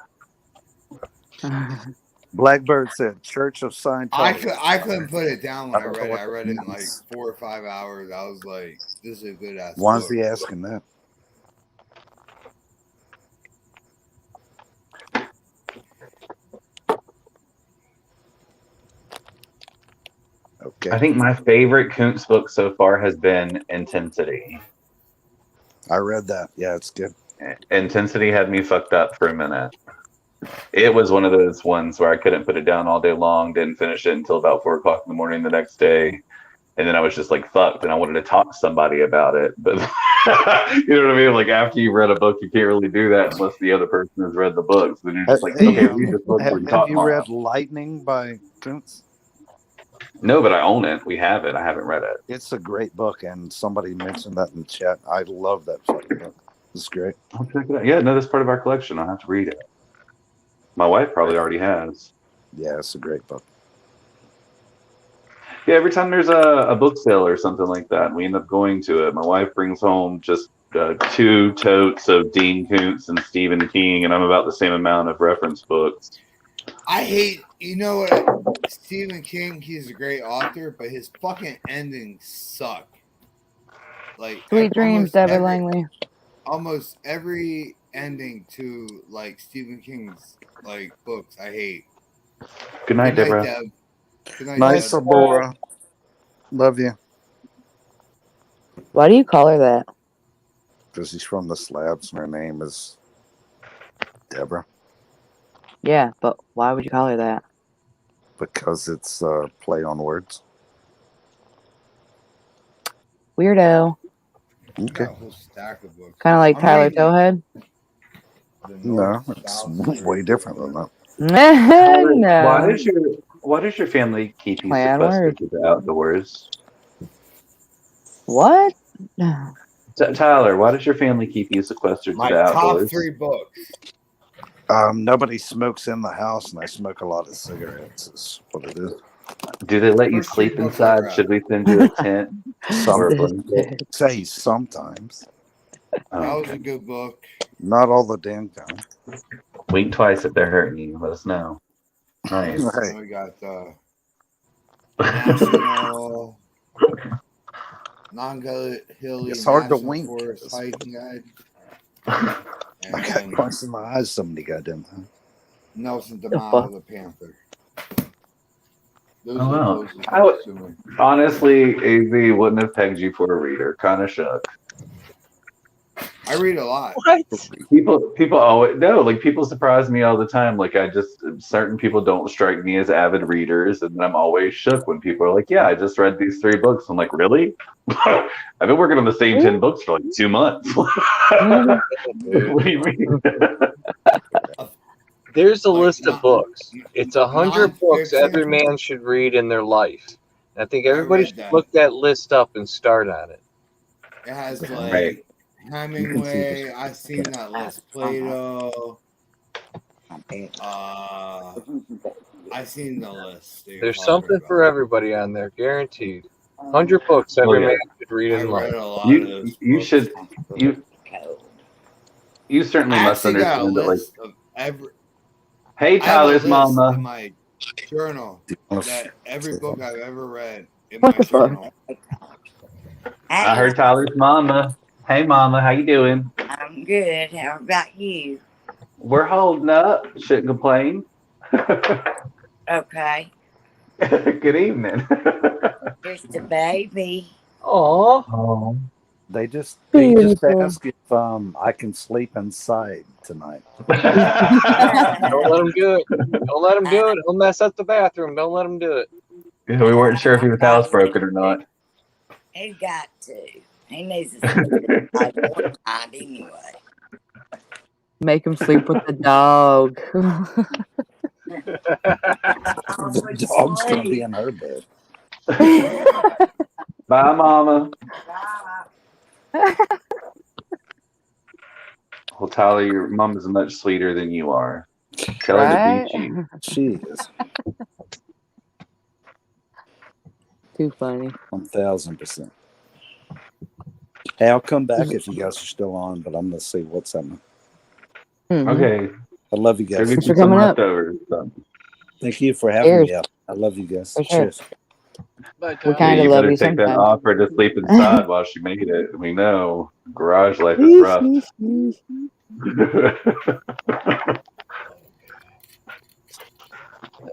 [SPEAKER 5] it.
[SPEAKER 2] Blackbird said Church of Scientology.
[SPEAKER 3] I couldn't put it down when I
[SPEAKER 2] don't know
[SPEAKER 3] read it.
[SPEAKER 2] what
[SPEAKER 3] I read
[SPEAKER 2] that
[SPEAKER 3] it in like
[SPEAKER 2] means.
[SPEAKER 3] 4 or 5 hours. I was like, this is a good ass
[SPEAKER 2] Why
[SPEAKER 3] book.
[SPEAKER 2] is he asking that? Okay.
[SPEAKER 5] I think my favorite Koontz book so far has been Intensity.
[SPEAKER 2] I read that. Yeah, it's good.
[SPEAKER 5] Intensity had me fucked up for a minute. It was one of those ones where I couldn't put it down all day long, didn't finish it until about 4 o'clock in the morning the next day. And then I was just like fucked and I wanted to talk to somebody about it. But you know what I mean? Like after you've read a book, you can't really do that unless the other person has read the book. So then you're just like, okay, read this book.
[SPEAKER 2] Have you read Lightning by Koontz?
[SPEAKER 5] No, but I own it. We have it. I haven't read it.
[SPEAKER 2] It's a great book, and somebody mentioned that in the chat. I love that fucking book. It's great.
[SPEAKER 5] I'll check it out. Yeah, no, that's part of our collection. I'll have to read it. My wife probably already has.
[SPEAKER 2] Yeah, it's a great book.
[SPEAKER 5] Yeah, every time there's a book sale or something like that, we end up going to it. My wife brings home just 2 totes of Dean Koontz and Stephen King, and I'm about the same amount of reference books.
[SPEAKER 3] I hate, you know what? Stephen King, he's a great author, but his fucking endings suck. Like
[SPEAKER 1] Sweet dreams, Debbie Langley.
[SPEAKER 3] Almost every ending to like Stephen King's like books, I hate.
[SPEAKER 5] Good night, Deborah.
[SPEAKER 3] Deb. Good night,
[SPEAKER 2] Nice,
[SPEAKER 3] Deb.
[SPEAKER 2] Abora. Love you.
[SPEAKER 1] Why do you call her that?
[SPEAKER 2] Because she's from the slabs, and her name is Deborah.
[SPEAKER 1] Yeah, but why would you call her that?
[SPEAKER 2] Because it's play on words.
[SPEAKER 1] Weirdo.
[SPEAKER 3] I
[SPEAKER 2] Okay.
[SPEAKER 3] got a whole stack of books.
[SPEAKER 1] Kind of like
[SPEAKER 3] I'm
[SPEAKER 1] Tyler
[SPEAKER 3] reading
[SPEAKER 1] Towhead.
[SPEAKER 3] the
[SPEAKER 2] No,
[SPEAKER 3] North
[SPEAKER 2] it's
[SPEAKER 3] South
[SPEAKER 2] way
[SPEAKER 3] series.
[SPEAKER 2] different than that.
[SPEAKER 5] Why
[SPEAKER 1] No.
[SPEAKER 5] does your family keep you
[SPEAKER 1] Play on
[SPEAKER 5] sequestered
[SPEAKER 1] words.
[SPEAKER 5] to the outdoors?
[SPEAKER 1] What?
[SPEAKER 5] Tyler, why does your family keep you sequestered to
[SPEAKER 3] My
[SPEAKER 5] the
[SPEAKER 3] top
[SPEAKER 5] outdoors?
[SPEAKER 3] 3 books.
[SPEAKER 2] Nobody smokes in the house, and I smoke a lot of cigarettes. Is what it is.
[SPEAKER 5] Do they let you
[SPEAKER 3] First 3
[SPEAKER 5] sleep
[SPEAKER 3] books I
[SPEAKER 5] inside?
[SPEAKER 3] read.
[SPEAKER 5] Should we send you a tent or a
[SPEAKER 2] Some
[SPEAKER 5] blanket?
[SPEAKER 2] say sometimes,
[SPEAKER 3] That was
[SPEAKER 5] Okay.
[SPEAKER 3] a good book.
[SPEAKER 2] not all the damn time.
[SPEAKER 5] Wink twice if they're hurting you. Let us know. Nice.
[SPEAKER 2] Right.
[SPEAKER 3] Then we got the National Non-Hilly
[SPEAKER 2] It's hard to
[SPEAKER 3] National
[SPEAKER 2] wink.
[SPEAKER 3] Forest Hiking Guide.
[SPEAKER 2] I
[SPEAKER 3] And
[SPEAKER 2] got crossed in my eyes so many goddamn times.
[SPEAKER 3] Nelson
[SPEAKER 1] The
[SPEAKER 3] DeMille,
[SPEAKER 1] fuck?
[SPEAKER 3] the Panther. Those
[SPEAKER 5] Oh,
[SPEAKER 3] are the
[SPEAKER 5] wow.
[SPEAKER 3] closest
[SPEAKER 5] I would-
[SPEAKER 3] books to me.
[SPEAKER 5] Honestly, AZ wouldn't have pegged you for a reader. Kind of shook.
[SPEAKER 3] I read a lot.
[SPEAKER 4] What?
[SPEAKER 5] People always no, like people surprise me all the time. Like certain people don't strike me as avid readers, and then I'm always shook when people are like, "Yeah, I just read these 3 books." I'm like, "Really? I've been working on the same 10 books for like 2 months." What do you mean?
[SPEAKER 4] There's a
[SPEAKER 3] Like,
[SPEAKER 4] list of books. It's 100 books every
[SPEAKER 3] nonfiction.
[SPEAKER 4] man should read in their life. I think everybody
[SPEAKER 3] read
[SPEAKER 4] should
[SPEAKER 3] that.
[SPEAKER 4] look that list up and start on it.
[SPEAKER 3] It has
[SPEAKER 5] Right.
[SPEAKER 3] like Hemingway. I've seen that list. Plato. I've seen the list. that you're
[SPEAKER 4] There's
[SPEAKER 3] talking
[SPEAKER 4] something
[SPEAKER 3] about.
[SPEAKER 4] for everybody on there, guaranteed. 100 books every
[SPEAKER 5] yeah.
[SPEAKER 4] man should read
[SPEAKER 3] I
[SPEAKER 4] in
[SPEAKER 3] read
[SPEAKER 4] life.
[SPEAKER 3] a lot of those
[SPEAKER 5] You
[SPEAKER 3] books.
[SPEAKER 5] should you certainly
[SPEAKER 3] I
[SPEAKER 5] must
[SPEAKER 3] actually got a
[SPEAKER 5] understand that. Like,
[SPEAKER 3] list of every.
[SPEAKER 5] hey,
[SPEAKER 3] I have a
[SPEAKER 5] Tyler's
[SPEAKER 3] list
[SPEAKER 5] mama.
[SPEAKER 3] in my journal that every book I've ever read in
[SPEAKER 1] What
[SPEAKER 3] my
[SPEAKER 1] the fuck?
[SPEAKER 3] journal.
[SPEAKER 5] I heard Tyler's mama. Hey, mama, how you doing?
[SPEAKER 6] I'm good. How about you?
[SPEAKER 5] We're holding up. Shouldn't complain.
[SPEAKER 6] Okay.
[SPEAKER 5] Good evening.
[SPEAKER 6] Just a baby.
[SPEAKER 4] Aw.
[SPEAKER 5] Oh.
[SPEAKER 2] They just
[SPEAKER 1] Beautiful.
[SPEAKER 2] ask if I can sleep inside tonight.
[SPEAKER 4] Don't let him do it. Don't let him do it. He'll mess up the bathroom. Don't let him do it.
[SPEAKER 5] We weren't sure if he was housebroken or not.
[SPEAKER 6] He's got to. He needs to sleep inside one night anyway.
[SPEAKER 1] Make him sleep with the dog.
[SPEAKER 2] The dog's gonna be in her bed.
[SPEAKER 5] Bye, mama. Well, Tyler, your mom is much sweeter than you are. Tell her to
[SPEAKER 1] Right?
[SPEAKER 5] beat you.
[SPEAKER 2] She is
[SPEAKER 1] Too funny.
[SPEAKER 2] 1000%. Hey, I'll come back if you guys are still on, but I'm gonna see what's happening.
[SPEAKER 1] Mhm.
[SPEAKER 5] Okay.
[SPEAKER 2] I love you
[SPEAKER 5] Go
[SPEAKER 2] guys.
[SPEAKER 5] get
[SPEAKER 1] Thanks
[SPEAKER 5] you
[SPEAKER 1] for
[SPEAKER 5] some
[SPEAKER 1] coming up.
[SPEAKER 5] leftovers. So.
[SPEAKER 2] Thank you for having
[SPEAKER 1] Cheers.
[SPEAKER 2] me up. I love you guys.
[SPEAKER 1] For sure.
[SPEAKER 2] Cheers.
[SPEAKER 4] But,
[SPEAKER 1] We
[SPEAKER 5] Yeah,
[SPEAKER 1] kind of
[SPEAKER 5] you
[SPEAKER 1] love
[SPEAKER 5] better
[SPEAKER 1] you
[SPEAKER 5] take that
[SPEAKER 1] sometimes.
[SPEAKER 5] offer to sleep inside while she made it. We know garage life is rough.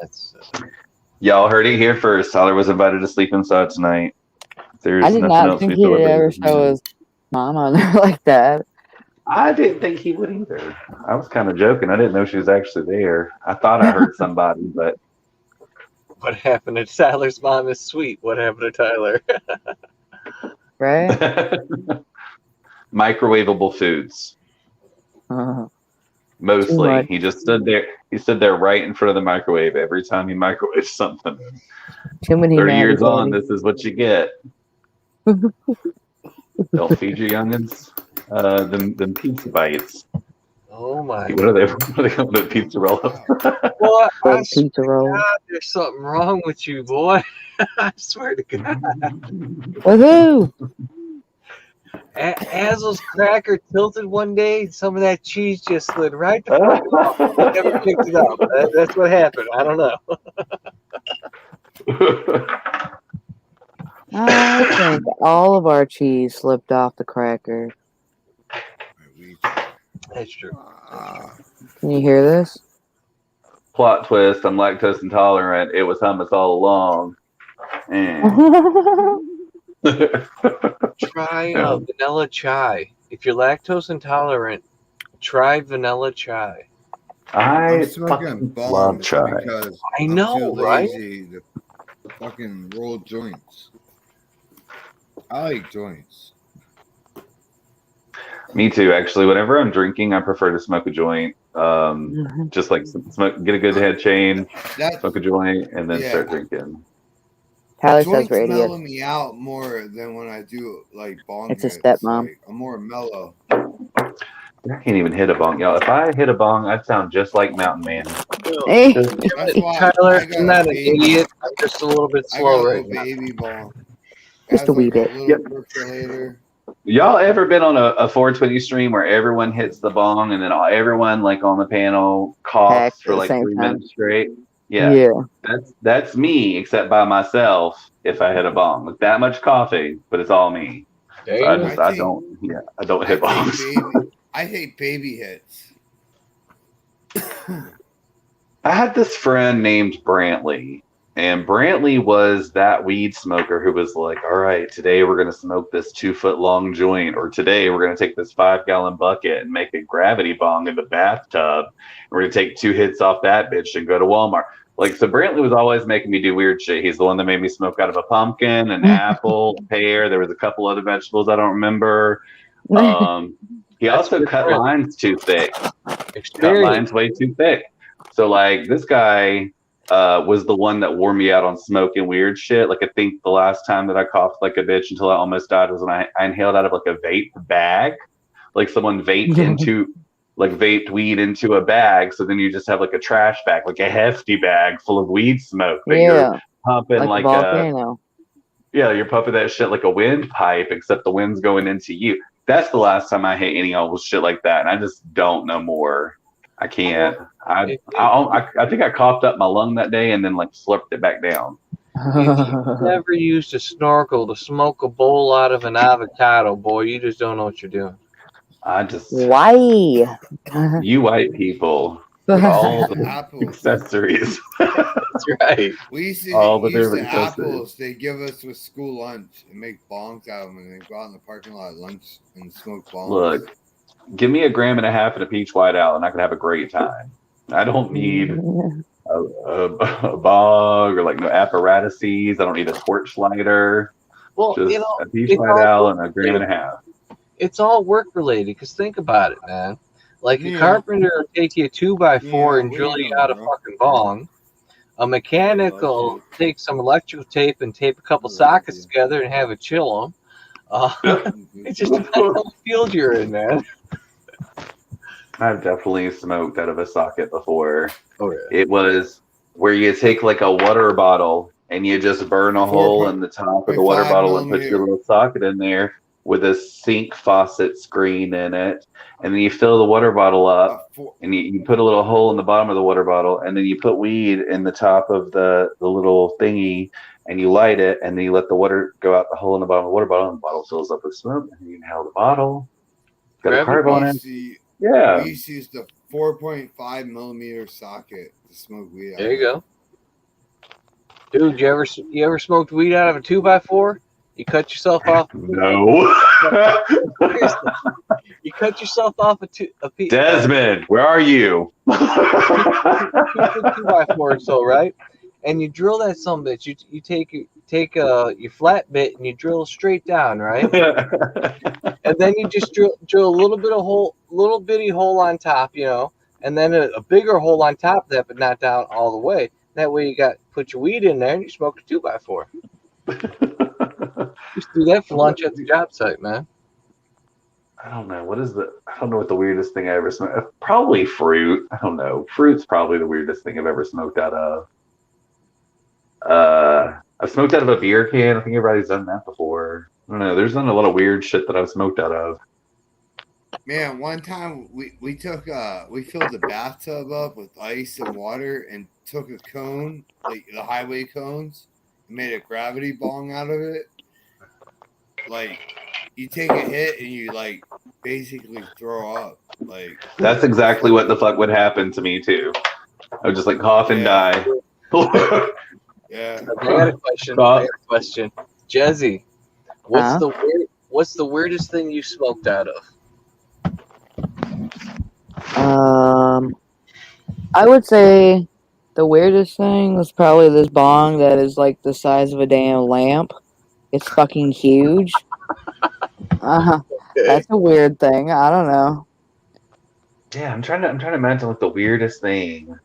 [SPEAKER 4] that's
[SPEAKER 5] Y'all heard it here first. Tyler was invited to sleep inside tonight. There's
[SPEAKER 1] I did
[SPEAKER 5] nothing
[SPEAKER 1] not
[SPEAKER 5] else
[SPEAKER 1] think
[SPEAKER 5] we
[SPEAKER 1] he
[SPEAKER 5] feel
[SPEAKER 1] would
[SPEAKER 5] about
[SPEAKER 1] ever
[SPEAKER 5] it.
[SPEAKER 1] show his mom on there like that.
[SPEAKER 5] I didn't think he would either. I was kind of joking. I didn't know she was actually there. I thought I heard somebody, but
[SPEAKER 4] what happened to Tyler's mom is sweet. What happened to Tyler?
[SPEAKER 1] Right?
[SPEAKER 5] microwavable foods. Mostly.
[SPEAKER 1] much.
[SPEAKER 5] He just stood there. He stood there right in front of the microwave every time he microwaved something.
[SPEAKER 1] Too many
[SPEAKER 5] 30
[SPEAKER 1] natty
[SPEAKER 5] years on,
[SPEAKER 1] daddies.
[SPEAKER 5] this is what you get. Don't feed your youngins them pizza bites.
[SPEAKER 4] Oh my
[SPEAKER 5] What are they calling it? Pizza roll-ups?
[SPEAKER 4] What? I
[SPEAKER 1] Old
[SPEAKER 4] swear
[SPEAKER 1] pizza
[SPEAKER 4] to
[SPEAKER 1] roll.
[SPEAKER 4] God, there's something wrong with you, boy. I swear to God.
[SPEAKER 1] Woohoo!
[SPEAKER 4] Hazel's cracker tilted one day, and some of that cheese just slid right the fuck off. I never picked it up. That's what happened. I don't know.
[SPEAKER 1] I think all of our cheese slipped off the cracker.
[SPEAKER 4] That's true.
[SPEAKER 1] Can you hear this?
[SPEAKER 5] Plot twist, I'm lactose intolerant. It was hummus all along.
[SPEAKER 4] Try vanilla chai. If you're lactose intolerant, try vanilla chai.
[SPEAKER 3] I'm
[SPEAKER 5] I
[SPEAKER 3] smoking
[SPEAKER 5] fucking
[SPEAKER 3] bongs
[SPEAKER 5] love chai.
[SPEAKER 3] because
[SPEAKER 4] I
[SPEAKER 3] I'm
[SPEAKER 4] know,
[SPEAKER 3] too
[SPEAKER 4] right?
[SPEAKER 3] lazy to fucking roll joints. I like joints.
[SPEAKER 5] Me too, actually. Whenever I'm drinking, I prefer to smoke a joint.
[SPEAKER 1] Mhm.
[SPEAKER 5] Just like smoke, get a good head chain,
[SPEAKER 3] That
[SPEAKER 5] smoke a joint, and then
[SPEAKER 3] yeah,
[SPEAKER 5] start drinking.
[SPEAKER 1] Tyler says
[SPEAKER 3] joints
[SPEAKER 1] we're idiots.
[SPEAKER 3] mellow me out more than when I do like bong
[SPEAKER 1] It's a
[SPEAKER 3] hits.
[SPEAKER 1] stepmom.
[SPEAKER 3] Like I'm more mellow.
[SPEAKER 5] I can't even hit a bong, y'all. If I hit a bong, I sound just like Mountain Man.
[SPEAKER 1] Hey.
[SPEAKER 5] Just-
[SPEAKER 3] That's why
[SPEAKER 4] Tyler,
[SPEAKER 3] I got
[SPEAKER 4] I'm
[SPEAKER 3] a
[SPEAKER 4] not an
[SPEAKER 3] baby.
[SPEAKER 4] idiot. I'm just a little bit
[SPEAKER 3] I got
[SPEAKER 4] slow
[SPEAKER 3] a
[SPEAKER 4] right
[SPEAKER 3] little
[SPEAKER 4] now.
[SPEAKER 3] baby bong. It
[SPEAKER 1] Just
[SPEAKER 3] has
[SPEAKER 1] a wee
[SPEAKER 3] like
[SPEAKER 1] bit.
[SPEAKER 3] a little
[SPEAKER 5] Yep.
[SPEAKER 3] percolator.
[SPEAKER 5] Y'all ever been on a 420 stream where everyone hits the bong and then everyone like on the panel
[SPEAKER 1] Heck,
[SPEAKER 5] coughs
[SPEAKER 1] at
[SPEAKER 5] for
[SPEAKER 1] the
[SPEAKER 5] like
[SPEAKER 1] same
[SPEAKER 5] 3
[SPEAKER 1] time.
[SPEAKER 5] minutes straight? Yeah,
[SPEAKER 1] Yeah.
[SPEAKER 5] that's me, except by myself if I hit a bong. With that much coughing, but it's all me.
[SPEAKER 4] There
[SPEAKER 5] So
[SPEAKER 4] you
[SPEAKER 5] I
[SPEAKER 4] go.
[SPEAKER 5] just
[SPEAKER 3] I
[SPEAKER 5] I
[SPEAKER 3] think
[SPEAKER 5] don't I don't
[SPEAKER 3] I
[SPEAKER 5] hit
[SPEAKER 3] take
[SPEAKER 5] bongs.
[SPEAKER 3] baby. I hate baby hits.
[SPEAKER 5] I had this friend named Brantley, and Brantley was that weed smoker who was like, all right, today we're going to smoke this 2 foot long joint, or today we're going to take this 5 gallon bucket and make a gravity bong in the bathtub. We're going to take 2 hits off that bitch and go to Walmart. Like, so Brantley was always making me do weird shit. He's the one that made me smoke out of a pumpkin, an apple, a pear. There was a couple other vegetables I don't remember. He
[SPEAKER 4] That's
[SPEAKER 5] also
[SPEAKER 4] good
[SPEAKER 5] cut
[SPEAKER 4] friend.
[SPEAKER 5] lines too thick. Cut
[SPEAKER 4] Experience.
[SPEAKER 5] lines way too thick. So like this guy was the one that wore me out on smoking weird shit. Like I think the last time that I coughed like a bitch until I almost died was when I inhaled out of like a vape bag. Like someone vaped weed into a bag. So then you just have like a trash bag, like a hefty bag full of weed smoke that you're
[SPEAKER 1] Yeah.
[SPEAKER 5] pumping
[SPEAKER 1] Like a
[SPEAKER 5] like
[SPEAKER 1] volcano.
[SPEAKER 5] yeah, you're pumping that shit like a windpipe, except the wind's going into you. That's the last time I hit any old shit like that, and I just don't know more. I can't. I think I coughed up my lung that day and then like slurped it back down.
[SPEAKER 4] If you never used a snorkel to smoke a bowl out of an avocado, boy, you just don't know what you're doing.
[SPEAKER 5] I just
[SPEAKER 1] Why?
[SPEAKER 5] you white people with all
[SPEAKER 3] The
[SPEAKER 5] the
[SPEAKER 3] apples.
[SPEAKER 5] accessories,
[SPEAKER 4] That's right.
[SPEAKER 3] We used to
[SPEAKER 5] all the
[SPEAKER 3] use the
[SPEAKER 5] different accessories.
[SPEAKER 3] apples they give us with school lunch and make bongs out of them, and they go out in the parking lot at lunch and smoke bongs.
[SPEAKER 5] Look, give me 1.5 grams and a peach white owl, and I could have a great time. I don't need a bog or like no apparatuses. I don't need a torch lighter.
[SPEAKER 4] Well,
[SPEAKER 5] Just
[SPEAKER 4] you know,
[SPEAKER 5] a peach
[SPEAKER 4] it's
[SPEAKER 5] white
[SPEAKER 4] all
[SPEAKER 5] owl and 1.5
[SPEAKER 4] related.
[SPEAKER 5] grams.
[SPEAKER 4] It's all work related. Because think about it, man. Like a
[SPEAKER 3] Yeah.
[SPEAKER 4] carpenter will take you a 2x4
[SPEAKER 3] Yeah,
[SPEAKER 4] and
[SPEAKER 3] what
[SPEAKER 4] drill
[SPEAKER 3] you
[SPEAKER 4] you
[SPEAKER 3] doing,
[SPEAKER 4] out a
[SPEAKER 3] bro?
[SPEAKER 4] fucking bong. A mechanical take some electrical tape and tape a couple
[SPEAKER 3] Yeah.
[SPEAKER 4] sockets together and have it chill them. It just depends on what field you're in, man.
[SPEAKER 5] I've definitely smoked out of a socket before.
[SPEAKER 4] Oh yeah.
[SPEAKER 5] It was where you take like a water bottle and you just burn a hole in the top of the water
[SPEAKER 3] 4.5
[SPEAKER 5] bottle and put your
[SPEAKER 3] millimeter.
[SPEAKER 5] little socket in there with a sink faucet screen in it. And then you fill the water bottle up and you put a little hole in the bottom of the water bottle and then you put weed in the top of the little thingy and you light it and then you let the water go out the hole in the bottom of the water bottle and the bottle fills up with smoke and you inhale the bottle. It's got a
[SPEAKER 4] Gravity
[SPEAKER 5] carb on it. Yeah.
[SPEAKER 3] We used to use the 4.5 millimeter socket to smoke weed out.
[SPEAKER 4] There you go. Dude, you ever smoked weed out of a 2x4? You cut yourself off.
[SPEAKER 5] No.
[SPEAKER 4] You cut yourself off a piece.
[SPEAKER 5] Desmond, where are you?
[SPEAKER 4] 2x4 or so, right? And you drill that some bitch. You take your flat bit and you drill straight down, right? And then you just drill a little bitty hole on top, you know, and then a bigger hole on top of that, but not down all the way. That way you put your weed in there and you smoke a 2x4. Just do that for lunch at the job site, man.
[SPEAKER 5] I don't know. I don't know what the weirdest thing I ever smoked. Probably fruit. I don't know. Fruit's probably the weirdest thing I've ever smoked out of. I've smoked out of a beer can. I think everybody's done that before. I don't know. There's been a lot of weird shit that I've smoked out of.
[SPEAKER 3] Man, one time we filled the bathtub up with ice and water and took a cone, like the highway cones, and made a gravity bong out of it. Like you take a hit and you like basically throw up. Like
[SPEAKER 5] that's exactly what the fuck would happen to me too. I would just like cough and die.
[SPEAKER 3] Yeah.
[SPEAKER 4] I got a question. Jezzy, what's the weirdest thing you smoked out of?
[SPEAKER 1] I would say the weirdest thing was probably this bong that is like the size of a damn lamp. It's fucking huge. Uh, that's a weird thing. I don't know.
[SPEAKER 5] Yeah, I'm trying to imagine like the weirdest thing.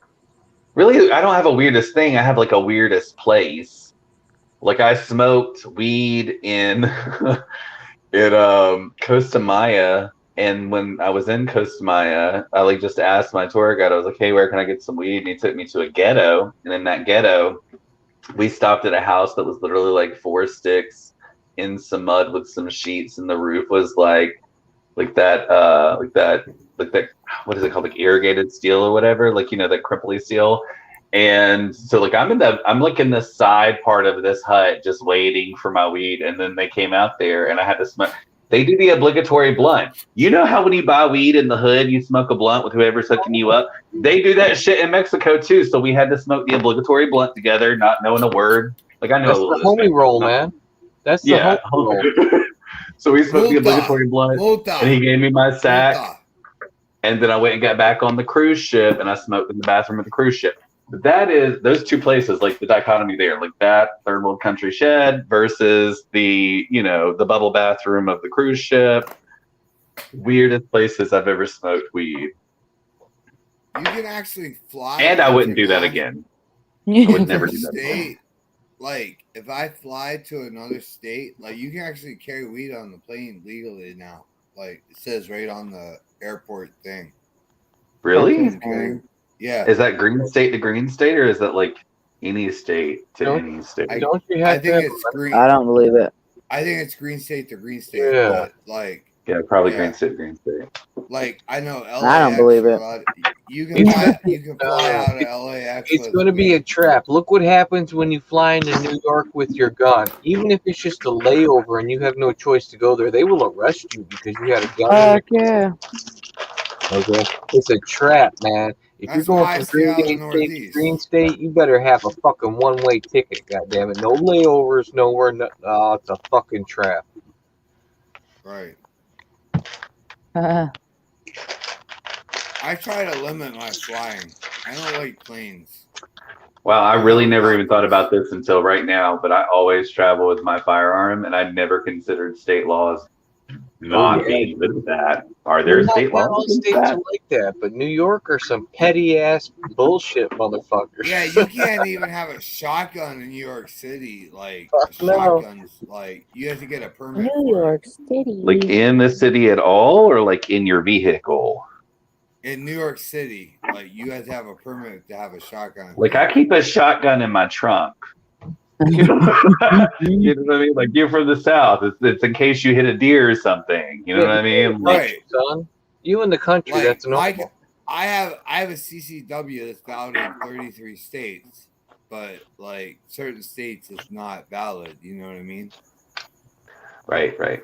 [SPEAKER 5] Really, I don't have a weirdest thing. I have like a weirdest place. Like I smoked weed in Costa Maya, and when I was in Costa Maya, I like just asked my tour guide. I was like, "Hey, where can I get some weed?" And he took me to a ghetto, and in that ghetto, we stopped at a house that was literally like 4 sticks in some mud with some sheets, and the roof was like that what is it called, like irrigated steel or whatever, like that cripply steel. And so like I'm like in the side part of this hut just waiting for my weed, and then they came out there and I had to smoke. They do the obligatory blunt. You know how when you buy weed in the hood you smoke a blunt with whoever's hooking you up? They do that shit in Mexico too. So we had to smoke the obligatory blunt together, not knowing a word. Like I know
[SPEAKER 4] That's
[SPEAKER 5] a little
[SPEAKER 4] the
[SPEAKER 5] bit of
[SPEAKER 4] homie roll,
[SPEAKER 5] Spanish.
[SPEAKER 4] man. That's the
[SPEAKER 5] Yeah.
[SPEAKER 4] homie roll.
[SPEAKER 5] So we smoked the
[SPEAKER 3] Multa,
[SPEAKER 5] obligatory blunt,
[SPEAKER 3] multa,
[SPEAKER 5] and he gave me my sack.
[SPEAKER 3] multa.
[SPEAKER 5] And then I went and got back on the cruise ship, and I smoked in the bathroom of the cruise ship. But that is those two places, like the dichotomy there, like that third world country shed versus the the bubble bathroom of the cruise ship. Weirdest places I've ever smoked weed.
[SPEAKER 3] You can actually fly.
[SPEAKER 5] And I wouldn't do that again. I would never do that again.
[SPEAKER 3] State, like if I fly to another state, like you can actually carry weed on the plane legally now. Like it says right on the airport thing.
[SPEAKER 5] Really?
[SPEAKER 3] Yeah.
[SPEAKER 5] Is that green state to green state, or is that like any state to any state?
[SPEAKER 4] Don't you
[SPEAKER 3] I
[SPEAKER 4] have
[SPEAKER 3] think
[SPEAKER 4] to?
[SPEAKER 3] it's green.
[SPEAKER 1] I don't believe it.
[SPEAKER 3] I think it's green state to green state.
[SPEAKER 4] Yeah.
[SPEAKER 3] But like
[SPEAKER 5] Yeah, probably green state, green state.
[SPEAKER 3] like I know LAX.
[SPEAKER 1] I don't believe it.
[SPEAKER 3] You can fly out of LAX.
[SPEAKER 4] It's going to be a trap. Look what happens when you fly into New York with your gun. Even if it's just a layover and you have no choice to go there, they will arrest you because you had a gun.
[SPEAKER 1] Fuck yeah.
[SPEAKER 4] Okay, it's a trap, man. If
[SPEAKER 3] That's
[SPEAKER 4] you're
[SPEAKER 3] why I
[SPEAKER 4] going
[SPEAKER 3] stay out
[SPEAKER 4] from
[SPEAKER 3] of the
[SPEAKER 4] green state to
[SPEAKER 3] Northeast.
[SPEAKER 4] green state, you better have a fucking one-way ticket. Goddamn it, no layovers, nowhere. No, it's a fucking trap.
[SPEAKER 3] Right. I try to limit my flying. I don't like planes.
[SPEAKER 5] Wow, I really never even thought about this until right now, but I always travel with my firearm, and I never considered state laws not being good with that. Are there state
[SPEAKER 4] Not all
[SPEAKER 5] laws against
[SPEAKER 4] states
[SPEAKER 5] that?
[SPEAKER 4] are like that, but New York are some petty ass bullshit motherfuckers.
[SPEAKER 3] Yeah, you can't even have a shotgun in New York City. Like
[SPEAKER 4] No.
[SPEAKER 3] shotguns, like you have to get a permit.
[SPEAKER 1] New York City.
[SPEAKER 5] Like in the city at all, or like in your vehicle?
[SPEAKER 3] In New York City, like you have to have a permit to have a shotgun.
[SPEAKER 5] Like I keep a shotgun in my trunk. You know what I mean? Like you're from the South. It's in case you hit a deer or something. You know what I mean? Like,
[SPEAKER 3] Right.
[SPEAKER 4] Son, you in the country,
[SPEAKER 3] Like,
[SPEAKER 4] that's normal.
[SPEAKER 3] I have a CCW that's valid in 33 states, but like certain states it's not valid. You know what I mean?
[SPEAKER 5] right.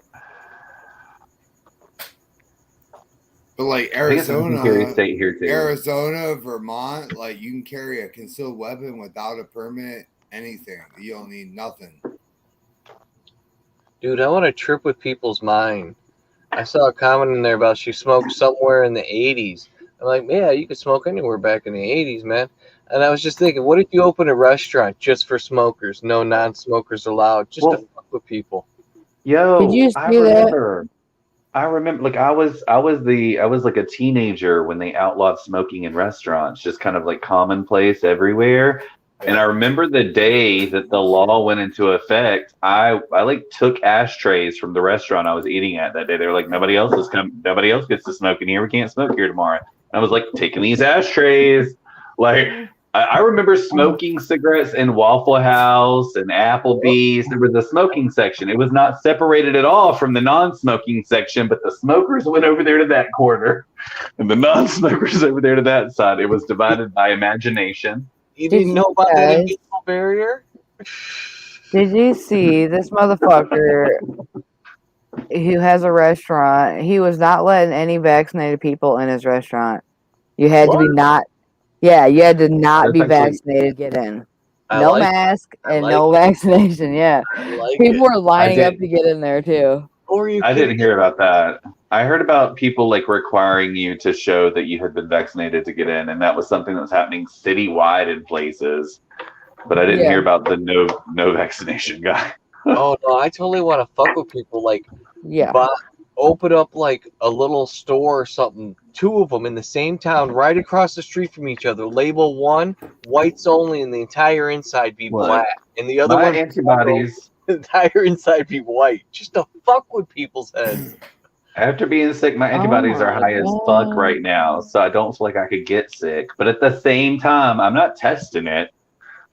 [SPEAKER 3] But like
[SPEAKER 5] I think it's a scary state here too.
[SPEAKER 3] Arizona, Vermont, like you can carry a concealed weapon without a permit, anything. You don't need nothing.
[SPEAKER 4] Dude, I want to trip with people's mind. I saw a comment in there about she smoked somewhere in the 80s. I'm like, yeah, you could smoke anywhere back in the 80s, man. And I was just thinking, what if you open a restaurant just for smokers, no non-smokers allowed, just to fuck with people?
[SPEAKER 5] Yo,
[SPEAKER 1] Did you
[SPEAKER 5] I
[SPEAKER 1] see that?
[SPEAKER 5] remember. I remember, like I was like a teenager when they outlawed smoking in restaurants, just kind of like commonplace everywhere. And I remember the day that the law went into effect, I like took ashtrays from the restaurant I was eating at that day. They were like, nobody else gets to smoke in here. We can't smoke here tomorrow. And I was like, taking these ashtrays. Like I remember smoking cigarettes in Waffle House and Applebee's. There was a smoking section. It was not separated at all from the non-smoking section, but the smokers went over there to that corner and the non-smokers over there to that side. It was divided by imagination.
[SPEAKER 4] You didn't know about that invisible barrier?
[SPEAKER 1] Did you see this motherfucker who has a restaurant? He was not letting any vaccinated people in his restaurant. You had to be not. Yeah, you had to not be vaccinated to get in. No mask and no vaccination. Yeah, people were lining up to get in there too.
[SPEAKER 4] Or are you
[SPEAKER 5] I didn't
[SPEAKER 4] kidding?
[SPEAKER 5] hear about that. I heard about people like requiring you to show that you had been vaccinated to get in, and that was something that was happening citywide in places. But I didn't
[SPEAKER 1] Yeah.
[SPEAKER 5] hear about the no vaccination guy.
[SPEAKER 4] Oh no, I totally want to fuck with people. Like,
[SPEAKER 1] Yeah.
[SPEAKER 4] open up like a little store or something. 2 of them in the same town, right across the street from each other. Label one whites only, and the entire inside be
[SPEAKER 5] Look,
[SPEAKER 4] black, and the other
[SPEAKER 5] My
[SPEAKER 4] one
[SPEAKER 5] antibodies,
[SPEAKER 4] the entire inside be white, just to fuck with people's heads.
[SPEAKER 5] after being sick, my
[SPEAKER 1] Oh
[SPEAKER 5] antibodies are
[SPEAKER 1] my
[SPEAKER 5] high as fuck
[SPEAKER 1] God.
[SPEAKER 5] right now, so I don't feel like I could get sick. But at the same time, I'm not testing it.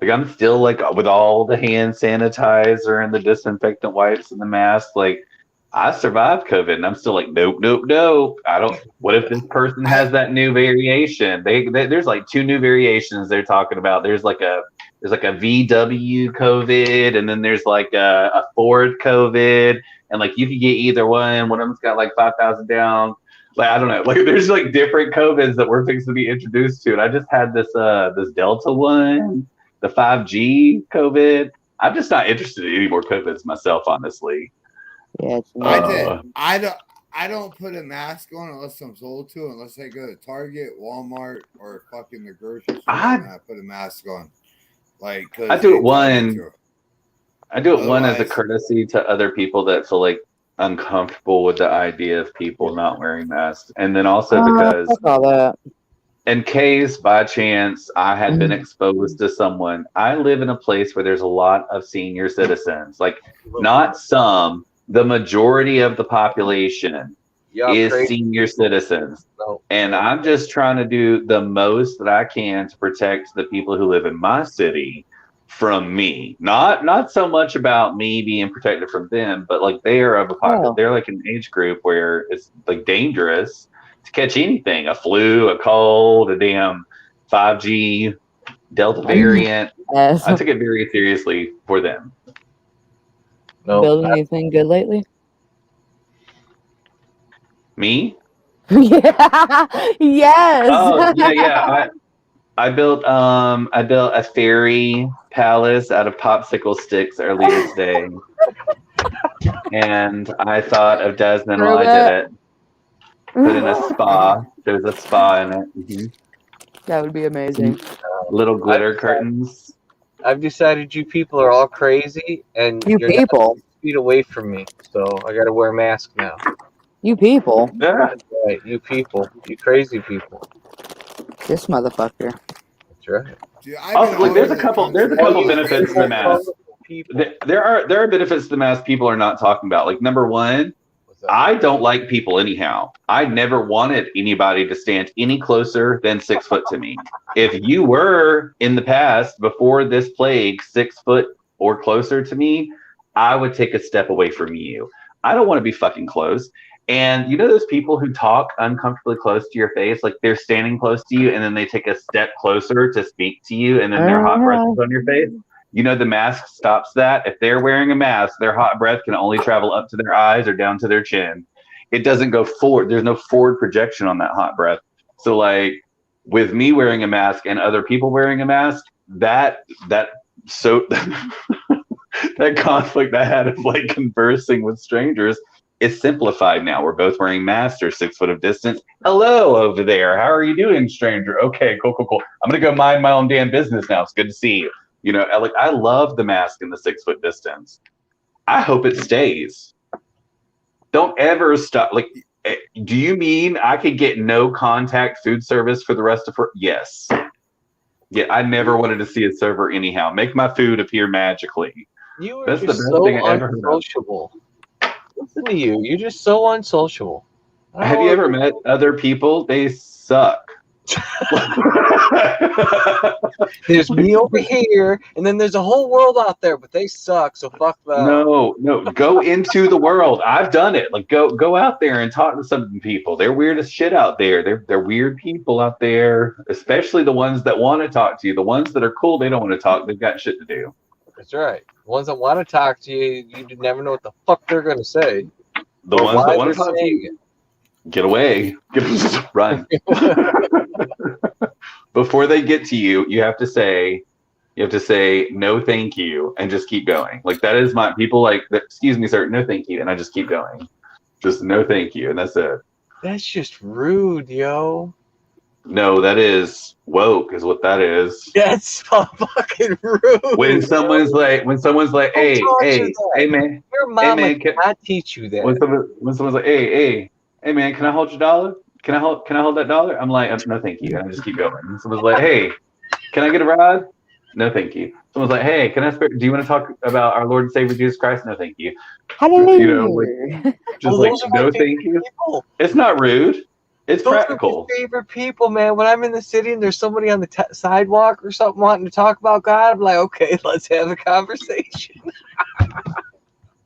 [SPEAKER 5] Like I'm still like with all the hand sanitizer and the disinfectant wipes and the mask. Like I survived COVID, and I'm still like, nope, nope, nope. I don't. What if this person has that new variation? There's like 2 new variations they're talking about. There's like a VW COVID, and then there's like a Ford COVID, and like you can get either one. One of them's got like 5,000 down. Like I don't know. Like there's like different COVIDs that we're fixing to be introduced to, and I just had this Delta one, the 5G COVID. I'm just not interested in any more COVIDs myself, honestly.
[SPEAKER 1] Yeah, it's
[SPEAKER 3] I don't put a mask on unless I'm told to, unless I go to Target, Walmart, or fucking the grocery store. And I put a mask on. Like, 'cause
[SPEAKER 5] I do
[SPEAKER 3] they
[SPEAKER 5] it
[SPEAKER 3] tell me
[SPEAKER 5] one.
[SPEAKER 3] to.
[SPEAKER 5] I do it one as a
[SPEAKER 3] Otherwise-
[SPEAKER 5] courtesy to other people that feel like uncomfortable with the idea of people not wearing masks, and then also because
[SPEAKER 1] fuck all that.
[SPEAKER 5] in case by chance I had been exposed to someone, I live in a place where there's a lot of senior citizens. Like not some, the majority of the population
[SPEAKER 4] Yeah,
[SPEAKER 5] is
[SPEAKER 4] crazy.
[SPEAKER 5] senior citizens.
[SPEAKER 4] No.
[SPEAKER 5] And I'm just trying to do the most that I can to protect the people who live in my city from me. Not so much about me being protected from them, but like they are of a they're like an age group where it's like dangerous to catch anything, a flu, a cold, a damn 5G Delta variant.
[SPEAKER 1] Yes.
[SPEAKER 5] I took it very seriously for them.
[SPEAKER 4] No.
[SPEAKER 1] Building anything good lately?
[SPEAKER 5] Me?
[SPEAKER 1] Yeah. Yes.
[SPEAKER 5] Oh yeah. I built a fairy palace out of popsicle sticks earlier today. And I thought of Desmond while I did it. Put in a spa. There's a spa in it. Mm-hmm.
[SPEAKER 1] That would be amazing.
[SPEAKER 5] Little glitter curtains.
[SPEAKER 4] I've decided you people are all crazy, and
[SPEAKER 1] You
[SPEAKER 4] you're
[SPEAKER 1] people.
[SPEAKER 4] 6 feet away from me, so I got to wear a mask now.
[SPEAKER 1] You people.
[SPEAKER 5] Yeah.
[SPEAKER 4] Right, you people, you crazy people.
[SPEAKER 1] This motherfucker.
[SPEAKER 4] That's right.
[SPEAKER 3] Dude,
[SPEAKER 5] Also, like, there's a couple benefits to the mask.
[SPEAKER 4] People.
[SPEAKER 5] There are benefits to the mask people are not talking about. Like number one, I don't like people anyhow. I never wanted anybody to stand any closer than 6 foot to me. If you were in the past, before this plague, 6 foot or closer to me, I would take a step away from you. I don't want to be fucking close. And you know those people who talk uncomfortably close to your face, like they're standing close to you and then they take a step closer to speak to you and then their hot breath is on your face? You know, the mask stops that. If they're wearing a mask, their hot breath can only travel up to their eyes or down to their chin. It doesn't go forward. There's no forward projection on that hot breath. So like with me wearing a mask and other people wearing a mask, that conflict I had of like conversing with strangers is simplified now. We're both wearing masks or 6 foot of distance. Hello over there. How are you doing, stranger? Okay, cool. I'm gonna go mind my own damn business now. It's good to see you. You know, like I love the mask in the 6 foot distance. I hope it stays. Don't ever stop. Like, do you mean I could get no contact food service for the rest of her? Yes. Yeah, I never wanted to see a server anyhow. Make my food appear magically.
[SPEAKER 4] You are
[SPEAKER 5] That's the
[SPEAKER 4] just
[SPEAKER 5] best
[SPEAKER 4] so
[SPEAKER 5] thing I ever heard of.
[SPEAKER 4] unsociable. Listen to you. You're just so unsociable.
[SPEAKER 5] Have you ever met other people? They suck.
[SPEAKER 4] There's me over here, and then there's a whole world out there, but they suck. So fuck them.
[SPEAKER 5] No. Go into the world. I've done it. Like go out there and talk to some people. They're weird as shit out there. They're weird people out there, especially the ones that want to talk to you. The ones that are cool, they don't want to talk. They've got shit to do.
[SPEAKER 4] That's right. The ones that want to talk to you, you never know what the fuck they're gonna say.
[SPEAKER 5] The ones that want to talk to you, get away. Run. Before they get to you, you have to say, You have to say no, thank you, and just keep going. Like that is my people like. Excuse me, sir. No, thank you, and I just keep going. Just no, thank you, and that's it.
[SPEAKER 4] That's just rude, yo.
[SPEAKER 5] No, that is woke, is what that is.
[SPEAKER 4] That's so fucking rude.
[SPEAKER 5] When someone's like, hey, man,
[SPEAKER 4] Your mama
[SPEAKER 5] man,
[SPEAKER 4] did not teach you that.
[SPEAKER 5] when someone's like, hey, man, can I hold your dollar? Can I hold that dollar? I'm like, no, thank you, and I just keep going. And someone's like, hey, can I get a ride? No, thank you. Someone's like, hey, do you want to talk about our Lord and Savior Jesus Christ? No, thank you.
[SPEAKER 1] Hallelujah.
[SPEAKER 5] You know, like, just like, no, thank you.
[SPEAKER 4] People.
[SPEAKER 5] It's not rude. It's
[SPEAKER 4] Those
[SPEAKER 5] practical.
[SPEAKER 4] are my favorite people, man. When I'm in the city and there's somebody on the sidewalk or something wanting to talk about God, I'm like, okay, let's have a conversation.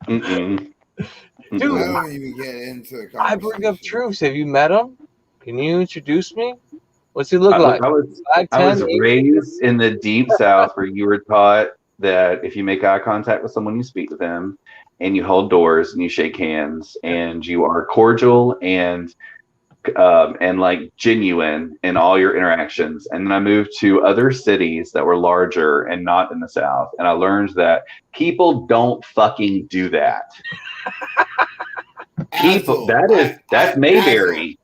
[SPEAKER 5] Mm-mm.
[SPEAKER 4] Dude,
[SPEAKER 3] I don't even get into the conversation.
[SPEAKER 4] I bring up truths. Have you met him? Can you introduce me? What's he look like?
[SPEAKER 5] I was
[SPEAKER 4] 5'10",
[SPEAKER 5] raised in the deep South where you were taught that if you make eye contact with someone, you speak to them, and you hold doors and you shake hands, and you are cordial and like genuine in all your interactions. And then I moved to other cities that were larger and not in the South, and I learned that people don't fucking do that. People, that's Mayberry.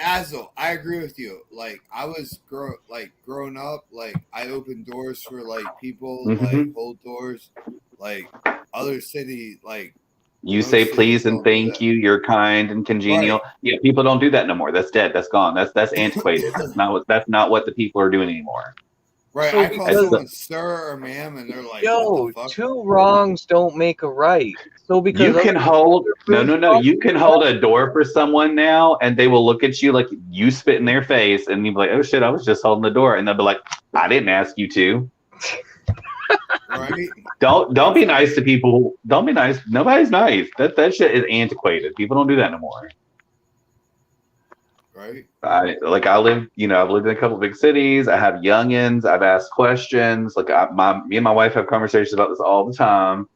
[SPEAKER 3] Azel, I agree with you. Like I was growing up, like I opened doors for like people, like hold doors, like other city, like
[SPEAKER 5] you say please and thank you. You're kind and congenial.
[SPEAKER 3] Right.
[SPEAKER 5] Yeah, people don't do that no more. That's dead. That's gone. That's antiquated. That's not what the people are doing anymore.
[SPEAKER 3] Right.
[SPEAKER 4] So
[SPEAKER 3] I call someone sir or ma'am, and they're like,
[SPEAKER 4] yo,
[SPEAKER 3] what the fuck?
[SPEAKER 4] 2 wrongs don't make a right. So because
[SPEAKER 5] you can hold you can hold a door for someone now, and they will look at you like you spit in their face, and you'll be like, oh shit, I was just holding the door, and they'll be like, I didn't ask you to.
[SPEAKER 3] Right.
[SPEAKER 5] Don't be nice to people. Don't be nice. Nobody's nice. That shit is antiquated. People don't do that no more.
[SPEAKER 3] Right.
[SPEAKER 5] I've lived in a couple of big cities. I have youngins. I've asked questions. Like me and my wife have conversations about this all the time.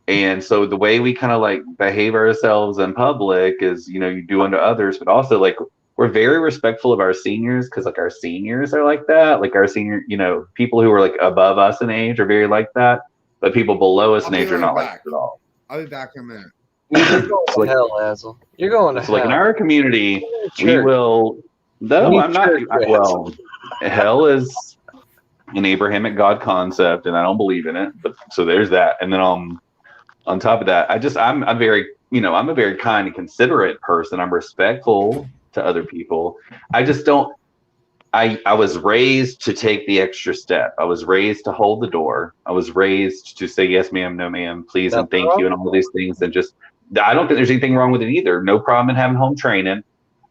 [SPEAKER 5] And so the way we kind of like behave ourselves in public is, you do unto others, but also like we're very respectful of our seniors because like our seniors are like that. Like our senior, people who are like above us in age are very like that, but people below us in age are not like that at all.
[SPEAKER 3] I'll be back in a minute.
[SPEAKER 4] You're going to hell, Azel. You're going to hell.
[SPEAKER 5] Like in our community, we will. No, I'm not. Well, hell is an Abrahamic God concept, and I don't believe in it. But so there's that. And then on top of that, I'm a very kind and considerate person. I'm respectful to other people. I just don't. I was raised to take the extra step. I was raised to hold the door. I was raised to say yes, ma'am, no, ma'am, please, and thank you, and all these things. And just, I don't think there's anything wrong with it either. No problem in having home training.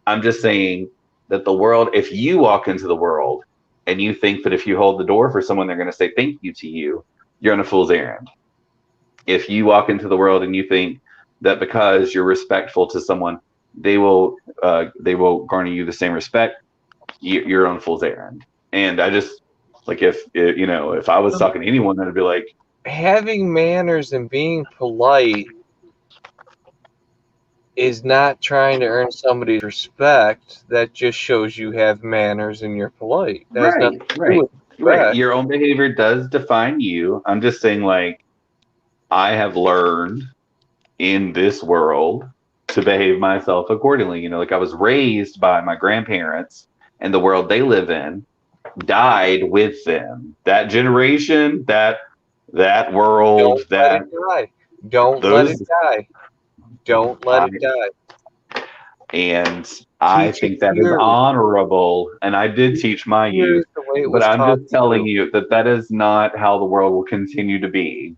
[SPEAKER 5] I'm just saying that the world, if you walk into the world and you think that if you hold the door for someone, they're going to say thank you to you, you're on a fool's errand. If you walk into the world and you think that because you're respectful to someone, they will garner you the same respect, you're on a fool's errand. And I just like if I was talking to anyone, I'd be like,
[SPEAKER 4] having manners and being polite is not trying to earn somebody's respect. That just shows you have manners and you're polite. That's
[SPEAKER 5] right. Your own behavior does define you. I'm just saying, like, I have learned in this world to behave myself accordingly. Like I was raised by my grandparents, and the world they live in died with them. That generation, that world,
[SPEAKER 4] Don't let it die. Don't let it die.
[SPEAKER 5] And I think that is honorable. And I did teach my youth, but I'm just telling you that is not how the world will continue to be.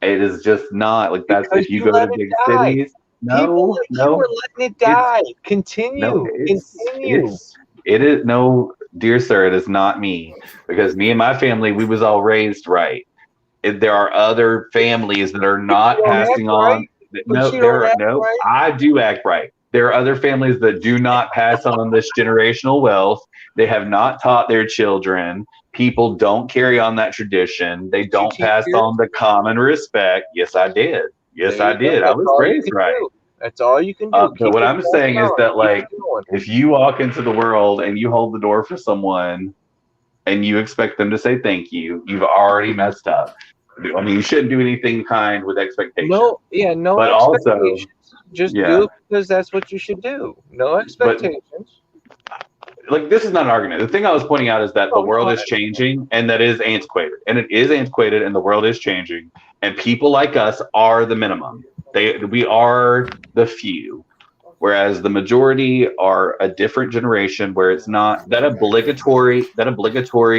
[SPEAKER 5] It is just not like that's if you go to big cities. No,
[SPEAKER 4] you are letting it die. Continue.
[SPEAKER 5] It is no, dear sir, it is not me, because me and my family, we was all raised right. There are other families that are not passing on. I do act right. There are other families that do not pass on this generational wealth. They have not taught their children. People don't carry on that tradition. They don't pass on the common respect. Yes, I did. I was raised right.
[SPEAKER 4] That's all you can do.
[SPEAKER 5] But what I'm saying is that, like, if you walk into the world and you hold the door for someone, and you expect them to say thank you, you've already messed up. I mean, you shouldn't do anything kind with expectation.
[SPEAKER 4] No
[SPEAKER 5] But also,
[SPEAKER 4] expectations. Just
[SPEAKER 5] yeah.
[SPEAKER 4] do it because that's what you should do. No expectations.
[SPEAKER 5] Like, this is not an argument. The thing I was pointing out is that the world is changing, and that is antiquated. And it is antiquated, and the world is changing. And people like us are the minimum. We are the few. Whereas the majority are a different generation where it's not that obligatory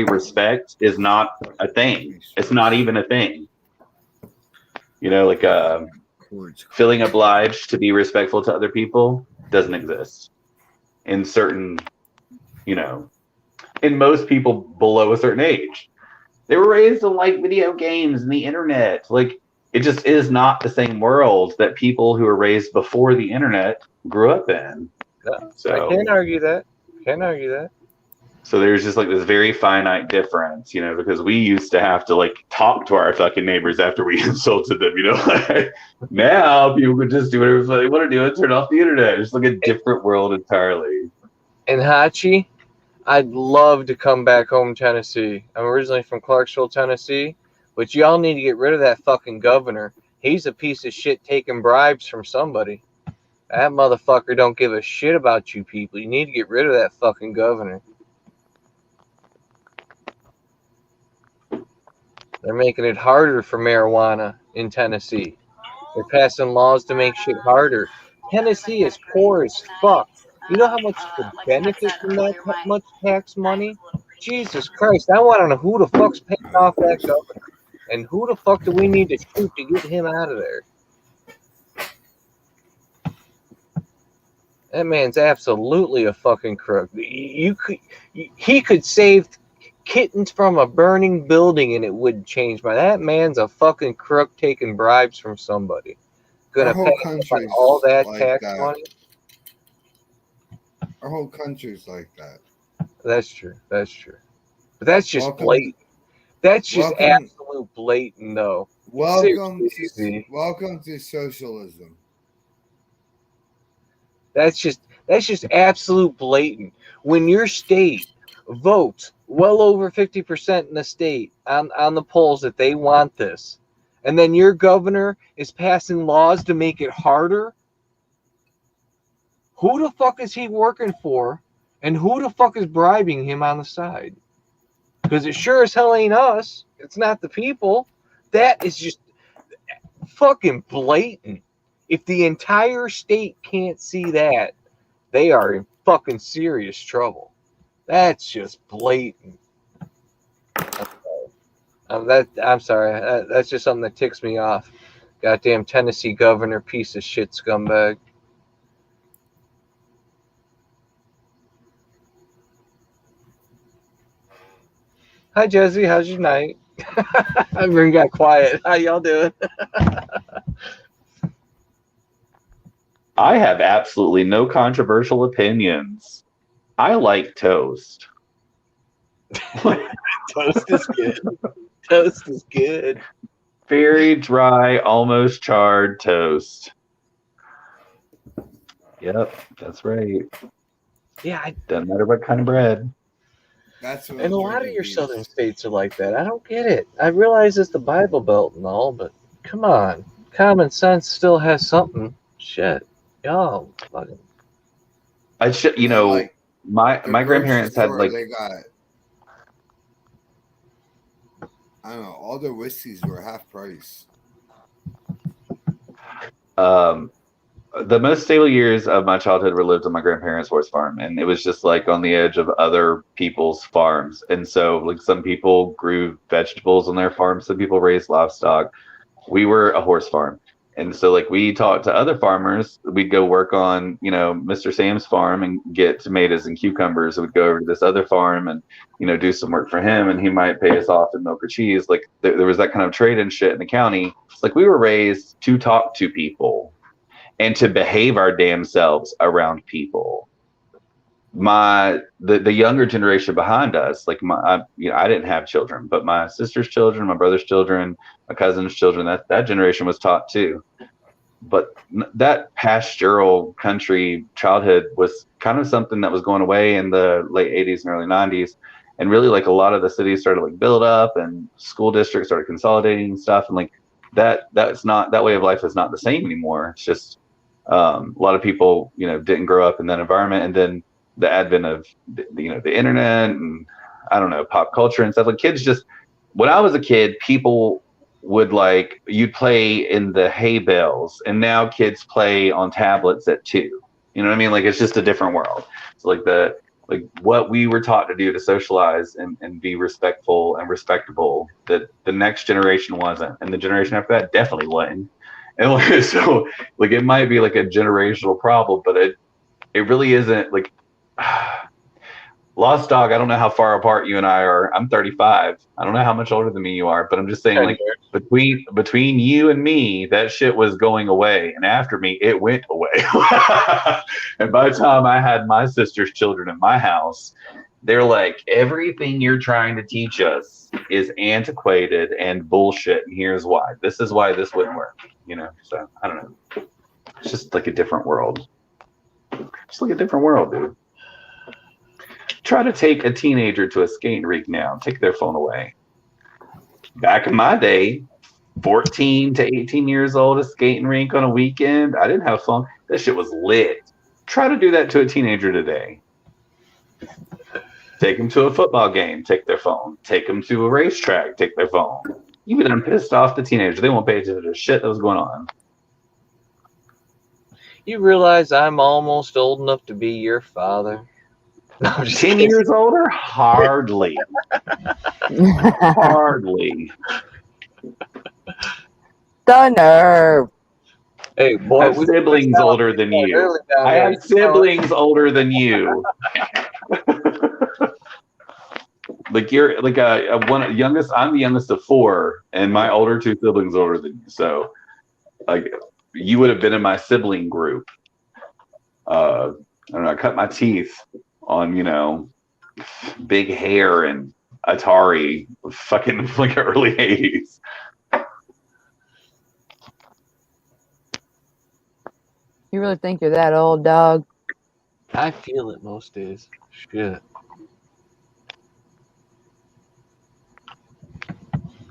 [SPEAKER 5] respect is not a thing. It's not even a thing. You know, like feeling obliged to be respectful to other people doesn't exist in certain, you know, in most people below a certain age. They were raised to like video games and the internet. Like, it just is not the same world that people who were raised before the internet grew up in.
[SPEAKER 4] No,
[SPEAKER 5] So
[SPEAKER 4] I can't argue that. Can't argue that.
[SPEAKER 5] So there's just like this very finite difference, you know, because we used to have to like talk to our fucking neighbors after we insulted them, you know. Now people could just do whatever they want to do and turn off the internet. It's like a different world entirely.
[SPEAKER 4] And Hachi, I'd love to come back home to Tennessee. I'm originally from Clarksville, Tennessee, but y'all need to get rid of that fucking governor. He's a piece of shit taking bribes from somebody. That motherfucker don't give a shit about you people. You need to get rid of that fucking governor. They're making it harder for marijuana in Tennessee. They're passing laws to make shit harder. Tennessee is poor as fuck. You know how much you could benefit from that much tax money? Jesus Christ, I want to know who the fuck's paying off that governor. And who the fuck do we need to shoot to get him out of there? That man's absolutely a fucking crook. He could save kittens from a burning building and it wouldn't change. But that man's a fucking crook taking bribes from somebody. Gonna pay all that like tax money.
[SPEAKER 3] Our whole country's like that.
[SPEAKER 4] That's true. That's true. But that's just blatant. That's just absolute blatant, though.
[SPEAKER 3] Welcome to socialism.
[SPEAKER 4] That's just absolute blatant. When your state votes well over 50% in the state on the polls that they want this, and then your governor is passing laws to make it harder, who the fuck is he working for, and who the fuck is bribing him on the side? Because it sure as hell ain't us. It's not the people. That is just fucking blatant. If the entire state can't see that, they are in fucking serious trouble. That's just blatant. I'm sorry. That's just something that ticks me off. Goddamn Tennessee governor, piece of shit scumbag. Hi, Jezzy. How's your night? Everyone got quiet. How y'all doing?
[SPEAKER 5] I have absolutely no controversial opinions. I like toast.
[SPEAKER 4] Toast is good. Toast is good.
[SPEAKER 5] Very dry, almost charred toast. Yep, that's right.
[SPEAKER 4] Yeah,
[SPEAKER 5] doesn't matter what kind of bread.
[SPEAKER 3] And
[SPEAKER 4] a lot of your southern states are like that. I don't get it. I realize it's the Bible Belt and all, but come on. Common sense still has something. Shit. Y'all fucking.
[SPEAKER 5] You know, like, my grandparents had like.
[SPEAKER 3] They got, I don't know, all their whiskeys were half price.
[SPEAKER 5] The most stable years of my childhood were lived on my grandparents' horse farm, and it was just like on the edge of other people's farms. And so, like, some people grew vegetables on their farm, some people raised livestock. We were a horse farm, and so like we talked to other farmers. We'd go work on, you know, Mr. Sam's farm and get tomatoes and cucumbers. We'd go over to this other farm and, you know, do some work for him, and he might pay us off in milk or cheese. Like there was that kind of trade and shit in the county. It's like we were raised to talk to people and to behave our damn selves around people. The younger generation behind us, like I didn't have children, but my sister's children, my brother's children, my cousin's children, that generation was taught too. But that pastoral country childhood was kind of something that was going away in the late 80s and early 90s. and really like a lot of the cities started like build up and school districts started consolidating and stuff, and like that's not, that way of life is not the same anymore. It's just a lot of people, you know, didn't grow up in that environment, and then the advent of the internet and I don't know, pop culture and stuff. Like kids just, when I was a kid, people would like, you'd play in the hay bales, and now kids play on tablets at 2. You know what I mean? Like it's just a different world. So like what we were taught to do to socialize and be respectful and respectable, that the next generation wasn't, and the generation after that definitely wasn't. And like, so like it might be like a generational problem, but it really isn't. Like Lost Dog, I don't know how far apart you and I are. I'm 35. I don't know how much older than me you are, but I'm just saying, like between you and me, that shit was going away, and after me, it went away. And by the time I had my sister's children in my house, they're like, everything you're trying to teach us is antiquated and bullshit, and here's why. This is why this wouldn't work. You know, so I don't know. It's just like a different world. Just like a different world, dude. Try to take a teenager to a skating rink now. Take their phone away. Back in my day, 14 to 18 years old, a skating rink on a weekend. I didn't have fun. That shit was lit. Try to do that to a teenager today. Take them to a football game. Take their phone. Take them to a racetrack. Take their phone. You've been pissed off the teenager. They won't pay attention to the shit that was going on.
[SPEAKER 4] You realize I'm almost old enough to be your father? No, I'm just
[SPEAKER 5] 10
[SPEAKER 4] kidding.
[SPEAKER 5] years older? Hardly. Hardly.
[SPEAKER 1] The nerve.
[SPEAKER 4] Hey,
[SPEAKER 5] I
[SPEAKER 4] boy,
[SPEAKER 5] have siblings older than you. I have siblings older than you. Like you're like a one youngest. I'm the youngest of 4, and my older 2 siblings older than you. So, like, you would have been in my sibling group. I don't know. I cut my teeth on, you know, big hair and Atari, fucking like early 80s.
[SPEAKER 1] You really think you're that old, dog?
[SPEAKER 4] I feel it most days. Shit.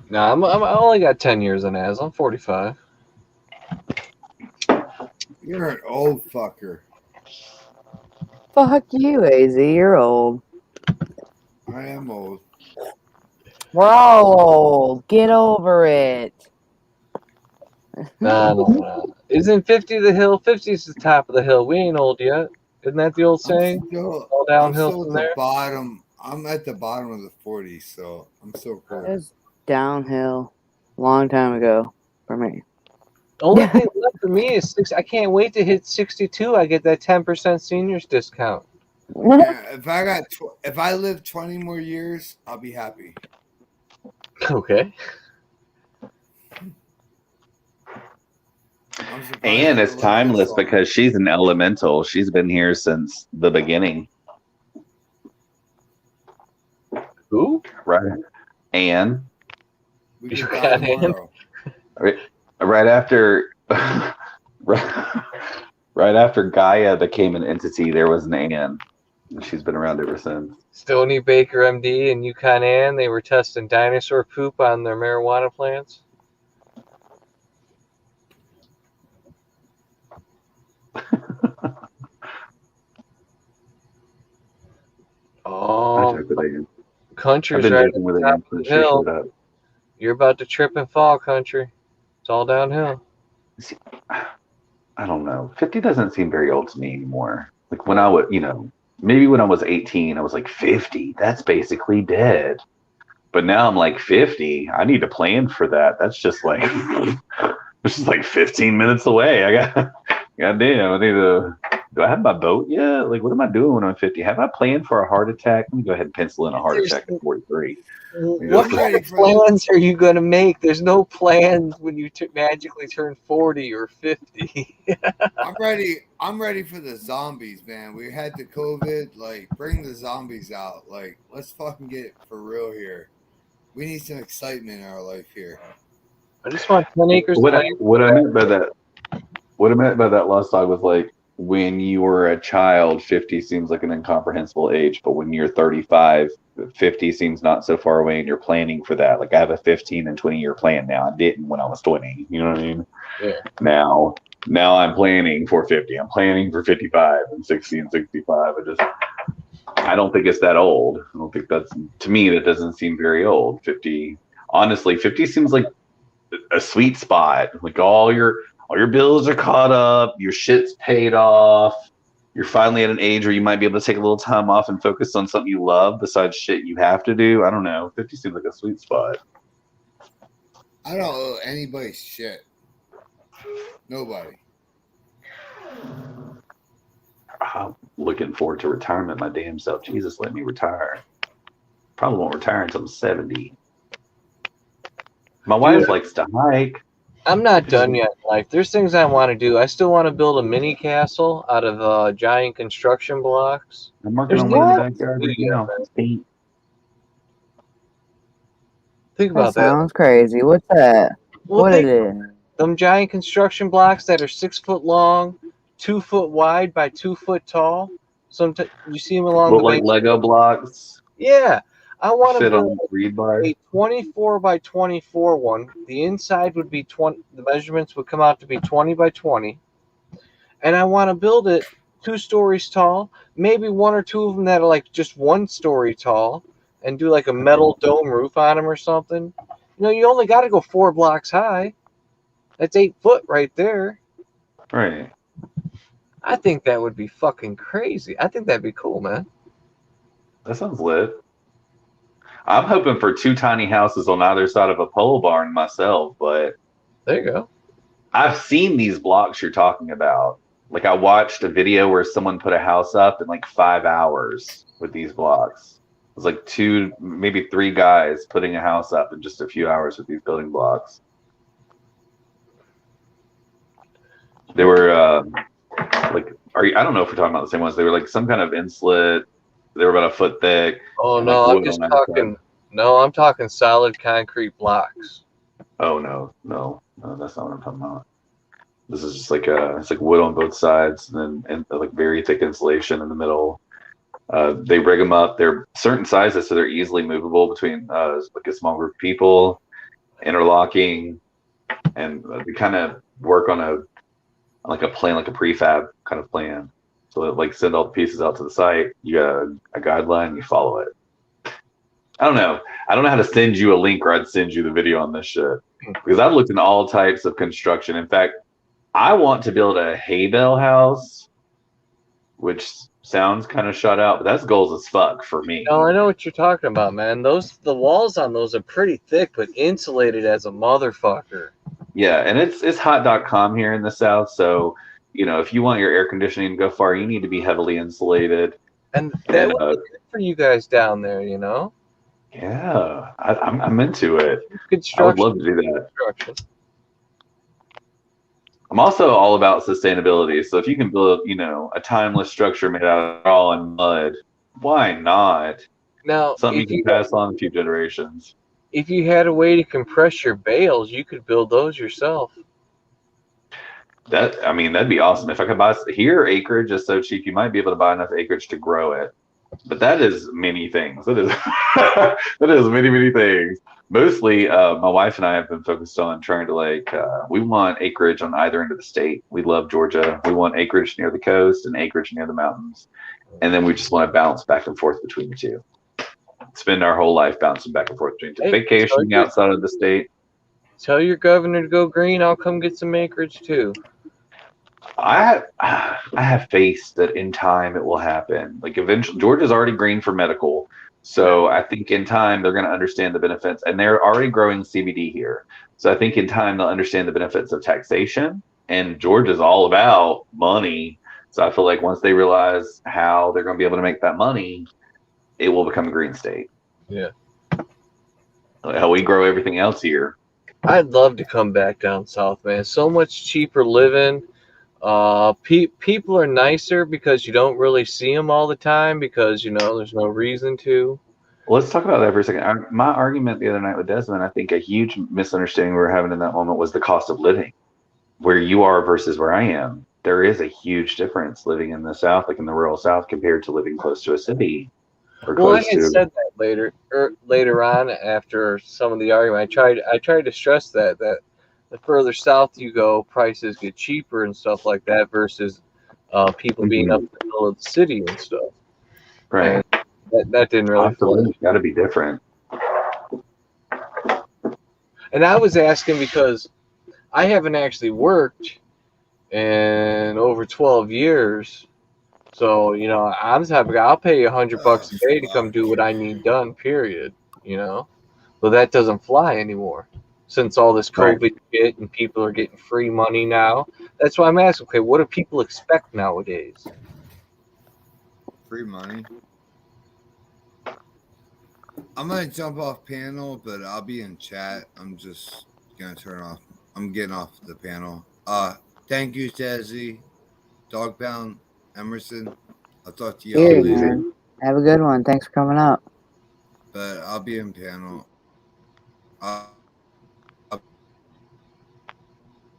[SPEAKER 4] No, I only got 10 years on Az. I'm 45.
[SPEAKER 3] You're an old fucker.
[SPEAKER 1] Fuck you, AZ. You're old.
[SPEAKER 3] I am old.
[SPEAKER 1] We're all old. Get over it.
[SPEAKER 4] No. Isn't 50 the hill? 50 is the top of the hill. We ain't old yet. Isn't that the old saying? All downhill
[SPEAKER 3] I'm still
[SPEAKER 4] from
[SPEAKER 3] at
[SPEAKER 4] there.
[SPEAKER 3] the bottom. I'm at the bottom of the 40s, so I'm so cool.
[SPEAKER 1] It was downhill long time ago for me.
[SPEAKER 4] Only thing left for me is 6. I can't wait to hit 62. I get that 10% seniors discount.
[SPEAKER 3] Yeah, if I live 20 more years, I'll be happy.
[SPEAKER 4] Okay.
[SPEAKER 5] And it's timeless because she's an elemental. She's been here since the beginning.
[SPEAKER 4] Who?
[SPEAKER 5] Right. Anne.
[SPEAKER 3] We can die tomorrow.
[SPEAKER 5] Right after right after Gaia became an entity, there was an Anne. She's been around ever since.
[SPEAKER 4] Stony Baker MD and Yukon Ann, they were testing dinosaur poop on their marijuana plants. Oh, country's right at the top of the hill. You're about to trip and fall, country. It's all downhill.
[SPEAKER 5] See, I don't know. 50 doesn't seem very old to me anymore. Like when I was, you know, maybe when I was 18, I was like 50. That's basically dead. But now I'm like 50. I need to plan for that. That's just like, it's just like 15 minutes away. Goddamn, I need to. Do I have my boat yet? Like, what am I doing when I'm 50? Have I planned for a heart attack? Let me go ahead and pencil in a heart attack at 43.
[SPEAKER 4] What kind of plans are you going to make? There's no plans when you magically turn 40 or 50.
[SPEAKER 3] I'm ready. I'm ready for the zombies, man. We had the COVID. Like, bring the zombies out. Like, let's fucking get for real here. We need some excitement in our life here.
[SPEAKER 4] I just want 10 acres.
[SPEAKER 5] What I meant by that Lost Dog was like, when you were a child, 50 seems like an incomprehensible age, but when you're 35, 50 seems not so far away, and you're planning for that. Like I have a 15 and 20-year plan now. I didn't when I was 20. You know what I mean?
[SPEAKER 4] Yeah.
[SPEAKER 5] Now I'm planning for 50. I'm planning for 55 and 60 and 65. I don't think it's that old. I don't think to me, that doesn't seem very old. 50, honestly, 50 seems like a sweet spot. Like all your bills are caught up, your shit's paid off. You're finally at an age where you might be able to take a little time off and focus on something you love besides shit you have to do. I don't know. 50 seems like a sweet spot.
[SPEAKER 3] I don't owe anybody shit. Nobody.
[SPEAKER 5] I'm looking forward to retirement my damn self. Jesus, let me retire. Probably won't retire until I'm 70. My wife likes to hike.
[SPEAKER 4] I'm not done yet in life. There's things I want to do. I still want to build a mini castle out of giant construction blocks.
[SPEAKER 5] I'm working
[SPEAKER 4] There's
[SPEAKER 5] on one in the
[SPEAKER 4] nothing
[SPEAKER 5] backyard
[SPEAKER 4] to
[SPEAKER 5] right
[SPEAKER 4] do yet,
[SPEAKER 5] now.
[SPEAKER 4] man. Think
[SPEAKER 1] That
[SPEAKER 4] about that.
[SPEAKER 1] sounds crazy. What's that?
[SPEAKER 4] Well,
[SPEAKER 1] What it is?
[SPEAKER 4] them giant construction blocks that are 6 foot long, 2 foot wide by 2 foot tall. You see them along
[SPEAKER 5] Look
[SPEAKER 4] the
[SPEAKER 5] like
[SPEAKER 4] bank.
[SPEAKER 5] Lego blocks.
[SPEAKER 4] Yeah, I want to
[SPEAKER 5] Fit
[SPEAKER 4] build
[SPEAKER 5] on rebar.
[SPEAKER 4] a 24 by 24 one. The inside would be 20. The measurements would come out to be 20 by 20, and I want to build it 2 stories tall. Maybe 1 or 2 of them that are like just 1 story tall, and do like a metal dome roof on them or something. You know, you only got to go 4 blocks high. That's 8 foot right there.
[SPEAKER 5] Right.
[SPEAKER 4] I think that would be fucking crazy. I think that'd be cool, man.
[SPEAKER 5] That sounds lit. I'm hoping for 2 tiny houses on either side of a pole barn myself, but
[SPEAKER 4] There you go.
[SPEAKER 5] I've seen these blocks you're talking about. Like I watched a video where someone put a house up in like 5 hours with these blocks. It was like 2, maybe 3 guys putting a house up in just a few hours with these building blocks. They were like, I don't know if we're talking about the same ones. They were like some kind of inslet. They were about a foot thick.
[SPEAKER 4] Oh
[SPEAKER 5] and,
[SPEAKER 4] no,
[SPEAKER 5] like,
[SPEAKER 4] I'm
[SPEAKER 5] wood
[SPEAKER 4] just
[SPEAKER 5] on either
[SPEAKER 4] talking.
[SPEAKER 5] side.
[SPEAKER 4] No, I'm talking solid concrete blocks.
[SPEAKER 5] Oh no, that's not what I'm talking about. This is just like it's like wood on both sides, and like very thick insulation in the middle. They rig them up. They're certain sizes, so they're easily movable between like a small group of people, interlocking, and they kind of work on a plan, like a prefab kind of plan. So that, like, send all the pieces out to the site. You got a guideline, you follow it. I don't know how to send you a link, or I'd send you the video on this shit, because I've looked into all types of construction. In fact, I want to build a hay bale house, which sounds kind of shut out, but that's goals as fuck for me.
[SPEAKER 4] No, I know what you're talking about, man. The walls on those are pretty thick, but insulated as a motherfucker.
[SPEAKER 5] Yeah, and it's hot.com here in the South, so you know, if you want your air conditioning to go far, you need to be heavily insulated.
[SPEAKER 4] And that would be good for you guys down there, you know?
[SPEAKER 5] Yeah, I'm into it.
[SPEAKER 4] Construction.
[SPEAKER 5] I would love to do that.
[SPEAKER 4] Construction.
[SPEAKER 5] I'm also all about sustainability. So if you can build, you know, a timeless structure made out of all in mud, why not?
[SPEAKER 4] Now,
[SPEAKER 5] Something you can pass on a few generations.
[SPEAKER 4] If you had a way to compress your bales, you could build those yourself.
[SPEAKER 5] That'd be awesome. If I could buy here, acreage is so cheap, you might be able to buy enough acreage to grow it. But that is many things. That is that is many things. Mostly, my wife and I have been focused on trying to we want acreage on either end of the state. We love Georgia. We want acreage near the coast and acreage near the mountains. And then we just want to bounce back and forth between the two. Spend our whole life bouncing back and forth between the two. Vacationing outside of the state.
[SPEAKER 4] Tell your governor to go green. I'll come get some acreage too.
[SPEAKER 5] I have faith that in time it will happen. Like eventually, Georgia's already green for medical, so I think in time they're going to understand the benefits, and they're already growing CBD here. So I think in time they'll understand the benefits of taxation. And Georgia's all about money, so I feel like once they realize how they're going to be able to make that money, it will become a green state.
[SPEAKER 4] Yeah.
[SPEAKER 5] Like how we grow everything else here.
[SPEAKER 4] I'd love to come back down south, man. So much cheaper living. People are nicer because you don't really see them all the time because, you know, there's no reason to.
[SPEAKER 5] Well, let's talk about that for a second. My argument the other night with Desmond, I think a huge misunderstanding we were having in that moment was the cost of living, where you are versus where I am. there is a huge difference living in the South, like in the rural South, compared to living close to a city or
[SPEAKER 4] Well, I
[SPEAKER 5] close
[SPEAKER 4] had
[SPEAKER 5] to.
[SPEAKER 4] said that later on after some of the argument. I tried to stress that the further south you go, prices get cheaper and stuff like that versus people being up in the middle of the city and stuff.
[SPEAKER 5] Right.
[SPEAKER 4] And that didn't really fly.
[SPEAKER 5] Absolutely. Got to be different.
[SPEAKER 4] And I was asking because I haven't actually worked in over 12 years. So, I'm the type of guy, I'll pay you $100 a day to come do what I need done, period. But that doesn't fly anymore since all this COVID shit and people are getting free money now. That's why I'm asking, okay, what do people expect nowadays?
[SPEAKER 3] Free money. I'm gonna jump off panel, but I'll be in chat. I'm just gonna turn off. I'm getting off the panel. Thank you, Jezzy, Dog Pound, Emerson. I'll talk to y'all
[SPEAKER 1] Cheers,
[SPEAKER 3] later.
[SPEAKER 1] man. Have a good one. Thanks for coming up.
[SPEAKER 3] But I'll be in panel. I'll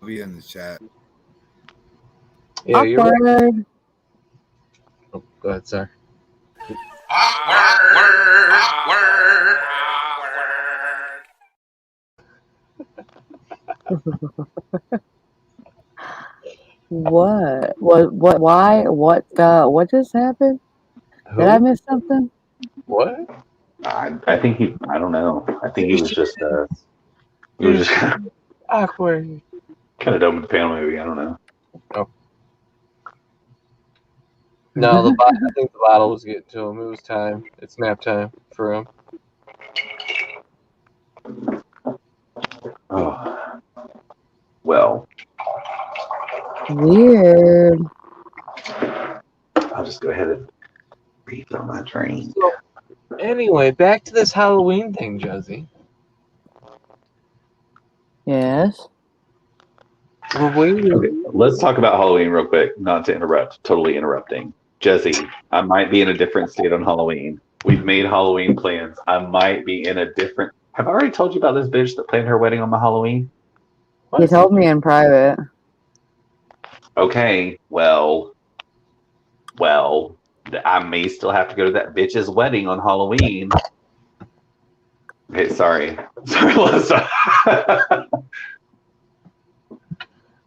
[SPEAKER 3] be in the chat.
[SPEAKER 4] Yeah, you're right.
[SPEAKER 1] Awkward.
[SPEAKER 4] Oh, go ahead, sir.
[SPEAKER 1] What? What? Why? What just happened? Did I miss something?
[SPEAKER 4] What?
[SPEAKER 5] I think he. I don't know. I think he was just. He was just
[SPEAKER 4] awkward.
[SPEAKER 5] Kind of done with the panel, maybe. I don't know.
[SPEAKER 4] Oh. No, I think the bottle was getting to him. It was time. It's nap time for him.
[SPEAKER 5] Oh. Well.
[SPEAKER 1] Weird.
[SPEAKER 5] I'll just go ahead and refill my drink.
[SPEAKER 4] So, anyway, back to this Halloween thing, Jezzy.
[SPEAKER 1] Yes.
[SPEAKER 5] Okay, let's talk about Halloween real quick. Not to interrupt, totally interrupting. Jezzy, I might be in a different state on Halloween. We've made Halloween plans. I might be in a different. Have I already told you about this bitch that planned her wedding on my Halloween?
[SPEAKER 1] You told me in private.
[SPEAKER 5] Okay, well, I may still have to go to that bitch's wedding on Halloween. Okay, sorry, Melissa.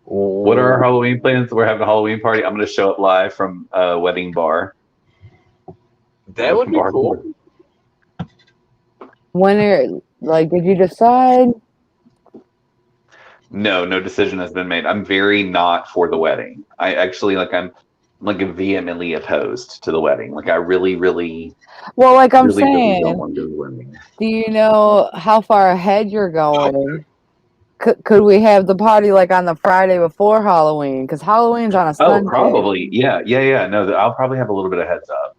[SPEAKER 5] What are our Halloween plans? We're having a Halloween party. I'm going to show up live from a wedding bar.
[SPEAKER 4] That would be cool.
[SPEAKER 1] Did you decide?
[SPEAKER 5] No decision has been made. I'm very not for the wedding. I actually I'm vehemently opposed to the wedding. Like I really
[SPEAKER 1] Well, like I'm
[SPEAKER 5] really
[SPEAKER 1] saying,
[SPEAKER 5] don't want to do the wedding.
[SPEAKER 1] do you know how far ahead you're going? Could we have the party like on the Friday before Halloween? Because Halloween's on a Sunday.
[SPEAKER 5] Oh, probably. Yeah. No, I'll probably have a little bit of heads up.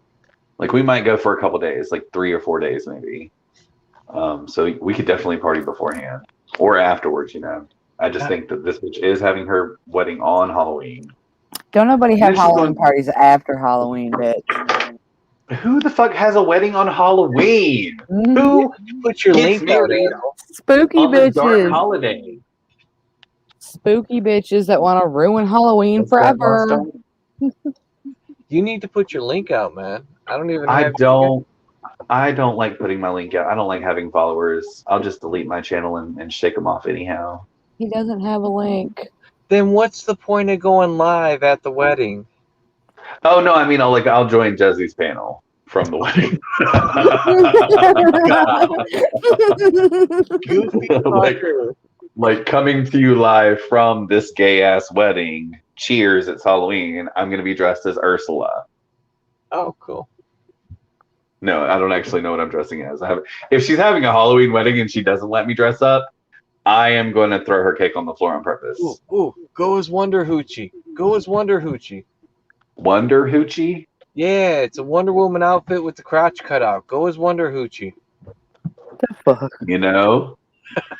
[SPEAKER 5] Like we might go for a couple days, like 3 or 4 days maybe. So we could definitely party beforehand or afterwards. I just think that this bitch is having her wedding on Halloween.
[SPEAKER 1] Don't nobody have Halloween parties after Halloween, bitch.
[SPEAKER 5] Who the fuck has a wedding on Halloween?
[SPEAKER 1] Mm-hmm.
[SPEAKER 5] Who
[SPEAKER 4] put your link out?
[SPEAKER 1] Spooky bitches.
[SPEAKER 5] Dark holiday.
[SPEAKER 1] Spooky bitches that want to ruin Halloween forever.
[SPEAKER 4] You need to put your link out, man. I
[SPEAKER 5] don't like putting my link out. I don't like having followers. I'll just delete my channel and shake them off anyhow.
[SPEAKER 1] He doesn't have a link.
[SPEAKER 4] Then what's the point of going live at the wedding?
[SPEAKER 5] Oh no, I mean I'll join Jezzy's panel from the wedding. like coming to you live from this gay ass wedding. Cheeers, it's Halloween. I'm gonna be dressed as Ursula.
[SPEAKER 4] Oh, cool.
[SPEAKER 5] No, I don't actually know what I'm dressing as. If she's having a Halloween wedding and she doesn't let me dress up, I am going to throw her cake on the floor on purpose.
[SPEAKER 4] Ooh, go as Wonder Hoochie. Go as Wonder Hoochie.
[SPEAKER 5] Wonder Hoochie?
[SPEAKER 4] Yeah, it's a Wonder Woman outfit with the crotch cut out. Go as Wonder Hoochie.
[SPEAKER 1] What the fuck?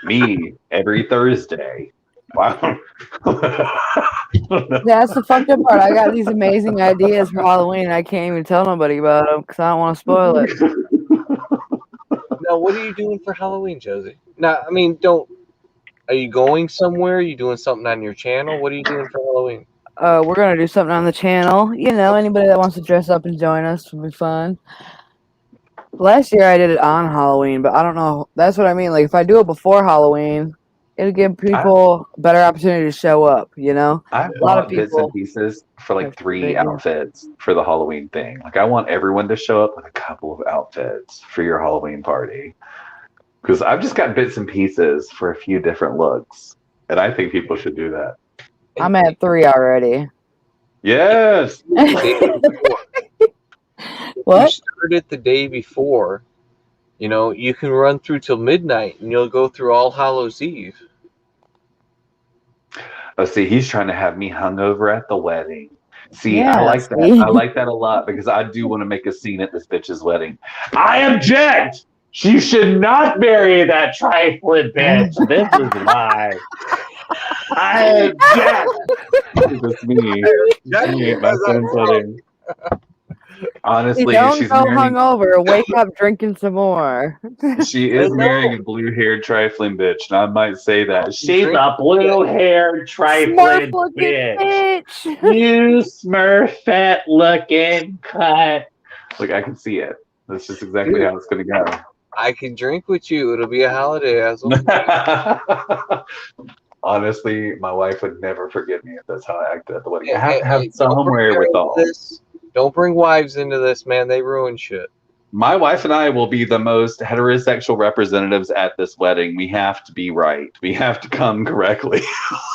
[SPEAKER 5] Me every Thursday. Wow.
[SPEAKER 1] That's the fucked up part. I got these amazing ideas for Halloween and I can't even tell nobody about them because I don't want to spoil it.
[SPEAKER 4] Now, what are you doing for Halloween, Jezzy? Now, are you going somewhere? Are you doing something on your channel? What are you doing for Halloween?
[SPEAKER 1] we're gonna do something on the channel. You know, anybody that wants to dress up and join us will be fun. Last year I did it on Halloween, but I don't know. That's what I mean. Like if I do it before Halloween, it'll give people a better opportunity to show up. You know,
[SPEAKER 5] I
[SPEAKER 1] a lot of
[SPEAKER 5] bought bits and
[SPEAKER 1] people
[SPEAKER 5] pieces for like
[SPEAKER 1] have
[SPEAKER 5] 3
[SPEAKER 1] ideas.
[SPEAKER 5] outfits for the Halloween thing. Like I want everyone to show up with a couple of outfits for your Halloween party. Because I've just got bits and pieces for a few different looks. And I think people should do that.
[SPEAKER 1] I'm at 3 already.
[SPEAKER 5] Yes.
[SPEAKER 1] What?
[SPEAKER 4] You start it the day before, you know, you can run through till midnight and you'll go through All Hallows Eve.
[SPEAKER 5] Oh, see, he's trying to have me hungover at the wedding. See,
[SPEAKER 1] Yeah,
[SPEAKER 5] I like that.
[SPEAKER 1] see?
[SPEAKER 5] I like that a lot because I do want to make a scene at this bitch's wedding. I object! She should not marry that trifling bitch. This is why. I object! It's me. It's me at my son's wedding. Honestly,
[SPEAKER 1] Don't
[SPEAKER 5] she's
[SPEAKER 1] go
[SPEAKER 5] marrying.
[SPEAKER 1] hungover. Wake up drinking some more.
[SPEAKER 5] She is marrying a blue-haired trifling bitch, and I might say that she's a blue-haired trifling
[SPEAKER 1] Smurf-looking
[SPEAKER 5] bitch.
[SPEAKER 1] bitch.
[SPEAKER 5] You smurfette-looking cunt. Like I can see it. That's just exactly how it's gonna go.
[SPEAKER 4] I can drink with you. It'll be a holiday, Hazel.
[SPEAKER 5] Honestly, my wife would never forgive me if that's how I acted at the wedding. I
[SPEAKER 4] Hey,
[SPEAKER 5] have to have
[SPEAKER 4] hey,
[SPEAKER 5] some
[SPEAKER 4] don't bring her
[SPEAKER 5] wherewithal.
[SPEAKER 4] into this. Don't bring wives into this, man. They ruin shit.
[SPEAKER 5] My wife and I will be the most heterosexual representatives at this wedding. We have to be right. We have to come correctly.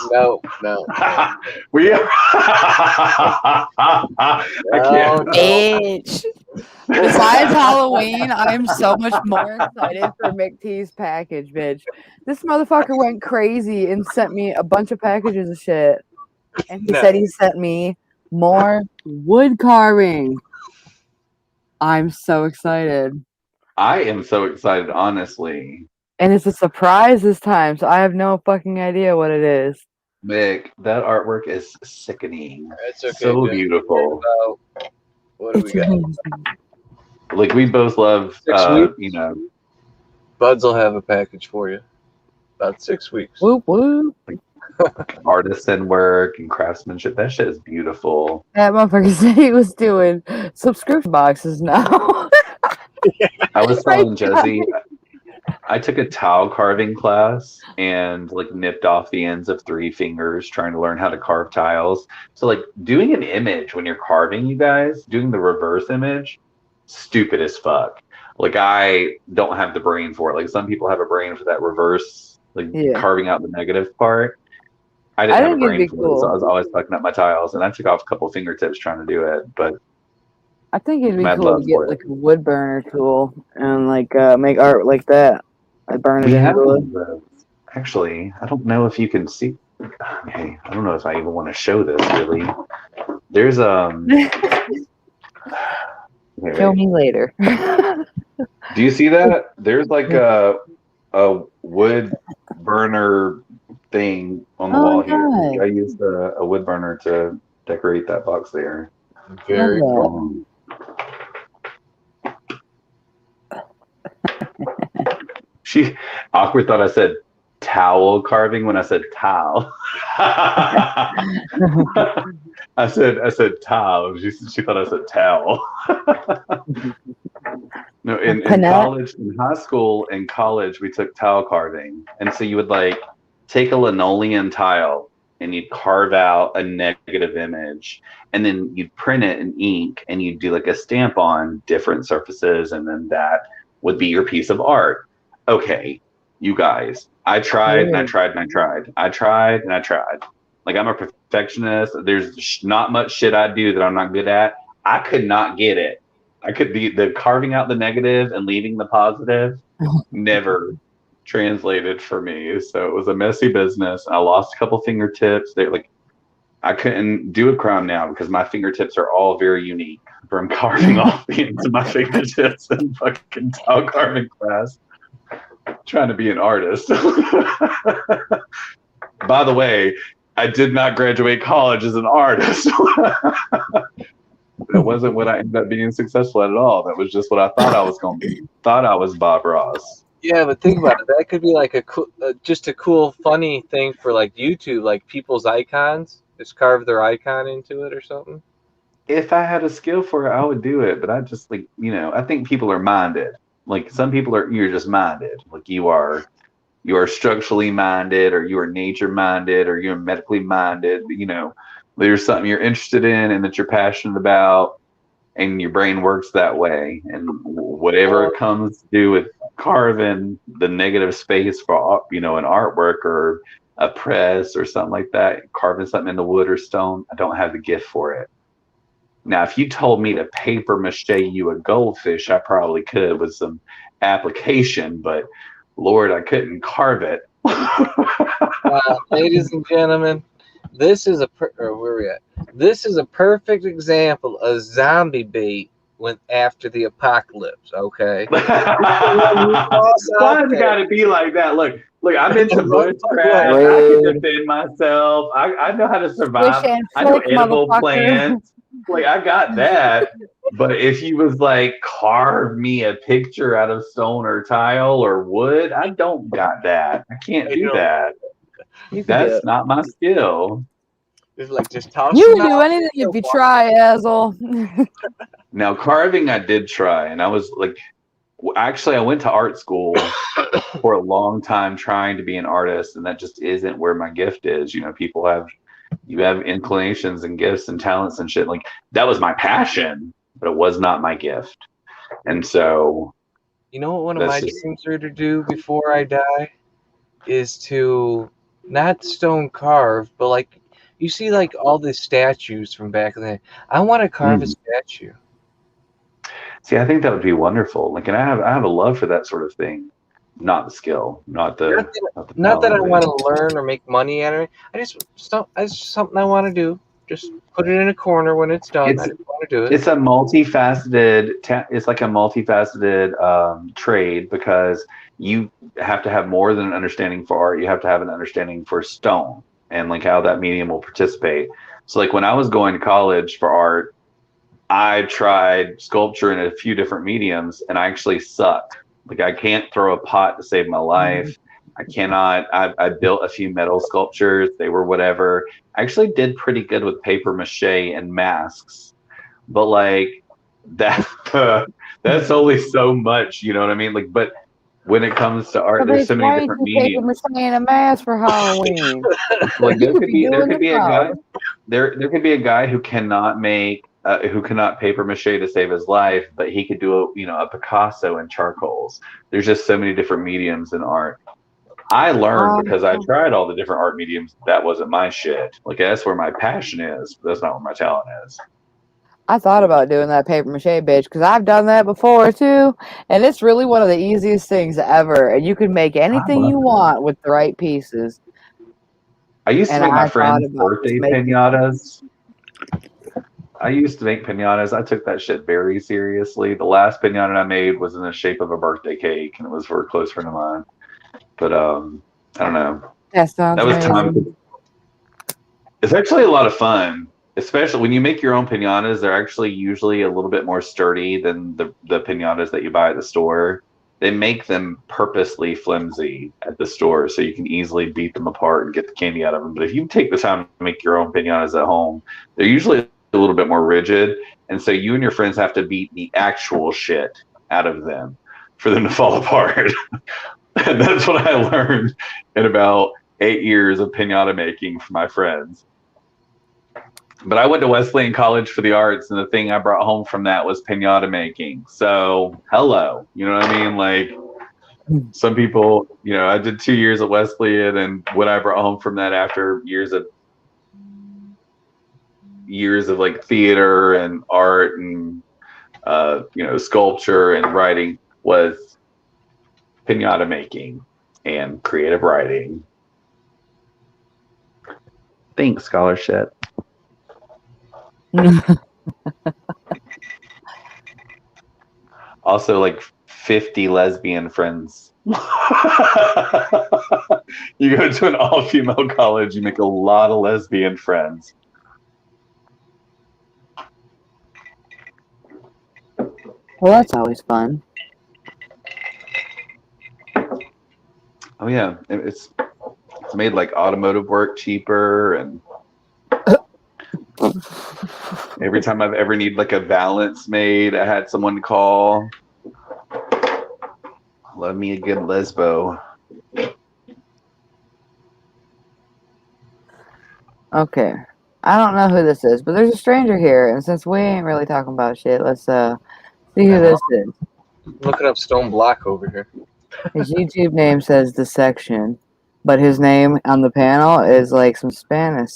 [SPEAKER 4] No.
[SPEAKER 5] We are. I can't.
[SPEAKER 1] Bitch. Besides Halloween, I'm so much more excited for McTee's package, bitch. This motherfucker went crazy and sent me a bunch of packages of shit. And he said he sent me more wood carving. I'm so excited.
[SPEAKER 5] I am so excited, honestly.
[SPEAKER 1] And it's a surprise this time, so I have no fucking idea what it is.
[SPEAKER 5] Mick, that artwork is sickening.
[SPEAKER 4] It's okay.
[SPEAKER 5] So
[SPEAKER 4] dude.
[SPEAKER 5] beautiful.
[SPEAKER 4] What do we got?
[SPEAKER 5] Like we both love,
[SPEAKER 4] 6 weeks?
[SPEAKER 5] you know.
[SPEAKER 4] Buds will have a package for you. About 6 weeks.
[SPEAKER 1] Whoop whoop.
[SPEAKER 5] Artisan work and craftsmanship. That shit is beautiful.
[SPEAKER 1] That motherfucker said he was doing subscription boxes now.
[SPEAKER 5] I was telling Jezzy, I took a towel carving class and like nipped off the ends of 3 fingers trying to learn how to carve tiles. So like doing an image when you're carving, you guys, doing the reverse image, stupid as fuck. Like I don't have the brain for it. Like some people have a brain for that reverse, like carving out the negative part. I didn't have a brain for it, so I was always fucking up my tiles, and I took off a couple fingertips trying to do it. But
[SPEAKER 1] I think it'd be
[SPEAKER 5] mad
[SPEAKER 1] cool
[SPEAKER 5] love
[SPEAKER 1] to get
[SPEAKER 5] for it.
[SPEAKER 1] like a wood burner tool and like make art like that. I burn it
[SPEAKER 5] We have
[SPEAKER 1] into
[SPEAKER 5] one
[SPEAKER 1] it.
[SPEAKER 5] of those. Actually, I don't know if you can see. Okay, I don't know if I even want to show this really. There's
[SPEAKER 1] Show me later.
[SPEAKER 5] Do you see that? There's like a wood burner thing on the wall here.
[SPEAKER 1] nice.
[SPEAKER 5] I used a wood burner to decorate that box there.
[SPEAKER 4] Very
[SPEAKER 1] Love
[SPEAKER 5] She awkward thought I said towel carving when I said towel. I said towel. She thought I said towel. No, in college, in high school, in college, we took tile carving, and so you would like take a linoleum tile and you'd carve out a negative image, and then you'd print it in ink, and you'd do like a stamp on different surfaces, and then that would be your piece of art. Okay, you guys, I tried and I tried and I tried. I tried and I tried. Like I'm a perfectionist. There's not much shit I do that I'm not good at. I could not get it. I could be the carving out the negative and leaving the positive never translated for me. So it was a messy business. I lost a couple fingertips. They like I couldn't do a crime now because my fingertips are all very unique from carving off the ends of my fingertips and fucking tile carving class. Trying to be an artist. By the way, I did not graduate college as an artist. That wasn't what I ended up being successful at all. That was just what I thought I was going to be. Thought I was Bob Ross.
[SPEAKER 4] Yeah, but think about it. That could be like just a cool, funny thing for like YouTube, like people's icons. Just carve their icon into it or something?
[SPEAKER 5] If I had a skill for it, I would do it. But I just like, I think people are minded. Like some people you're just minded. Like you are structurally minded, or you are nature minded, or you're medically minded. There's something you're interested in and that you're passionate about, and your brain works that way. And whatever it comes to do with carving the negative space for an artwork or a press or something like that, carving something into wood or stone, I don't have the gift for it. Now, if you told me to paper mache you a goldfish, I probably could with some application, but Lord, I couldn't carve it.
[SPEAKER 4] Ladies and gentlemen, this is where we at? This is a perfect example of zombie bait went after the apocalypse. Okay.
[SPEAKER 5] Why's it got to be like that? Look, I'm into bushcraft. I can defend myself. I know how to survive. I know edible plants. Like I got that. But if you was like carve me a picture out of stone or tile or wood, I don't got that. I can't do that. That's not my skill.
[SPEAKER 4] It's like just toss.
[SPEAKER 1] You can do anything if you try, Azel.
[SPEAKER 5] Now carving, I did try, and I was like, actually, I went to art school for a long time trying to be an artist, and that just isn't where my gift is. People have inclinations and gifts and talents and shit. Like that was my passion, but it was not my gift. And so,
[SPEAKER 4] what one of my dreams are to do before I die is to not stone carve, but like you see, like all the statues from back then. I want to carve a statue.
[SPEAKER 5] See, I think that would be wonderful. Like, and I have a love for that sort of thing. Not the skill, not that I want to learn
[SPEAKER 4] or make money at it. It's just something I want to do. Just put it in a corner when it's done. I just want to do it.
[SPEAKER 5] It's a multifaceted. It's like a multifaceted trade, because you have to have more than an understanding for art. You have to have an understanding for stone and like how that medium will participate. So, like when I was going to college for art, I tried sculpture in a few different mediums, and I actually sucked. Like I can't throw a pot to save my life. I cannot. I built a few metal sculptures. They were whatever. I actually did pretty good with paper mache and masks, but like that, that's only so much. You know what I mean? Like, but when it comes to art, there's so many different mediums.
[SPEAKER 1] Paper mache and a mask for Halloween.
[SPEAKER 5] Like there could be a guy. There could be a guy who cannot make. Who cannot paper mache to save his life, but he could do a Picasso in charcoals. There's just so many different mediums in art. I learned because I tried all the different art mediums. That wasn't my shit. Like that's where my passion is, but that's not where my talent is.
[SPEAKER 1] I thought about doing that paper mache bitch because I've done that before too, and it's really one of the easiest things ever. And you can make anything you want with the right pieces.
[SPEAKER 5] I used to make my friends' birthday pinatas. I used to make pinatas. I took that shit very seriously. The last pinata I made was in the shape of a birthday cake, and it was for a close friend of mine. But I don't know.
[SPEAKER 1] That
[SPEAKER 5] was time. It's actually a lot of fun, especially when you make your own pinatas. They're actually usually a little bit more sturdy than the pinatas that you buy at the store. They make them purposely flimsy at the store so you can easily beat them apart and get the candy out of them. But if you take the time to make your own pinatas at home, they're usually a little bit more rigid, and so you and your friends have to beat the actual shit out of them for them to fall apart. And that's what I learned in about 8 years of pinata making for my friends. But I went to Wesleyan College for the arts, and the thing I brought home from that was pinata making. So hello, you know what I mean? Like some people, I did 2 years at Wesleyan, and what I brought home from that after years of like theater and art and sculpture and writing was pinata making and creative writing. Thanks, scholarship. Also, like 50 lesbian friends. You go to an all-female college, you make a lot of lesbian friends.
[SPEAKER 1] Well, that's always fun.
[SPEAKER 5] Oh yeah, it's made like automotive work cheaper, and Every time I've ever need like a balance made, I had someone call. Love me a good lesbo.
[SPEAKER 1] Okay. I don't know who this is, but there's a stranger here, and since we ain't really talking about shit, let's see who this is.
[SPEAKER 4] Looking up Stone Block over here.
[SPEAKER 1] His YouTube name says Dissection, but his name on the panel is like some Spanish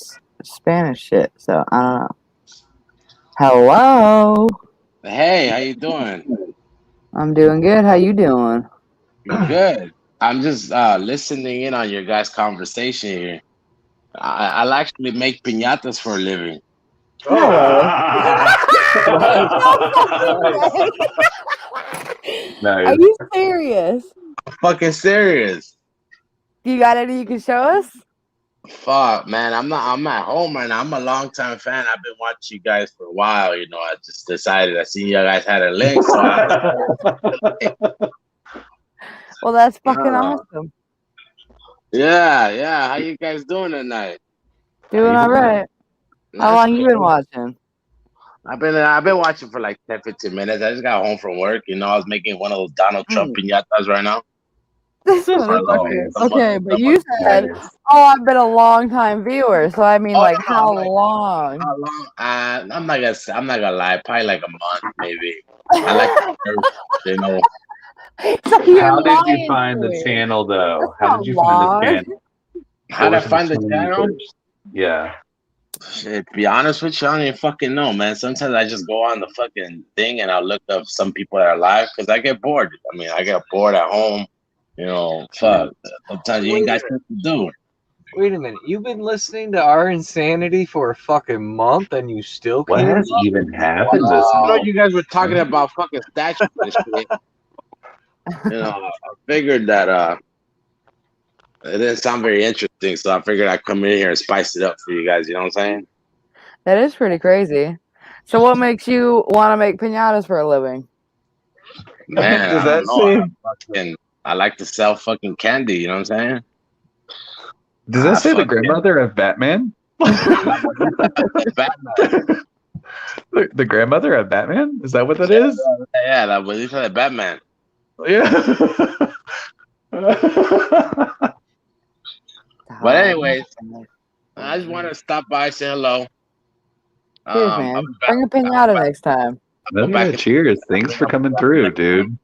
[SPEAKER 1] shit. So I don't know. Hello.
[SPEAKER 7] Hey, how you doing?
[SPEAKER 1] I'm doing good. How you doing?
[SPEAKER 7] Good. I'm just listening in on your guys' conversation here. I'll actually make piñatas for a living.
[SPEAKER 1] Are you serious?
[SPEAKER 7] Fucking serious.
[SPEAKER 1] You got any you can show us?
[SPEAKER 7] Fuck, man. I'm at home right now. I'm a long-time fan. I've been watching you guys for a while. You know, I just decided I seen you guys had a link. So
[SPEAKER 1] Well, that's fucking awesome.
[SPEAKER 7] Yeah. How you guys doing tonight?
[SPEAKER 1] Doing all right. How long you been watching?
[SPEAKER 7] I've been watching for like 10, 15 minutes. I just got home from work. You know, I was making one of those Donald Trump piñatas right now.
[SPEAKER 1] This motherfucker. Okay, but you said, I've been a long time viewer. So I mean, how long?
[SPEAKER 7] How long? I'm not gonna lie. Probably like a month, maybe. I like you know.
[SPEAKER 1] So
[SPEAKER 5] how did you find the channel, though? How did you find the channel?
[SPEAKER 7] How did I find the channel?
[SPEAKER 5] Yeah.
[SPEAKER 7] Shit, to be honest with you, I don't even fucking know, man. Sometimes I just go on the fucking thing and I'll look up some people that are live because I get bored. I mean, I get bored at home. You know, fuck. Sometimes you ain't got shit to do.
[SPEAKER 4] Wait a minute. You've been listening to our insanity for a fucking month and you still
[SPEAKER 5] what
[SPEAKER 4] can't?
[SPEAKER 5] What has even happened this
[SPEAKER 7] month?
[SPEAKER 5] month?
[SPEAKER 7] You guys were talking about fucking statues and shit. You know, I figured that it didn't sound very interesting, so I figured I'd come in here and spice it up for you guys. You know what I'm saying?
[SPEAKER 1] That is pretty crazy. So what makes you want to make piñatas for a living?
[SPEAKER 7] Man,
[SPEAKER 5] Does that say?
[SPEAKER 7] I like to sell fucking candy. You know what I'm saying?
[SPEAKER 5] Does that say the grandmother of Batman?
[SPEAKER 7] Batman.
[SPEAKER 5] The grandmother of Batman? Is that what that is?
[SPEAKER 7] Yeah, that was the Batman.
[SPEAKER 5] Yeah.
[SPEAKER 7] But anyways, I just want to stop by, say hello.
[SPEAKER 1] Cheers, man. Bring a piñata next time.
[SPEAKER 5] Cheers. Thanks for coming through, dude.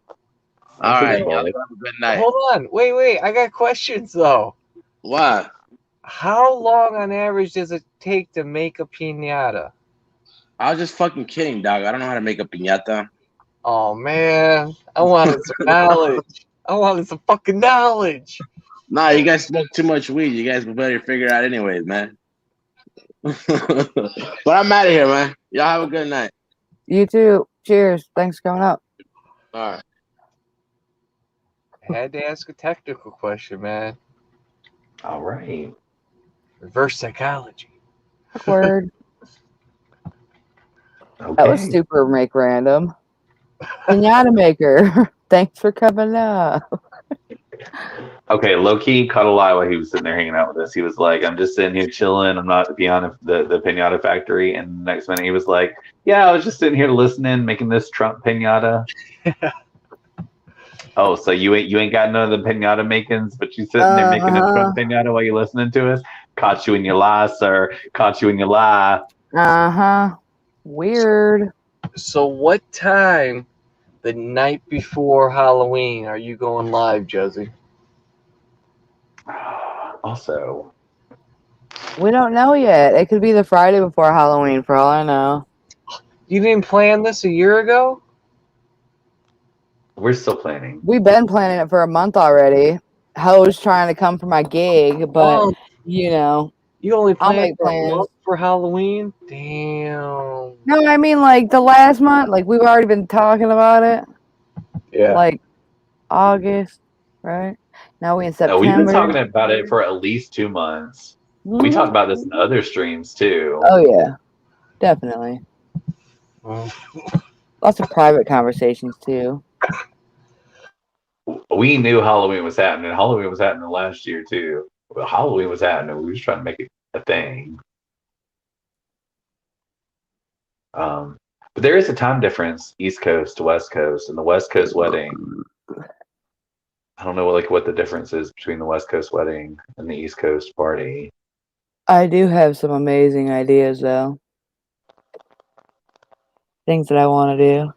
[SPEAKER 7] All right, y'all have a good night.
[SPEAKER 4] Hold on. Wait. I got questions, though.
[SPEAKER 7] What?
[SPEAKER 4] How long on average does it take to make a piñata?
[SPEAKER 7] I was just fucking kidding, dog. I don't know how to make a piñata.
[SPEAKER 4] Oh, man. I wanted some knowledge. I wanted some fucking knowledge.
[SPEAKER 7] Nah, you guys smoke too much weed. You guys better figure it out anyways, man. But I'm out of here, man. Y'all have a good night.
[SPEAKER 1] You too. Cheers. Thanks for coming up.
[SPEAKER 7] All right.
[SPEAKER 4] I had to ask a technical question, man.
[SPEAKER 5] All right.
[SPEAKER 4] Reverse psychology.
[SPEAKER 1] Word.
[SPEAKER 5] Okay.
[SPEAKER 1] That was super make random. Piñata maker. Thanks for coming up.
[SPEAKER 5] Okay, low-key caught a lie while he was sitting there hanging out with us. He was like, I'm just sitting here chilling. I'm not beyond the Piñata factory. And the next minute he was like, yeah, I was just sitting here listening, making this Trump Piñata. Oh, so you ain't got none of the Piñata makings, but you sitting there making a Trump Piñata while you listening to us? Caught you in your lie, sir. Caught you in your lie.
[SPEAKER 1] Uh-huh. Weird.
[SPEAKER 4] So what time the night before Halloween are you going live, Jezzy?
[SPEAKER 5] Also,
[SPEAKER 1] we don't know yet. It could be the Friday before Halloween, for all I know.
[SPEAKER 4] You didn't plan this a year ago?
[SPEAKER 5] we're still planning.
[SPEAKER 1] We've been planning it for a month already. Ho's trying to come for my gig, but you know,
[SPEAKER 4] you only
[SPEAKER 1] I'll
[SPEAKER 4] planned
[SPEAKER 1] make
[SPEAKER 4] for a
[SPEAKER 1] plans
[SPEAKER 4] month for Halloween. Damn.
[SPEAKER 1] No, I mean like the last month. Like we've already been talking about it.
[SPEAKER 4] Yeah.
[SPEAKER 1] Like August, right? Now we in September.
[SPEAKER 5] No, we've been talking about it for at least 2 months. We talked about this in other streams too.
[SPEAKER 1] Oh yeah, definitely. Lots of private conversations too.
[SPEAKER 5] We knew Halloween was happening. Halloween was happening last year too. Well, Halloween was happening. We were just trying to make it a thing. But there is a time difference, East Coast to West Coast, and the West Coast wedding. I don't know what the difference is between the West Coast wedding and the East Coast party.
[SPEAKER 1] I do have some amazing ideas, though. Things that I want to do.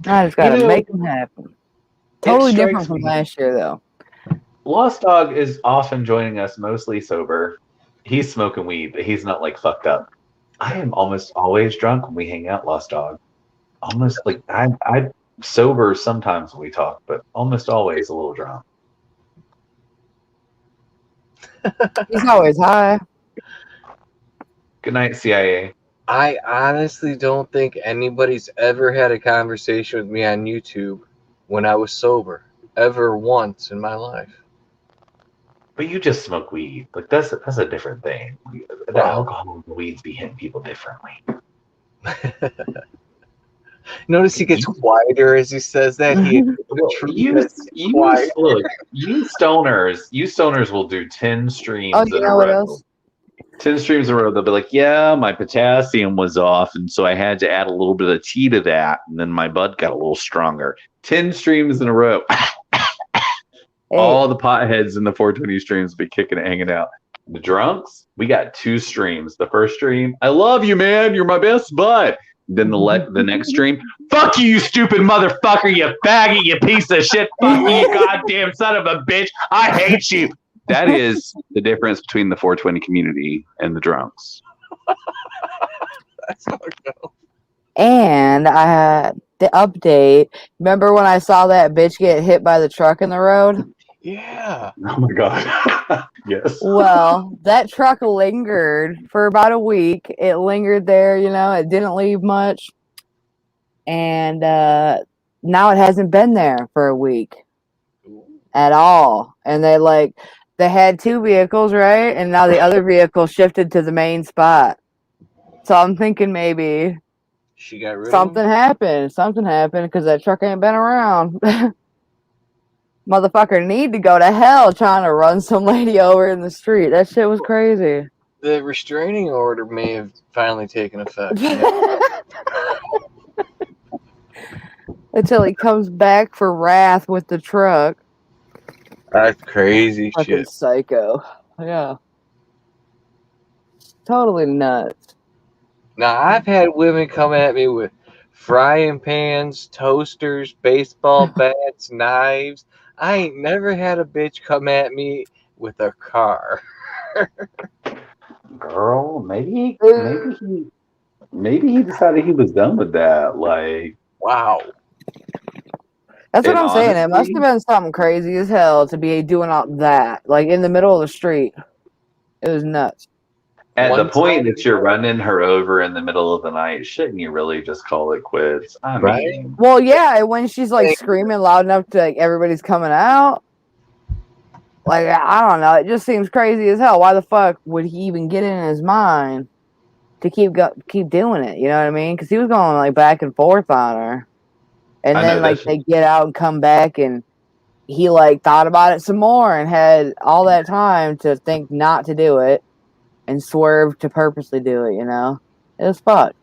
[SPEAKER 1] I just gotta make them happen. Totally different from last year, though.
[SPEAKER 5] Lost Dog is often joining us mostly sober. He's smoking weed, but he's not like fucked up. I am almost always drunk when we hang out, Lost Dog. Almost like I sober sometimes when we talk, but almost always a little drunk.
[SPEAKER 1] He's always high.
[SPEAKER 5] Good night, CIA.
[SPEAKER 4] I honestly don't think anybody's ever had a conversation with me on YouTube when I was sober, ever once in my life.
[SPEAKER 5] But you just smoke weed. Like that's a different thing. The alcohol and the weeds be hitting people differently.
[SPEAKER 4] Notice he gets quieter as he says that.
[SPEAKER 5] You stoners will do 10 streams
[SPEAKER 1] Oh, you know what else?
[SPEAKER 5] 10 streams in a row. They'll be like, yeah, my potassium was off, and so I had to add a little bit of tea to that, and then my bud got a little stronger. 10 streams in a row.
[SPEAKER 1] Hey.
[SPEAKER 5] All the potheads in the 420 streams will be kicking it, hanging out. The drunks, we got 2 streams. The first stream, I love you, man. You're my best bud. Then the next stream, fuck you, you stupid motherfucker, you faggot, you piece of shit, fuck you, you goddamn son of a bitch. I hate you. That is the difference between the 420 community and the drunks.
[SPEAKER 4] That's fucked up.
[SPEAKER 1] And I had the update. Remember when I saw that bitch get hit by the truck in the road?
[SPEAKER 4] Yeah.
[SPEAKER 5] Oh my god. Yes.
[SPEAKER 1] Well, that truck lingered for about a week. It lingered there, it didn't leave much. And now it hasn't been there for a week at all. And they had 2 vehicles, right? And now the other vehicle shifted to the main spot. So I'm thinking maybe
[SPEAKER 4] she got rid
[SPEAKER 1] something happened. Something happened because that truck ain't been around. Motherfucker need to go to hell trying to run some lady over in the street. That shit was crazy.
[SPEAKER 4] The restraining order may have finally taken effect.
[SPEAKER 1] Until he comes back for wrath with the truck.
[SPEAKER 4] That's crazy
[SPEAKER 1] Fucking
[SPEAKER 4] shit.
[SPEAKER 1] psycho. Yeah. Totally nuts.
[SPEAKER 4] Now, I've had women come at me with frying pans, toasters, baseball bats, knives. I ain't never had a bitch come at me with a car.
[SPEAKER 5] Girl, maybe he decided he was done with that. Like,
[SPEAKER 4] wow.
[SPEAKER 1] That's what I'm saying. It must
[SPEAKER 5] honestly,
[SPEAKER 1] have been something crazy as hell to be doing all that. Like in the middle of the street. It was nuts.
[SPEAKER 5] at the
[SPEAKER 4] One
[SPEAKER 5] point
[SPEAKER 4] time-
[SPEAKER 5] that you're running her over in the middle of the night, shouldn't you really just call it quits? I
[SPEAKER 4] Right?
[SPEAKER 5] mean,
[SPEAKER 1] Well, yeah, when she's like screaming loud enough to everybody's coming out. Like, I don't know. It just seems crazy as hell. Why the fuck would he even get in his mind to keep doing it? You know what I mean? Because he was going like back and forth on her. And
[SPEAKER 5] I
[SPEAKER 1] then
[SPEAKER 5] know,
[SPEAKER 1] like
[SPEAKER 5] that's-
[SPEAKER 1] they get out and come back and he like thought about it some more and had all that time to think not to do it and swerve to purposely do it, It was fucked.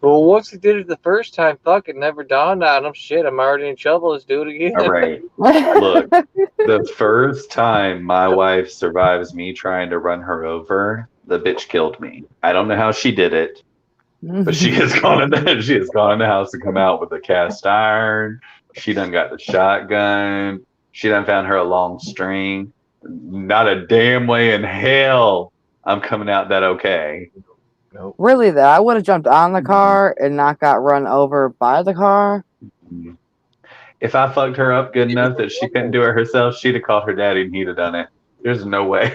[SPEAKER 4] Well, once he did it the first time, fuck, it never dawned on him. Shit, I'm already in trouble. Let's do it again.
[SPEAKER 5] all right. Look, the first time my wife survives me trying to run her over, the bitch killed me. I don't know how she did it, but she has gone in the house and come out with a cast iron. She done got the shotgun. She done found her a long string. Not a damn way in hell I'm coming out that okay.
[SPEAKER 4] Nope.
[SPEAKER 1] Really though, I would have jumped on the car and not got run over by the car.
[SPEAKER 5] If I fucked her up good enough that she couldn't do it herself, she'd have called her daddy and he'd have done it. There's no way.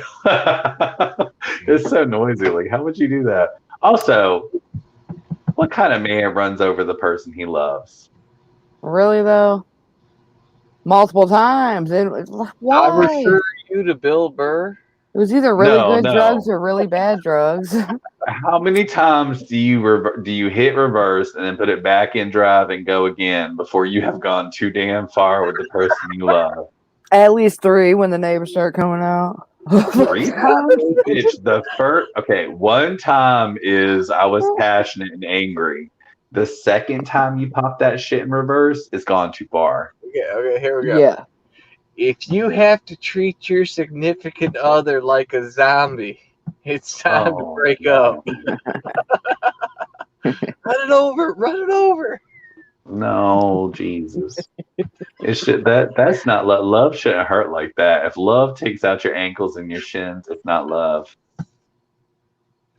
[SPEAKER 5] It's so noisy. Like, how would you do that? Also, what kind of man runs over the person he loves?
[SPEAKER 1] Really though, multiple times. Why?
[SPEAKER 4] I refer you to Bill Burr.
[SPEAKER 1] It was either really
[SPEAKER 5] No,
[SPEAKER 1] good
[SPEAKER 5] no.
[SPEAKER 1] drugs or really bad drugs.
[SPEAKER 5] How many times do you hit reverse and then put it back in drive and go again before you have gone too damn far with the person you love?
[SPEAKER 1] At least 3 when the neighbors start coming out.
[SPEAKER 5] 3 times? Bitch, the first, okay, one time is I was passionate and angry. The second time you pop that shit in reverse, it's gone too far.
[SPEAKER 4] Okay, here we go.
[SPEAKER 1] Yeah.
[SPEAKER 4] If you have to treat your significant other like a zombie, it's time to break up. Run it over.
[SPEAKER 5] No, Jesus. It should that's not love. Love shouldn't hurt like that. If love takes out your ankles and your shins, it's not love.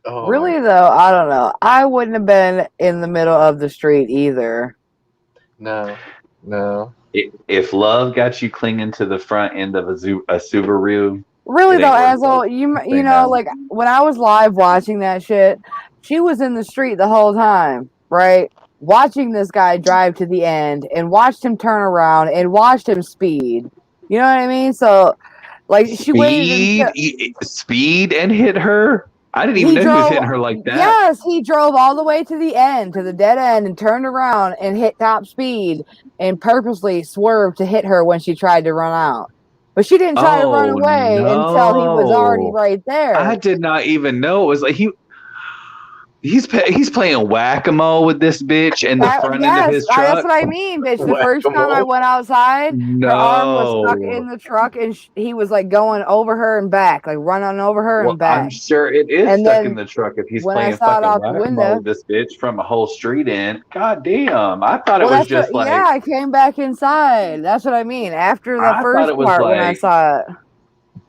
[SPEAKER 4] Oh,
[SPEAKER 1] Really though, I don't know. I wouldn't have been in the middle of the street either.
[SPEAKER 4] No.
[SPEAKER 5] If love got you clinging to the front end of a Subaru,
[SPEAKER 1] Really
[SPEAKER 5] it
[SPEAKER 1] though,
[SPEAKER 5] ain't worth
[SPEAKER 1] asshole,
[SPEAKER 5] it.
[SPEAKER 1] you
[SPEAKER 5] Say
[SPEAKER 1] know,
[SPEAKER 5] no.
[SPEAKER 1] like when I was live watching that shit, she was in the street the whole time, right? Watching this guy drive to the end and watched him turn around and watched him speed. You know what I mean? So, like, she waited until
[SPEAKER 5] Speed and hit her. I didn't even
[SPEAKER 1] he
[SPEAKER 5] know he was
[SPEAKER 1] drove.
[SPEAKER 5] hitting her like that.
[SPEAKER 1] Yes, he drove all the way to the end, to the dead end, and turned around and hit top speed and purposely swerved to hit her when she tried to run out. But she didn't try to run
[SPEAKER 5] Oh
[SPEAKER 1] away until he was already
[SPEAKER 5] no!
[SPEAKER 1] right there.
[SPEAKER 5] I did not even know it was like he's playing whack-a-mole with this bitch in the front end of his truck.
[SPEAKER 1] That's what I mean, bitch. The first time I
[SPEAKER 4] Whack-a-mole?
[SPEAKER 1] went outside, her arm was stuck
[SPEAKER 5] No.
[SPEAKER 1] in the truck, and he was like going over her and back, like running over her
[SPEAKER 5] Well,
[SPEAKER 1] and back.
[SPEAKER 5] I'm sure it is
[SPEAKER 1] And
[SPEAKER 5] stuck
[SPEAKER 1] then
[SPEAKER 5] in the truck if he's
[SPEAKER 1] when I
[SPEAKER 5] playing
[SPEAKER 1] saw it
[SPEAKER 5] fucking
[SPEAKER 1] out the
[SPEAKER 5] whack-a-mole
[SPEAKER 1] window,
[SPEAKER 5] with this bitch from a whole street end. God damn! I thought it
[SPEAKER 1] well,
[SPEAKER 5] was just like
[SPEAKER 1] yeah, I came back inside. That's what I mean. After the
[SPEAKER 5] I thought
[SPEAKER 1] first
[SPEAKER 5] it was
[SPEAKER 1] part, when I
[SPEAKER 5] like
[SPEAKER 1] saw it,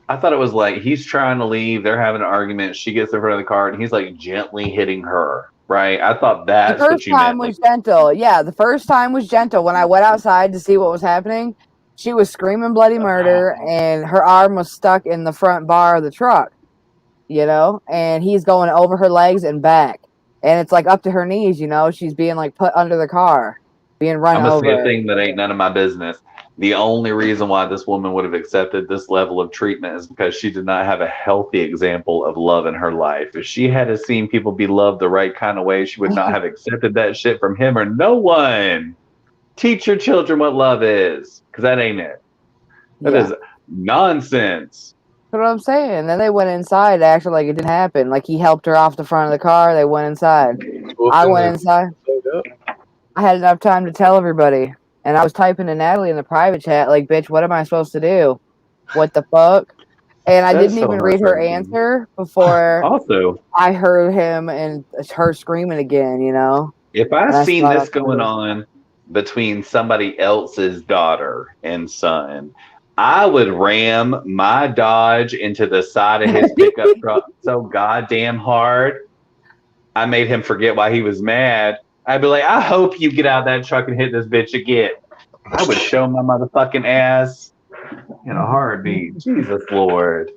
[SPEAKER 5] I thought it was like he's trying to leave. They're having an argument. She gets in front of the car and he's like gently hitting her. Right? I thought
[SPEAKER 1] the
[SPEAKER 5] that's what
[SPEAKER 1] first
[SPEAKER 5] you
[SPEAKER 1] time
[SPEAKER 5] meant.
[SPEAKER 1] was gentle. Yeah, the first time was gentle. When I went outside to see what was happening, she was screaming bloody murder, and her arm was stuck in the front bar of the truck. You know, and he's going over her legs and back, and it's like up to her knees. You know, she's being like put under the car, being run
[SPEAKER 5] I'm gonna say a
[SPEAKER 1] over.
[SPEAKER 5] thing that ain't none of my business. The only reason why this woman would have accepted this level of treatment is because she did not have a healthy example of love in her life. If she had seen people be loved the right kind of way, she would not have accepted that shit from him or no one. Teach your children what love is, because that ain't it. That is nonsense.
[SPEAKER 1] That's what I'm saying. Then they went inside, acting like it didn't happen. Like he helped her off the front of the car. They went inside. I went inside. I had enough time to tell everybody. And I was typing to Natalie in the private chat, like, bitch, what am I supposed to do? What the fuck? And I didn't even read her answer before
[SPEAKER 5] Also,
[SPEAKER 1] I heard him and her screaming again, you know?
[SPEAKER 5] if I seen this going on between somebody else's daughter and son, I would ram my Dodge into the side of his pickup truck so goddamn hard. I made him forget why he was mad. I'd be like, I hope you get out of that truck and hit this bitch again. I would show my motherfucking ass in a heartbeat. Jesus Lord.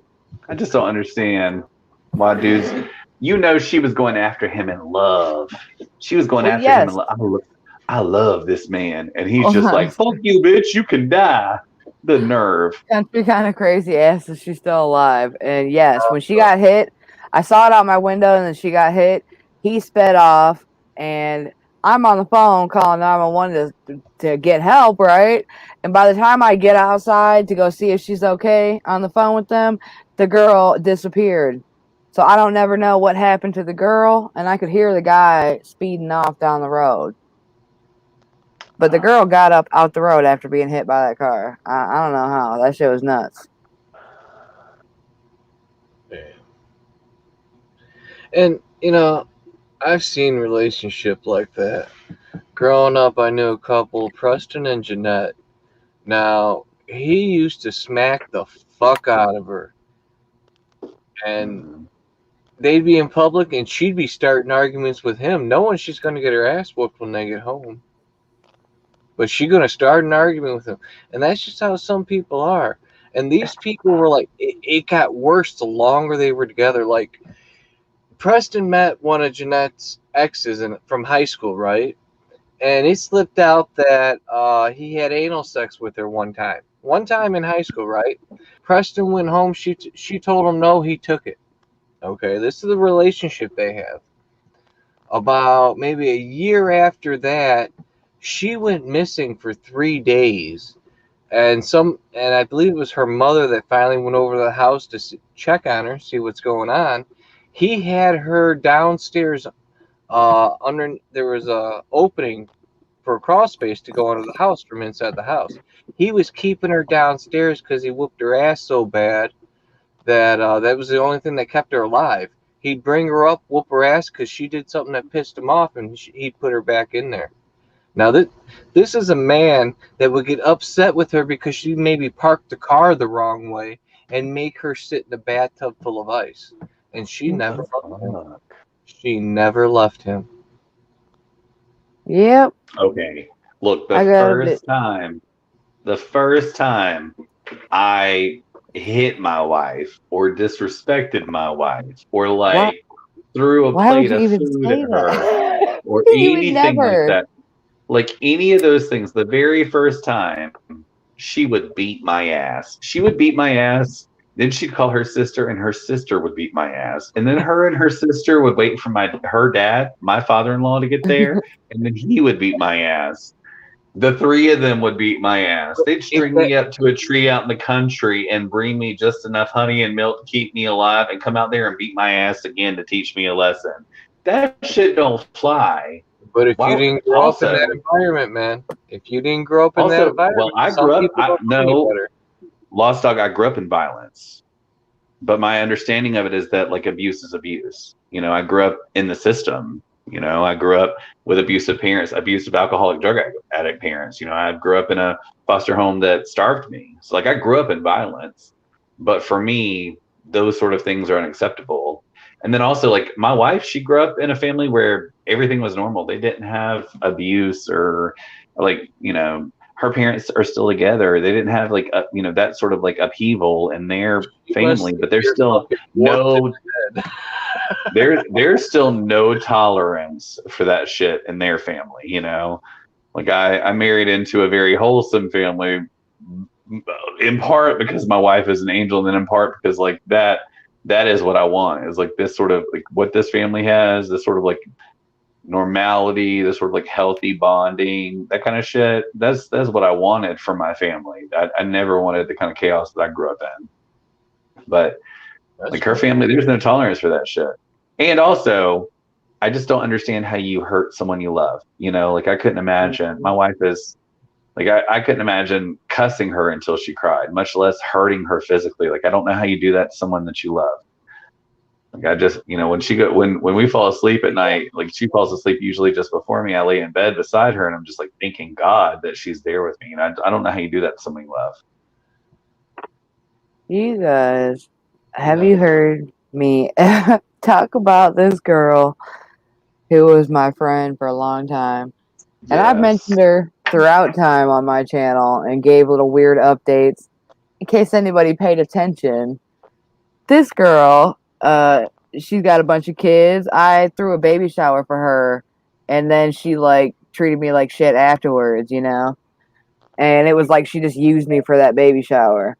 [SPEAKER 5] I just don't understand why dudes. You know, she was going after him in love. She was going after him in love. I love this man. And he's just like, fuck you, bitch. You can die. The nerve.
[SPEAKER 1] Country kind of crazy ass if she's still alive. And yes, when she got hit, I saw it out my window and then she got hit. He sped off and I'm on the phone calling 911 to get help, right? And by the time I get outside to go see if she's okay on the phone with them, the girl disappeared. So I don't never know what happened to the girl, and I could hear the guy speeding off down the road. But the girl got up out the road after being hit by that car. I don't know how. That shit was nuts.
[SPEAKER 4] And, you know, I've seen relationship like that. Growing up, I knew a couple, Preston and Jeanette. Now, he used to smack the fuck out of her. And they'd be in public and she'd be starting arguments with him, knowing she's going to get her ass whooped when they get home. But she's going to start an argument with him. And that's just how some people are. And these people were like, it got worse the longer they were together. Like, Preston met one of Jeanette's exes from high school, right? And it slipped out that he had anal sex with her one time. One time in high school, right? Preston went home. She told him no, he took it. Okay, this is the relationship they have. About maybe a year after that, she went missing for 3 days. and I believe it was her mother that finally went over to the house to check on her, see what's going on. He had her downstairs. There was a opening for a crawl space to go into the house from inside the house. He was keeping her downstairs because he whooped her ass so bad that that was the only thing that kept her alive. He'd bring her up, whoop her ass because she did something that pissed him off, and he'd put her back in there. Now, this is a man that would get upset with her because she maybe parked the car the wrong way and make her sit in a bathtub full of ice. And she never left him. She never left him.
[SPEAKER 1] Yep.
[SPEAKER 5] Okay. Look,
[SPEAKER 1] I got
[SPEAKER 5] the first time I hit my wife or disrespected my wife or like threw a
[SPEAKER 1] Why would
[SPEAKER 5] plate
[SPEAKER 1] you
[SPEAKER 5] of
[SPEAKER 1] even
[SPEAKER 5] food
[SPEAKER 1] say
[SPEAKER 5] at her
[SPEAKER 1] that?
[SPEAKER 5] or
[SPEAKER 1] You would
[SPEAKER 5] anything like
[SPEAKER 1] never.
[SPEAKER 5] that. Like any of those things, the very first time she would beat my ass. She would beat my ass. Then she'd call her sister, and her sister would beat my ass. And then her and her sister would wait for her dad, my father-in-law, to get there, and then he would beat my ass. The three of them would beat my ass. They'd string me up to a tree out in the country and bring me just enough honey and milk to keep me alive, and come out there and beat my ass again to teach me a lesson. That shit don't fly.
[SPEAKER 4] But if you didn't grow up in that environment, man, if you didn't grow up in that environment,
[SPEAKER 5] I grew up. Lost Dog. I grew up in violence, but my understanding of it is that like abuse is abuse. You know, I grew up in the system. You know, I grew up with abusive parents, abusive alcoholic drug addict parents. You know, I grew up in a foster home that starved me. So like I grew up in violence, but for me, those sort of things are unacceptable. And then also like my wife, she grew up in a family where everything was normal. They didn't have abuse or like, you know, her parents are still together. They didn't have like, you know, that sort of like upheaval in their family, but there's still there's still no tolerance for that shit in their family, you know? Like I married into a very wholesome family in part because my wife is an angel, and then in part because like that is what I want, is like this sort of like what this family has, this sort of like normality, this sort of like healthy bonding, that kind of shit. That's what I wanted from my family. I never wanted the kind of chaos that I grew up in. But like her family, there's no tolerance for that shit. And also, I just don't understand how you hurt someone you love. You know, like I couldn't imagine. My wife is like I couldn't imagine cussing her until she cried, much less hurting her physically. Like I don't know how you do that to someone that you love. Like I just, you know, when we fall asleep at night, like she falls asleep usually just before me, I lay in bed beside her and I'm just like thanking God that she's there with me. And I don't know how you do that to someone you love.
[SPEAKER 1] You guys, have you heard me talk about this girl who was my friend for a long time? And I've mentioned her throughout time on my channel and gave little weird updates in case anybody paid attention. This girl, she's got a bunch of kids. I threw a baby shower for her, and then she like treated me like shit afterwards, you know? And it was like she just used me for that baby shower.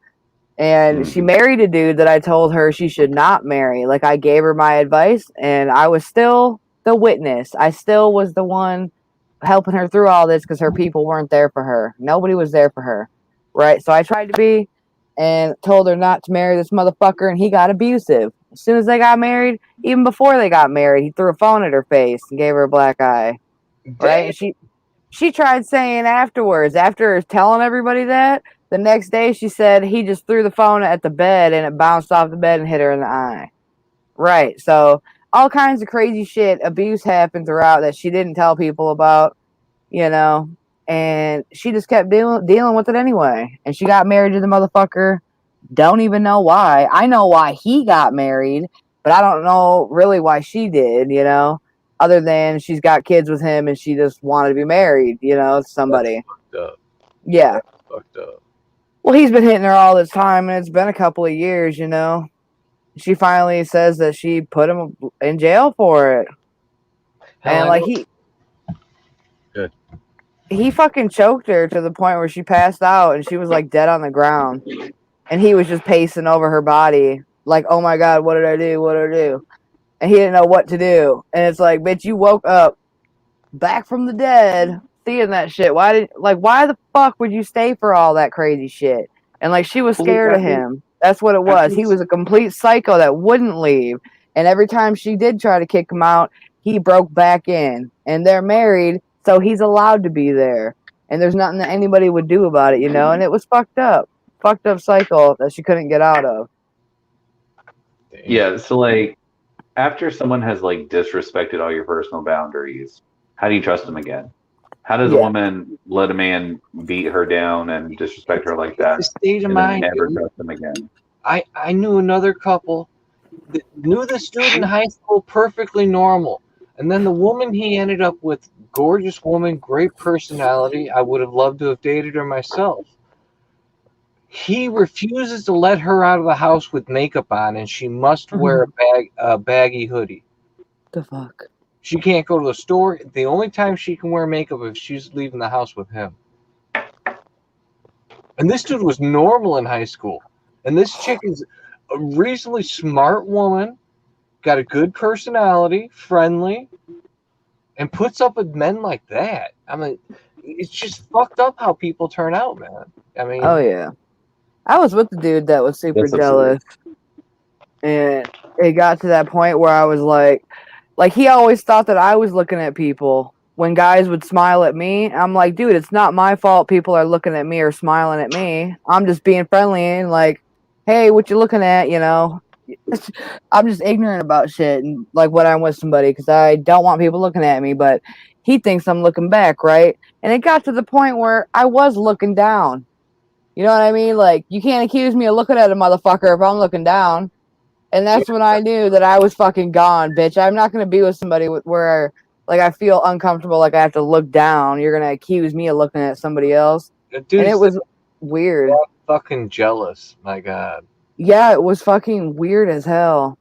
[SPEAKER 1] And she married a dude that I told her she should not marry. Like I gave her my advice, and I was still the witness. I still was the one helping her through all this because her people weren't there for her. Nobody was there for her, right? So I tried to be, and told her not to marry this motherfucker, and he got abusive. As soon as they got married, even before they got married, he threw a phone at her face and gave her a black eye, right? And she tried saying afterwards, after telling everybody that, the next day she said he just threw the phone at the bed and it bounced off the bed and hit her in the eye. Right. So all kinds of crazy shit, abuse happened throughout that she didn't tell people about, you know, and she just kept dealing with it anyway. And she got married to the motherfucker. Don't even know why. I know why he got married, but I don't know really why she did, you know, other than she's got kids with him and she just wanted to be married, you know, to somebody.
[SPEAKER 4] That's fucked up.
[SPEAKER 1] Yeah.
[SPEAKER 4] That's fucked up.
[SPEAKER 1] Well, he's been hitting her all this time, and it's been a couple of years, you know. She finally says that she put him in jail for it. And like he fucking choked her to the point where she passed out and she was like dead on the ground. And he was just pacing over her body like, oh my God, what did I do? What did I do? And he didn't know what to do. And it's like, bitch, you woke up back from the dead seeing that shit. Why the fuck would you stay for all that crazy shit? And like she was
[SPEAKER 5] Well,
[SPEAKER 1] scared of him. That's what it was. He was a complete psycho that wouldn't leave. And every time she did try to kick him out, he broke back in. And they're married, so he's allowed to be there. And there's nothing that anybody would do about it, you know? And it was fucked up. Fucked up cycle that she couldn't get out of.
[SPEAKER 5] Yeah, so like after someone has like disrespected all your personal boundaries, how do you trust them again? How does a
[SPEAKER 1] Yeah.
[SPEAKER 5] woman let a man beat her down and disrespect her like that,
[SPEAKER 4] The state of
[SPEAKER 5] and then
[SPEAKER 4] mind.
[SPEAKER 5] never
[SPEAKER 4] dude.
[SPEAKER 5] trust them again?
[SPEAKER 4] I knew another couple that knew this dude in high school perfectly normal. And then the woman he ended up with, gorgeous woman, great personality. I would have loved to have dated her myself. He refuses to let her out of the house with makeup on, and she must wear a baggy hoodie.
[SPEAKER 1] The fuck?
[SPEAKER 4] She can't go to the store. The only time she can wear makeup is if she's leaving the house with him. And this dude was normal in high school. And this chick is a reasonably smart woman, got a good personality, friendly, and puts up with men like that. I mean, it's just fucked up how people turn out, man. I mean,
[SPEAKER 1] Oh yeah. I was with the dude that was super
[SPEAKER 5] Yes, absolutely.
[SPEAKER 1] jealous. And it got to that point where I was like he always thought that I was looking at people. When guys would smile at me, I'm like, dude, it's not my fault people are looking at me or smiling at me. I'm just being friendly and like, hey, what you looking at, you know? I'm just ignorant about shit and like when I'm with somebody because I don't want people looking at me, but he thinks I'm looking back, right? And it got to the point where I was looking down. You know what I mean? Like, you can't accuse me of looking at a motherfucker if I'm looking down. And that's when I knew that I was fucking gone, bitch. I'm not going to be with somebody where, like, I feel uncomfortable, like I have to look down. You're going to accuse me of looking at somebody else.
[SPEAKER 4] dude,
[SPEAKER 1] And it was weird.
[SPEAKER 4] fucking jealous. My God.
[SPEAKER 1] Yeah, it was fucking weird as hell.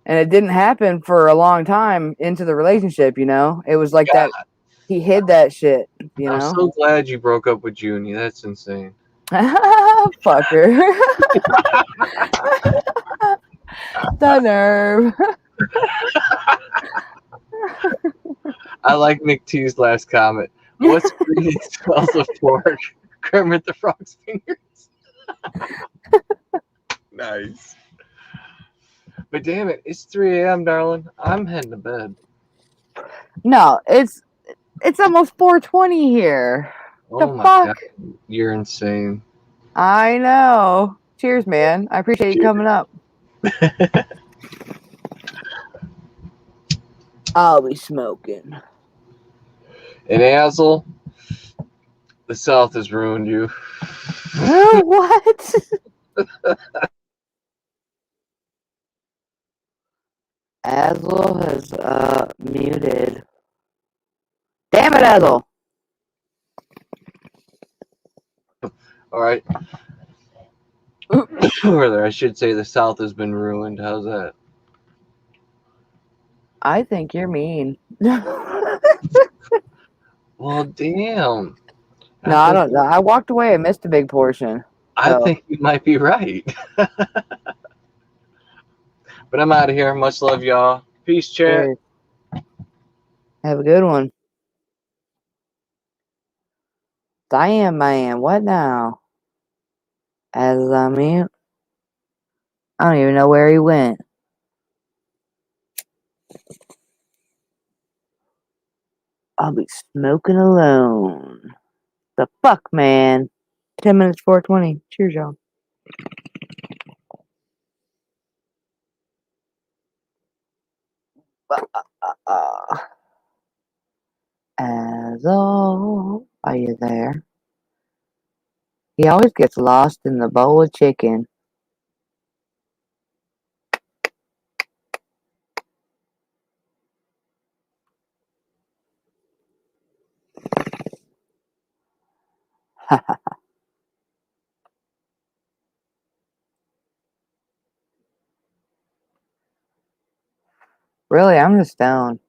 [SPEAKER 1] And it didn't happen for a long time into the relationship, you know? It was like
[SPEAKER 4] God.
[SPEAKER 1] that. He hid that shit, you know?
[SPEAKER 4] I'm so glad you broke up with Junie. That's insane.
[SPEAKER 1] Fucker. The nerve.
[SPEAKER 4] I like McT's last comment. What's green smells of pork? Kermit the Frog's fingers. Nice. But damn it, it's 3 a.m., darling. I'm heading to bed.
[SPEAKER 1] No, it's almost 4:20 here.
[SPEAKER 4] Oh
[SPEAKER 1] The
[SPEAKER 4] my
[SPEAKER 1] fuck?
[SPEAKER 4] God. You're insane.
[SPEAKER 1] I know. Cheers, man. I appreciate you coming up. I'll be smoking.
[SPEAKER 4] And Azel, the South has ruined you.
[SPEAKER 1] What? Azel has muted. Damn it, Azel.
[SPEAKER 4] All right. Or I should say the South has been ruined. How's that?
[SPEAKER 1] I think you're mean.
[SPEAKER 4] Well, damn.
[SPEAKER 1] No, I don't know. I walked away. I missed a big portion.
[SPEAKER 4] I think you might be right. But I'm out of here. Much love, y'all. Peace, chat.
[SPEAKER 1] Cheers. Have a good one. Damn, man. What now? As I mute. I don't even know where he went. I'll be smoking alone. The fuck, man. 10 minutes, 4:20. Cheers, y'all. Azel, are you there? He always gets lost in the bowl of chicken. Really, I'm just stoned.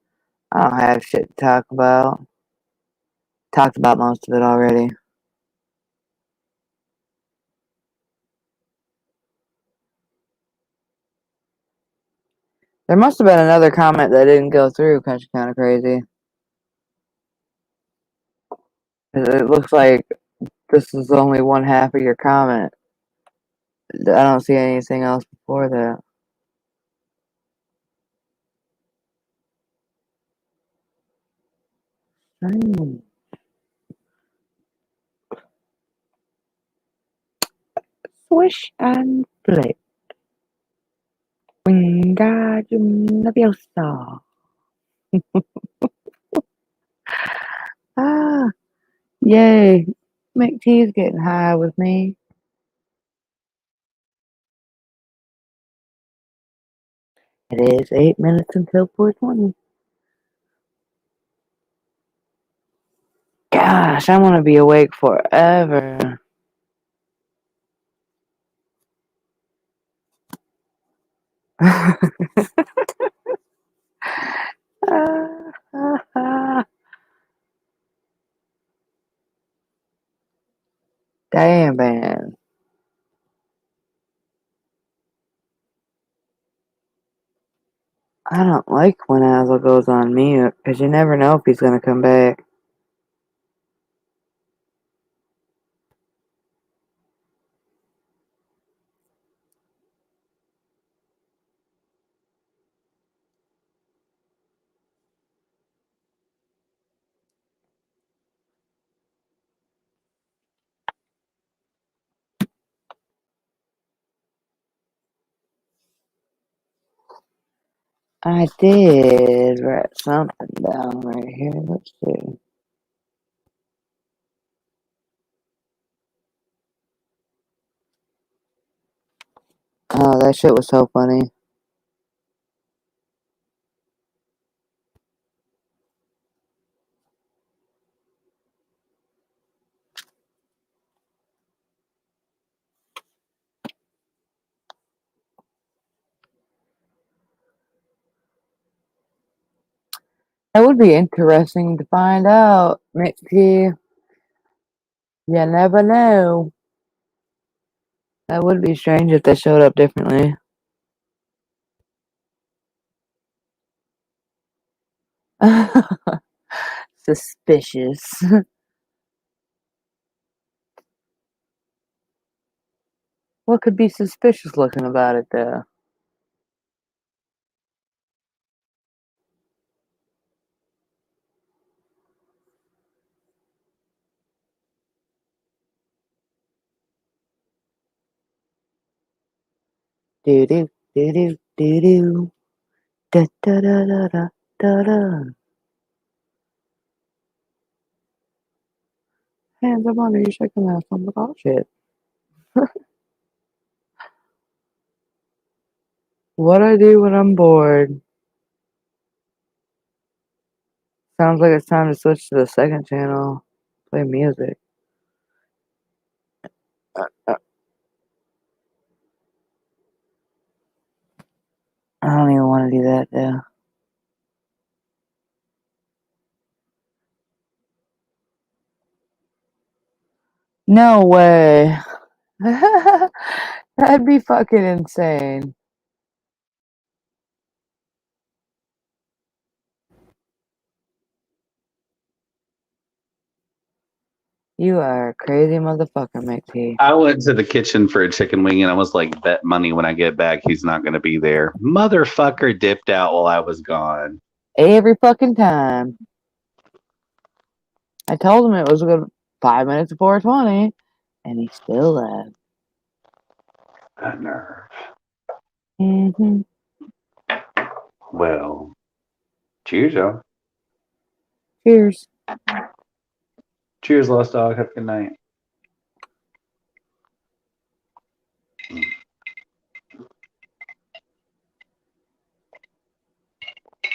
[SPEAKER 1] I don't have shit to talk about. Talked about most of it already. There must have been another comment that didn't go through, kind of crazy. It looks like this is only one half of your comment. I don't see anything else before that. Swish and flip. Wingardium Leviosa. Ah, yay. McTee's getting high with me. It is 8 minutes until 4:20. Gosh, I want to be awake forever. Damn, man. I don't like when Azel goes on mute because you never know if he's going to come back. I did write something down right here. Let's see. Oh, that shit was so funny. That would be interesting to find out, Mickey. You never know. That would be strange if they showed up differently. Suspicious. What could be suspicious looking about it, though? Do do do do do do. Da da da da da da da. Hands up under you shaking ass on the dog shit. What I do when I'm bored. Sounds like it's time to switch to the second channel. Play music. I don't even want to do that, though. No way. That'd be fucking insane. You are a crazy motherfucker, McT.
[SPEAKER 5] I went to the kitchen for a chicken wing and I was like, bet money when I get back he's not going to be there. Motherfucker dipped out while I was gone.
[SPEAKER 1] Every fucking time. I told him it was good 5 minutes before 20, and he still left.
[SPEAKER 5] That nerve.
[SPEAKER 1] Mm-hmm.
[SPEAKER 5] Well, cheers, y'all.
[SPEAKER 1] Cheers.
[SPEAKER 5] Cheers, Lost Dog. Have a good night.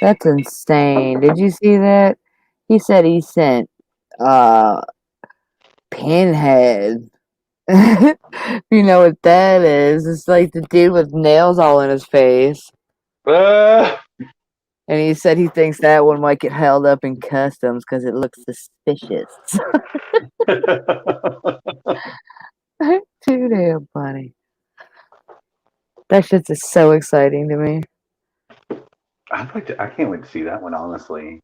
[SPEAKER 1] That's insane. Did you see that? He said he sent Pinhead. You know what that is? It's like the dude with nails all in his face. And he said he thinks that one might get held up in customs because it looks suspicious. Too damn funny. That shit's just so exciting to me.
[SPEAKER 5] I can't wait to see that one, honestly.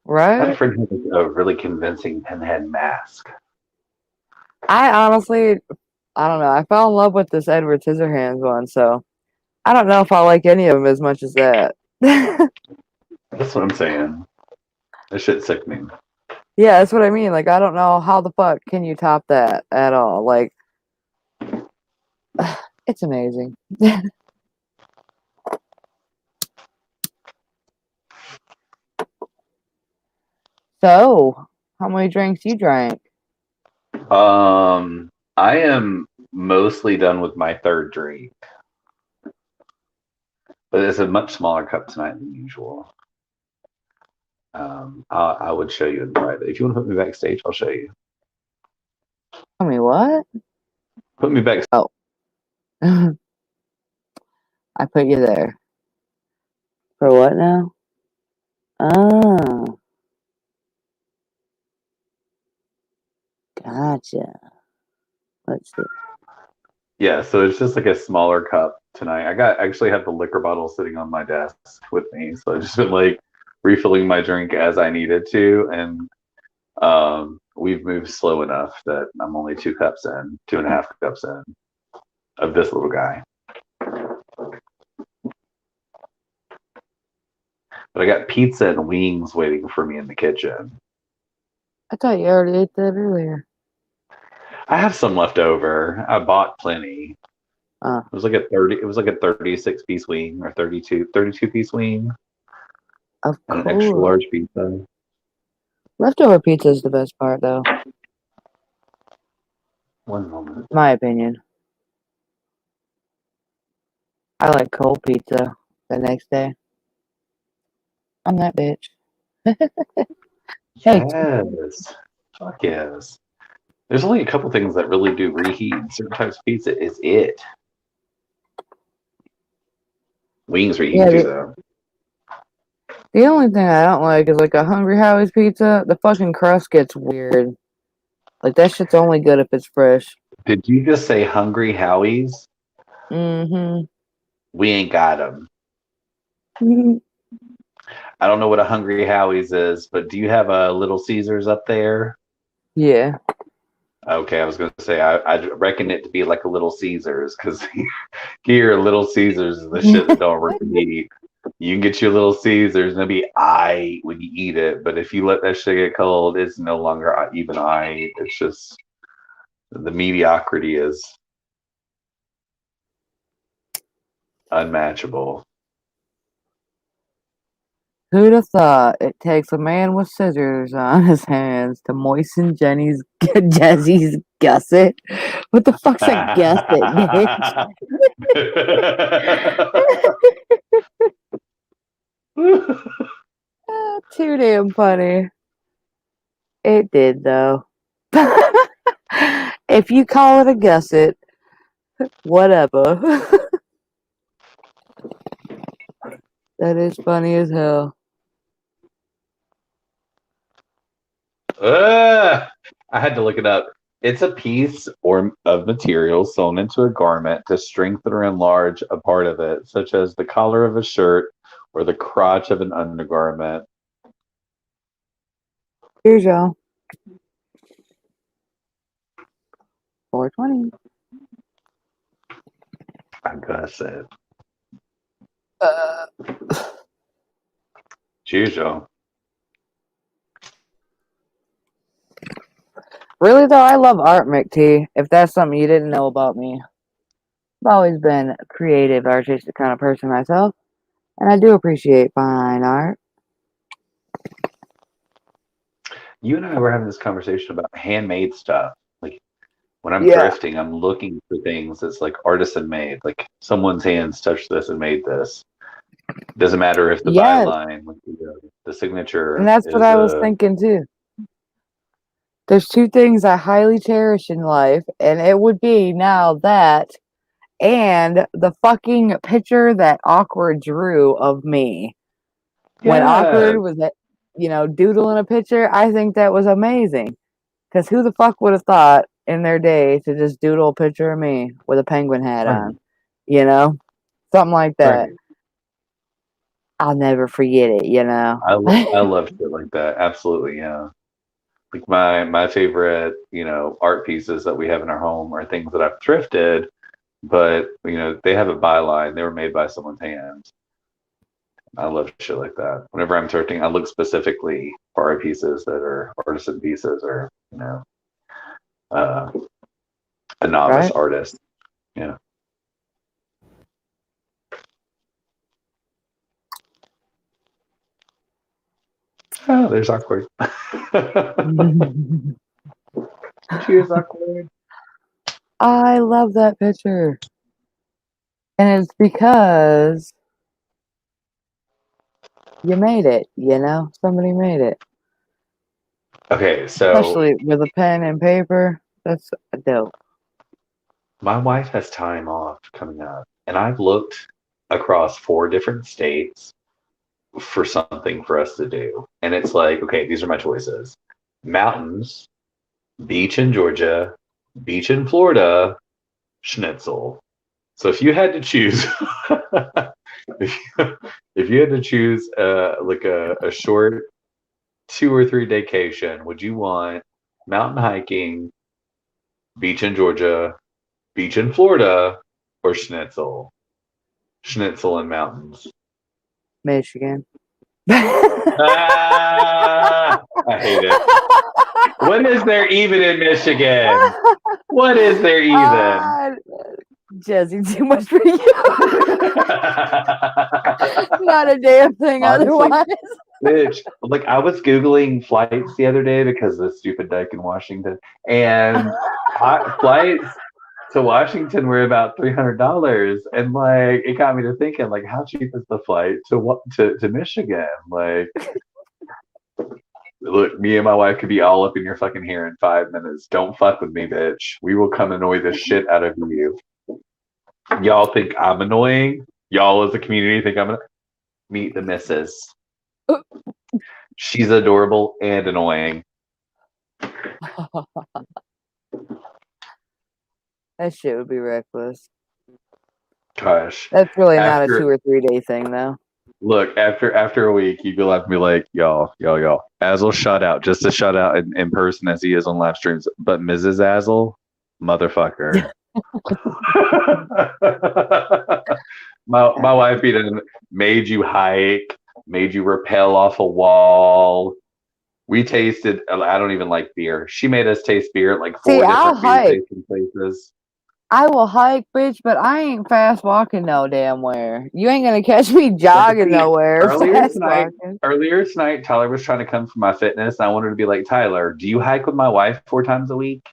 [SPEAKER 5] I had a
[SPEAKER 1] right?
[SPEAKER 5] friend who had a really convincing pinhead mask.
[SPEAKER 1] I honestly, I don't know. I fell in love with this Edward Scissorhands one, so I don't know if I like any of them as much as that. Yeah,
[SPEAKER 5] That's what I'm saying. This shit's sickening.
[SPEAKER 1] that's what I mean. Like, I don't know how the fuck can you top that at all. Like, it's amazing. So, how many drinks you drank?
[SPEAKER 5] I am mostly done with my third drink, but it's a much smaller cup tonight than usual. I would show you in private. If you want to put me backstage, I'll show you.
[SPEAKER 1] Tell me what?
[SPEAKER 5] Put me back.
[SPEAKER 1] Oh. I put you there. For what now? Oh. Gotcha. Let's see.
[SPEAKER 5] Yeah, so it's just like a smaller cup tonight. Actually have the liquor bottle sitting on my desk with me, so I've just been like refilling my drink as I needed to, and we've moved slow enough that I'm only 2.5 cups in of this little guy. But I got pizza and wings waiting for me in the kitchen.
[SPEAKER 1] I thought you already ate that earlier.
[SPEAKER 5] I have some left over. I bought plenty. It was like a 36 piece wing or 32 piece wing.
[SPEAKER 1] Of
[SPEAKER 5] And
[SPEAKER 1] course.
[SPEAKER 5] an extra large pizza.
[SPEAKER 1] Leftover pizza is the best part, though.
[SPEAKER 5] One moment.
[SPEAKER 1] My opinion. I like cold pizza the next day. I'm that bitch. Hey.
[SPEAKER 5] Yes. Fuck yes. There's only a couple things that really do reheat. Certain types of pizza is it. Wings reheat too, though.
[SPEAKER 1] The only thing I don't like is like a Hungry Howie's pizza. The fucking crust gets weird. Like that shit's only good if it's fresh.
[SPEAKER 5] Did you just say Hungry Howie's?
[SPEAKER 1] Mm-hmm.
[SPEAKER 5] We ain't got them. I don't know what a Hungry Howie's is, but do you have a Little Caesars up there?
[SPEAKER 1] Yeah.
[SPEAKER 5] Okay, I was going to say I reckon it to be like a Little Caesars because here Little Caesars is the shit that don't reheat. You can get your Little Caesars and it'll be aight when you eat it, but if you let that shit get cold, it's no longer even aight. It's just the mediocrity is unmatchable.
[SPEAKER 1] Who'd have thought it takes a man with scissors on his hands to moisten Jezzy's gusset? What the fuck's a gusset, bitch? Too damn funny. It did, though. If you call it a gusset, whatever. That is funny as hell.
[SPEAKER 5] I had to look it up. It's a piece of material sewn into a garment to strengthen or enlarge a part of it, such as the collar of a shirt or the crotch of an undergarment.
[SPEAKER 1] Here's y'all. 420.
[SPEAKER 5] I guess it. Cheers, y'all.
[SPEAKER 1] Really, though, I love art, McT. If that's something you didn't know about me. I've always been a creative, artistic kind of person myself. And I do appreciate fine art.
[SPEAKER 5] You and I were having this conversation about handmade stuff. Like when I'm thrifting, I'm looking for things that's like artisan made. Like someone's hands touched this and made this. Doesn't matter if the byline, like the signature.
[SPEAKER 1] And that's what I was thinking too. There's two things I highly cherish in life, and it would be now that and the fucking picture that Awkward drew of me. When Awkward was, doodling a picture, I think that was amazing. Because who the fuck would have thought in their day to just doodle a picture of me with a penguin hat on? Something like that.
[SPEAKER 5] Right.
[SPEAKER 1] I'll never forget it, you know.
[SPEAKER 5] I love shit like that. Absolutely, yeah. Like my favorite, art pieces that we have in our home are things that I've thrifted, but they have a byline. They were made by someone's hands. I love shit like that. Whenever I'm thrifting, I look specifically for art pieces that are artisan pieces or a novice
[SPEAKER 1] Right?
[SPEAKER 5] artist. Yeah. Oh, there's awkward. Cheers, awkward.
[SPEAKER 1] I love that picture. And it's because you made it, you know? Somebody made it.
[SPEAKER 5] Okay, so
[SPEAKER 1] Especially with a pen and paper. That's dope.
[SPEAKER 5] my wife has time off coming up, and I've looked across 4 different states for something for us to do. And it's like, okay, these are my choices: mountains, beach in Georgia, beach in Florida, schnitzel. So if you had to choose, if you had to choose like a short 2 or 3 vacation, would you want mountain hiking, beach in Georgia, beach in Florida, or schnitzel? Schnitzel and mountains.
[SPEAKER 1] Michigan.
[SPEAKER 5] Ah, I hate it. What is there even in Michigan? What is there even?
[SPEAKER 1] Jezzy, too much for you. Not a damn thing
[SPEAKER 5] Honestly,
[SPEAKER 1] otherwise.
[SPEAKER 5] Bitch, like I was Googling flights the other day because of the stupid dyke in Washington, and flights to Washington were about $300, and like it got me to thinking, like, how cheap is the flight to Michigan? Like, look, me and my wife could be all up in your fucking hair in 5 minutes. Don't fuck with me, bitch. We will come annoy the shit out of you. Y'all think I'm annoying? Y'all as a community think I'm annoying? Meet the missus. She's adorable and annoying.
[SPEAKER 1] That shit would be reckless.
[SPEAKER 5] Gosh.
[SPEAKER 1] That's really not a 2 or 3 day thing, though.
[SPEAKER 5] Look, after a week, you go up and be like, y'all. Azel shut out, just as shut out in person as he is on live streams. But Mrs. Azel, motherfucker. my wife even made you hike, made you rappel off a wall. We tasted. I don't even like beer. She made us taste beer at like 4 different beer tasting places.
[SPEAKER 1] I will hike, bitch, but I ain't fast walking no damn where. You ain't gonna catch me jogging nowhere.
[SPEAKER 5] Earlier tonight, Tyler was trying to come for my fitness, and I wanted to be like, Tyler, do you hike with my wife 4 times a week?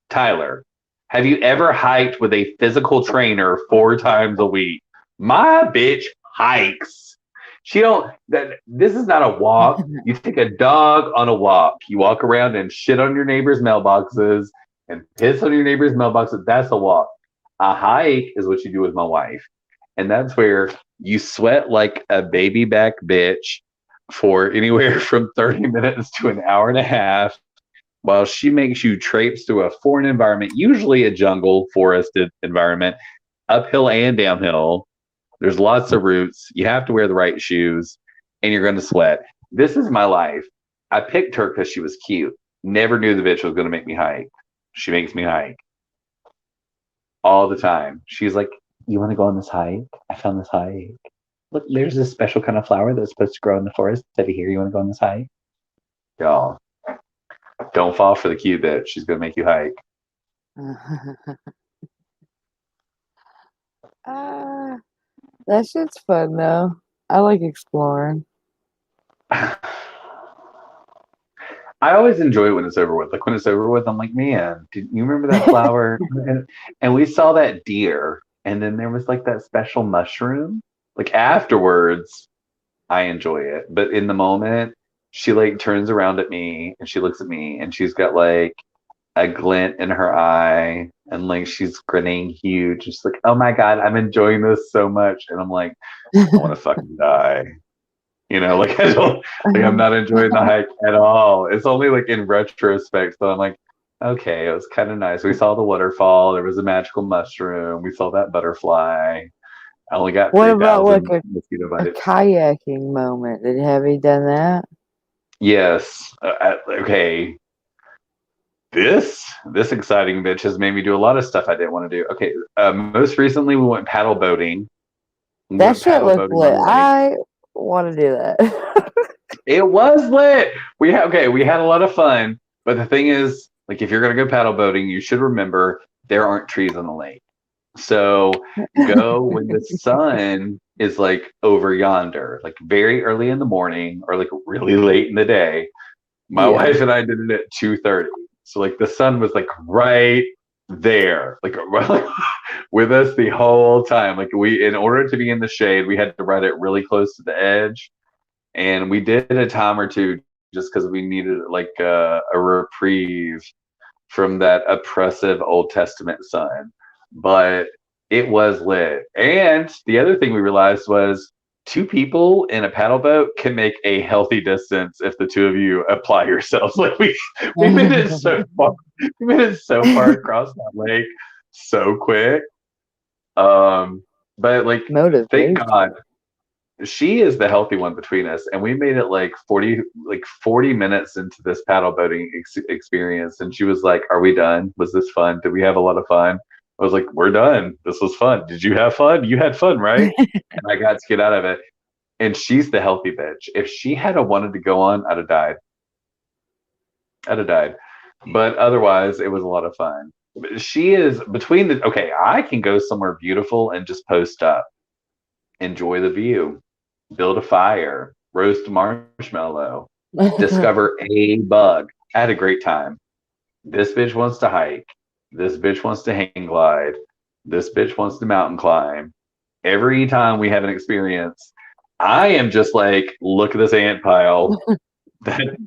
[SPEAKER 5] Tyler, have you ever hiked with a physical trainer 4 times a week? My bitch hikes. This is not a walk. You take a dog on a walk. You walk around and shit on your neighbor's mailboxes and piss on your neighbor's mailboxes. That's a walk. A hike is what you do with my wife. And that's where you sweat like a baby back bitch for anywhere from 30 minutes to an hour and a half while she makes you traipse through a foreign environment, usually a jungle, forested environment, uphill and downhill. There's lots of routes. You have to wear the right shoes, and you're going to sweat. This is my life. I picked her because she was cute. Never knew the bitch was going to make me hike. She makes me hike all the time. She's like, you want to go on this hike? I found this hike. Look, there's this special kind of flower that's supposed to grow in the forest over here. You want to go on this hike? Y'all, don't fall for the cute bitch. She's going to make you hike.
[SPEAKER 1] That shit's fun, though. I like exploring.
[SPEAKER 5] I always enjoy it when it's over with. Like when it's over with, I'm like, man, do you remember that flower? And we saw that deer, and then there was like that special mushroom. Like afterwards, I enjoy it, but in the moment, she like turns around at me and she looks at me, and she's got like a glint in her eye, and like she's grinning huge. She's like, oh my god, I'm enjoying this so much, and I'm like, I want to fucking die. Like I don't, like I'm not enjoying the hike at all. It's only like in retrospect, so I'm like, okay, it was kind of nice. We saw the waterfall. There was a magical mushroom. We saw that butterfly. I only got
[SPEAKER 1] What about like
[SPEAKER 5] 3,000 mosquito
[SPEAKER 1] a
[SPEAKER 5] bites.
[SPEAKER 1] kayaking moment? Have you done that?
[SPEAKER 5] Yes. Okay. This exciting bitch has made me do a lot of stuff I didn't want to do. Okay. Most recently, we went paddle boating. We
[SPEAKER 1] That
[SPEAKER 5] went
[SPEAKER 1] shit
[SPEAKER 5] paddle
[SPEAKER 1] looked
[SPEAKER 5] boating on
[SPEAKER 1] lit.
[SPEAKER 5] the lake.
[SPEAKER 1] I want to do that.
[SPEAKER 5] It was lit. We had a lot of fun. But the thing is, like, if you're gonna go paddle boating, you should remember there aren't trees on the lake. So go when the sun is like over yonder, like very early in the morning or like really late in the day. My
[SPEAKER 1] Yeah.
[SPEAKER 5] wife and I did it at 2:30. So like the sun was like right there, like with us the whole time. Like in order to be in the shade, we had to ride it really close to the edge. And we did a time or two just because we needed like a reprieve from that oppressive Old Testament sun. But it was lit. And the other thing we realized was two people in a paddle boat can make a healthy distance if the two of you apply yourselves. Like we made it so far. We made it so far across that lake so quick. But like,
[SPEAKER 1] Motivation.
[SPEAKER 5] thank God she is the healthy one between us, and we made it like 40 minutes into this paddle boating experience, and she was like, are we done? Was this fun? Did we have a lot of fun? I was like, we're done. This was fun. Did you have fun? You had fun, right? And I got to get out of it. And she's the healthy bitch. If she had wanted to go on, I'd have died. But otherwise, it was a lot of fun. She is between the okay, I can go somewhere beautiful and just post up, enjoy the view, build a fire, roast a marshmallow, discover a bug. I had a great time. This bitch wants to hike. This bitch wants to hang glide. This bitch wants to mountain climb. Every time we have an experience, I am just like, look at this ant pile. that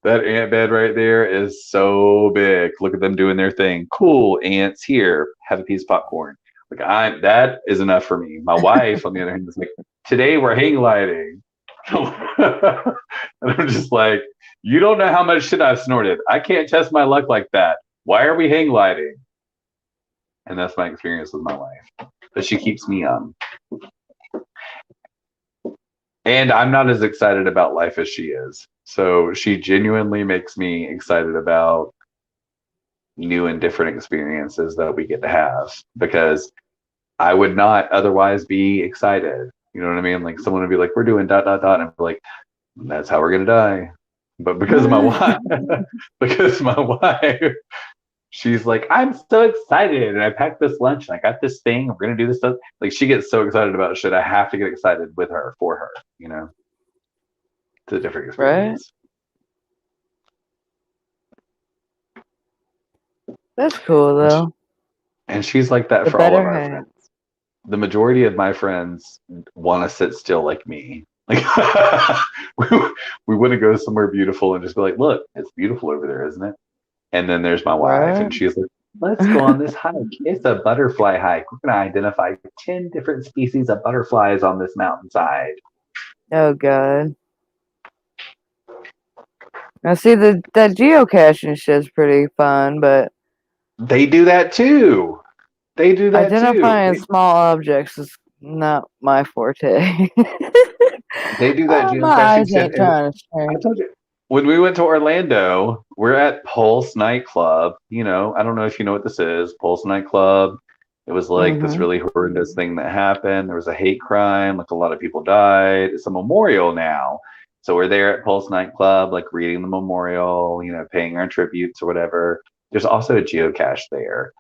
[SPEAKER 5] ant bed right there is so big. Look at them doing their thing. Cool, ants here. Have a piece of popcorn. Like that is enough for me. My wife, on the other hand, is like, today we're hang gliding. And I'm just like, you don't know how much shit I've snorted. I can't test my luck like that. Why are we hang gliding? And that's my experience with my wife. But she keeps me young. And I'm not as excited about life as she is. So she genuinely makes me excited about new and different experiences that we get to have, because I would not otherwise be excited. You know what I mean? Like someone would be like, we're doing ... and I'm like, that's how we're gonna die. But because of my wife, she's like, I'm so excited, and I packed this lunch, and I got this thing. We're gonna do this stuff. Like she gets so excited about shit. I have to get excited with her for her. You know, it's a different experience.
[SPEAKER 1] Right? That's cool though.
[SPEAKER 5] And she's like that for all of our friends. The majority of my friends want to sit still like me. Like we want to go somewhere beautiful and just be like, look, it's beautiful over there, isn't it? And then there's my wife, and she's like, let's go on this hike. It's a butterfly hike. We're going to identify 10 different species of butterflies on this mountainside.
[SPEAKER 1] Oh, God. Now, see, that geocaching shit's pretty fun, but...
[SPEAKER 5] They do that, too.
[SPEAKER 1] Identifying small objects is not my forte.
[SPEAKER 5] They do that
[SPEAKER 1] my eyes ain't trying to
[SPEAKER 5] I told you. When we went to Orlando, we're at Pulse nightclub. You know, I don't know if you know what this is. Pulse nightclub. It was like this really horrendous thing that happened. There was a hate crime. Like a lot of people died. It's a memorial now. So we're there at Pulse nightclub, like reading the memorial, you know, paying our tributes or whatever. There's also a geocache there.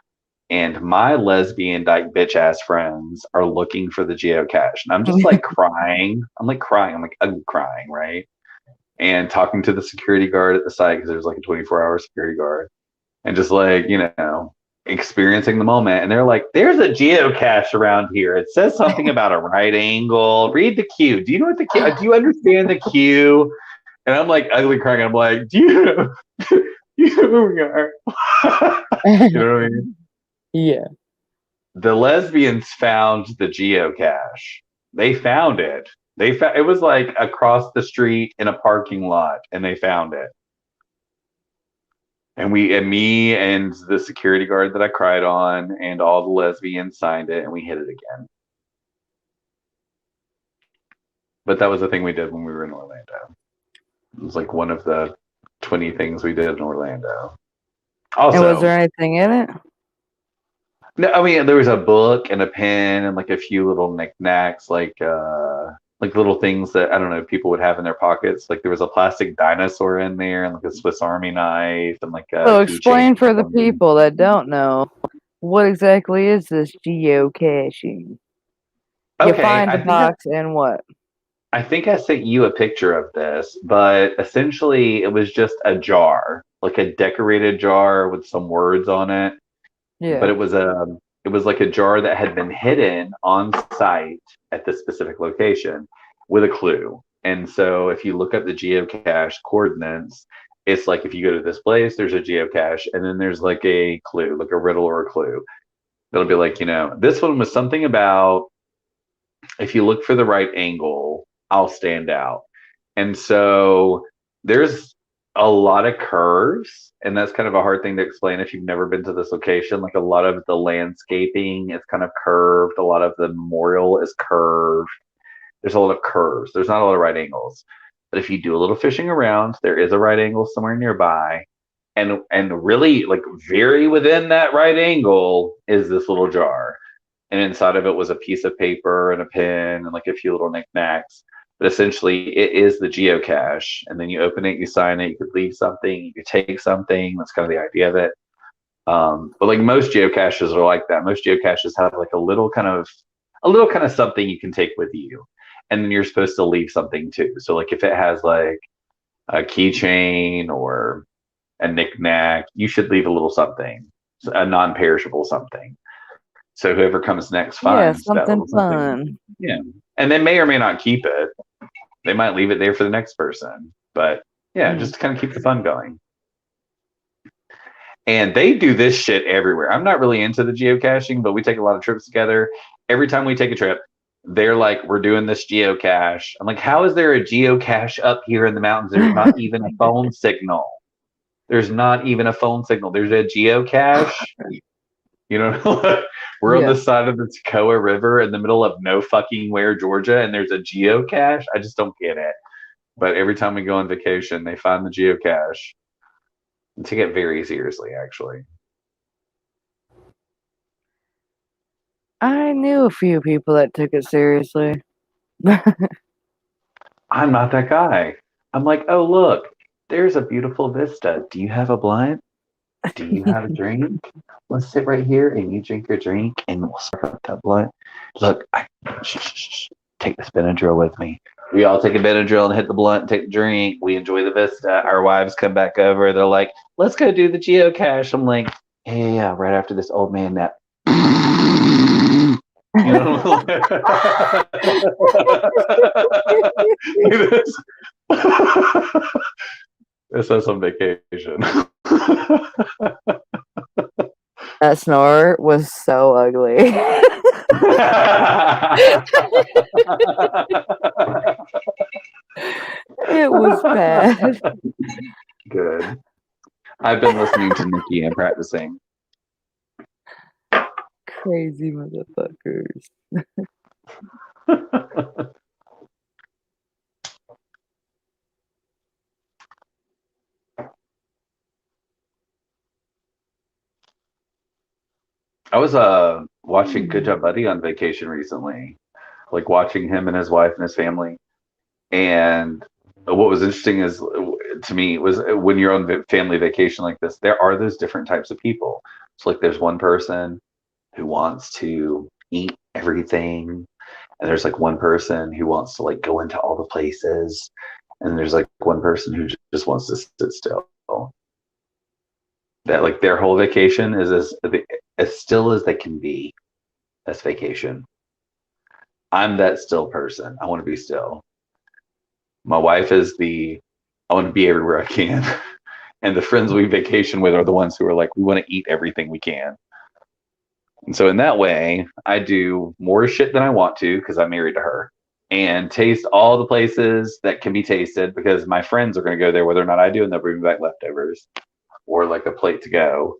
[SPEAKER 5] And my lesbian dyke bitch ass friends are looking for the geocache. And I'm just like crying. I'm like, I'm crying, right? And talking to the security guard at the site, because there's like a 24-hour security guard, and just like, you know, experiencing the moment. And they're like, there's a geocache around here. It says something about a right angle. Read the cue. Do you know what do you understand the cue? And I'm like ugly crying. I'm like, do you know who we are? You know what I mean?
[SPEAKER 1] Yeah.
[SPEAKER 5] The lesbians found the geocache. They found it. It was like across the street in a parking lot, and they found it. And me and the security guard that I cried on and all the lesbians signed it, and we hit it again. But that was the thing we did when we were in Orlando. It was like one of the 20 things we did in Orlando. Also,
[SPEAKER 1] and was there anything in it?
[SPEAKER 5] no, I mean there was a book and a pen and like a few little knickknacks, like little things that I don't know people would have in their pockets. Like there was a plastic dinosaur in there and like a Swiss Army knife and like a
[SPEAKER 1] So
[SPEAKER 5] keychain
[SPEAKER 1] explain for
[SPEAKER 5] or
[SPEAKER 1] the
[SPEAKER 5] something.
[SPEAKER 1] people that don't know, what exactly is this geocaching? You
[SPEAKER 5] Okay,
[SPEAKER 1] find
[SPEAKER 5] I
[SPEAKER 1] the
[SPEAKER 5] think I,
[SPEAKER 1] box and what?
[SPEAKER 5] I think I sent you a picture of this, but essentially it was just a jar, like a decorated jar with some words on it. But
[SPEAKER 1] Yeah.
[SPEAKER 5] it was like a jar that had been hidden on site at this specific location with a clue. And so if you look up the geocache coordinates, it's like if you go to this place, there's a geocache, and then there's like a clue, like a riddle or a clue. It'll be like, this one was something about if you look for the right angle, I'll stand out. And so there's a lot of curves, and that's kind of a hard thing to explain if you've never been to this location. Like a lot of the landscaping is kind of curved, a lot of the memorial is curved. There's a lot of curves. There's not a lot of right angles. But if you do a little fishing around, there is a right angle somewhere nearby. And really like very within that right angle is this little jar. And inside of it was a piece of paper and a pen and like a few little knickknacks. But essentially, it is the geocache. And then you open it, you sign it, you could leave something, you could take something. That's kind of the idea of it. But like most geocaches are like that. Most geocaches have like a little kind of something you can take with you, and then you're supposed to leave something too. So like if it has like a keychain or a knickknack, you should leave a little something, a non-perishable something. So whoever comes next finds that
[SPEAKER 1] something
[SPEAKER 5] little something.
[SPEAKER 1] fun.
[SPEAKER 5] Yeah. And they may or may not keep it. They might leave it there for the next person. But yeah, just to kind of keep the fun going. And they do this shit everywhere. I'm not really into the geocaching, but we take a lot of trips together. Every time we take a trip, they're like, we're doing this geocache. I'm like, how is there a geocache up here in the mountains? There's not even a phone signal. There's not even a phone signal. There's a geocache. You know, we're on the side of the Toccoa River in the middle of no fucking where, Georgia, and there's a geocache. I just don't get it. But every time we go on vacation, they find the geocache. They take it very seriously, actually.
[SPEAKER 1] I knew a few people that took it seriously.
[SPEAKER 5] I'm not that guy. I'm like, oh, look, there's a beautiful vista. Do you have a blunt? Do you have a drink? Let's sit right here and you drink your drink and we'll spark up that blunt. Look, take this Benadryl with me. We all take a Benadryl and hit the blunt and take the drink. We enjoy the vista. Our wives come back over. They're like, let's go do the geocache. I'm like, yeah, right after this old man nap. You know? This is on vacation.
[SPEAKER 1] That snore was so ugly. It was bad.
[SPEAKER 5] Good. I've been listening to Nikki and practicing.
[SPEAKER 1] Crazy motherfuckers.
[SPEAKER 5] I was watching Good Job Buddy on vacation recently, like watching him and his wife and his family. And what was interesting is to me was when you're on family vacation like this, there are those different types of people. So like there's one person who wants to eat everything, and there's like one person who wants to like go into all the places, and there's like one person who just wants to sit still. That like their whole vacation is as still as they can be. That's vacation. I'm that still person. I want to be still. My wife is I want to be everywhere I can. And the friends we vacation with are the ones who are like, we want to eat everything we can. And so in that way, I do more shit than I want to because I'm married to her, and taste all the places that can be tasted because my friends are going to go there whether or not I do, and they'll bring me back leftovers. or like a plate to go,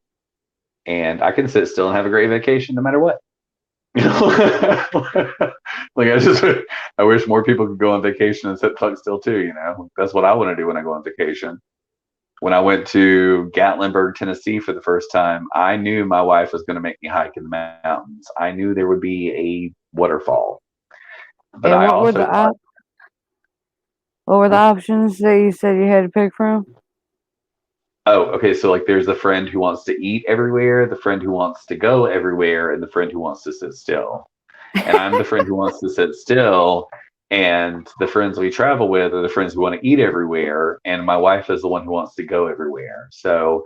[SPEAKER 5] and I can sit still and have a great vacation no matter what. You know, like I wish more people could go on vacation and sit fuck still too. You know, that's what I want to do when I go on vacation. When I went to Gatlinburg, Tennessee for the first time, I knew my wife was going to make me hike in the mountains. I knew there would be a waterfall, but
[SPEAKER 1] And
[SPEAKER 5] I
[SPEAKER 1] what were
[SPEAKER 5] also thought,
[SPEAKER 1] options that you said you had to pick from?
[SPEAKER 5] oh, okay, so like there's the friend who wants to eat everywhere, the friend who wants to go everywhere, and the friend who wants to sit still. And I'm the friend who wants to sit still, and the friends we travel with are the friends who want to eat everywhere, and my wife is the one who wants to go everywhere. So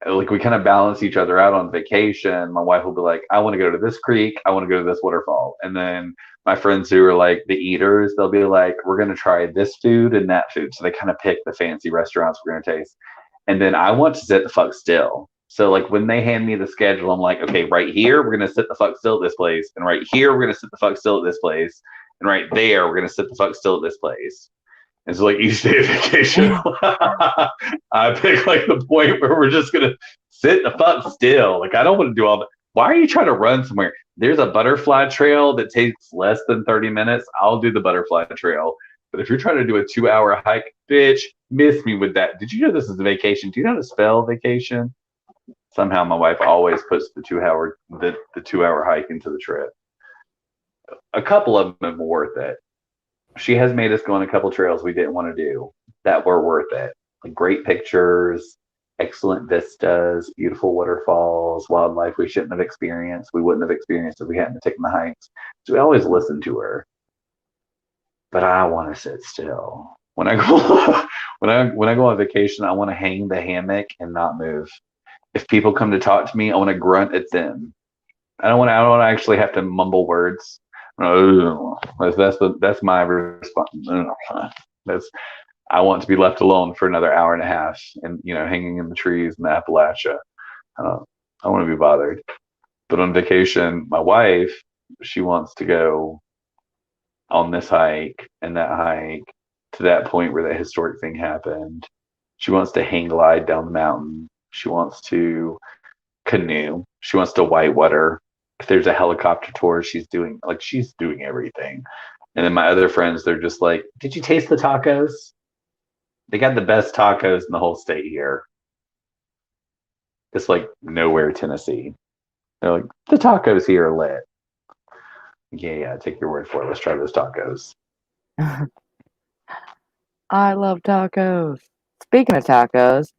[SPEAKER 5] like we kind of balance each other out on vacation. My wife will be like, I want to go to this creek, I want to go to this waterfall. And then my friends who are like the eaters, they'll be like, we're going to try this food and that food. So they kind of pick the fancy restaurants we're going to taste. And then I want to sit the fuck still. So like when they hand me the schedule, I'm like, okay, right here, we're going to sit the fuck still at this place. And right here, we're going to sit the fuck still at this place. And right there, we're going to sit the fuck still at this place. And so like each day of vacation, I pick like the point where we're just going to sit the fuck still. Like I don't want to do all that. Why are you trying to run somewhere? There's a butterfly trail that takes less than 30 minutes. I'll do the butterfly trail. But if you're trying to do a 2-hour hike, bitch, miss me with that. Did you know this is a vacation? Do you know how to spell vacation? Somehow my wife always puts the 2-hour hike into the trip. A couple of them were worth it. She has made us go on a couple trails we didn't want to do that were worth it. Like great pictures, excellent vistas, beautiful waterfalls, wildlife we shouldn't have experienced. We wouldn't have experienced if we hadn't taken the hikes. So we always listen to her. But I want to sit still. When I go when I go on vacation, I want to hang the hammock and not move. If people come to talk to me, I want to grunt at them. I don't want to actually have to mumble words. That's my response. I want to be left alone for another hour and a half, and hanging in the trees in the Appalachia. I want to be bothered. But on vacation, my wife, she wants to go on this hike and that hike to that point where that historic thing happened. She wants to hang glide down the mountain. She wants to canoe. She wants to whitewater. If there's a helicopter tour, she's doing everything. And then my other friends, they're just like, did you taste the tacos? They got the best tacos in the whole state here. It's like nowhere, Tennessee. They're like, the tacos here are lit. Yeah, take your word for it. Let's try those tacos.
[SPEAKER 1] I love tacos. Speaking of tacos,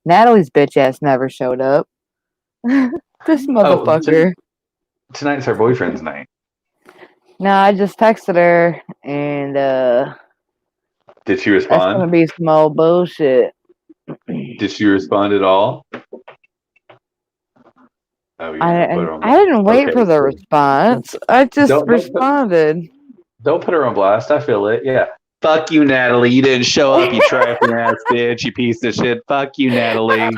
[SPEAKER 1] Natalie's bitch ass never showed up. This motherfucker.
[SPEAKER 5] Tonight's her boyfriend's night.
[SPEAKER 1] No, I just texted her and
[SPEAKER 5] did she
[SPEAKER 1] that's
[SPEAKER 5] respond?
[SPEAKER 1] gonna be some old bullshit.
[SPEAKER 5] Did she respond at all? Oh, yeah.
[SPEAKER 1] I didn't wait for the response. I just responded.
[SPEAKER 5] Don't put her on blast. I feel it. Yeah. Fuck you, Natalie. You didn't show up, you trifling ass bitch, you piece of shit. Fuck you, Natalie.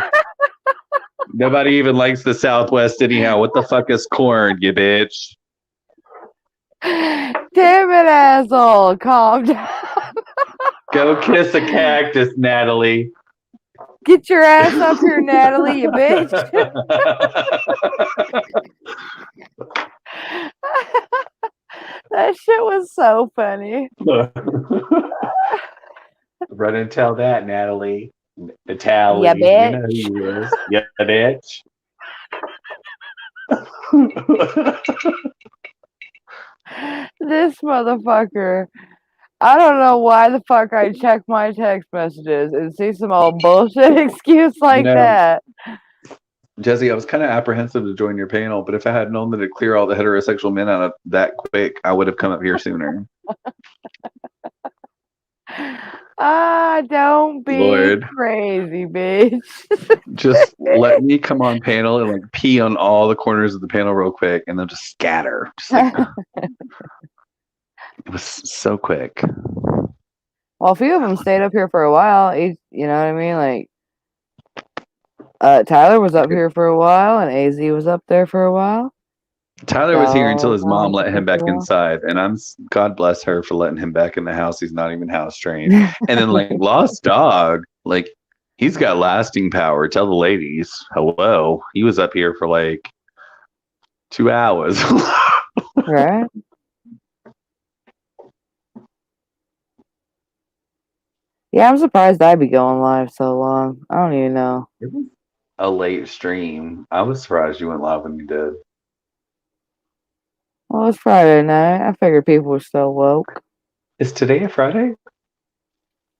[SPEAKER 5] Nobody even likes the Southwest anyhow. What the fuck is corn, you bitch?
[SPEAKER 1] Damn it, asshole. Calm down.
[SPEAKER 5] Go kiss a cactus, Natalie.
[SPEAKER 1] Get your ass up here, Natalie, you bitch. That shit was so funny.
[SPEAKER 5] Run and tell that, Natalie. Natalie.
[SPEAKER 1] Yeah, bitch.
[SPEAKER 5] You know who you is. Yeah, bitch.
[SPEAKER 1] This motherfucker. I don't know why the fuck I check my text messages and see some old bullshit excuse like that.
[SPEAKER 5] Jezzy, I was kind of apprehensive to join your panel, but if I had known that it'd clear all the heterosexual men out of that quick, I would have come up here sooner.
[SPEAKER 1] Don't be crazy, bitch.
[SPEAKER 5] Just let me come on panel and like pee on all the corners of the panel real quick and then just scatter. Just like, it was so quick.
[SPEAKER 1] Well, a few of them stayed up here for a while. You know what I mean? Like, Tyler was up here for a while, and AZ was up there for a while.
[SPEAKER 5] Tyler was here until his mom let him back inside, and God bless her for letting him back in the house. He's not even house trained. And then like Lost Dog, like He's got lasting power. Tell the ladies. Hello. He was up here for like 2 hours.
[SPEAKER 1] Right? Yeah, I'm surprised I'd be going live so long. I don't even know.
[SPEAKER 5] It was a late stream. I was surprised you went live when you did.
[SPEAKER 1] Well, it's Friday night. I figured people were still woke.
[SPEAKER 5] Is today a Friday?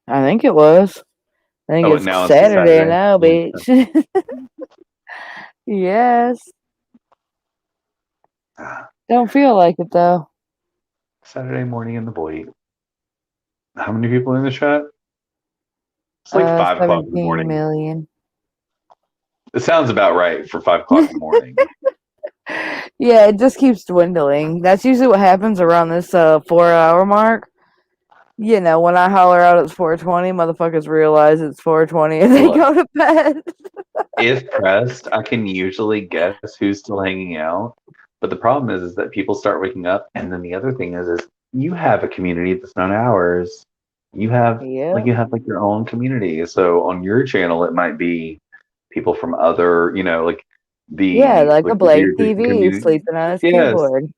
[SPEAKER 1] I think it was. I think
[SPEAKER 5] Oh,
[SPEAKER 1] it's
[SPEAKER 5] now it's a
[SPEAKER 1] Saturday
[SPEAKER 5] Saturday.
[SPEAKER 1] now, bitch. Yes. Don't feel like it though.
[SPEAKER 5] Saturday morning in the void. How many people in the chat? It's like 5 o'clock in the
[SPEAKER 1] 17
[SPEAKER 5] morning.
[SPEAKER 1] million.
[SPEAKER 5] It sounds about right for 5 o'clock in the morning.
[SPEAKER 1] Yeah, it just keeps dwindling. That's usually what happens around this 4-hour mark. You know, when I holler out it's 4:20, motherfuckers realize it's 4:20 and they
[SPEAKER 5] Look.
[SPEAKER 1] go to bed.
[SPEAKER 5] If pressed, I can usually guess who's still hanging out. But the problem is that people start waking up, and then the other thing is you have a community that's not ours. You have
[SPEAKER 1] Yeah.
[SPEAKER 5] like your own community. So on your channel, it might be people from other, like
[SPEAKER 1] Yeah, like a
[SPEAKER 5] the
[SPEAKER 1] Blake
[SPEAKER 5] beer drinking
[SPEAKER 1] TV
[SPEAKER 5] community.
[SPEAKER 1] sleeping on his
[SPEAKER 5] Yes,
[SPEAKER 1] keyboard.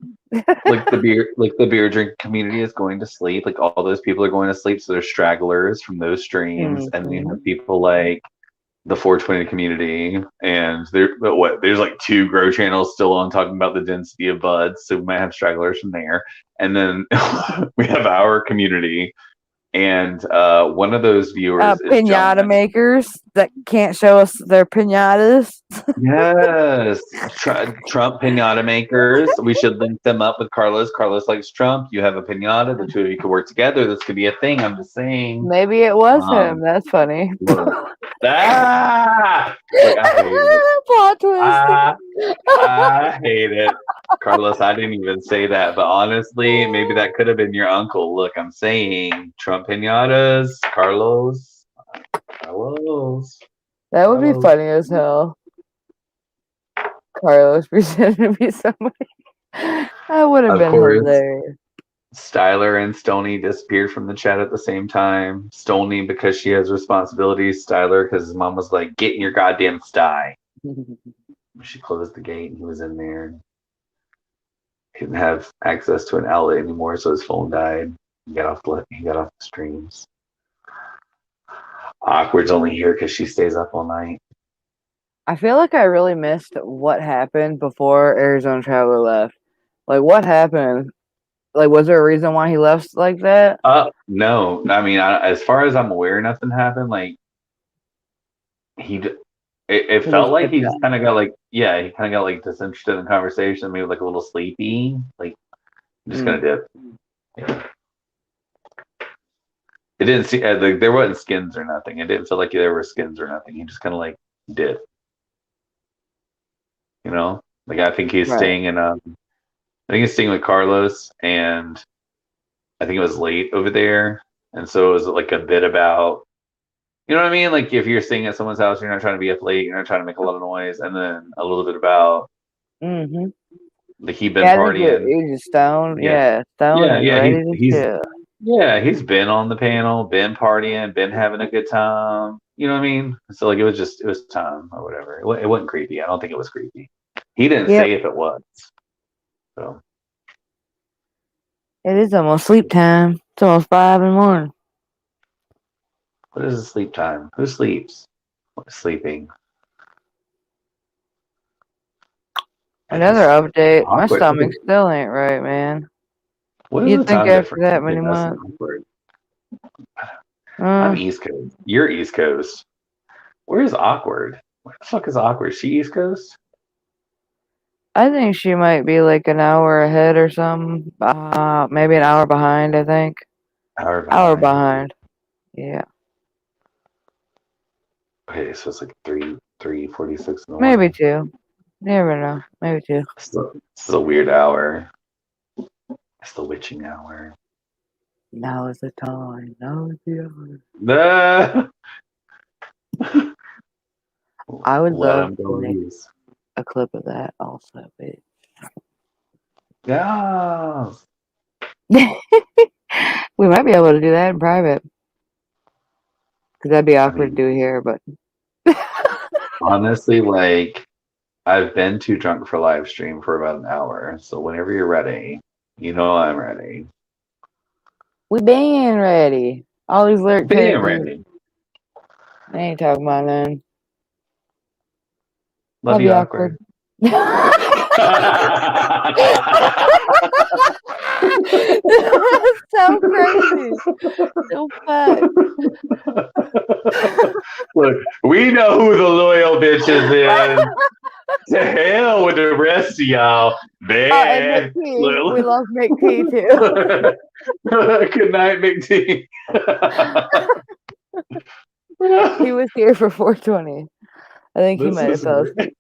[SPEAKER 5] like the beer drinking community is going to sleep. Like all those people are going to sleep. So there's stragglers from those streams, and then you have people like the 420 community, and there's like 2 grow channels still on talking about the density of buds, so we might have stragglers from there, and then we have our community, and one of those viewers is
[SPEAKER 1] Pinata
[SPEAKER 5] John.
[SPEAKER 1] makers that can't show us their pinatas.
[SPEAKER 5] Yes, Trump pinata makers. We should link them up with Carlos. Carlos likes Trump. You have a pinata. The two of you could work together. This could be a thing. I'm just saying.
[SPEAKER 1] Maybe it was him. That's funny.
[SPEAKER 5] Ah! Like, I hate it.
[SPEAKER 1] Plot twist.
[SPEAKER 5] I hate it. Carlos, I didn't even say that, but honestly, maybe that could have been your uncle. Look, I'm saying Trump pinatas, Carlos.
[SPEAKER 1] That would be funny as hell. Carlos pretended to be somebody. That would have
[SPEAKER 5] Of
[SPEAKER 1] been
[SPEAKER 5] course.
[SPEAKER 1] hilarious.
[SPEAKER 5] Styler and Stony disappeared from the chat at the same time. Stony because she has responsibilities. Styler because his mom was like, "Get in your goddamn sty." She closed the gate and he was in there. He didn't have access to an outlet anymore, so his phone died. He got off the streams. Awkward's only here because she stays up all night.
[SPEAKER 1] I feel like I really missed what happened before Arizona Traveler left. Like, what happened? Like, was there a reason why he left like that?
[SPEAKER 5] No. I mean, as far as I'm aware, nothing happened. Like, it felt like he just kind of got like disinterested in conversation, maybe like a little sleepy. Like, just kind of dip. Yeah. It didn't see like there wasn't skins or nothing. It didn't feel like there were skins or nothing. He just kind of like did. You know, like I think he's staying in. I think he's staying with Carlos, and I think it was late over there, and so it was like a bit about, you know what I mean? Like if you're staying at someone's house, you're not trying to be up late, you're not trying to make a lot of noise, and then a little bit about. Like he'd been partying.
[SPEAKER 1] He's just stoned.
[SPEAKER 5] Yeah.
[SPEAKER 1] Stoned.
[SPEAKER 5] Yeah, he's been on the panel, been partying, been having a good time. You know what I mean? So like it was time or whatever. It wasn't creepy. I don't think it was creepy. He didn't say if it was. So
[SPEAKER 1] it is almost sleep time. It's almost 5 in the morning.
[SPEAKER 5] What is the sleep time? Who sleeps? What's sleeping?
[SPEAKER 1] Another update. My stomach still ain't right, man.
[SPEAKER 5] What is
[SPEAKER 1] You'd
[SPEAKER 5] the
[SPEAKER 1] think
[SPEAKER 5] time
[SPEAKER 1] after
[SPEAKER 5] difference
[SPEAKER 1] that many
[SPEAKER 5] between us and
[SPEAKER 1] months.
[SPEAKER 5] Awkward? I'm East Coast. You're East Coast. Where's Awkward? Where the fuck is Awkward? She East Coast?
[SPEAKER 1] I think she might be like an hour ahead or something. Maybe an hour behind, I think. Hour behind. Yeah.
[SPEAKER 5] Okay, so it's like 3:46 in the
[SPEAKER 1] Maybe
[SPEAKER 5] morning.
[SPEAKER 1] 2. Never know. Maybe 2.
[SPEAKER 5] This is a weird hour. It's the witching hour.
[SPEAKER 1] Now is the time. Now is the hour. I would love to make a clip of that also, bitch.
[SPEAKER 5] Yeah.
[SPEAKER 1] We might be able to do that in private. Because that'd be awkward
[SPEAKER 5] mean-
[SPEAKER 1] to do here, but
[SPEAKER 5] Honestly, like I've been too drunk for live stream for about an hour. So whenever you're ready, you know I'm ready.
[SPEAKER 1] we been ready. All these lyric
[SPEAKER 5] Being
[SPEAKER 1] characters.
[SPEAKER 5] ready.
[SPEAKER 1] I ain't talking about none.
[SPEAKER 5] Love
[SPEAKER 1] That'd
[SPEAKER 5] you,
[SPEAKER 1] be
[SPEAKER 5] awkward.
[SPEAKER 1] So crazy. So fuck.
[SPEAKER 5] Look, we know who the loyal bitch is. To hell with the rest of y'all.
[SPEAKER 1] And
[SPEAKER 5] Man.
[SPEAKER 1] McKee. We love McKee too.
[SPEAKER 5] Good night, McT.
[SPEAKER 1] He was here for 420. I think he
[SPEAKER 5] This
[SPEAKER 1] might have
[SPEAKER 5] is
[SPEAKER 1] fell asleep.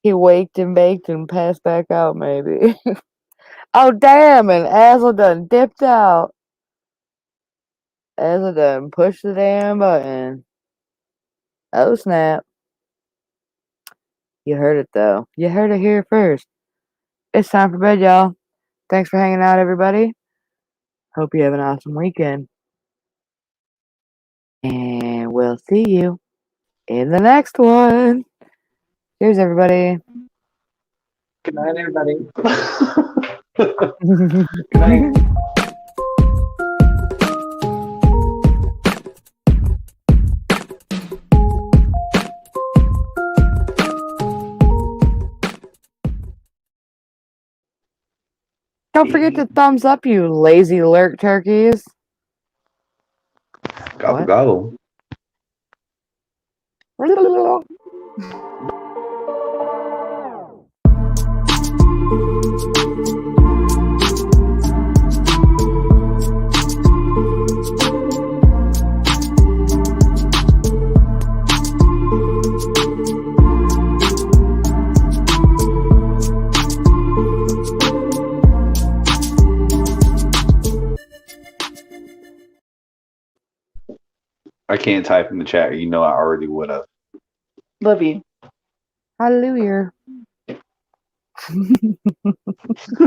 [SPEAKER 1] He waked and baked and passed back out, maybe. Oh, damn, and Azel done dipped out. Azel done pushed the damn button. Oh, snap. You heard it, though. You heard it here first. It's time for bed, y'all. Thanks for hanging out, everybody. Hope you have an awesome weekend. And we'll see you in the next one. Cheers, everybody.
[SPEAKER 5] Good night, everybody. Good night.
[SPEAKER 1] Don't forget to thumbs up, you lazy lurk turkeys.
[SPEAKER 5] Gobble,
[SPEAKER 1] What?
[SPEAKER 5] gobble. I can't type in the chat. You know I already would have. Love you.
[SPEAKER 1] Hallelujah.